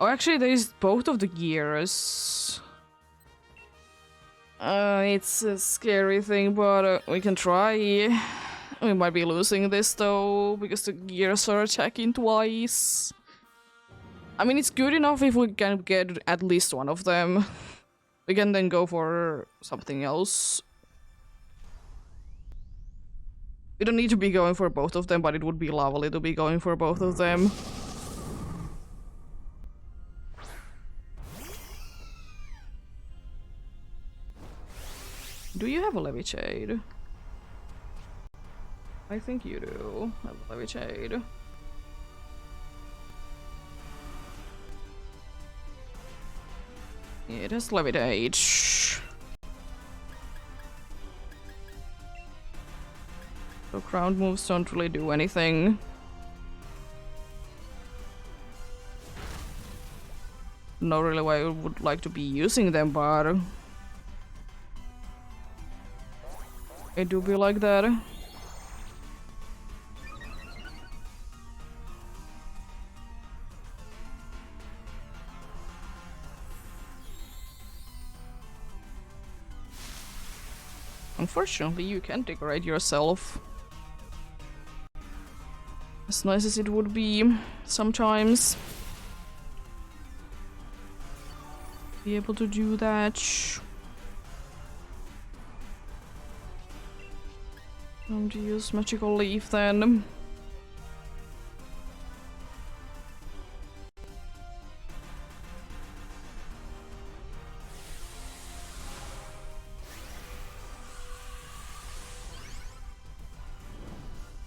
Oh, actually, there's both of the gears. It's a scary thing, but we can try. We might be losing this though, because the gears are attacking twice. I mean, it's good enough if we can get at least one of them. We can then go for something else. We don't need to be going for both of them, but it would be lovely to be going for both of them. Do you have a Levitate? I think you do have a Levitate. Yeah, it has Levitate. So ground moves don't really do anything. Not really why I would like to be using them, but it do be like that. Unfortunately, you can decorate yourself. As nice as it would be sometimes. Be able to do that. Time to use Magical Leaf then.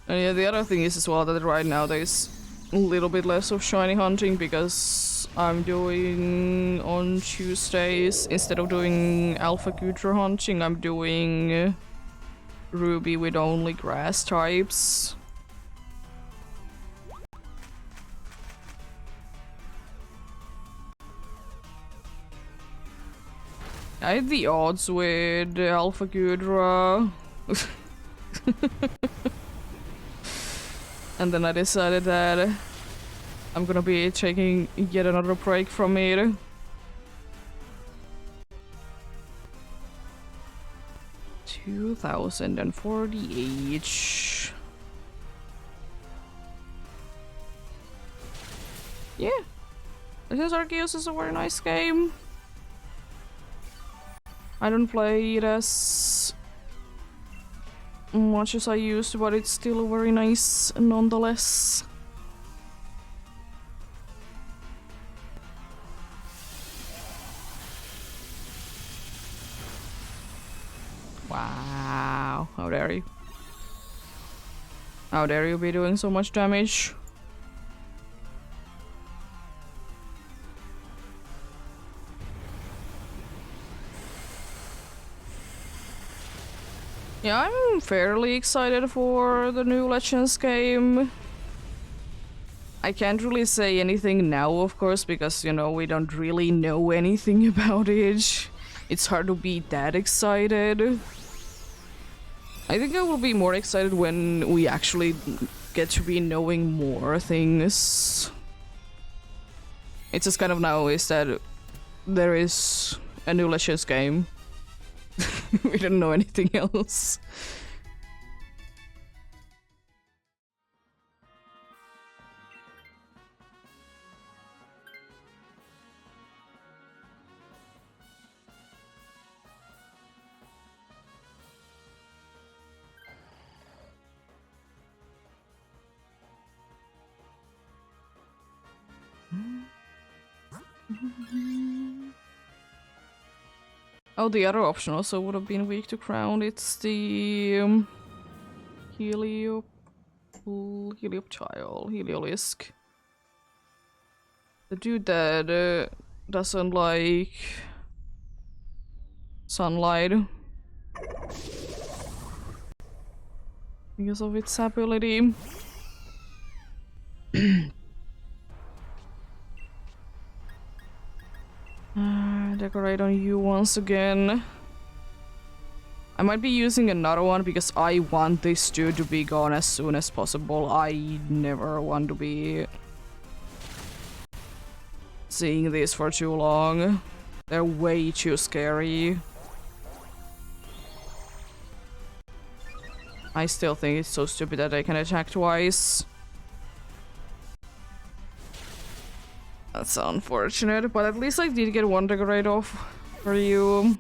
And yeah, the other thing is as well that right now there's a little bit less of shiny hunting because I'm doing on Tuesdays, instead of doing Alpha Gudra hunting, I'm doing Ruby with only grass types. I had the odds with Alpha Gudra. And then I decided that I'm gonna be taking yet another break from it. 2040 each. Yeah. This Arceus is a very nice game. I don't play it as much as I used to, but it's still very nice nonetheless. Wow, how dare you? How dare you be doing so much damage? Yeah, I'm fairly excited for the new Legends game. I can't really say anything now, of course, because, you know, we don't really know anything about it. It's hard to be that excited. I think I will be more excited when we actually get to be knowing more things. It's just kind of now is that there is a new Legends game. We don't know anything else. Oh, the other option also would have been weak to crown. It's the Heliolisk. The dude that doesn't like sunlight because of its ability. Decorate on you once again. I might be using another one because I want this dude to be gone as soon as possible. I never want to be seeing this for too long. They're way too scary. I still think it's so stupid that they can attack twice. That's unfortunate, but at least I did get one decorate off for you.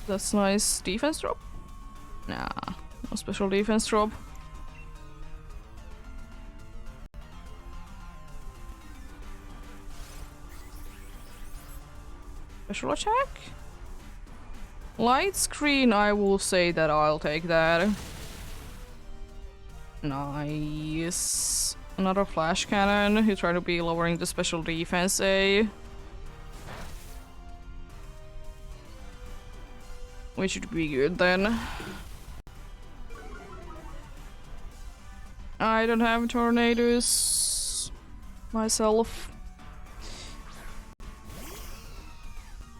That's nice. Defense drop? Nah, no special defense drop. Special attack? Light screen, I will say that I'll take that. Nice. Another flash cannon. You try to be lowering the special defense, eh? Which should be good then. I don't have tornadoes myself.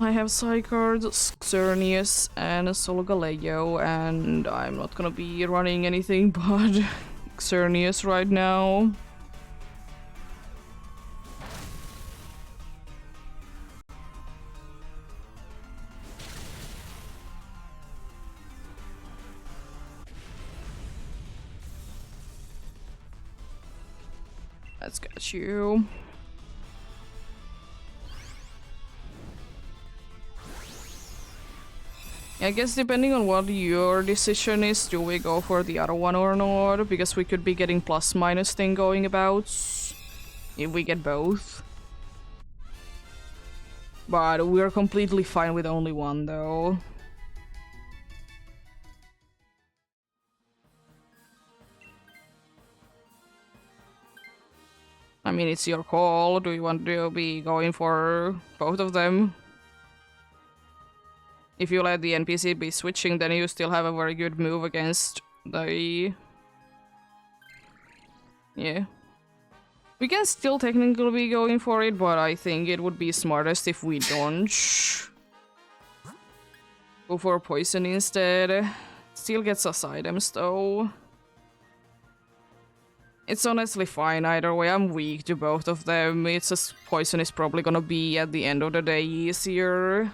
I have Psycard, Xerneas, and Solgaleo, and I'm not gonna be running anything but Xerneas right now. Let's get you. I guess depending on what your decision is, do we go for the other one or not? Because we could be getting plus-minus thing going about if we get both. But we're completely fine with only one, though. I mean, it's your call. Do you want to be going for both of them? If you let the NPC be switching, then you still have a very good move against the... Yeah. We can still technically be going for it, but I think it would be smartest if we don't. Go for poison instead. Still gets us items, though. It's honestly fine either way. I'm weak to both of them. It's just poison is probably gonna be at the end of the day easier.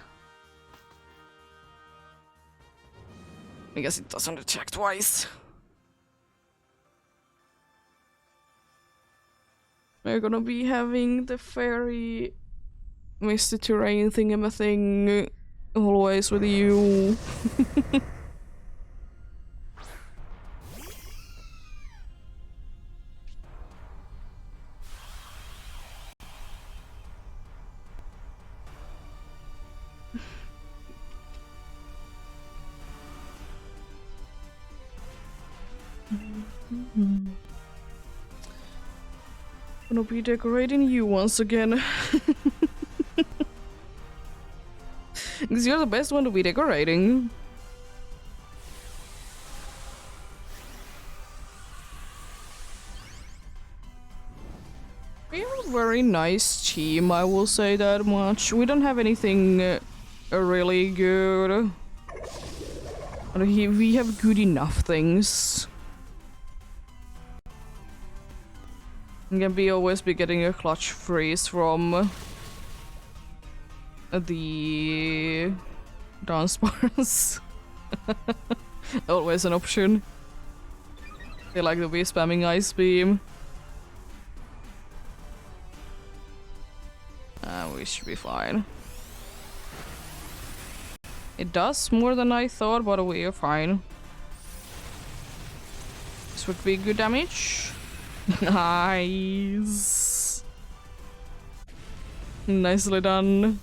Because it doesn't attack twice. We're gonna be having the fairy misty terrain thingamathing always with you. Gonna be decorating you once again. Because you're the best one to be decorating. We have a very nice team, I will say that much. We don't have anything really good. But we have good enough things. I'm gonna always be getting a clutch freeze from the dance bars. Always an option. They like to be spamming Ice Beam. We should be fine. It does more than I thought, but we are fine. This would be good damage. Nice. Nicely done.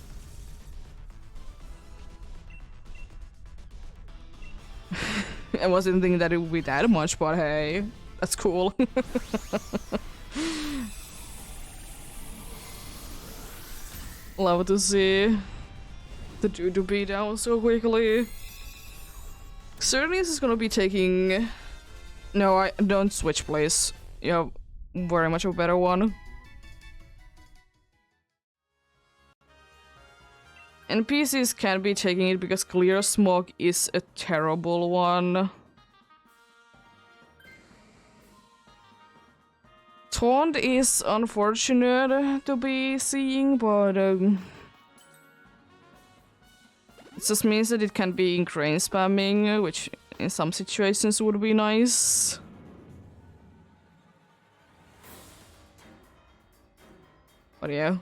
I wasn't thinking that it would be that much, but hey, that's cool. Love to see the dude to be down so quickly. Certainly this is gonna be taking... No, I don't switch place. You have very much a better one. And PCs can be taking it because Clear Smog is a terrible one. Taunt is unfortunate to be seeing, but it just means that it can be in crane spamming, which in some situations would be nice. But yeah.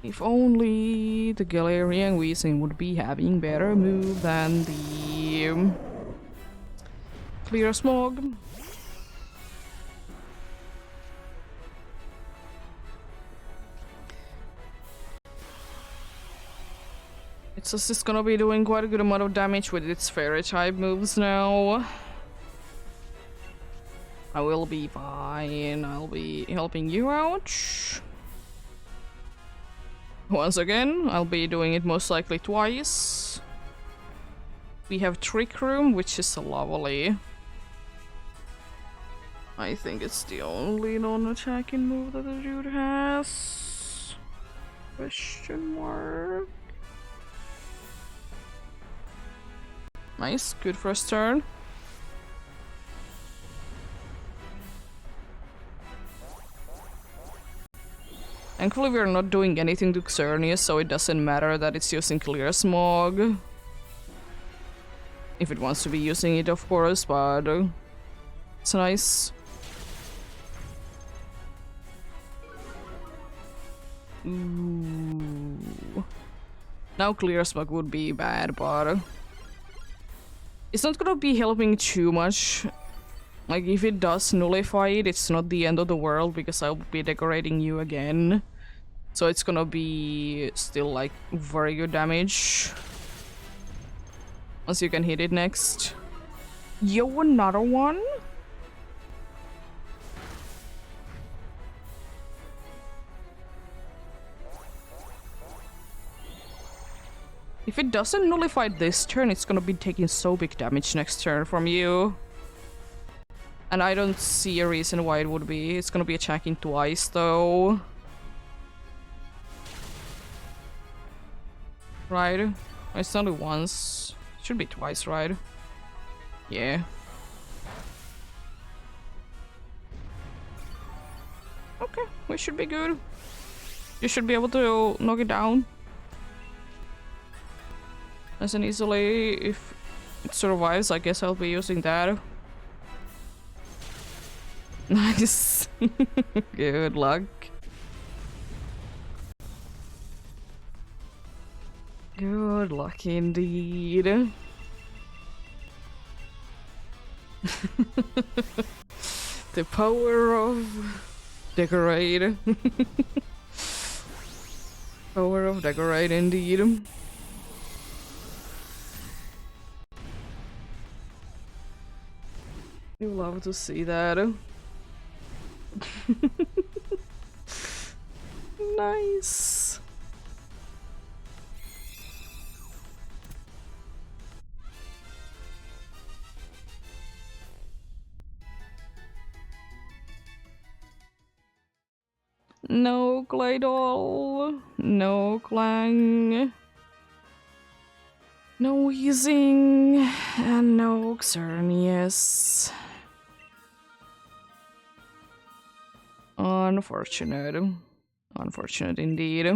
If only the Galarian Weezing would be having better move than the Clear Smog. It's just gonna be doing quite a good amount of damage with its fairy type moves now. I will be fine. I'll be helping you out. Once again, I'll be doing it most likely twice. We have Trick Room, which is lovely. I think it's the only non-attacking move that the dude has. Question mark. Nice, good first turn. Thankfully we're not doing anything to Xerneas, so it doesn't matter that it's using Clear Smog. If it wants to be using it, of course, but it's nice. Ooh. Now Clear Smog would be bad, but it's not gonna be helping too much. Like, if it does nullify it, it's not the end of the world because I'll be decorating you again. So it's gonna be still, like, very good damage. Once you can hit it next. Yo, another one? If it doesn't nullify this turn, it's gonna be taking so big damage next turn from you. And I don't see a reason why it would be. It's gonna be attacking twice, though. Right? It's only once. Should be twice, right? Yeah. Okay, we should be good. You should be able to knock it down. Nice and easily. If it survives, I guess I'll be using that. Nice. Good luck. Good luck indeed. The power of decorate. Power of decorate indeed. You love to see that. Nice. No Glidol, no Clang, no Wheezing, and no Xerneas. Unfortunate. Unfortunate indeed.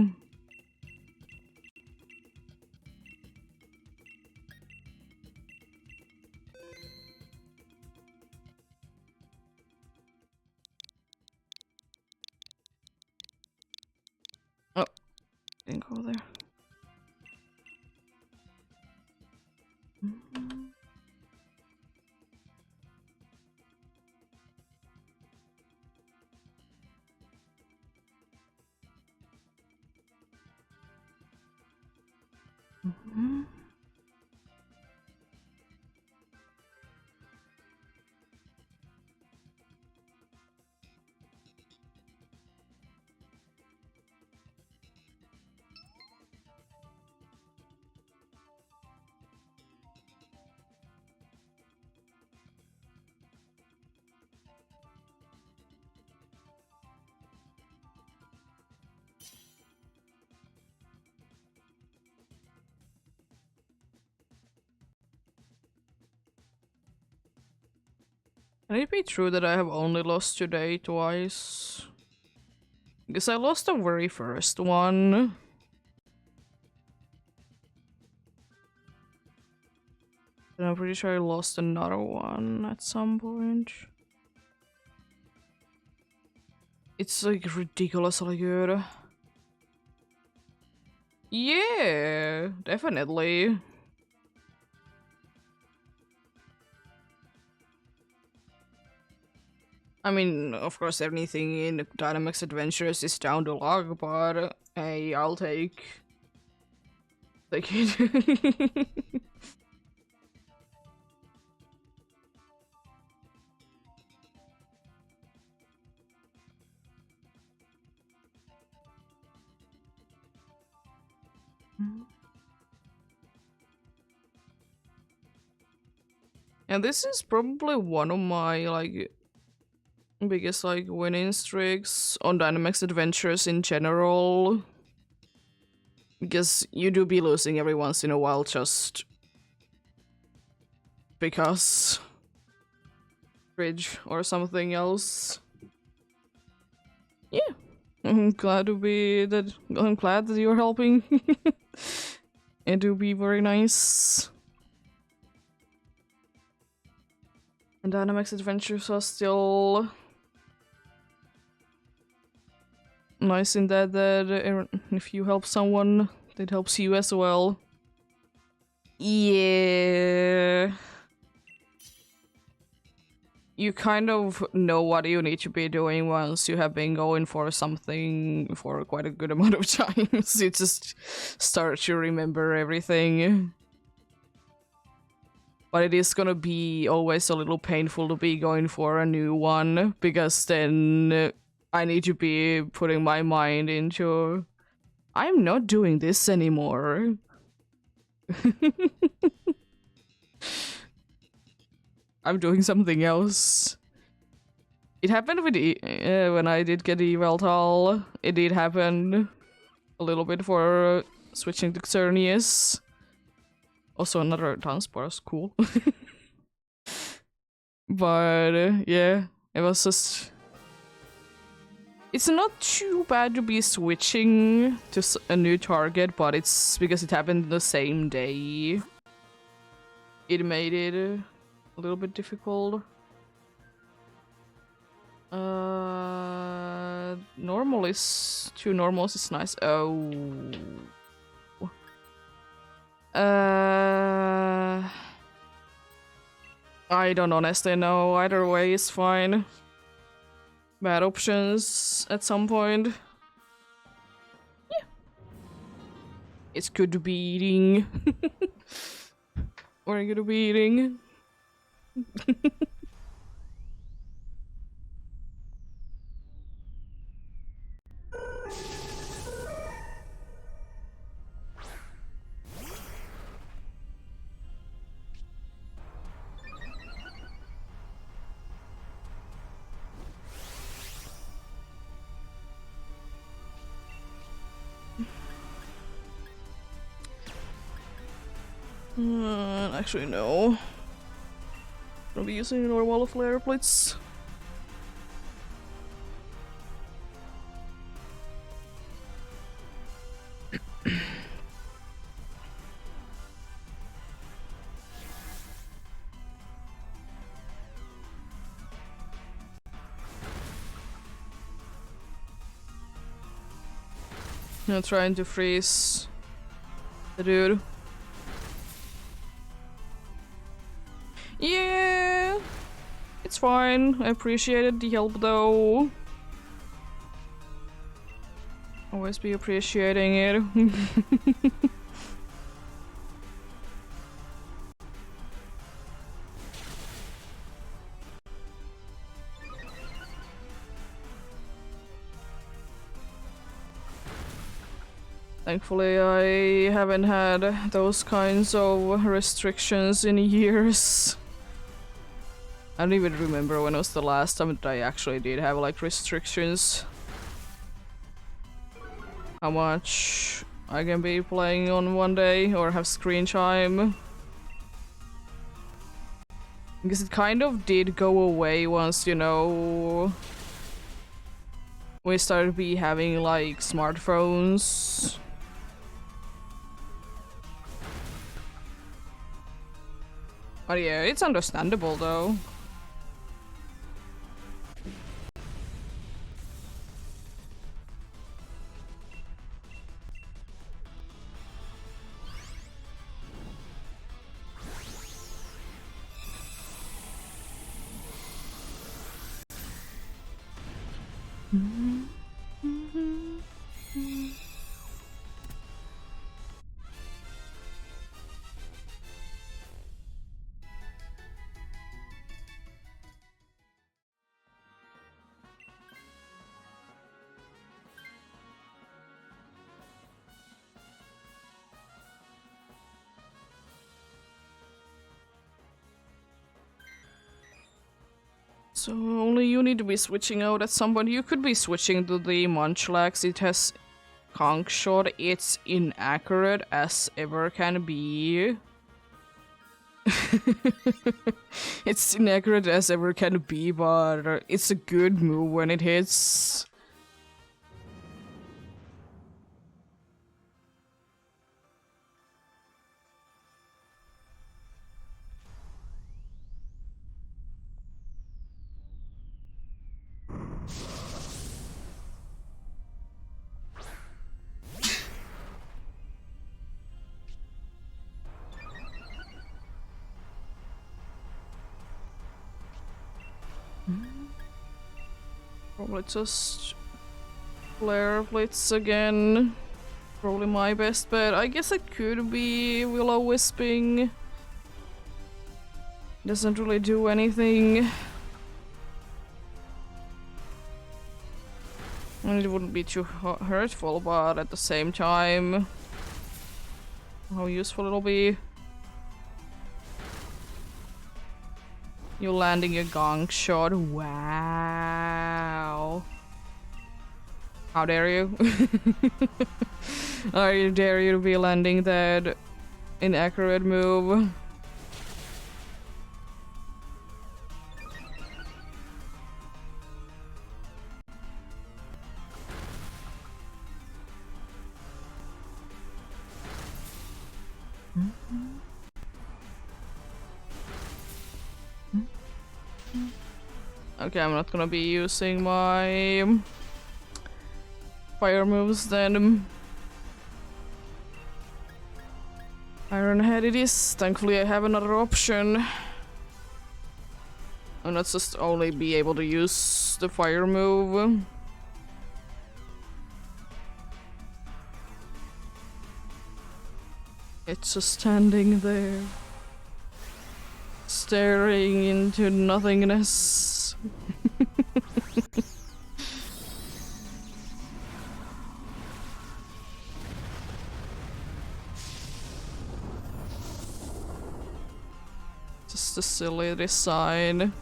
Oh, didn't go there. Can it be true that I have only lost today twice? Because I lost the very first one. And I'm pretty sure I lost another one at some point. It's like ridiculously good. Yeah, definitely. I mean, of course, anything in Dynamax Adventures is down to luck, but hey, I'll take it. And this is probably one of my like biggest like winning streaks on Dynamax Adventures in general. Because you do be losing every once in a while just because bridge or something else. Yeah. I'm glad that you're helping. It do be very nice. And Dynamax Adventures are still nice in that if you help someone, that helps you as well. Yeah. You kind of know what you need to be doing once you have been going for something for quite a good amount of time. So you just start to remember everything. But it is gonna be always a little painful to be going for a new one, because then I need to be putting my mind into, I'm not doing this anymore. I'm doing something else. It happened with when I did get Evaltal. It did happen a little bit for switching to Xerneas. Also another Dunsparce, cool. But yeah, it was just It's not too bad to be switching to a new target, but it's because it happened the same day. It made it a little bit difficult. Normal is... 2 normals is nice. Oh. I don't honestly know. Either way is fine. Bad options at some point. Yeah. It's good to be eating. What are you gonna be eating? Actually, no. I'll be using normal flare plates. I'm trying to freeze the dude. Yeah, it's fine. I appreciated the help though. Always be appreciating it. Thankfully, I haven't had those kinds of restrictions in years. I don't even remember when was the last time that I actually did have like restrictions. How much I can be playing on one day or have screen time. Because it kind of did go away once, you know, we started to be having like smartphones. But yeah, it's understandable though. So only you need to be switching out at some point. You could be switching to the Munchlax. It has conch shot. It's inaccurate as ever can be. It's inaccurate as ever can be, but it's a good move when it hits. Probably just flare blitz again. Probably my best bet. I guess it could be Will-O-Wisping. Doesn't really do anything. And it wouldn't be too hurtful, but at the same time, how useful it'll be. You landing a gong shot. Wow. How dare you? I dare you to be landing that inaccurate move. Okay, I'm not gonna be using my fire moves then. Iron Head it is. Thankfully I have another option. And let's just only be able to use the fire move. It's just standing there, staring into nothingness. Just a silly design.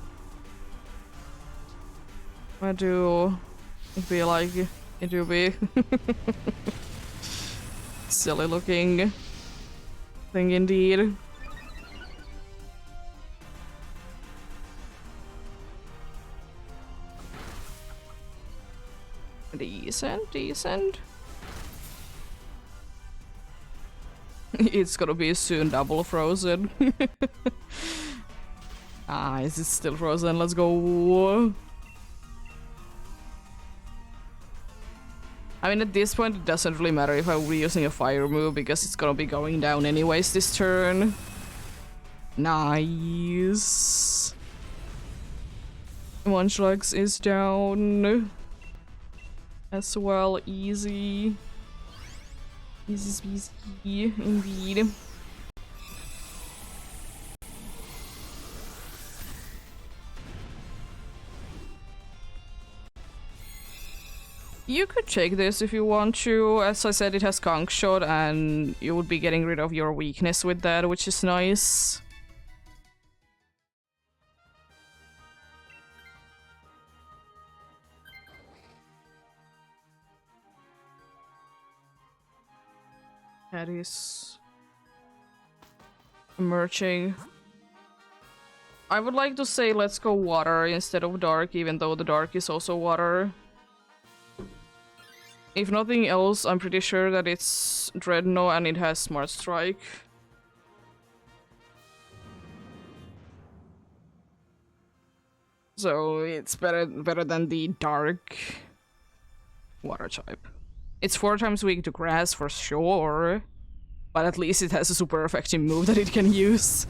I do feel like it will be silly looking thing indeed. Decent. It's gonna be soon double frozen. Ah, is it still frozen? Let's go. I mean, at this point, it doesn't really matter if I'm using a fire move because it's gonna be going down anyways this turn. Nice. Munchlax is down as well. Easy. Easy, indeed. You could take this if you want to. As I said, it has Conch Shot, and you would be getting rid of your weakness with that, which is nice. That is emerging. I would like to say let's go water instead of dark, even though the dark is also water. If nothing else, I'm pretty sure that it's Dreadnought and it has Smart Strike. So it's better than the dark water type. It's 4 times weak to grass for sure, but at least it has a super effective move that it can use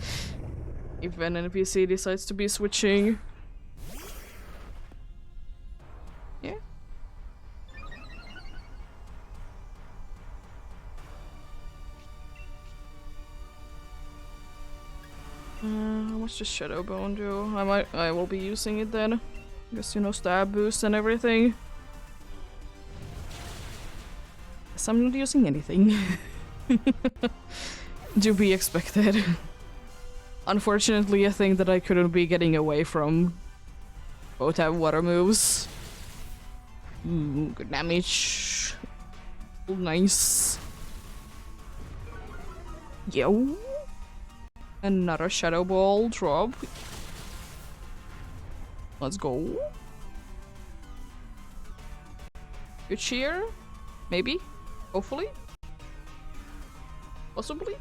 if an NPC decides to be switching. Yeah. How much does Shadow Bone do? I will be using it then. Because, you know, stab boost and everything. Guess I'm not using anything. To be expected. Unfortunately, a thing that I couldn't be getting away from. Both have water moves. Ooh, good damage. Oh, nice. Yo. Another Shadow Ball drop. Let's go. Good cheer? Maybe? Hopefully? Possibly?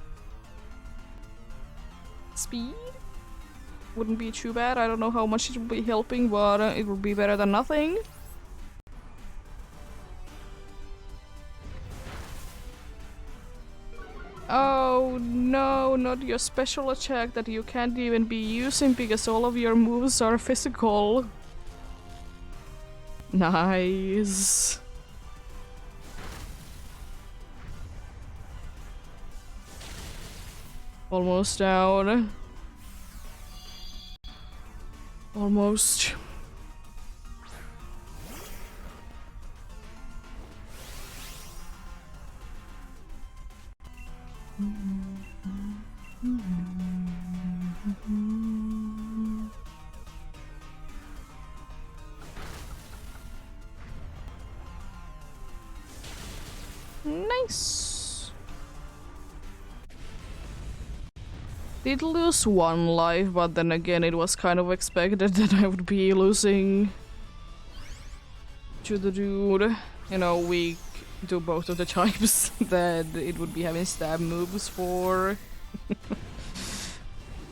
Speed? Wouldn't be too bad. I don't know how much it will be helping, but it will be better than nothing. Oh no, not your special attack that you can't even be using because all of your moves are physical. Nice. Almost down. Almost. Nice. Did lose 1 life, but then again it was kind of expected that I would be losing to the dude. You know, weak to both of the types that it would be having stab moves for.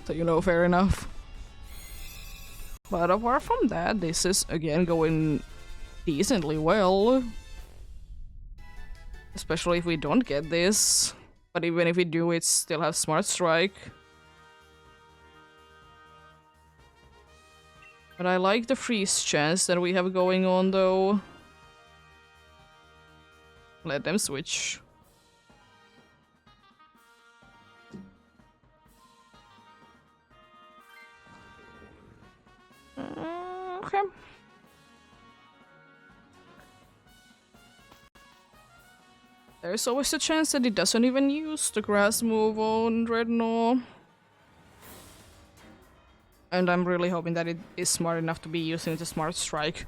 So, you know, fair enough. But apart from that, this is again going decently well. Especially if we don't get this. But even if we do, it still has Smart Strike. But I like the freeze chance that we have going on though. Let them switch. Okay. There's always a chance that it doesn't even use the grass move on Dreadnought. And I'm really hoping that it is smart enough to be using the Smart Strike.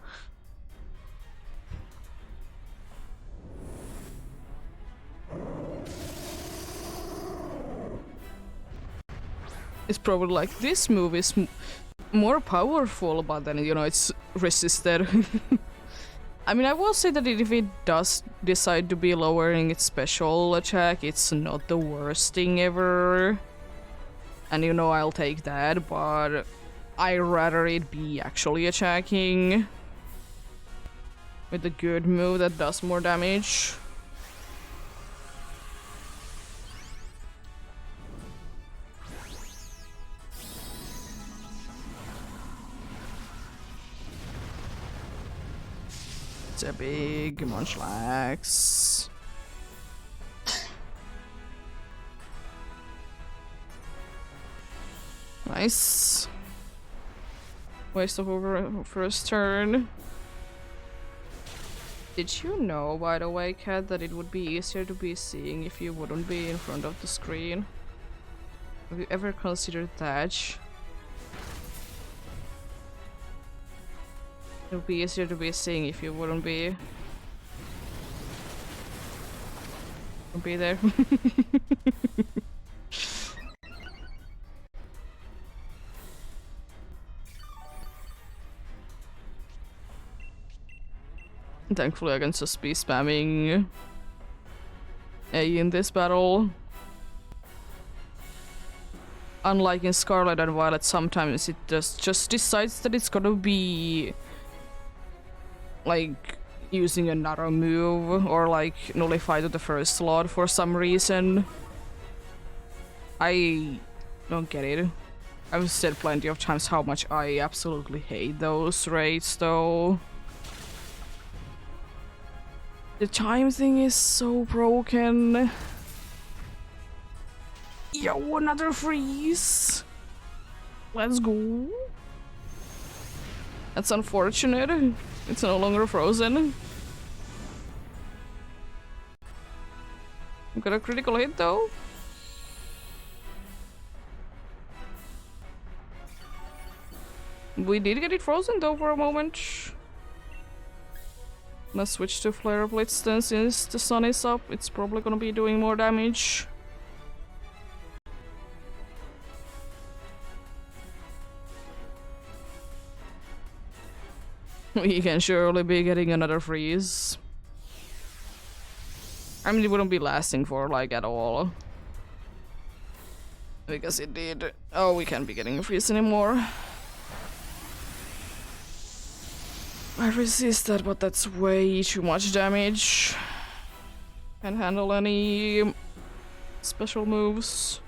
It's probably like, this move is more powerful, but then, you know, it's resisted. I mean, I will say that if it does decide to be lowering its special attack, it's not the worst thing ever. And you know, I'll take that, but I'd rather it be actually attacking with a good move that does more damage. It's a big Munchlax. Nice. Waste of over first turn. Did you know, by the way, Kat, that it would be easier to be seeing if you wouldn't be in front of the screen? Have you ever considered that? It would be easier to be seeing if you wouldn't be there. Thankfully I can just be spamming A in this battle. Unlike in Scarlet and Violet, sometimes it just decides that it's gonna be like using another move or like nullify to the first slot for some reason. I don't get it. I've said plenty of times how much I absolutely hate those raids though. The time thing is so broken. Yo, another freeze! Let's go! That's unfortunate. It's no longer frozen. Got a critical hit though. We did get it frozen though for a moment. Let's switch to Flare Blitz then, since the sun is up. It's probably gonna be doing more damage. We can surely be getting another freeze. I mean, it wouldn't be lasting for like at all. Because it did. Oh, we can't be getting a freeze anymore. I resist that, but that's way too much damage. Can't handle any special moves.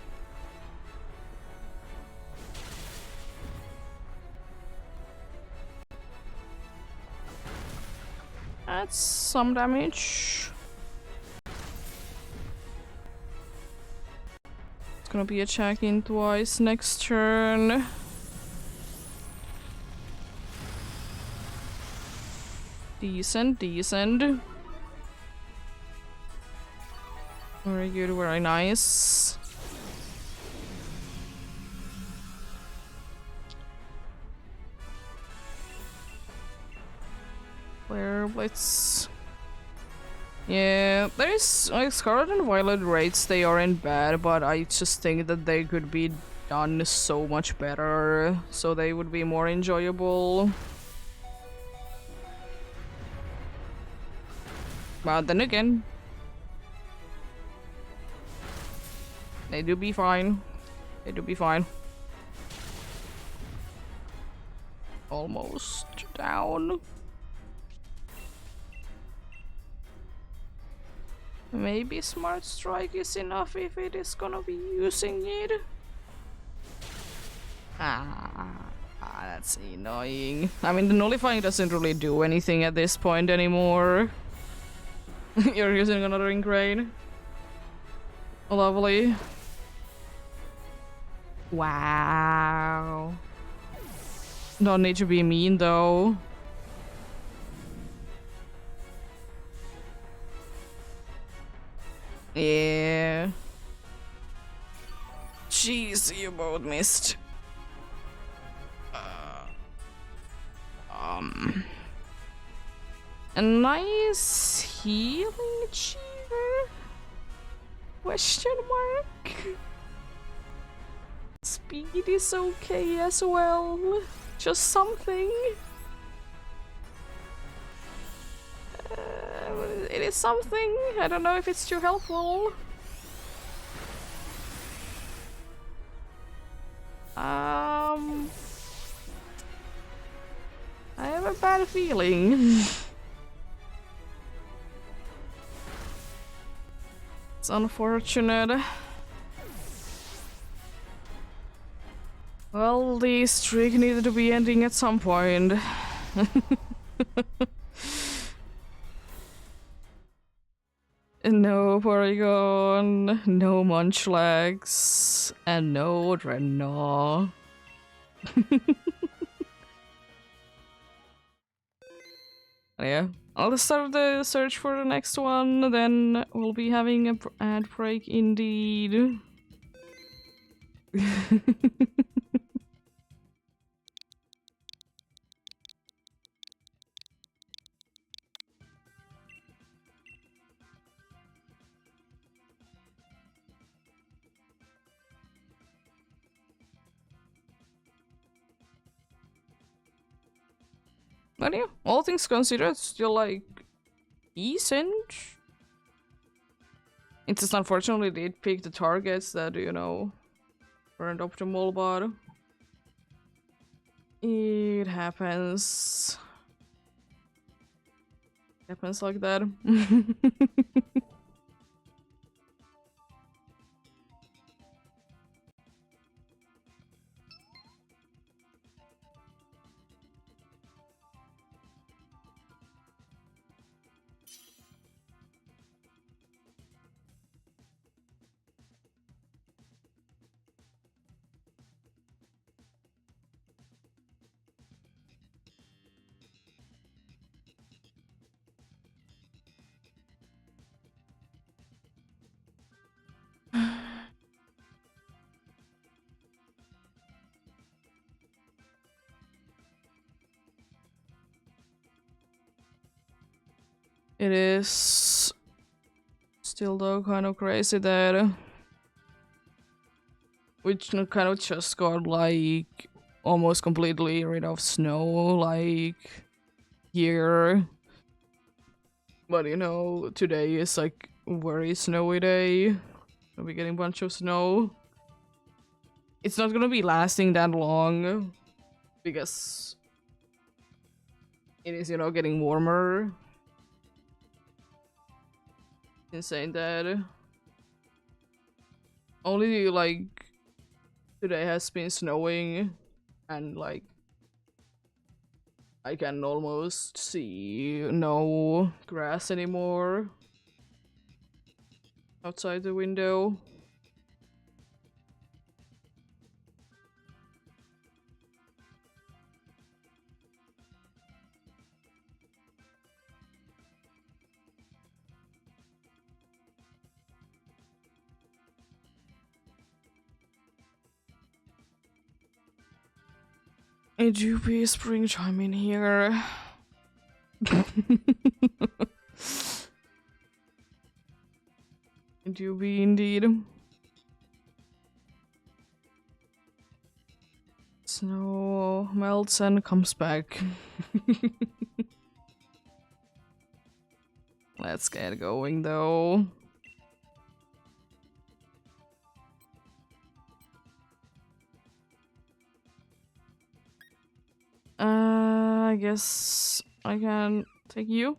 That's some damage. It's gonna be attacking twice next turn. Decent. Very good, very nice. Flare Blitz. Yeah, there's like Scarlet and Violet raids, they aren't bad, but I just think that they could be done so much better, so they would be more enjoyable. But then again, they do be fine. It'll be fine. Almost down. Maybe Smart Strike is enough if it is gonna be using it. That's annoying. I mean, the nullifying doesn't really do anything at this point anymore. You're using another ingrain. Lovely. Wow. Don't need to be mean though. Yeah. Jeez, you both missed. A nice healing cheer? Question mark? Speed is okay as well. Just something. It is something. I don't know if it's too helpful. I have a bad feeling. It's unfortunate. Well, the streak needed to be ending at some point. No Porygon, no Munchlax, and no Dreadnought. Yeah, I'll start the search for the next one, then we'll be having an ad break indeed. But yeah, all things considered, still like decent. It's just unfortunately they picked the targets that, you know, weren't optimal, but it happens. Happens like that. It is still though kind of crazy that we kind of just got like almost completely rid of snow like here. But you know, today is like a very snowy day. We'll be getting a bunch of snow. It's not gonna be lasting that long because it is, you know, getting warmer. Insane that only like today has been snowing and like I can almost see no grass anymore outside the window. It do be springtime in here. It do be indeed. Snow melts and comes back. Let's get going though. guess I can take you.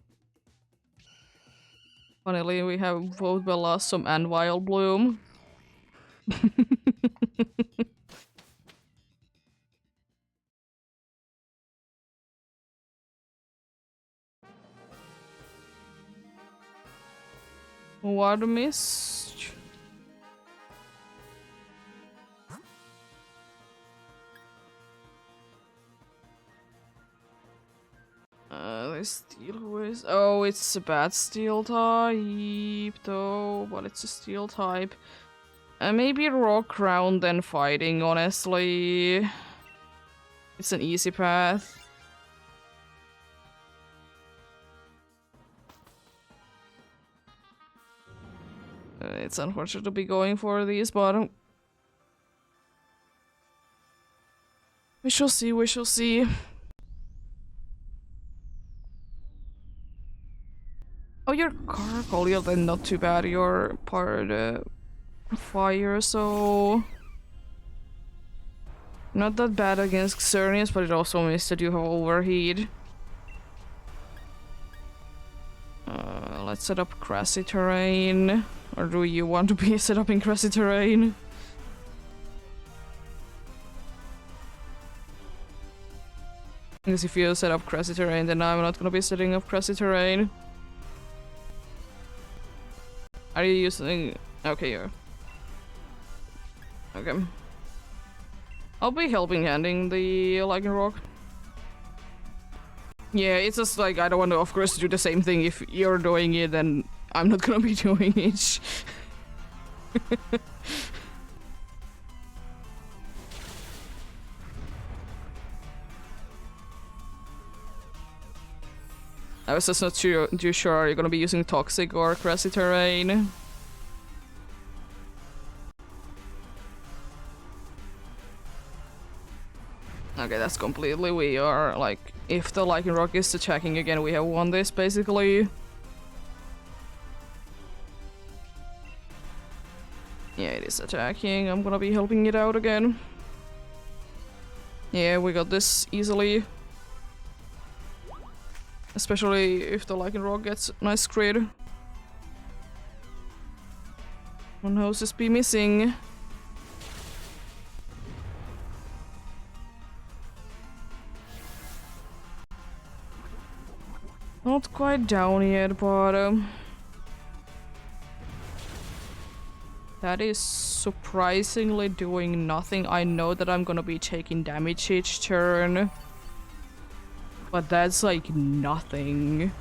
Funnily, we have both Blossom and Wild Bloom. Water Mist. The steel is. Oh, it's a bad steel type, though, but it's a steel type. Maybe rock round then fighting, honestly. It's an easy path. It's unfortunate to be going for these, but we shall see, we shall see. Oh, you're Carcoal, you're then not too bad. You're part fire, so not that bad against Xerneas, but it also means that you have overheat. Let's set up grassy terrain. Or do you want to be set up in grassy terrain? Because if you set up grassy terrain, then I'm not gonna be setting up grassy terrain. Are you using... Okay, you're... Okay. I'll be helping handing the Lichen Rock. Yeah, it's just like, I don't want to, of course, do the same thing. If you're doing it, then I'm not gonna be doing it. I was just not too sure you're gonna be using Toxic or Grassy Terrain. Okay, that's completely, we are like, if the Lichen Rock is attacking again, we have won this basically. Yeah, it is attacking, I'm gonna be helping it out again. Yeah, we got this easily. Especially if the Lichen Rock gets nice crit. One hoses be missing. Not quite down yet, but that is surprisingly doing nothing. I know that I'm gonna be taking damage each turn, but that's like nothing.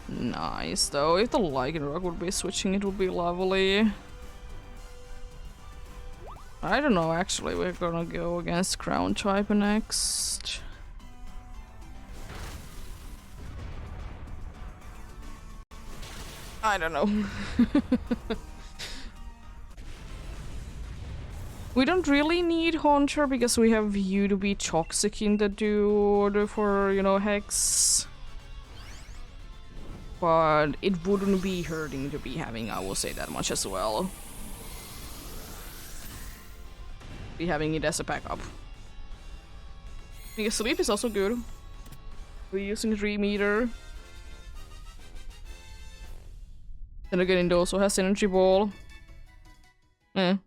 Nice, though. If the Lichen Rock would be switching, it would be lovely. I don't know, actually. We're gonna go against Crown type next. I don't know. We don't really need Haunter because we have you to be toxic in the dude for, you know, Hex. But it wouldn't be hurting to be having, I will say that much as well. Be having it as a backup. Because sleep is also good. We're using 3 meter. Then again, it also has Energy Ball. Let's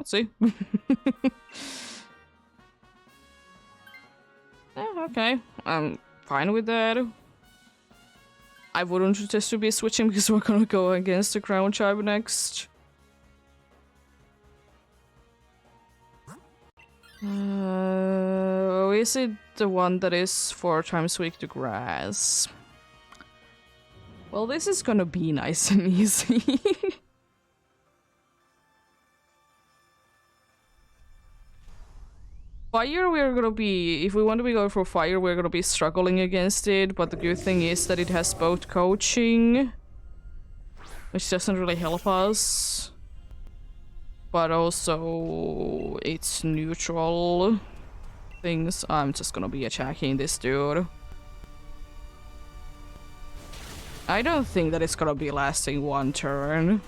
see. Okay, I'm fine with that. I wouldn't suggest to be switching because we're gonna go against the Crown Tribe next. Is it the one that is 4 times weak to grass? Well, this is gonna be nice and easy. Fire, we're gonna be... If we want to be going for fire, we're gonna be struggling against it, but the good thing is that it has both coaching, which doesn't really help us, but also it's neutral things. I'm just gonna be attacking this dude. I don't think that it's gonna be lasting one turn.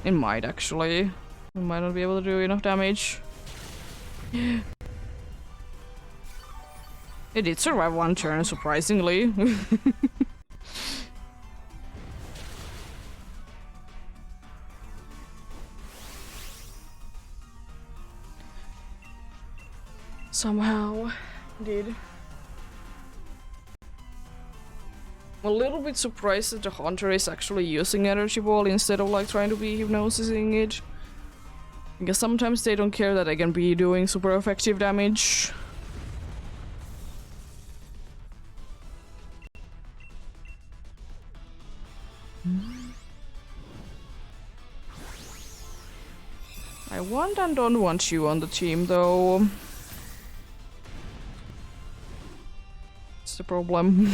It might actually. We might not be able to do enough damage. It did survive one turn, surprisingly. Somehow did. I'm a little bit surprised that the hunter is actually using energy ball instead of like trying to be hypnosising it. Because sometimes they don't care that they can be doing super effective damage. I want and don't want you on the team though. It's the problem.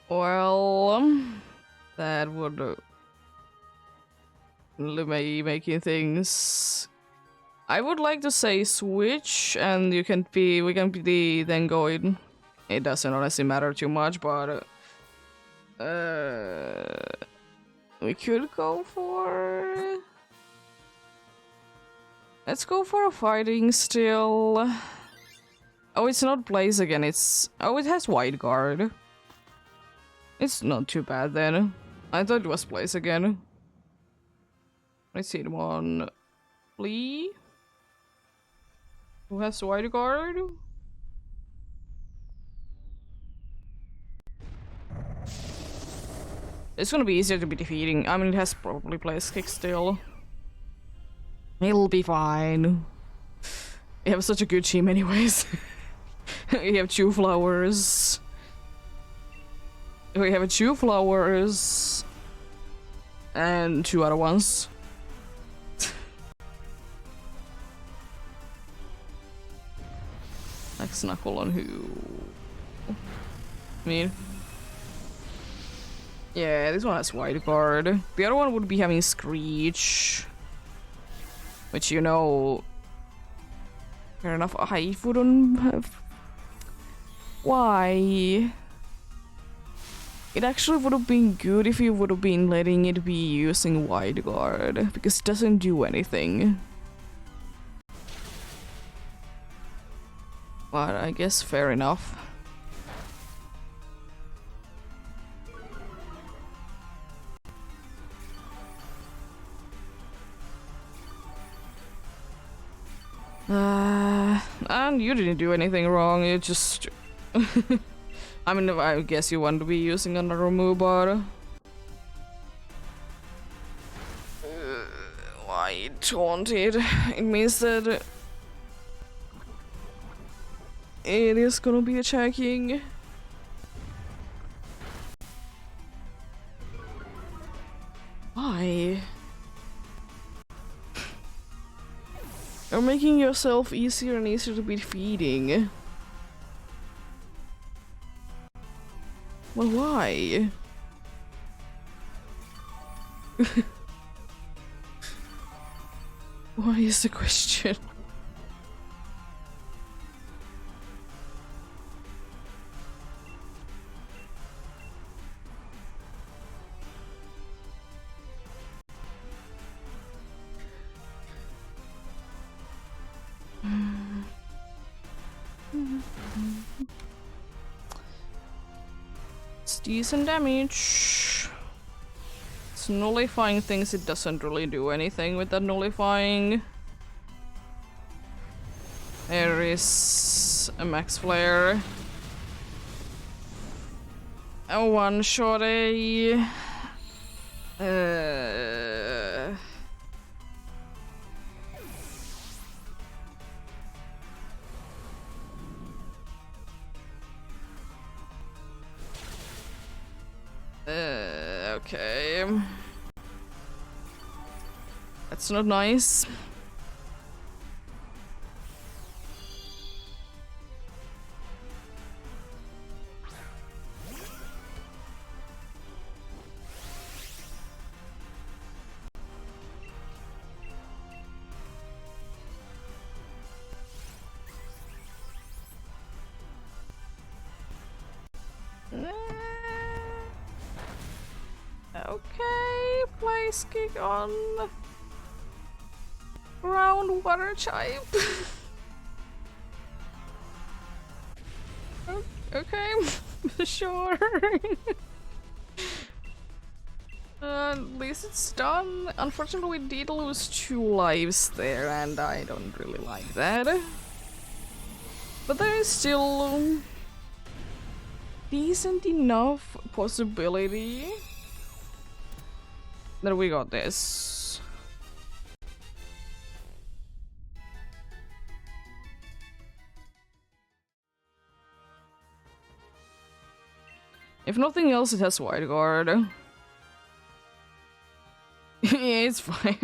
Well, that would be making things. I would like to say switch, and we can be then going. It doesn't honestly matter too much, but we could go for. Let's go for a fighting still. Oh, it's not Blaze again. It's it has Wide Guard. It's not too bad then. I thought it was Blaze again. Let's see one. Lee? Who has Wide Guard? It's gonna be easier to be defeating. I mean, it has probably Blaze Kick still. It'll be fine. We have such a good team anyways. We have 2 flowers. We have 2 flowers. And 2 other ones. Like Snuckle on who? Me. Yeah, this one has Wide Guard. The other one would be having Screech. Which, you know... Fair enough, I wouldn't have... Why? It actually would have been good if you would have been letting it be using Wide Guard, because it doesn't do anything. But I guess fair enough. And you didn't do anything wrong, you just... I mean, I guess you want to be using another move, but... Why taunted? It means that... It is gonna be attacking. Why? You're making yourself easier and easier to be defeating. Well, why? Why is the question? It's decent damage. It's nullifying things, it doesn't really do anything with that nullifying. There is a max flare. A one-shot a... Okay. That's not nice. Okay, place kick on groundwater type. Okay, sure. At least it's done. Unfortunately, we did lose 2 lives there, and I don't really like that. But there is still decent enough possibility that we got this. If nothing else, it has wide guard. Yeah, it's fine.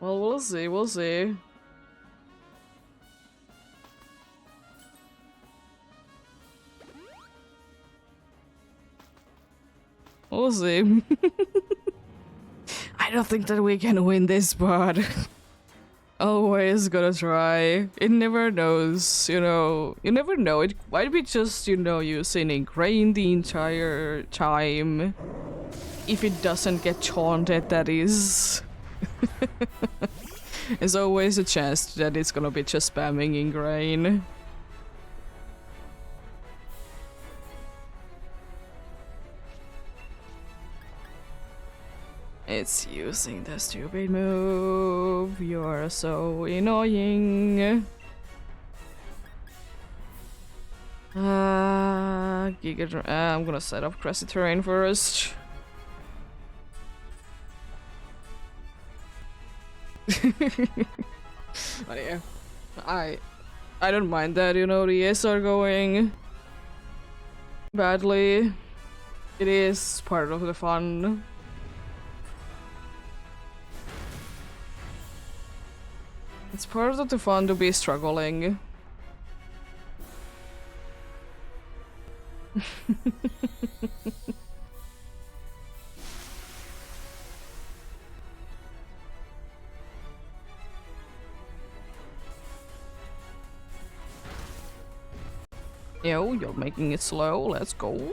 Well, we'll see, we'll see. We'll see. I don't think that we can win this, but always gonna try. It never knows, you know. You never know. It might be just, you know, using Ingrain the entire time. If it doesn't get taunted, that is. There's always a chance that it's gonna be just spamming Ingrain. It's using the stupid move. You're so annoying. I'm gonna set up grassy terrain first. But yeah, I don't mind that, you know, the EEST are going badly. It is part of the fun. It's part of the fun to be struggling. Yo, you're making it slow. Let's go.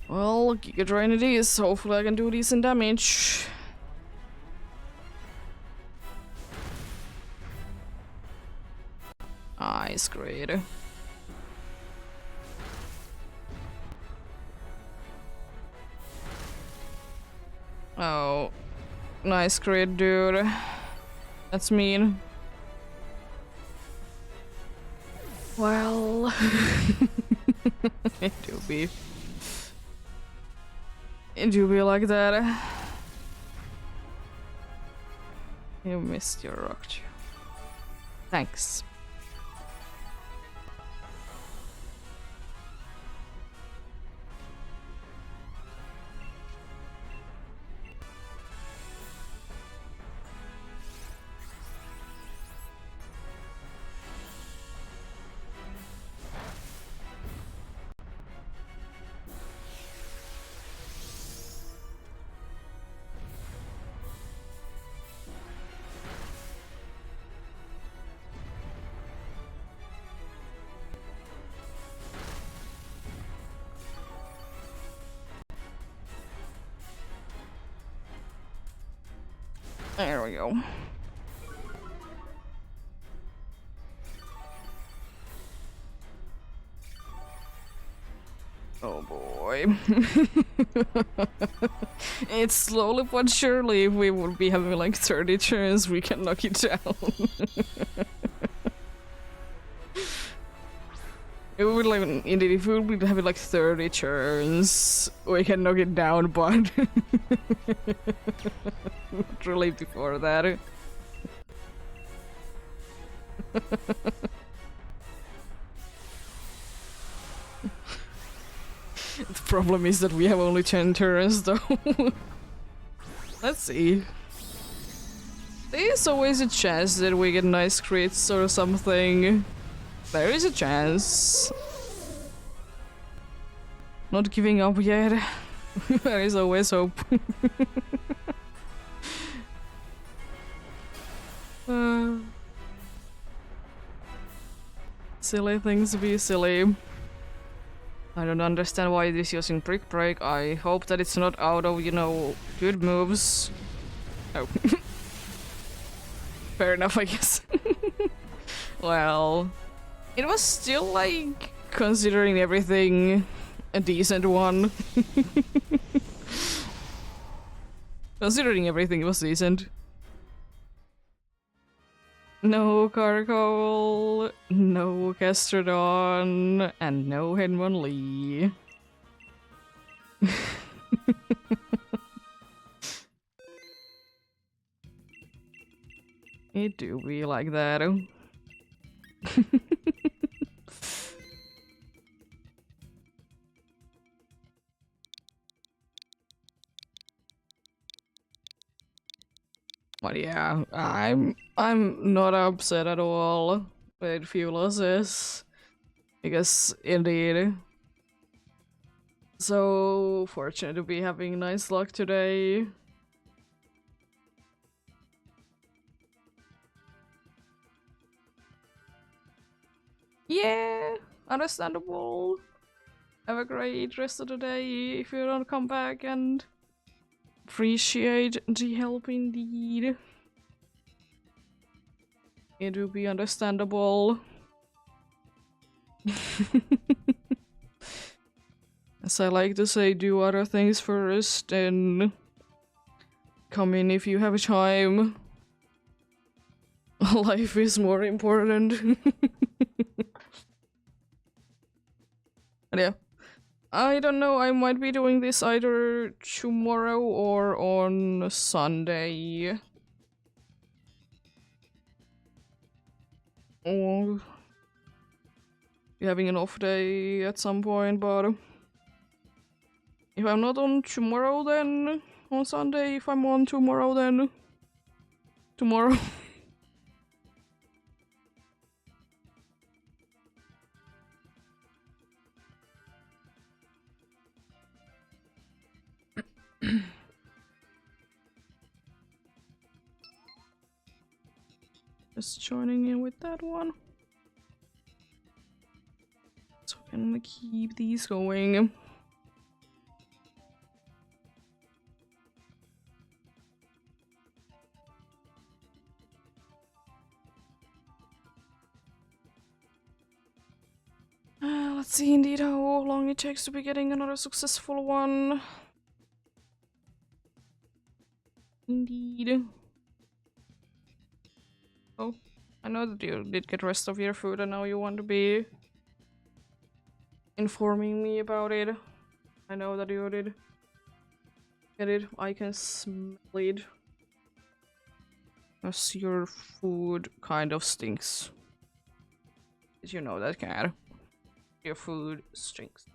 Well, Giga Drain it is. Hopefully I can do decent damage. Nice, great. Oh, nice crit, dude. That's mean. Well, it do be. It do be like that. You missed your rock. Thanks. There we go. Oh boy. It's slowly but surely, if we would be having like 30 turns, we can knock it down. It would like indeed if we would have like 30 turns, we can knock it down, but not really before that. The problem is that we have only 10 turns though. Let's see. There's always a chance that we get nice crits or something. There is a chance. Not giving up yet. There is always hope. Silly things to be silly. I don't understand why it is using Brick Break. I hope that it's not out of, you know, good moves. Oh. Fair enough, I guess. Well, it was still, like, considering everything, a decent one. Considering everything, it was decent. No Caracol, no Castrodon, and no Hitmonlee. It do be like that. But yeah, I'm not upset at all with few losses. Because indeed, so fortunate to be having nice luck today. Yeah, understandable. Have a great rest of the day if you don't come back, and appreciate the help indeed. It will be understandable. As I like to say, do other things first and come in if you have time. Life is more important. But yeah. I don't know, I might be doing this either tomorrow or on Sunday. Or having an off day at some point, but if I'm not on tomorrow, then on Sunday. If I'm on tomorrow, then tomorrow. Just joining in with that one. So I'm gonna keep these going. Let's see indeed how long it takes to be getting another successful one. Indeed. Oh, I know that you did get rest of your food and now you want to be informing me about it. I know that you did get it. I can smell it. Because your food kind of stinks. Did you know that, cat? Your food stinks.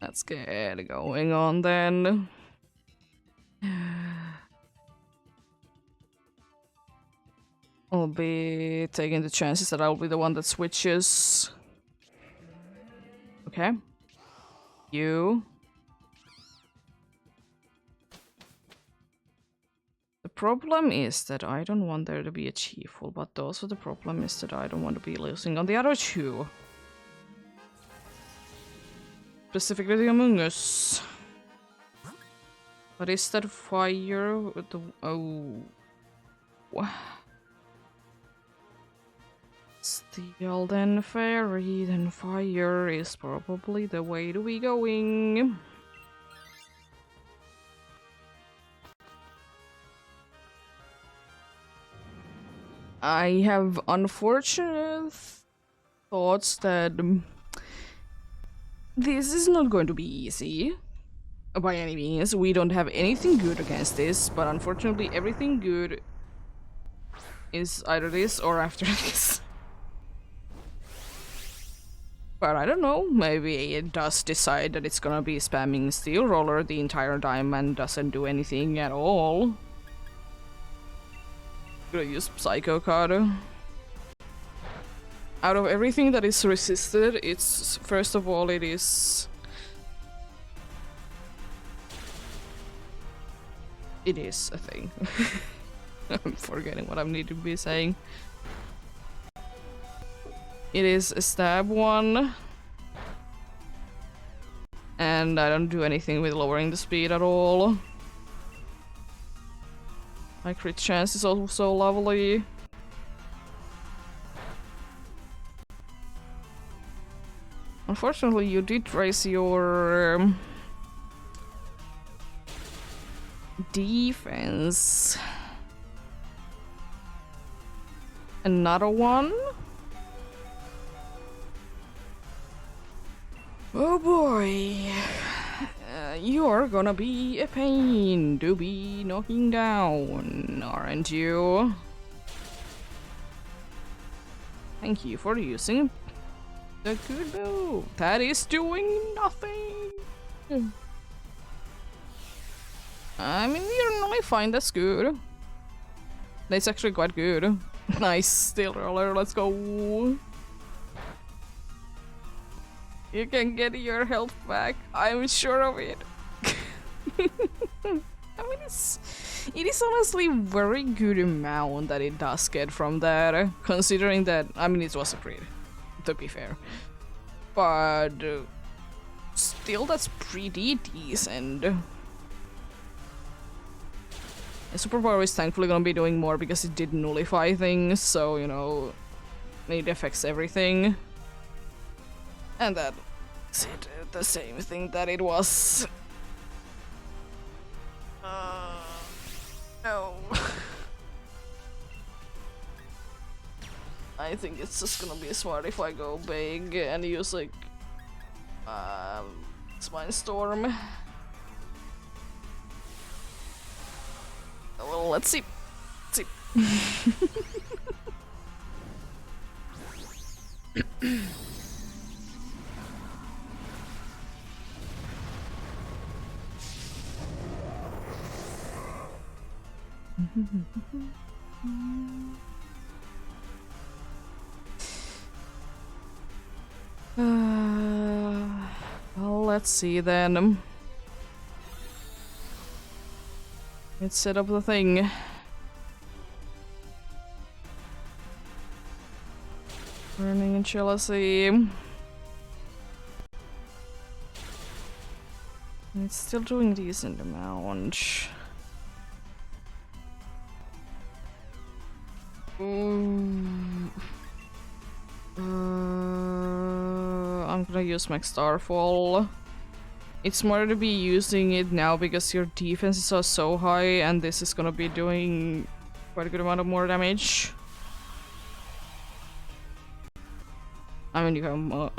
Let's get going on then. I'll be taking the chances that I'll be the one that switches. Okay. You. The problem is that I don't want there to be a Chieful, but also the problem is that I don't want to be losing on the other two. Specifically the Among Us. But is that fire? Oh. Steel, then fairy, then fire is probably the way to be going. I have unfortunate thoughts that this is not going to be easy by any means. We don't have anything good against this, but unfortunately everything good is either this or after this. But I don't know, maybe it does decide that it's gonna be spamming Steel Roller the entire time and doesn't do anything at all. Gonna use Psycho card. Out of everything that is resisted, it's first of all it is a thing. I'm forgetting what I need to be saying. It is a stab one. And I don't do anything with lowering the speed at all. My crit chance is also lovely. Unfortunately, you did raise your defense. Another one? Oh boy. You're gonna be a pain to be knocking down, aren't you? Thank you for using the good move. That is doing nothing. I mean, you normally find that's good. That's actually quite good. Nice, Steel Roller, let's go. You can get your health back, I'm sure of it. I mean, it is honestly very good amount that it does get from that, considering that, I mean, it was a crit, to be fair. But still, that's pretty decent. And Superpower is thankfully gonna be doing more because it did nullify things, so, you know, it affects everything. And that is it, the same thing that it was. No. I think it's just gonna be smart if I go big and use like Spine Storm. Well, let's see. Let's see. Well, let's see then. Let's set up the thing. Burning Jealousy. It's still doing a decent amount. I'm gonna use Max Starfall. It's smarter to be using it now because your defenses are so high and this is gonna be doing quite a good amount of more damage. I mean, you have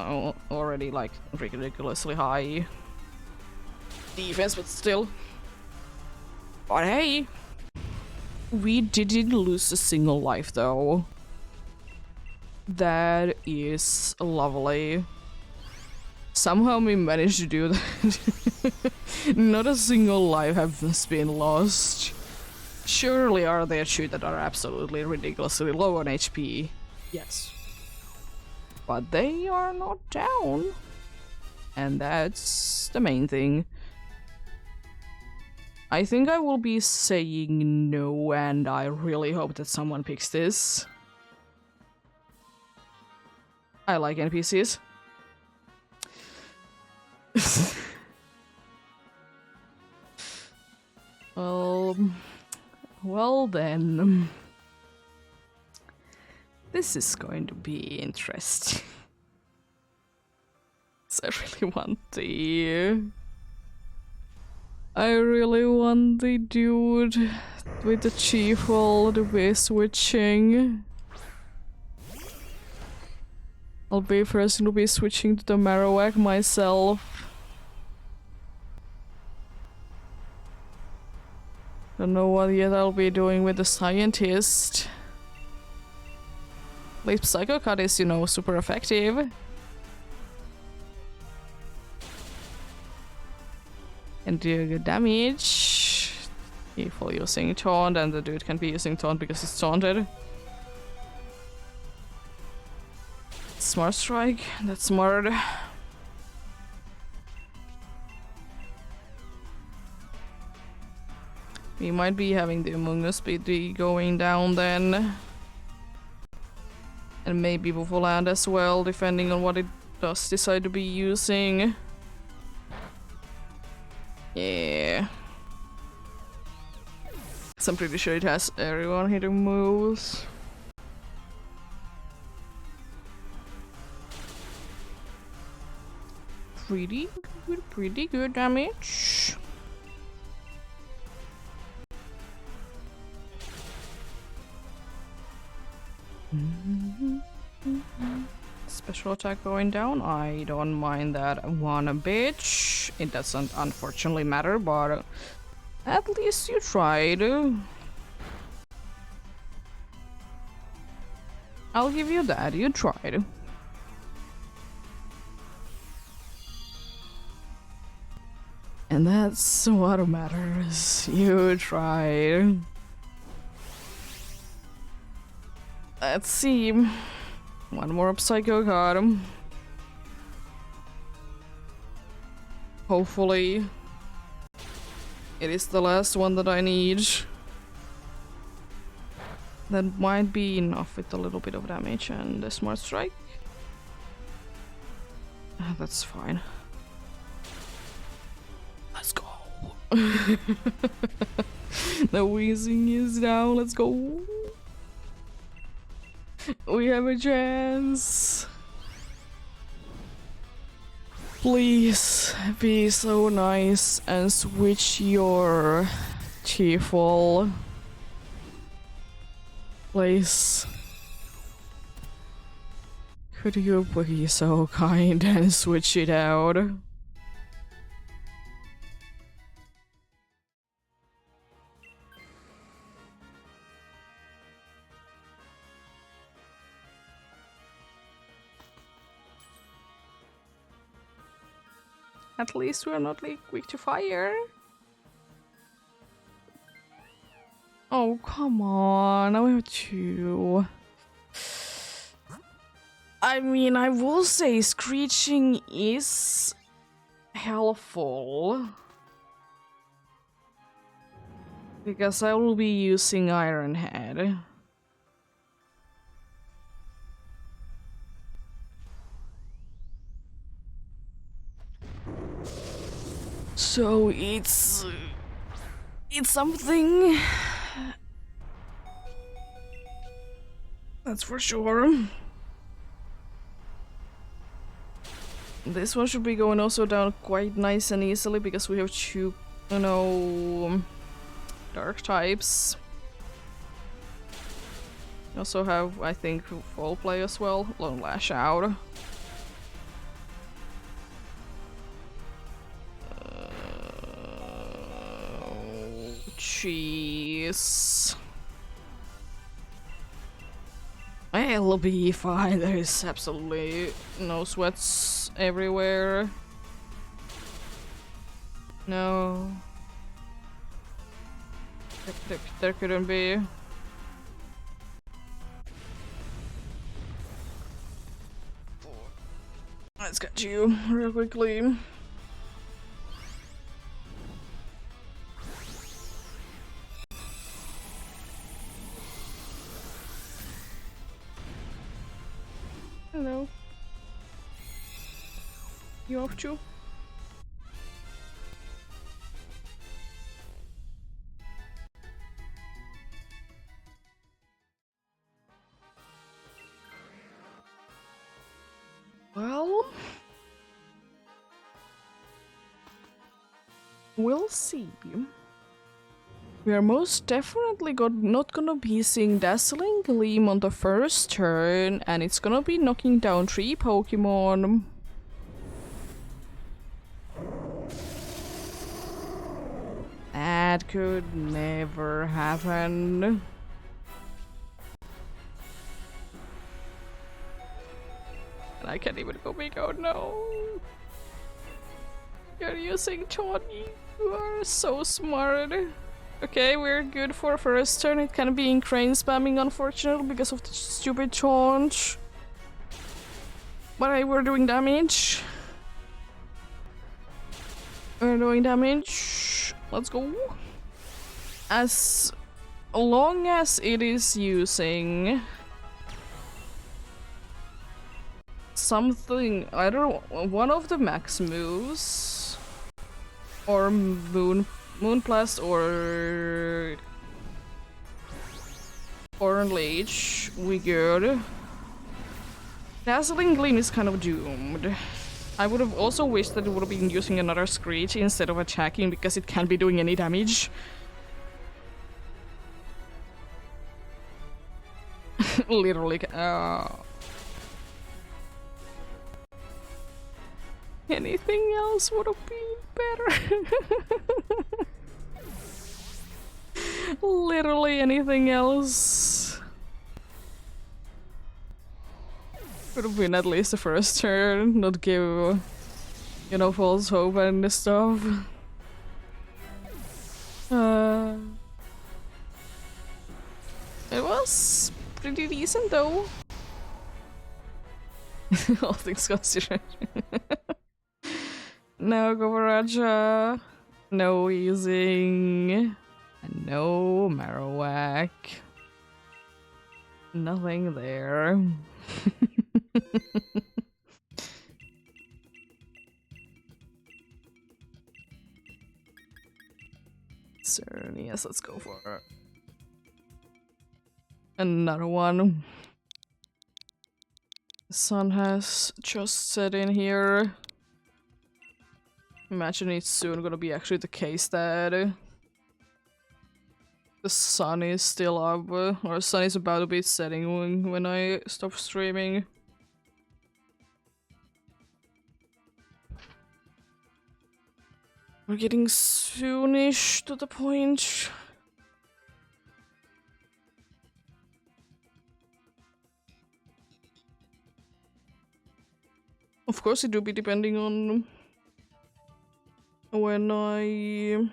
already like ridiculously high defense, but still. But hey, we didn't lose a single life though. That is lovely. Somehow we managed to do that. Not a single life has been lost. Surely are there two that are absolutely ridiculously low on HP? Yes. But they are not down. And that's the main thing. I think I will be saying no, and I really hope that someone picks this. I like NPCs. Well then. This This is going to be interesting. I really want the... I really want the dude with the chief wall to be switching. I'll be first to be switching to the Marowak myself. Don't know what yet I'll be doing with the scientist. At least Psycho Cut is, you know, super effective. And do good damage. If we're using taunt, and the dude can be using taunt because it's taunted. Smart strike, that's smart. We might be having the Among Us speed going down then. And maybe Buffalo as well, depending on what it does decide to be using. Yeah. So I'm pretty sure it has everyone hitting moves. Pretty good damage. Special attack going down. I don't mind that one bitch. It doesn't unfortunately matter, but at least you tried. I'll give you that, you tried. And that's what matters. You tried. Let's see. One more Psycho card. Hopefully it is the last one that I need. That might be enough with a little bit of damage and a smart strike. That's fine. Let's go. The wheezing is down. Let's go. We have a chance. Please be so nice and switch your cheerful. Please. Could you be so kind and switch it out? At least we're not like quick to fire. Oh, come on. I have two. I mean, I will say screeching is helpful. Because I will be using Iron Head. So it's something. That's for sure. This one should be going also down quite nice and easily because we have two, you know, dark types. We also have, I think, full play as well. Lone Lash Out. Jeez. I'll be fine. There is absolutely no sweats everywhere. No. There couldn't be. Let's get you real quickly. Hello. You off too? Well, we'll see. We are most definitely not gonna be seeing Dazzling Gleam on the first turn, and it's gonna be knocking down 3 Pokemon. That could never happen. And I can't even go big. Oh no! You're using Tawny. You are so smart. Okay, we're good for first turn. It can be crane spamming, unfortunately, because of the stupid taunt. But we're doing damage. We're doing damage. Let's go. As long as it is using something, either one of the max moves or Moonblast or Leech, we good. Dazzling Gleam is kind of doomed. I would have also wished that it would have been using another Screech instead of attacking, because it can't be doing any damage. Literally. Anything else would have been better. Literally anything else would have been at least the first turn, not give, you know, false hope and stuff. It was pretty decent though. All things considered. No Govaraja, no easing, and no Marowak. Nothing there. Yes, let's go for it. Another one. The sun has just set in here. Imagine it's soon gonna be actually the case that the sun is still up, or sun is about to be setting when I stop streaming. We're getting soonish to the point. Of course it will be depending on when I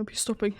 be stopping.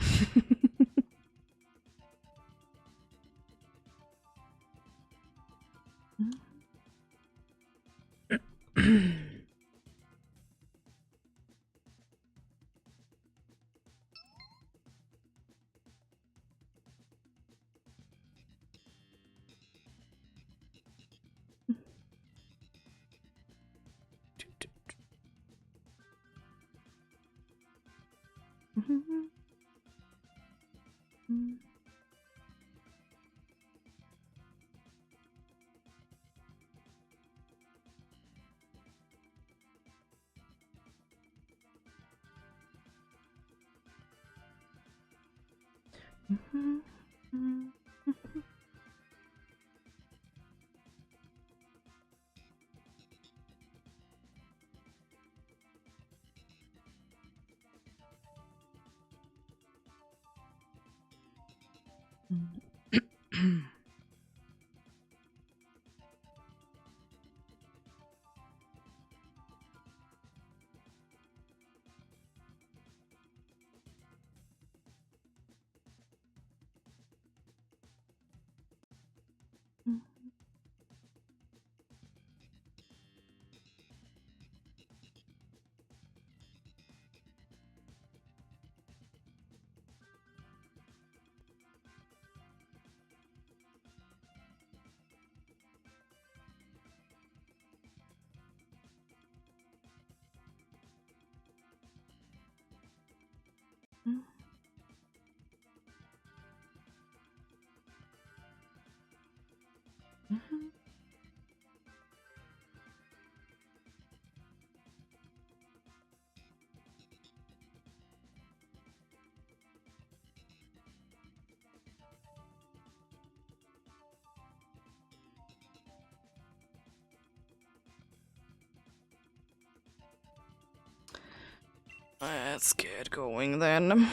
Let's get going then.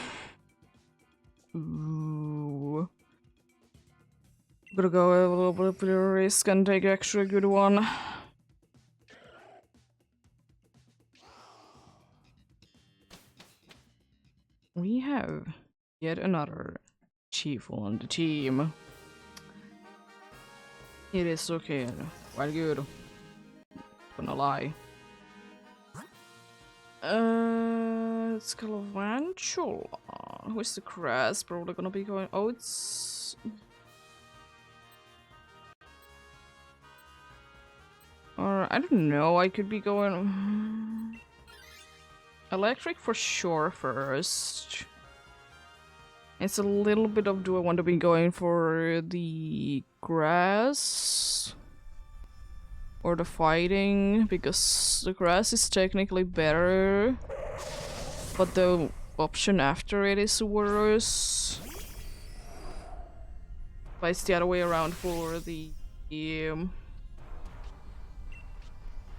Ooh. Gonna go a little bit of a risk and take an extra good one. We have yet another chief on the team. It is okay, quite good. Gonna lie. It's Calavantula. Who's the grass? Probably gonna be going. Oh, it's. Or I don't know. I could be going. Electric for sure first. It's a little bit of do I want to be going for the grass or the fighting, because the grass is technically better, but the option after it is worse. But it's the other way around for the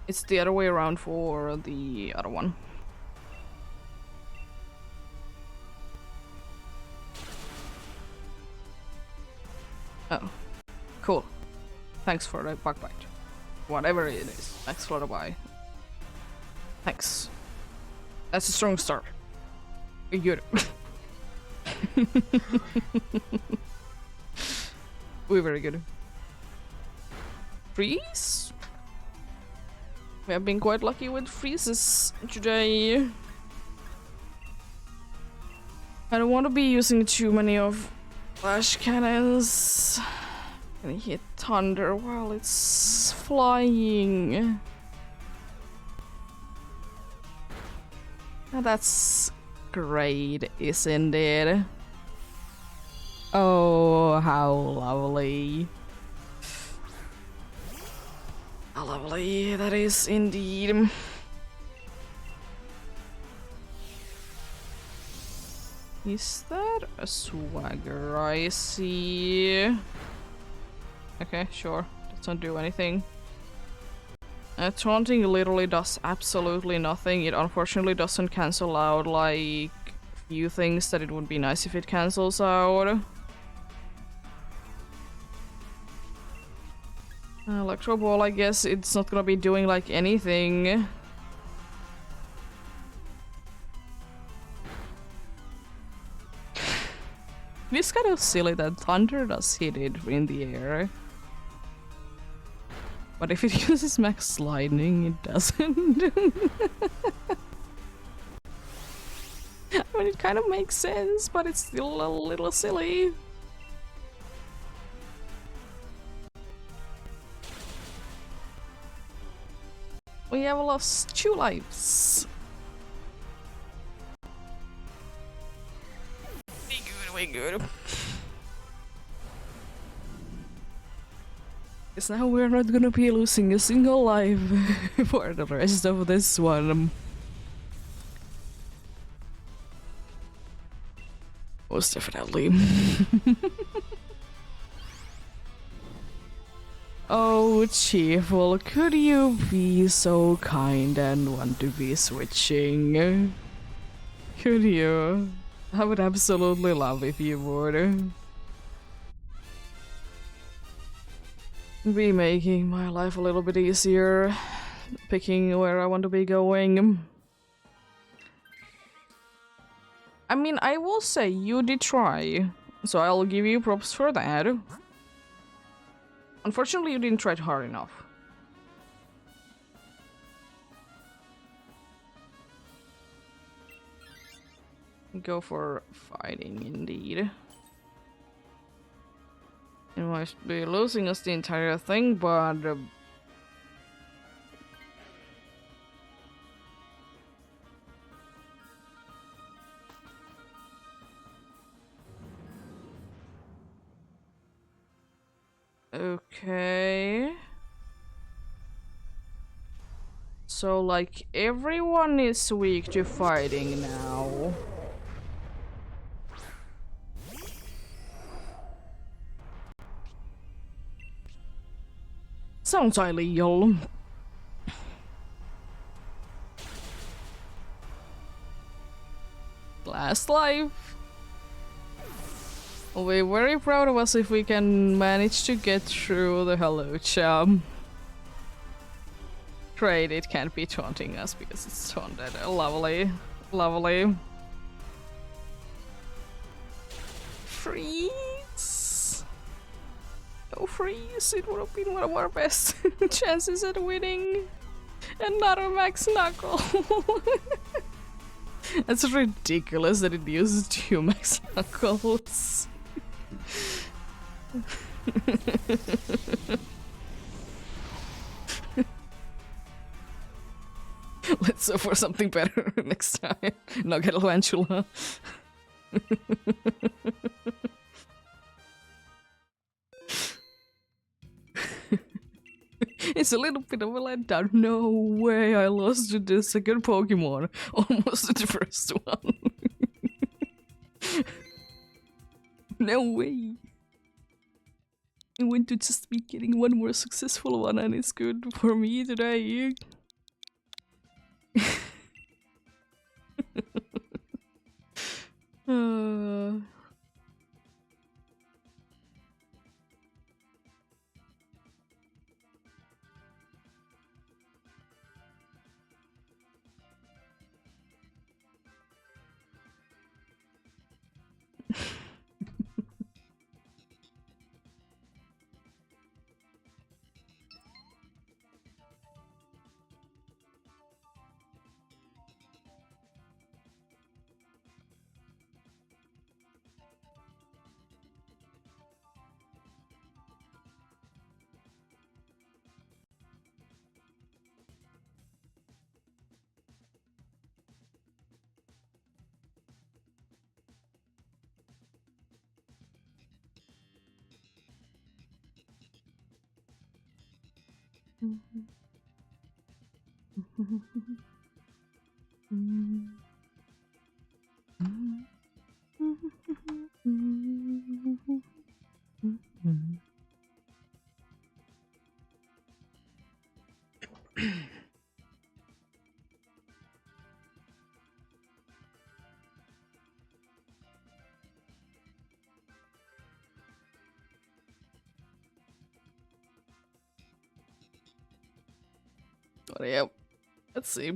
it's the other way around for the other one. Oh, cool. Thanks for the bug bite. Whatever it is. Thanks for the buy. Thanks. That's a strong start. Good. We're very good. Freeze? We have been quite lucky with freezes today. I don't want to be using too many of flash cannons. Gonna hit thunder while it's flying. Now that's great, isn't it? Oh, how lovely. How lovely that is indeed. Is that a swagger I see? Okay, sure. Doesn't do anything. Taunting literally does absolutely nothing. It unfortunately doesn't cancel out like few things that it would be nice if it cancels out. Electro Ball, I guess it's not gonna be doing like anything. It's kind of silly that thunder does hit it in the air. But if it uses max lightning, it doesn't. I mean, it kind of makes sense, but it's still a little silly. We have lost 2 lives. We good. Because now we're not gonna be losing a single life for the rest of this one. Most definitely. Oh, Chieful, could you be so kind and want to be switching? Could you? I would absolutely love if you would. Be making my life a little bit easier, picking where I want to be going. I mean, I will say you did try, so I'll give you props for that. Unfortunately, you didn't try hard enough. Go for fighting, indeed. You might be losing us the entire thing, but... Okay... So, like, everyone is weak to fighting now. Sounds illegal. past life. We'll be very proud of us if we can manage to get through the hello chum. Great, it can't be taunting us because it's taunted. Lovely. Lovely. Freeze! No freeze! It would have been one of our best chances at winning. Another max knuckle. That's ridiculous that it uses 2 max knuckles. Let's hope for something better next time. Nugget Lantula. It's a little bit of a letdown. No way, I lost to the second Pokemon. Almost to the first one. No way. I want to just be getting one more successful one and it's good for me today. But yeah, let's see.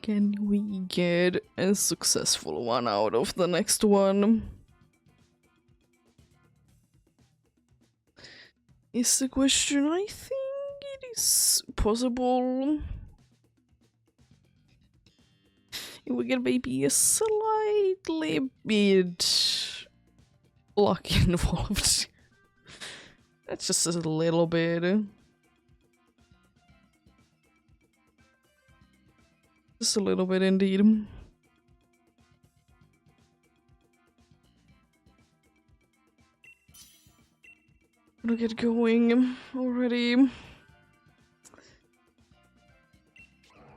Can we get a successful one out of the next one? Is the question. I think it is possible. We get maybe a slightly bit luck involved. That's just a little bit. Just a little bit indeed. Gonna get going already.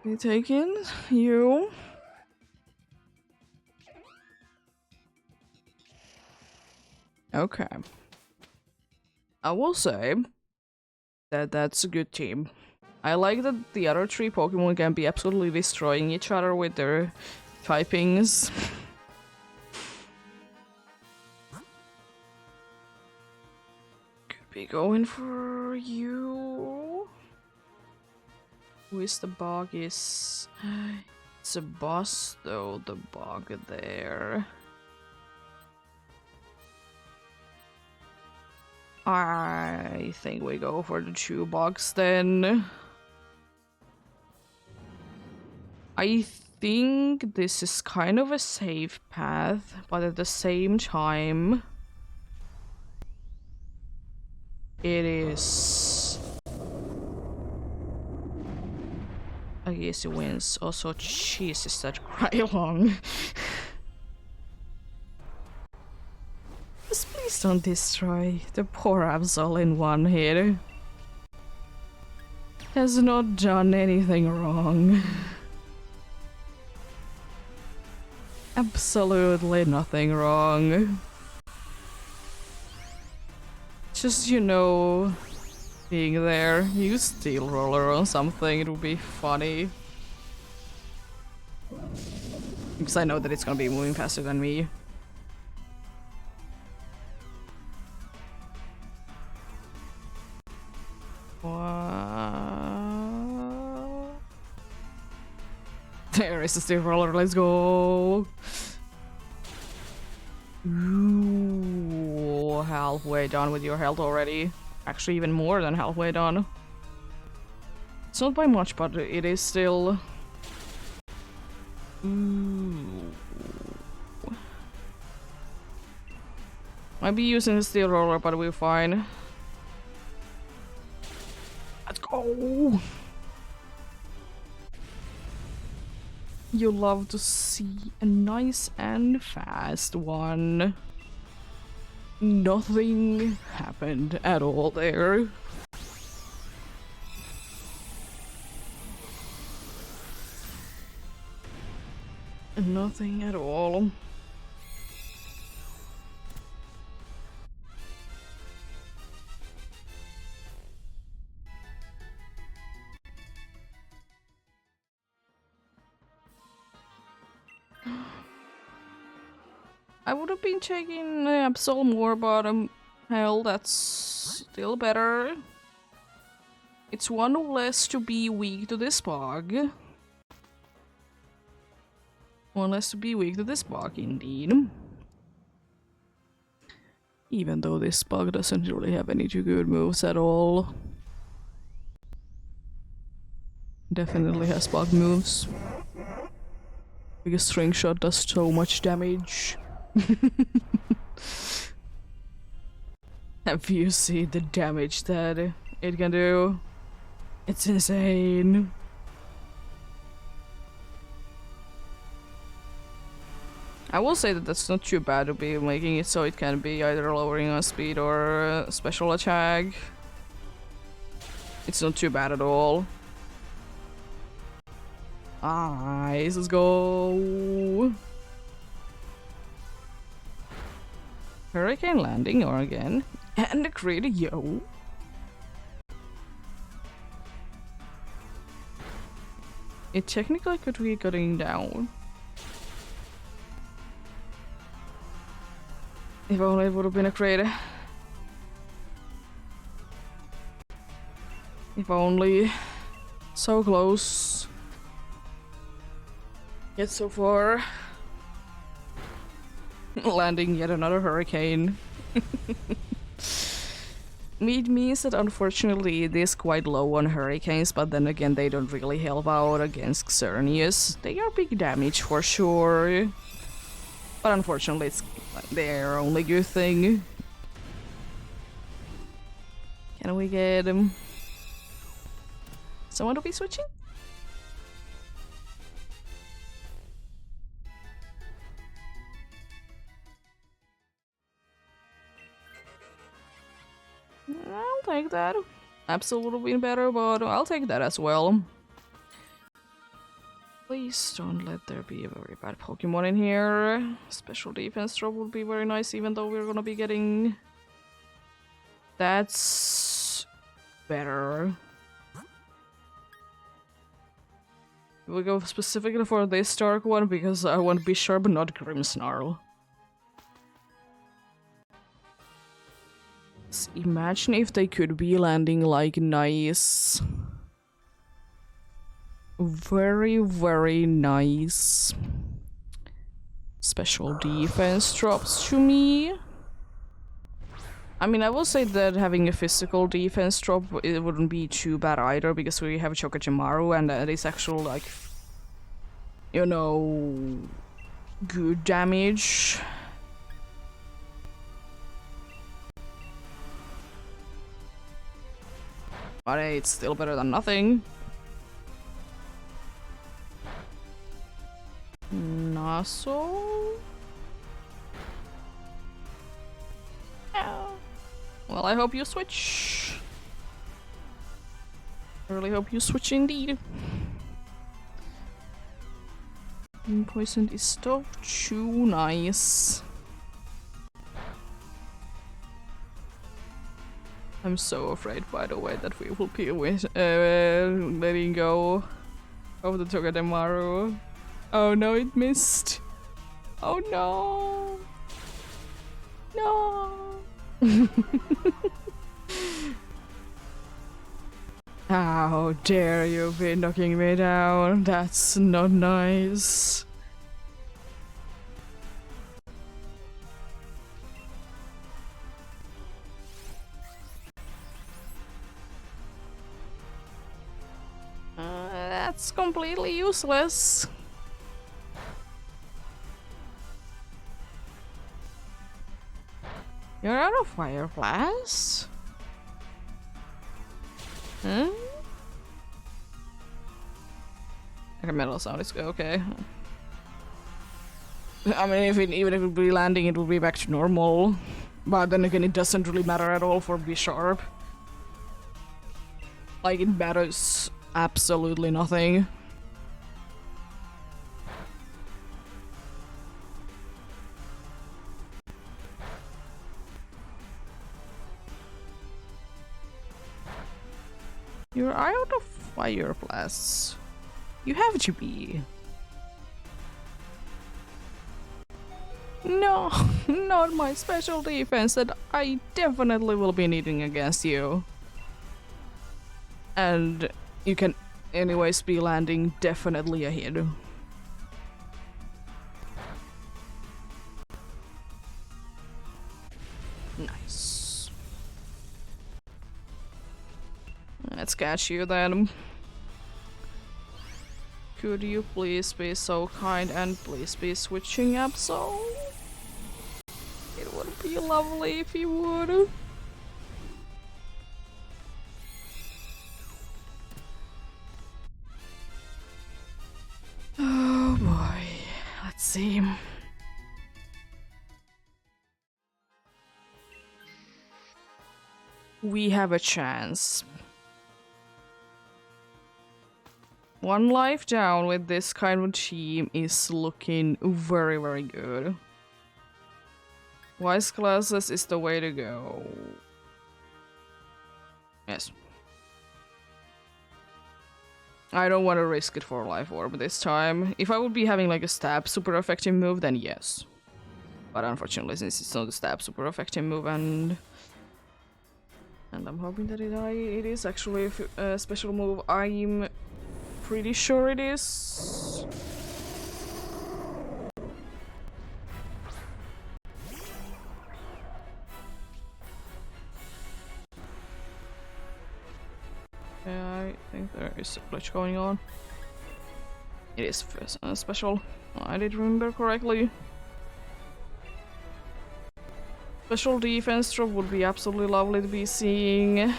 You taking you? Okay. I will say that that's a good team. I like that the other 3 Pokemon can be absolutely destroying each other with their typings. Could be going for you. Who is the bug? It's a boss though, the bug there. I think we go for the 2 bugs then. I think this is kind of a safe path, but at the same time, it is. I guess it wins. Also, Jesus, that cry along. Just please don't destroy the poor Absol in one hit. Has not done anything wrong. Absolutely nothing wrong. Just, you know, being there. Use steel roller on something, it would be funny. Because I know that it's gonna be moving faster than me. There is a steel roller, let's go! Ooh, halfway done with your health already. Actually, even more than halfway done. It's not by much, but it is still... Ooh. Might be using the steel roller, but we're fine. Let's go! You love to see a nice and fast one. Nothing happened at all there. Nothing at all. I would have been checking Absol more, but hell, that's still better. It's one less to be weak to this bug. One less to be weak to this bug, indeed. Even though this bug doesn't really have any too good moves at all. Definitely has bug moves. Because string shot does so much damage. Have you seen the damage that it can do? It's insane. I will say that that's not too bad to be making it so it can be either lowering on speed or special attack. It's not too bad at all. Nice, let's go. Hurricane landing or again, and a crit, yo. It technically could be cutting down. If only it would have been a crit. If only. So close. Yet so far. Landing yet another hurricane. It means that unfortunately it is quite low on hurricanes, but then again they don't really help out against Xerneas. They are big damage for sure. But unfortunately it's their only good thing. Can we get someone to be switching? I'll take that. Absolutely been better, but I'll take that as well. Please don't let there be a very bad Pokemon in here. Special defense drop would be very nice, even though we're gonna be getting... That's... better. We'll go specifically for this dark one, because I want Bisharp, not Grimmsnarl. Imagine if they could be landing like nice. Very, very nice. Special defense drops to me. I mean, I will say that having a physical defense drop, it wouldn't be too bad either, because we have Chokachimaru and that is actual, like, you know, good damage. But hey, it's still better than nothing. Naso? Yeah. Well, I hope you switch. I really hope you switch indeed. Poisoned is still too nice. I'm so afraid, by the way, that we will be with letting go of the Togedemaru. Oh no, it missed. Oh no. No. How dare you be knocking me down? That's not nice. That's completely useless. You're out of fire blast? Huh? Like a metal sound is okay. I mean, even if it would be landing, it would be back to normal. But then again, it doesn't really matter at all for B-Sharp. Like, it matters absolutely nothing. You're out of fire blasts. You have to be. No, not my special defense that I definitely will be needing against you. And you can anyways be landing definitely ahead. Nice. Let's catch you then. Could you please be so kind and please be switching up so? It would be lovely if you would. Oh boy. Let's see. We have a chance. One life down with this kind of team is looking very, very good. Wise classes is the way to go. Yes. I don't want to risk it for life orb this time. If I would be having like a stab super effective move, then yes. But unfortunately, since it's not a stab super effective move, and I'm hoping that it is actually a special move. I'm pretty sure it is. Yeah, I think there is a glitch going on. It is special. I did remember correctly. Special defense drop would be absolutely lovely to be seeing.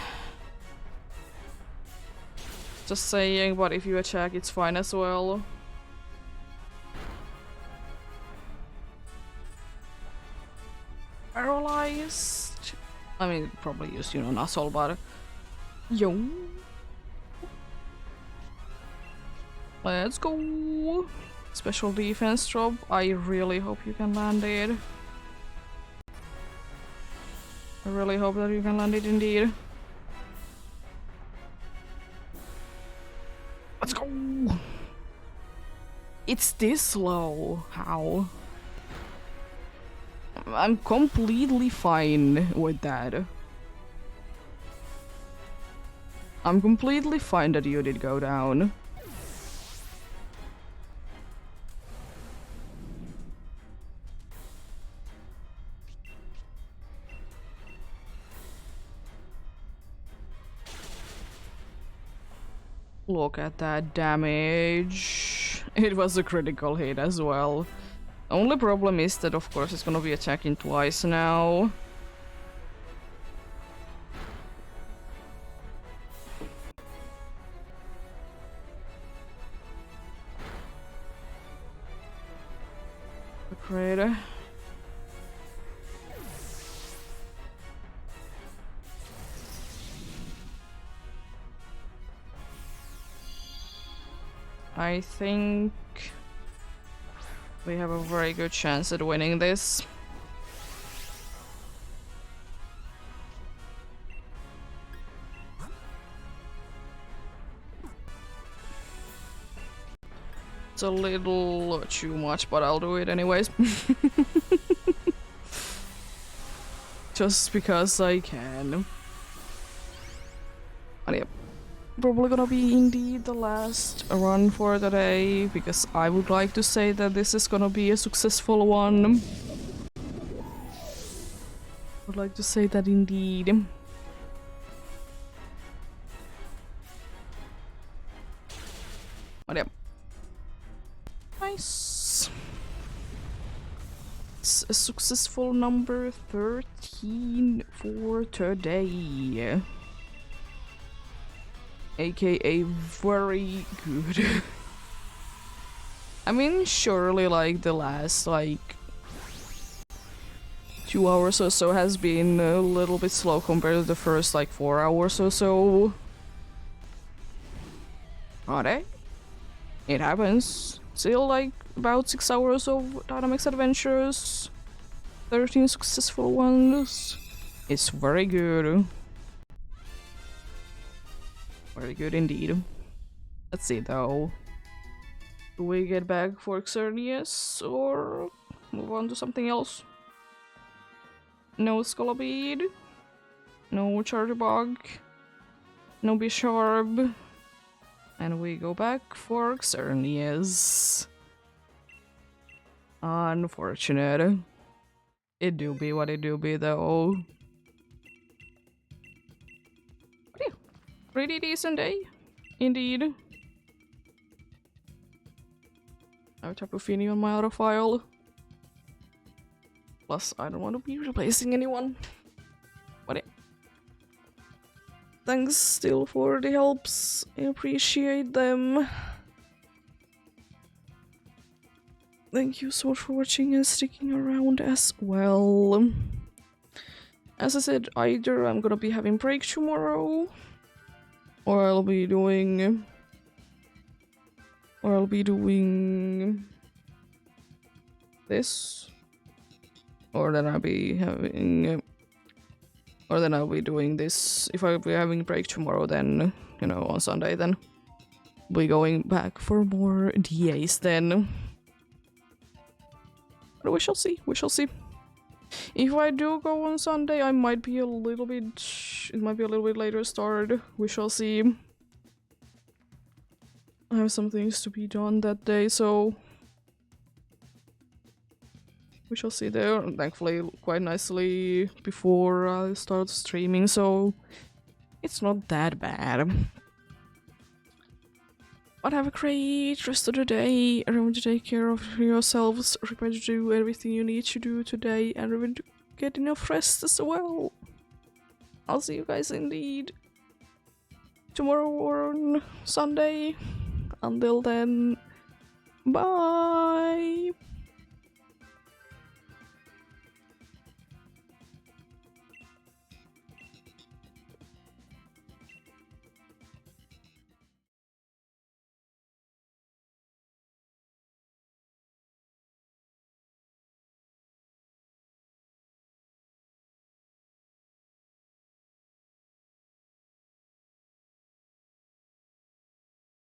Just saying, but if you attack, it's fine as well. Paralyzed. I mean, probably use, you know, Nuzzle, but yo. Let's go. Special defense drop. I really hope you can land it. I really hope that you can land it indeed. Let's go! It's this low. How? I'm completely fine with that. I'm completely fine that you did go down. Look at that damage. It was a critical hit as well. Only problem is that of course it's gonna be attacking twice now. The crater. I think we have a very good chance at winning this. It's a little too much, but I'll do it anyways. Just because I can. And yep. Probably gonna be indeed the last run for the day, because I would like to say that this is gonna be a successful one. Would like to say that indeed. But yep. Nice. It's a successful number 13 for today. AKA very good. I mean, surely like the last like 2 hours or so has been a little bit slow compared to the first like 4 hours or so. Alright. It happens. Still like about 6 hours of Dynamics Adventures. 13 successful ones. It's very good. Very good indeed. Let's see though. Do we get back for Xerneas or move on to something else? No Scolabede. No Chargebog. No Bisharp. And we go back for Xerneas. Unfortunate. It do be what it do be though. But yeah, pretty decent day. Indeed. I have Tapu Fini on my auto file. Plus, I don't want to be replacing anyone. But yeah. Thanks still for the helps. I appreciate them. Thank you so much for watching and sticking around as well. As I said, either I'm gonna be having break tomorrow, or I'll be doing this, or then I'll be having or then I'll be doing this. If I'll be having break tomorrow, then you know, on Sunday, then we'll be going back for more DAs then. But we shall see, we shall see. If I do go on Sunday, I might be a little bit, it might be a little bit later start. We shall see. I have some things to be done that day, so we shall see there. Thankfully, quite nicely before I start streaming, so it's not that bad. But have a great rest of the day. Remember to take care of yourselves. Remember to do everything you need to do today, and remember to get enough rest as well. I'll see you guys indeed tomorrow or on Sunday. Until then, bye!